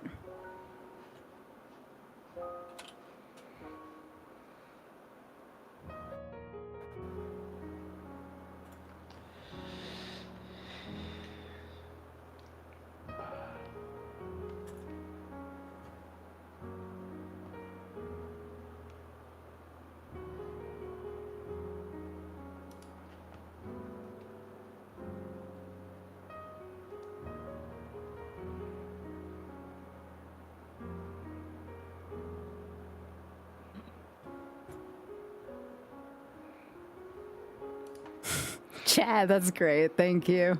Chad, that's great. Thank you.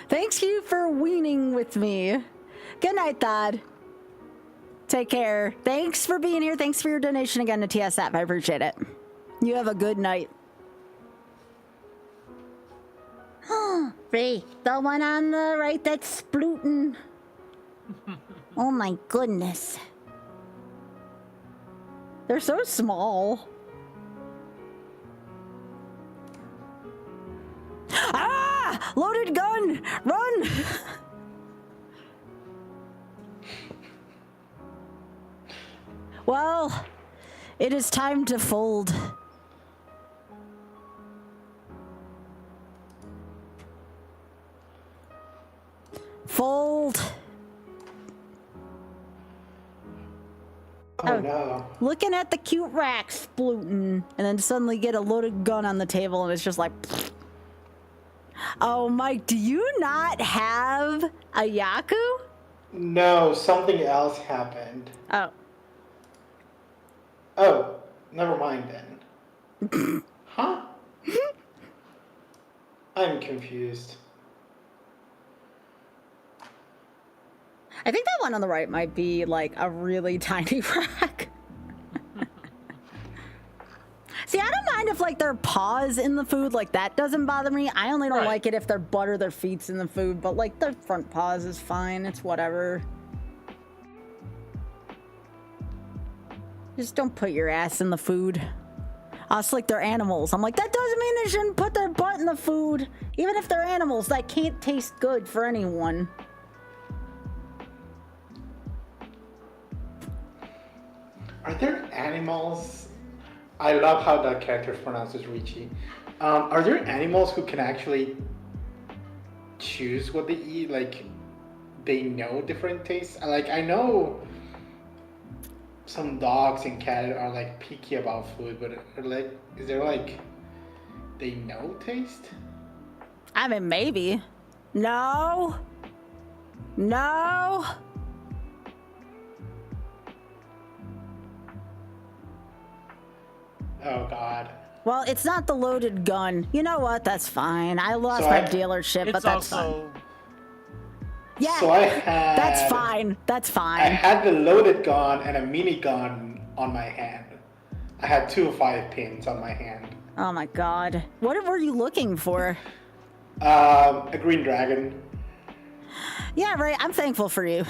Thanks you for weaning with me. Good night, Thad. Take care. Thanks for being here. Thanks for your donation again to TSF. I appreciate it. You have a good night. Ray, the one on the right that's splooting. Oh my goodness. They're so small. Ah! Loaded gun! Run! Well, it is time to fold. Fold. Oh no. Looking at the cute rack splooting, and then suddenly get a loaded gun on the table, and it's just like... Oh, Mike, do you not have a Yaku? No, something else happened. Oh. Oh, never mind then. Huh? I'm confused. I think that one on the right might be like a really tiny rack. See, I don't mind if like their paws in the food, like that doesn't bother me. I only don't like it if their butt or their feet's in the food, but like their front paws is fine. It's whatever. Just don't put your ass in the food. Us like they're animals. I'm like, that doesn't mean they shouldn't put their butt in the food. Even if they're animals, that can't taste good for anyone. Are there animals? I love how that character pronounces Richie. Are there animals who can actually choose what they eat? Like, they know different tastes? Like, I know some dogs and cats are like picky about food, but are like, is there like, they know taste? I mean, maybe. No. No. Oh God. Well, it's not the loaded gun. You know what? That's fine. I lost my dealership, but that's fine. Yeah, so I had, that's fine. That's fine. I had the loaded gun and a mini gun on my hand. I had 2 5-pins on my hand. Oh my God. What were you looking for? A green dragon. Yeah, right. I'm thankful for you.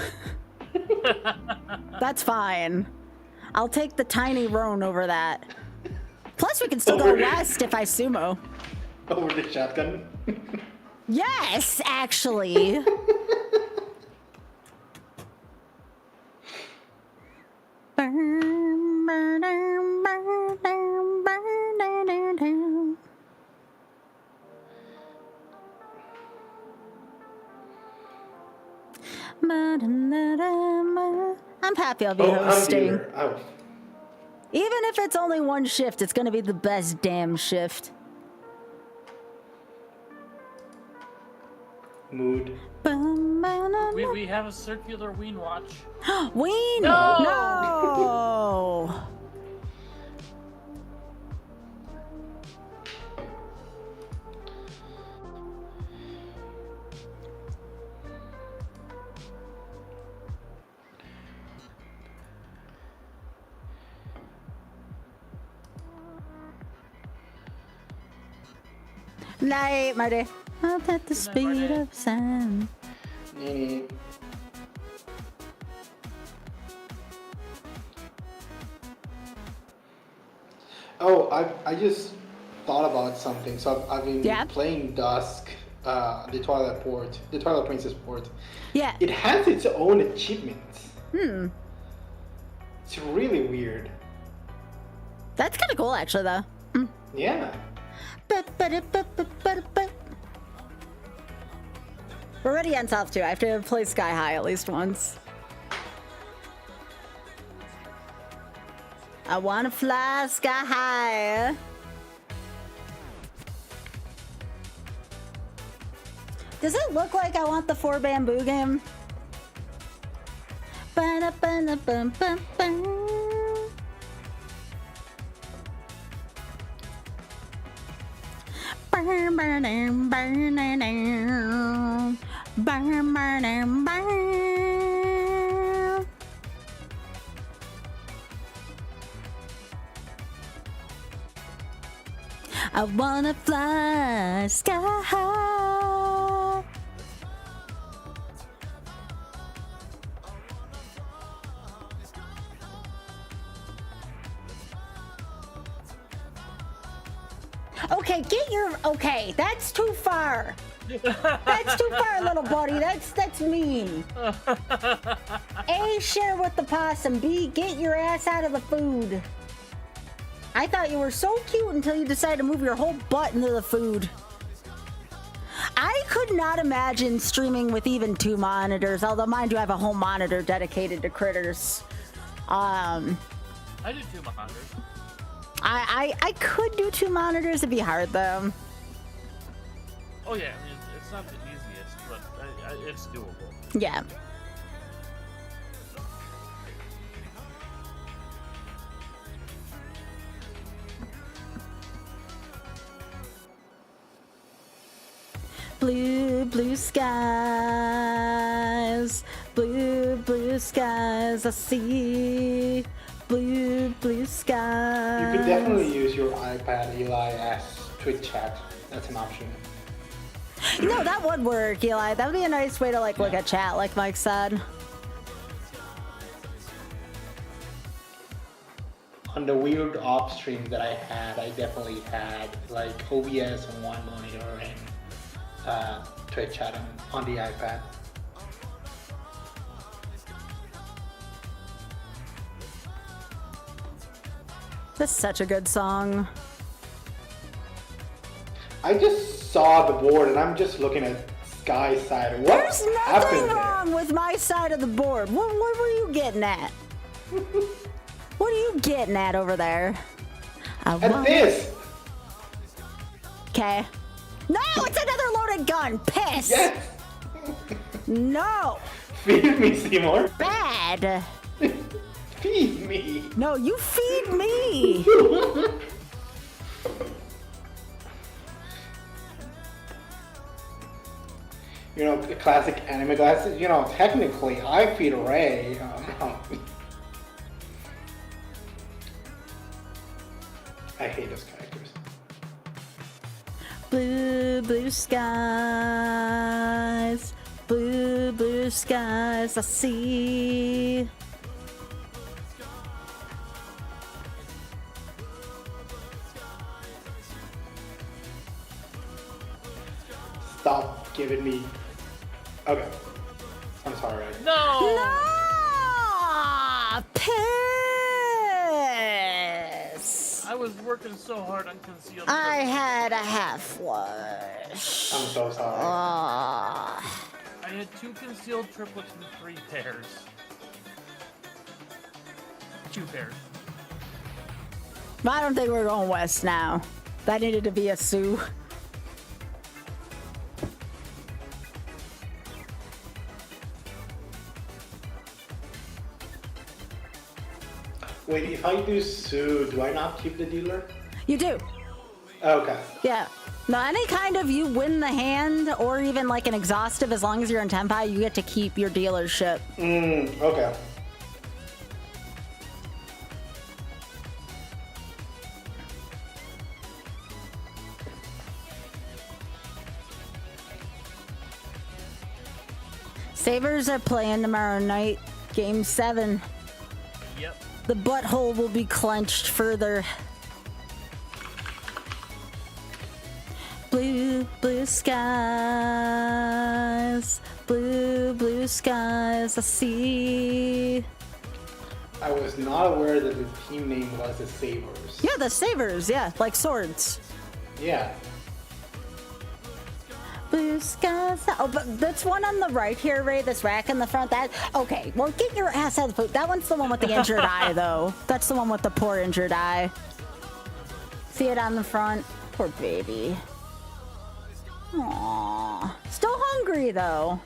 That's fine. I'll take the tiny roan over that. Plus, we can still go west if I sumo. Over the shotgun? Yes, actually. I'm happy I'll be hosting. Oh. Even if it's only one shift, it's gonna be the best damn shift. Mood. We have a circular ween watch. Ween! No! No! Night, Marty. Up at the speed of sound. Oh, I just thought about something. So I've been Yeah? playing Dusk, the Twilight Princess port. Yeah. It has its own achievements. Hmm. It's really weird. That's kind of cool, actually, though. Mm. Yeah. We're already on South 2. I have to play Sky High at least once. I want to fly sky high. Does it look like I want the 4 bamboo game? Ba-da-ba-da-bum-bum-bum. Burn, burn, burn, burn, burn, burn, burn. I wanna fly sky high. Okay, okay, that's too far. That's too far, little buddy. That's mean. A, share with the possum. B, get your ass out of the food. I thought you were so cute until you decided to move your whole butt into the food. I could not imagine streaming with even 2 monitors, although mind you, I have a whole monitor dedicated to critters. I do 2 monitors. I could do 2 monitors. It'd be hard though. Oh yeah, I mean it's not the easiest, but it's doable. Yeah. Blue, blue skies, blue skies, I see. Blue, blue skies. You could definitely use your iPad, Eli, as Twitch chat. That's an option. No, that would work, Eli. That would be a nice way to like look at chat, like Mike said. On the weird off stream that I had, I definitely had like OBS on one monitor and Twitch chat on the iPad. This is such a good song. I just saw the board and I'm just looking at Sky's side. What There's nothing happened wrong with my side of the board. What were you getting at? What are you getting at over there? At this! Okay. No, it's another loaded gun. Piss. Yes! No. Feed me, Seymour. Bad. Feed me. No, you feed me. You know, the classic anime glasses. You know, technically, I feed Ray. I hate those characters. Blue, blue skies. Blue, blue skies. I see. Stop giving me. Okay. I'm sorry. No! No! Piss! I was working so hard on concealed. I had a half flush. I'm so sorry. Ah. I had 2 concealed triplets and 3 pairs. 2 pairs. I don't think we're going west now. That needed to be a Sioux. Wait, if I do Sue, do I not keep the dealer? You do. Okay. Yeah. No, any kind of you win the hand or even like an exhaustive, as long as you're in Tenpai, you get to keep your dealership. Okay. Sabres are playing tomorrow night, game 7. Yep. The butthole will be clenched further. blue skies, blue skies. I see. I was not aware that the team name was the Sabers. Yeah, the sabers. Yeah, like swords. Yeah. Blue skies. Oh, but that's one on the right here, Ray. This rack in the front. That okay. Well, get your ass out of the food. That one's the one with the injured eye, though. That's the one with the poor injured eye. See it on the front. Poor baby. Aww. Still hungry though.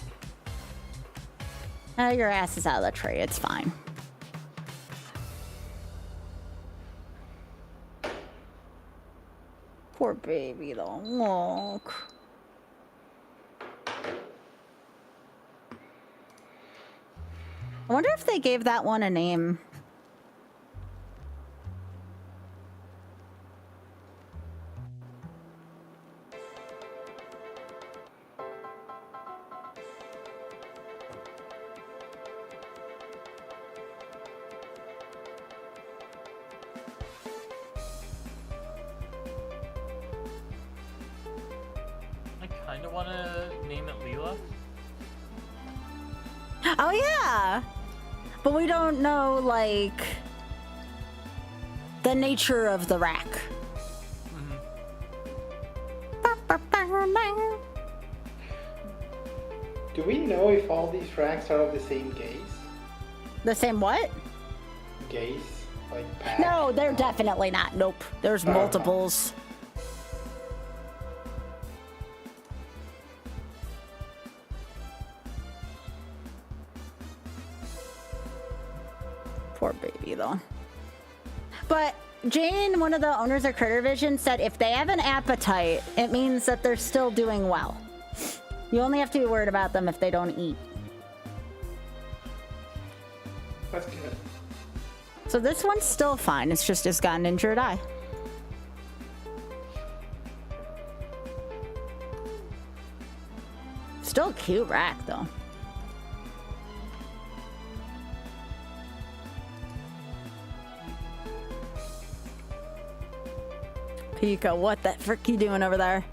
Oh, your ass is out of the tray. It's fine. Poor baby though. Look. I wonder if they gave that one a name. I kind of want to name it Leela. Oh yeah, but we don't know like the nature of the rack. Do we know if all these racks are of the same gaze? The same what? Gaze? Like pack? No, they're definitely not. Nope. There's multiples. Poor baby though. But Jane, one of the owners of Critter Vision, said if they have an appetite, it means that they're still doing well. You only have to be worried about them if they don't eat. That's good. So this one's still fine. It's just it's got an injured eye. Still a cute rack though. Pika, what the frick you doing over there?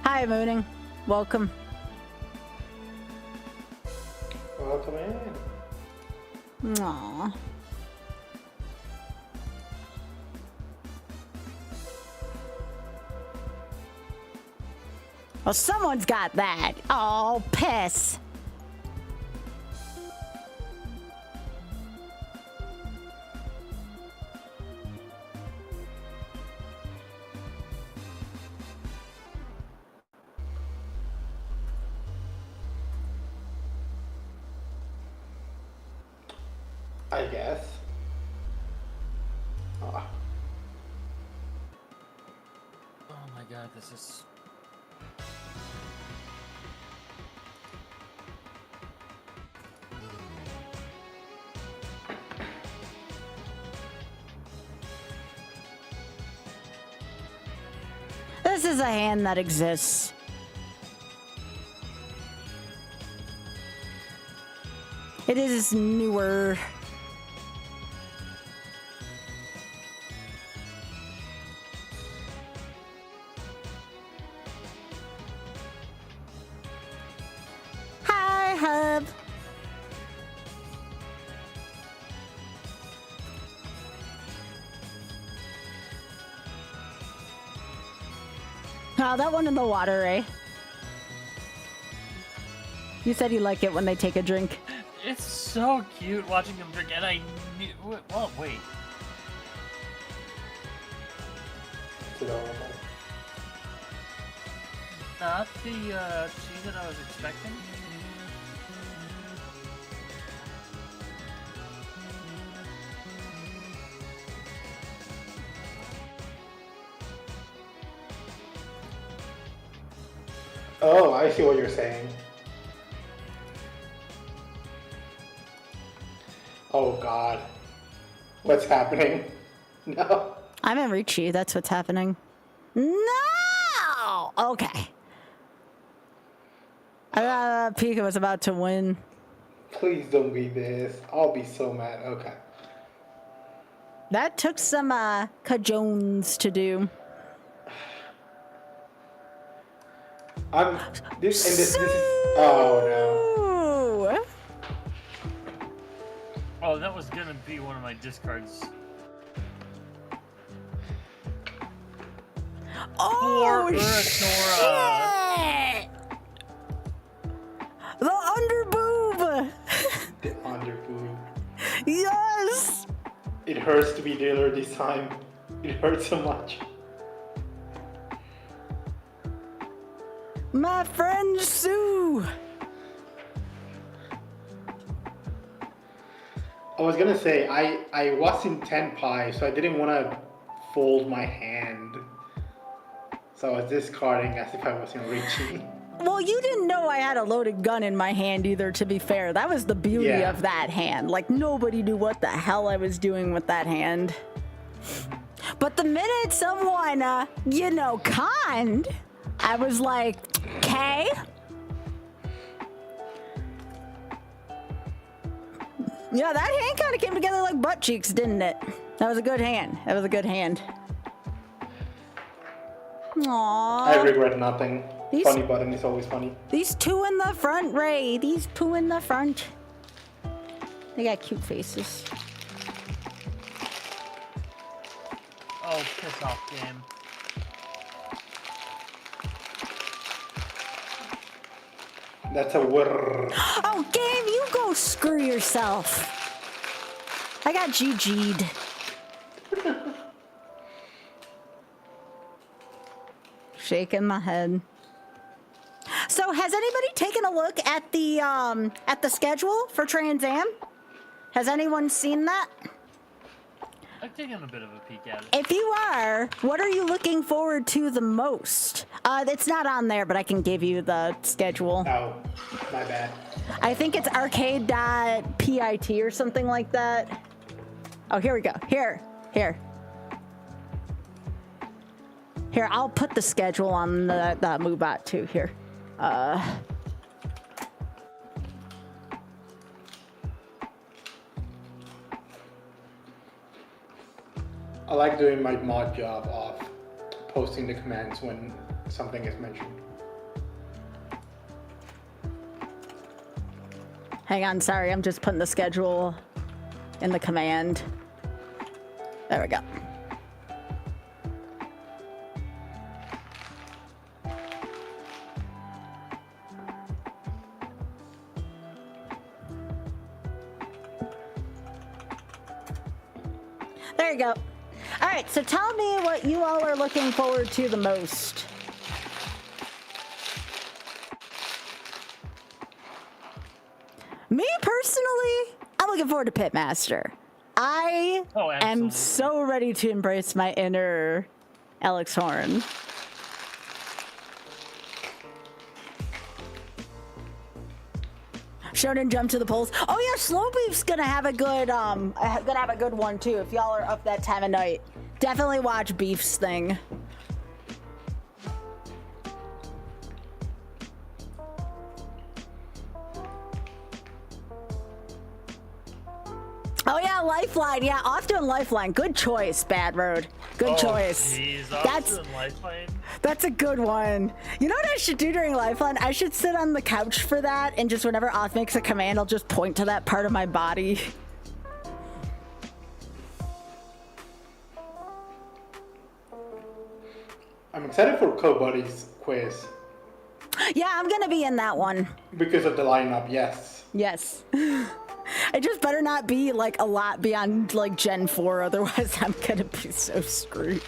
Hi, Mooning. Welcome. Welcome in. Aww. Well, someone's got that. Oh, piss. I guess. Oh. Oh my god, this is. This is a hand that exists. It is newer. Hi, Hub. Oh, that one in the water, eh? You said you like it when they take a drink. It's so cute watching them drink, and I knew. Well, wait. It's adorable. Not the tea that I was expecting. Oh, I see what you're saying. Oh god. What's happening? No. I'm in Ricci. That's what's happening. No! Okay. I thought Pika was about to win. Please don't be this. I'll be so mad. Okay. That took some cajones to do. This is oh no. Oh, that was gonna be one of my discards. Oh, shit! The underboob! The underboob. Yes! It hurts to be dealer this time. It hurts so much. My friend Sue! I was gonna say, I was in 10 pi, so I didn't want to fold my hand. So I was discarding as if I was in reaching. Well, you didn't know I had a loaded gun in my hand either, to be fair. That was the beauty of that hand. Like, nobody knew what the hell I was doing with that hand. But the minute someone, conned, I was like, okay. Yeah, that hand kind of came together like butt cheeks, didn't it? That was a good hand. That was a good hand. Aww. I regret nothing. Funny button is always funny. These two in the front, Ray. These two in the front. They got cute faces. Oh, piss off, game. That's a whirr. Oh, game, you go screw yourself. I got GG'd. Shaking my head. So, has anybody taken a look at the schedule for Trans Am? Has anyone seen that? I've taken a bit of a peek at it. If you are, what are you looking forward to the most? It's not on there, but I can give you the schedule. Oh, my bad. I think it's arcade.pit or something like that. Oh, here we go. Here. Here, I'll put the schedule on the MooBot too. Here. I like doing my mod job of posting the commands when something is mentioned. Hang on, sorry, I'm just putting the schedule in the command. There we go. There you go. All right, so tell me what you all are looking forward to the most. Me personally, I'm looking forward to Pitmaster. I am so ready to embrace my inner Alex Horn. Shonen jump to the polls. Oh yeah, Slow Beef's gonna have a good one too. If y'all are up that time of night, definitely watch Beef's thing. Oh yeah, Lifeline. Yeah, off doing Lifeline. Good choice, Bad Road. Good choice. Geez, That's a good one. You know what I should do during Lifeline? I should sit on the couch for that, and just whenever Off makes a command, I'll just point to that part of my body. I'm excited for Co-Buddy's quiz. Yeah, I'm gonna be in that one. Because of the lineup, yes. Yes. It just better not be like a lot beyond like Gen 4, otherwise I'm gonna be so screwed.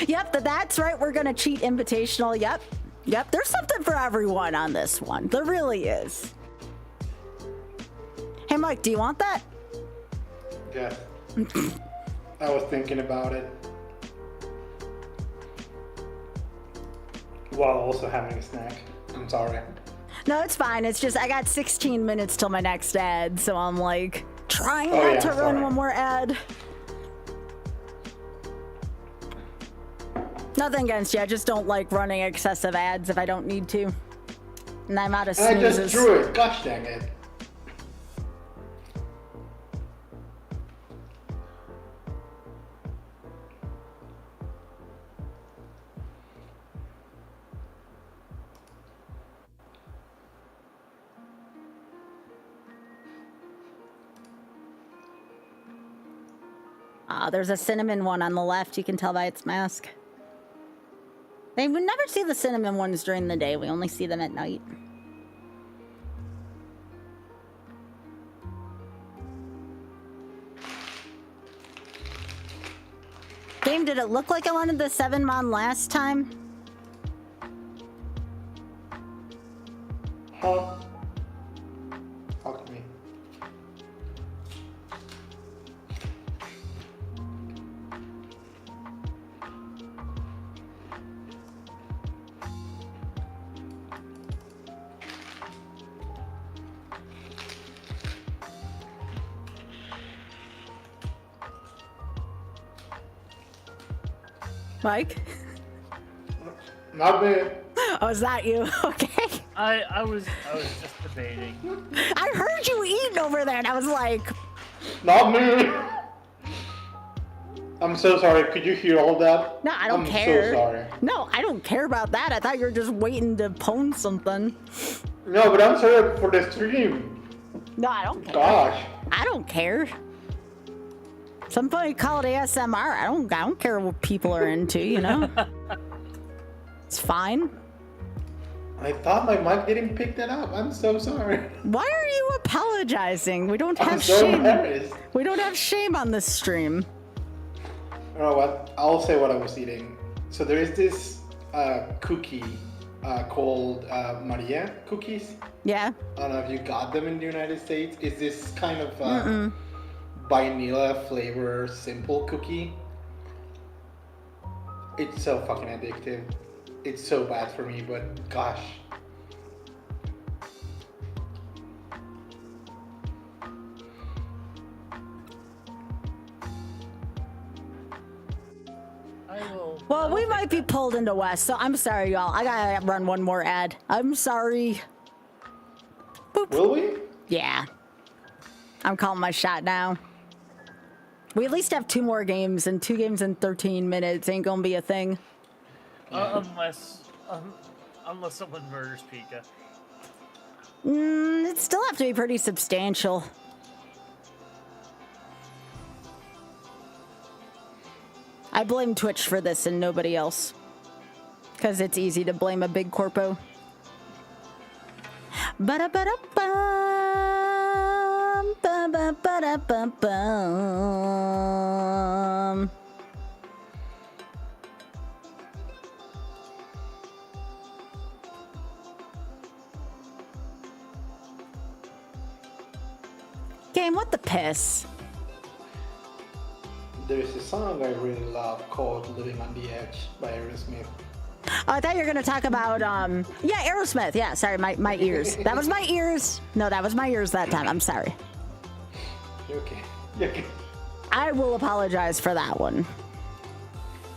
Yep, that's right. We're gonna cheat invitational. Yep. There's something for everyone on this one. There really is. Hey, Mike, do you want that? Yeah. I was thinking about it. While also having a snack. I'm sorry. No, it's fine. It's just I got 16 minutes till my next ad, so I'm like trying not to run one more ad. Nothing against you. I just don't like running excessive ads if I don't need to. And I'm out of And I snoozes. just drew it. Gosh dang it. There's a cinnamon one on the left. You can tell by its mask. We never see the cinnamon ones during the day. We only see them at night. Game, did it look like I wanted the 7-mon last time? Huh? Fuck me. Mike? Not me. Oh, is that you? Okay. I was just debating. I heard you eating over there, and I was like, Not me. I'm so sorry. Could you hear all that? no, I don't I'm care. so sorry. No, I don't care about that. I thought you were just waiting to pwn something. No, but I'm sorry for the stream. No, I don't care. Gosh. I don't care. Somebody call it ASMR. I don't care what people are into, you know? It's fine. I thought my mic didn't pick that up. I'm so sorry. Why are you apologizing? We don't I'm have so shame. embarrassed. We don't have shame on this stream. You know what? I'll say what I was eating. So there is this cookie called Maria cookies. Yeah. I don't know if you got them in the United States. It's this kind of vanilla flavor simple cookie. It's so fucking addictive. It's so bad for me, but gosh. Well, we might be pulled into West, so I'm sorry, y'all. I gotta run one more ad. I'm sorry. Boop. Will we? Yeah. I'm calling my shot now. We at least have 2 more games, and 2 games in 13 minutes ain't gonna be a thing. Unless someone murders Pika. It'd still have to be pretty substantial. I blame Twitch for this and nobody else. Because it's easy to blame a big corpo. Ba-da-ba-da-bum, ba-ba-ba-da-bum-bum. Game, what the piss? There's a song I really love called Living on the Edge by Aerosmith. Oh, I thought you were going to talk about, yeah, Aerosmith. Yeah, sorry, my ears. That was my ears. No, that was my ears that time. I'm sorry. You're okay. You're okay. I will apologize for that one.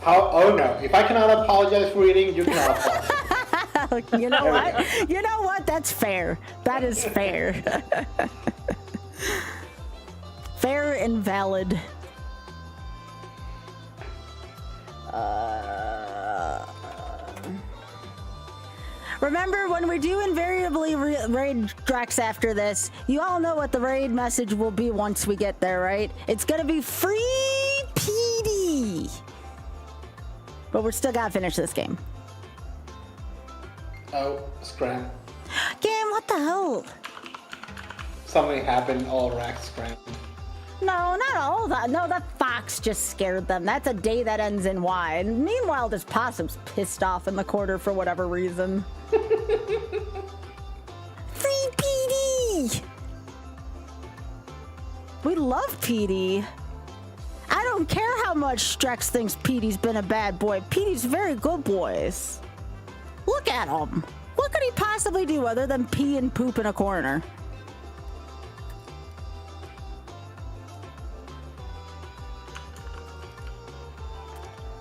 How? Oh no! If I cannot apologize for eating, you cannot apologize. You know what? You know what? That's fair. That is fair. Fair and valid. Remember, when we do invariably raid Drex after this, you all know what the raid message will be once we get there, right? It's gonna be free PD. But we're still gotta finish this game. Oh, scram. Game, what the hell? Something happened. All racks scram. No, not all that. No, that fox just scared them. That's a day that ends in Y. And meanwhile, this possum's pissed off in the corner for whatever reason. Free PD! We love PD. I don't care how much Strex thinks Petey's been a bad boy. Petey's very good boys. Look at him. What could he possibly do other than pee and poop in a corner?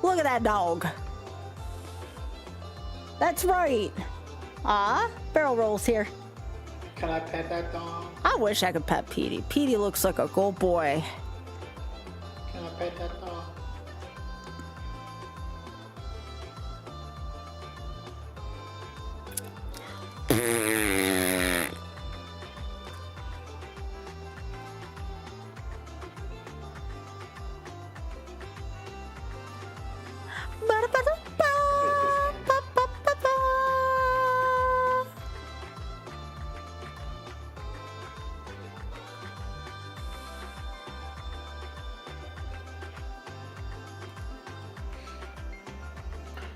Look at that dog. That's right. Ah, barrel rolls here. Can I pet that dog? I wish I could pet Petey. Petey looks like a good boy. Can I pet that dog?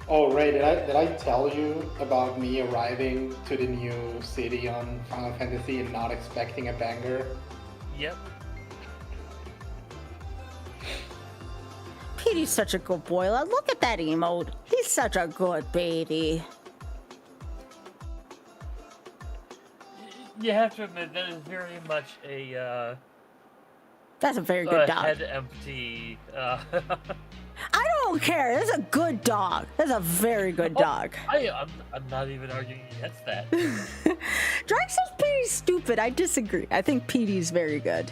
Oh, Ray, did I tell you about me arriving to the new city on Final Fantasy and not expecting a banger? Yep. Petey's such a good boy. Look at that emote. He's such a good baby. You have to admit that is very much a That's a very good dog. head empty. I don't care. That's a good dog. That's a very good dog. I'm not even arguing against that. Drax is pretty stupid. I disagree. I think Petey's very good.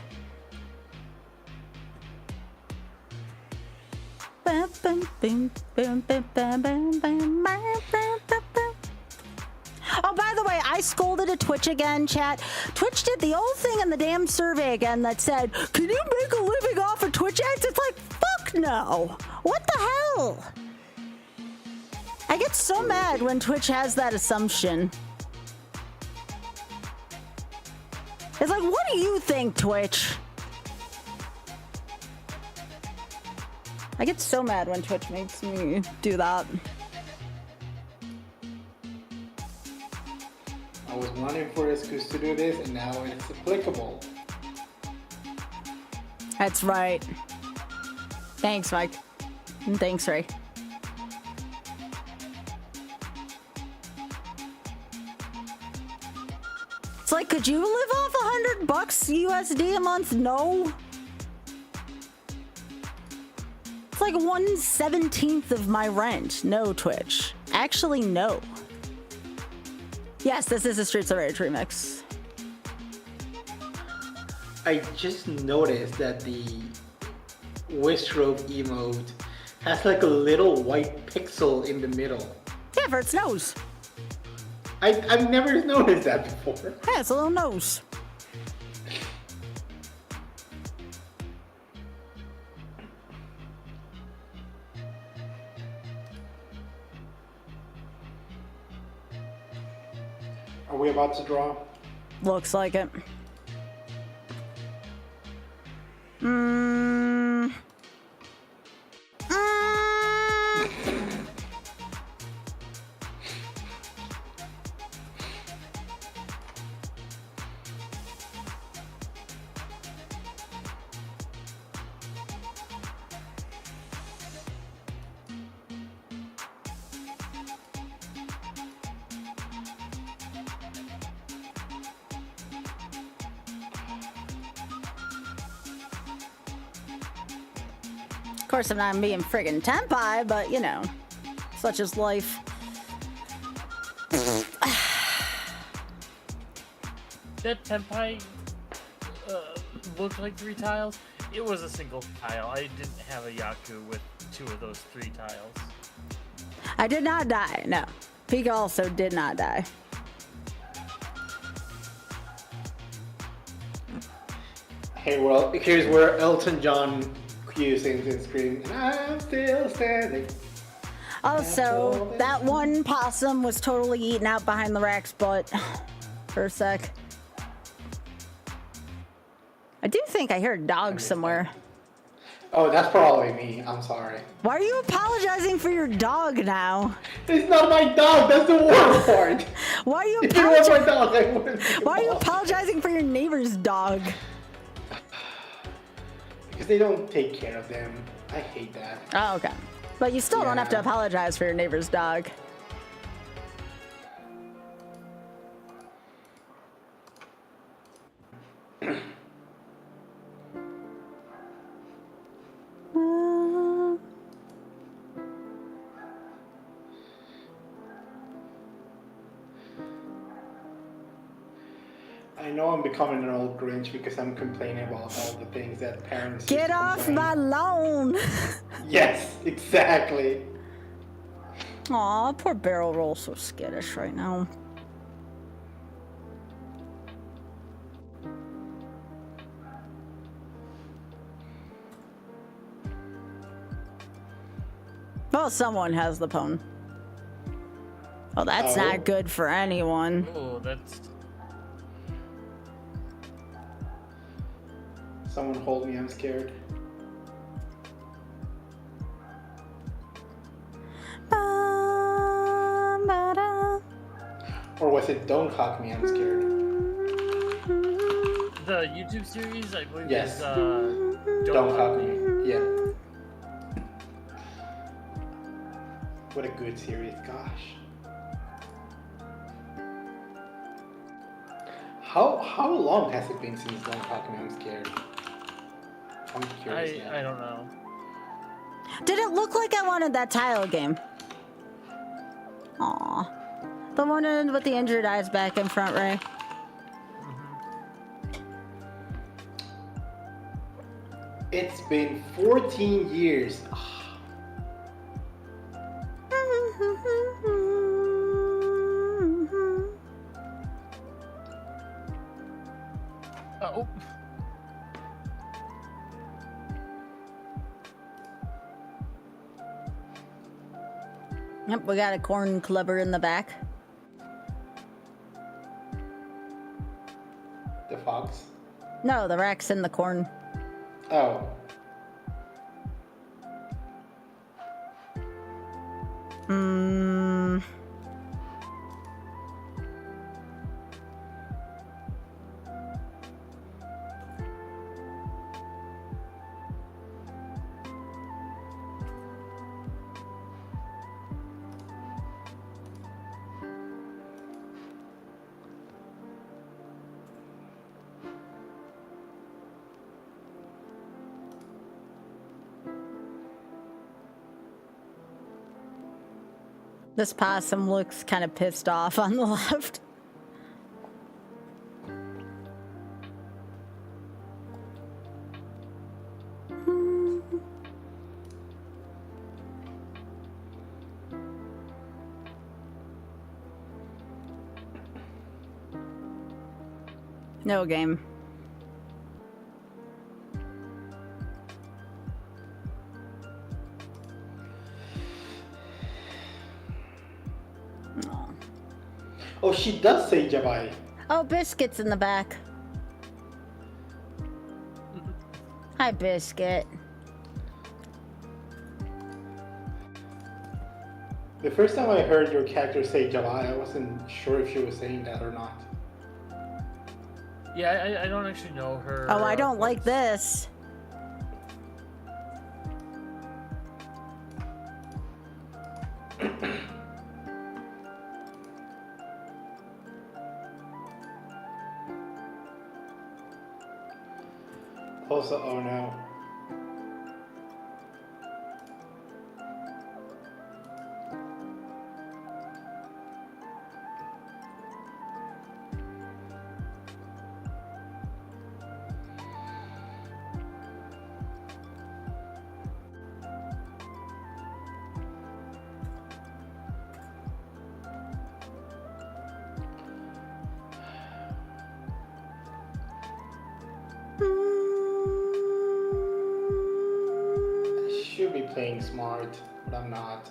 Oh, by the way, I scolded at Twitch again, chat. Twitch did the old thing in the damn survey again that said, can you make a living off of Twitch ads? It's like, fuck no. What the hell? I get so mad when Twitch has that assumption. It's like, what do you think, Twitch? I get so mad when Twitch makes me do that. I was wanting for excuse to do this, and now it's applicable. That's right. Thanks, Mike. And thanks, Ray. It's like, could you live off $100 USD a month? No. It's like 1/17 of my rent. No, Twitch. Actually, no. Yes, this is a Streets of Rage remix. I just noticed that the Whistrobe emote has like a little white pixel in the middle. Yeah, for its nose. I've never noticed that before. Yeah, it's a little nose. Are we about to draw? Looks like it. Mm. Of course, I'm not being friggin' Tempai, but you know, such is life. That Tempai looked like 3 tiles. It was a single tile. I didn't have a Yaku with 2 of those 3 tiles. I did not die, no. Pika also did not die. Hey, well, here's where Elton John sings and screams, I'm still standing. Also, that one possum was totally eaten out behind the Rack's butt for a sec. I do think I heard dogs somewhere. Oh, that's probably me. I'm sorry. Why are you apologizing for your dog now? It's not my dog. That's the worst part. Why are you If it was my apologizing? dog, I wouldn't. Why are you apologizing for your neighbor's dog? Because they don't take care of them. I hate that. Oh, okay. But you still don't have to Yeah. apologize for your neighbor's dog. I know I'm becoming an old Grinch because I'm complaining about all the things that parents used Get to off complain. my lawn! Yes, exactly. Aw, poor Barrel Roll, so skittish right now. Well, someone has the pwn. Oh, that's Oh. not good for anyone. Oh, that's. Someone hold me, I'm scared. Or was it Don't Hug Me, I'm scared? The YouTube series, I believe, Yes. is Don't Hug Me. Yeah. What a good series, gosh. How long has it been since Don't Hug Me, I'm scared? I'm curious now. I don't know. Did it look like I wanted that tile game? Aw. The one with the injured eyes back in front, Ray. It's been 14 years. Oh. Yep, we got a corn clubber in the back. The fox? No, the rack's in the corn. Oh. Hmm. This possum looks kind of pissed off on the left. No game. Oh, she does say Jabai. Oh, Biscuit's in the back. Hi, Biscuit. The first time I heard your character say Jabai, I wasn't sure if she was saying that or not. Yeah, I don't actually know her. Oh, I don't like this. Also, oh no. I should be playing smart, but I'm not.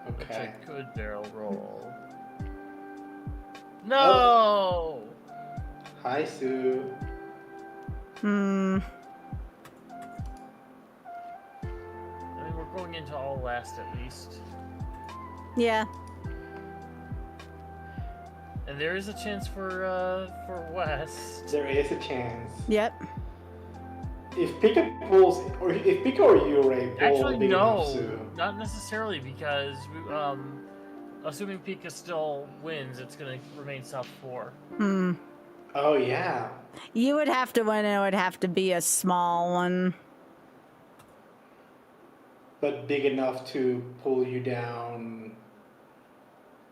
Okay. It's a good barrel roll. No! Hi, Sue. Hmm. I mean, we're going into all last at least. Yeah. And there is a chance for West. There is a chance. Yep. If Pika pulls, or if Pika or you, Ray, pull Actually, big enough no, Sue. not necessarily, because assuming Pika still wins, it's gonna remain South 4. Hmm. Oh yeah. You would have to win, and it would have to be a small one. But big enough to pull you down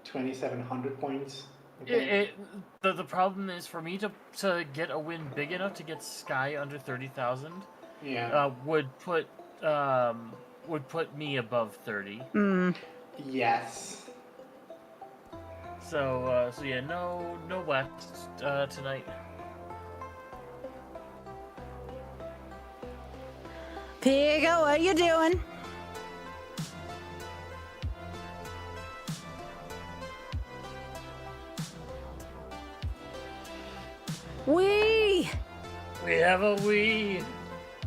2,700 points. The problem is for me to get a win big enough to get Sky under 30,000. Yeah. Would put me above 30. Yes. So yeah, no West tonight. Pika, what you doing? We have a we.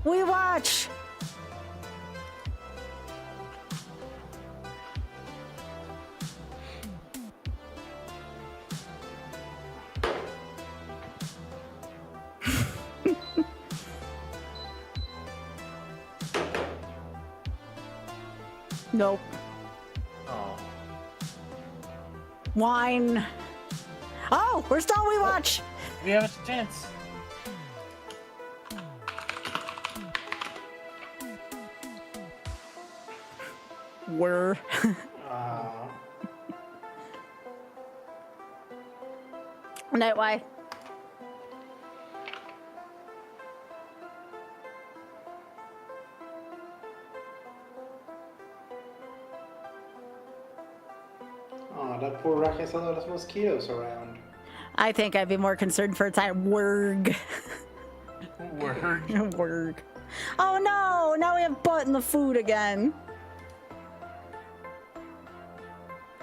We watch. Nope. Oh. Wine. Oh, we're still we watch. We have a chance. We're. Night, why? Oh, that poor rack has a lot of mosquitoes around. I think I'd be more concerned for a time. Wurg. Word. Wurg. Oh no! Now we have butt in the food again.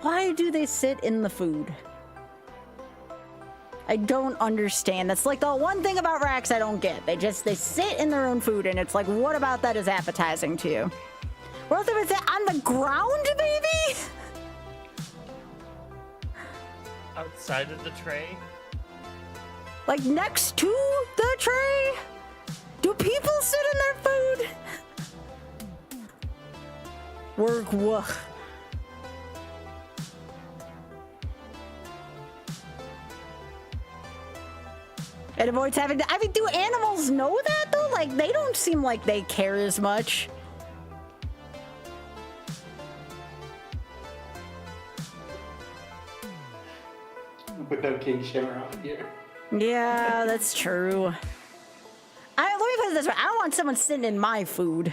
Why do they sit in the food? I don't understand. That's like the one thing about racks I don't get. They sit in their own food, and it's like, what about that is appetizing to you? What if they would sit on the ground, baby? Outside of the tray. Like next to the tray? Do people sit in their food? Work, wuh. It avoids having to. I mean, do animals know that though? Like, they don't seem like they care as much. But no king shimmer out here. Yeah, that's true. Let me put it this way. I don't want someone sitting in my food.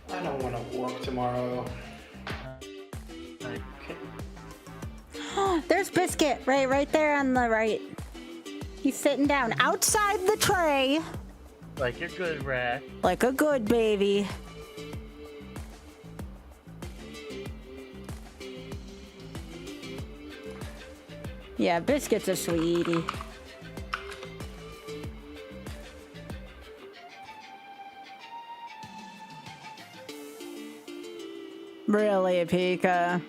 I don't want to work tomorrow. There's Biscuit, right there on the right. He's sitting down outside the tray. Like a good rat. Like a good baby. Yeah, Biscuit's a sweetie. Really, Pika?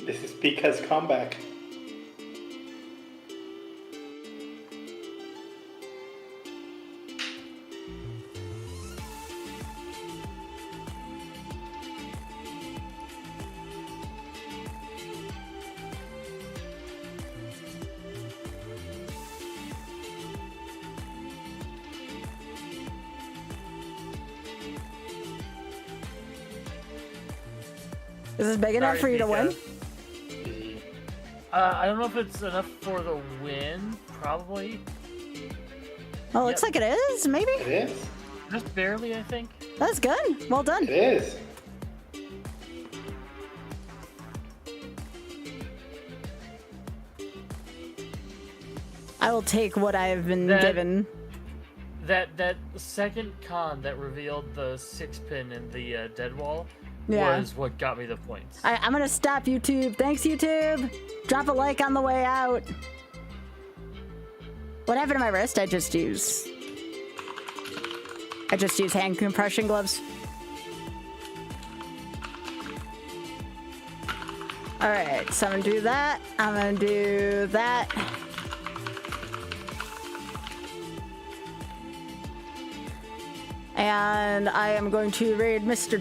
This is Pika's comeback. Is this big enough for you to win? I don't know if it's enough for the win. Probably. Oh, looks like it is, maybe? It is. Just barely, I think. That's good. Well done. It is. I will take what I've been given. That second con that revealed the 6-pin in the dead wall Yeah. was what got me the points. I'm gonna stop YouTube. Thanks, YouTube. Drop a like on the way out. What happened to my wrist? I just used. I just use hand compression gloves. All right, so I'm gonna do that. I'm gonna do that. And I am going to raid Mr.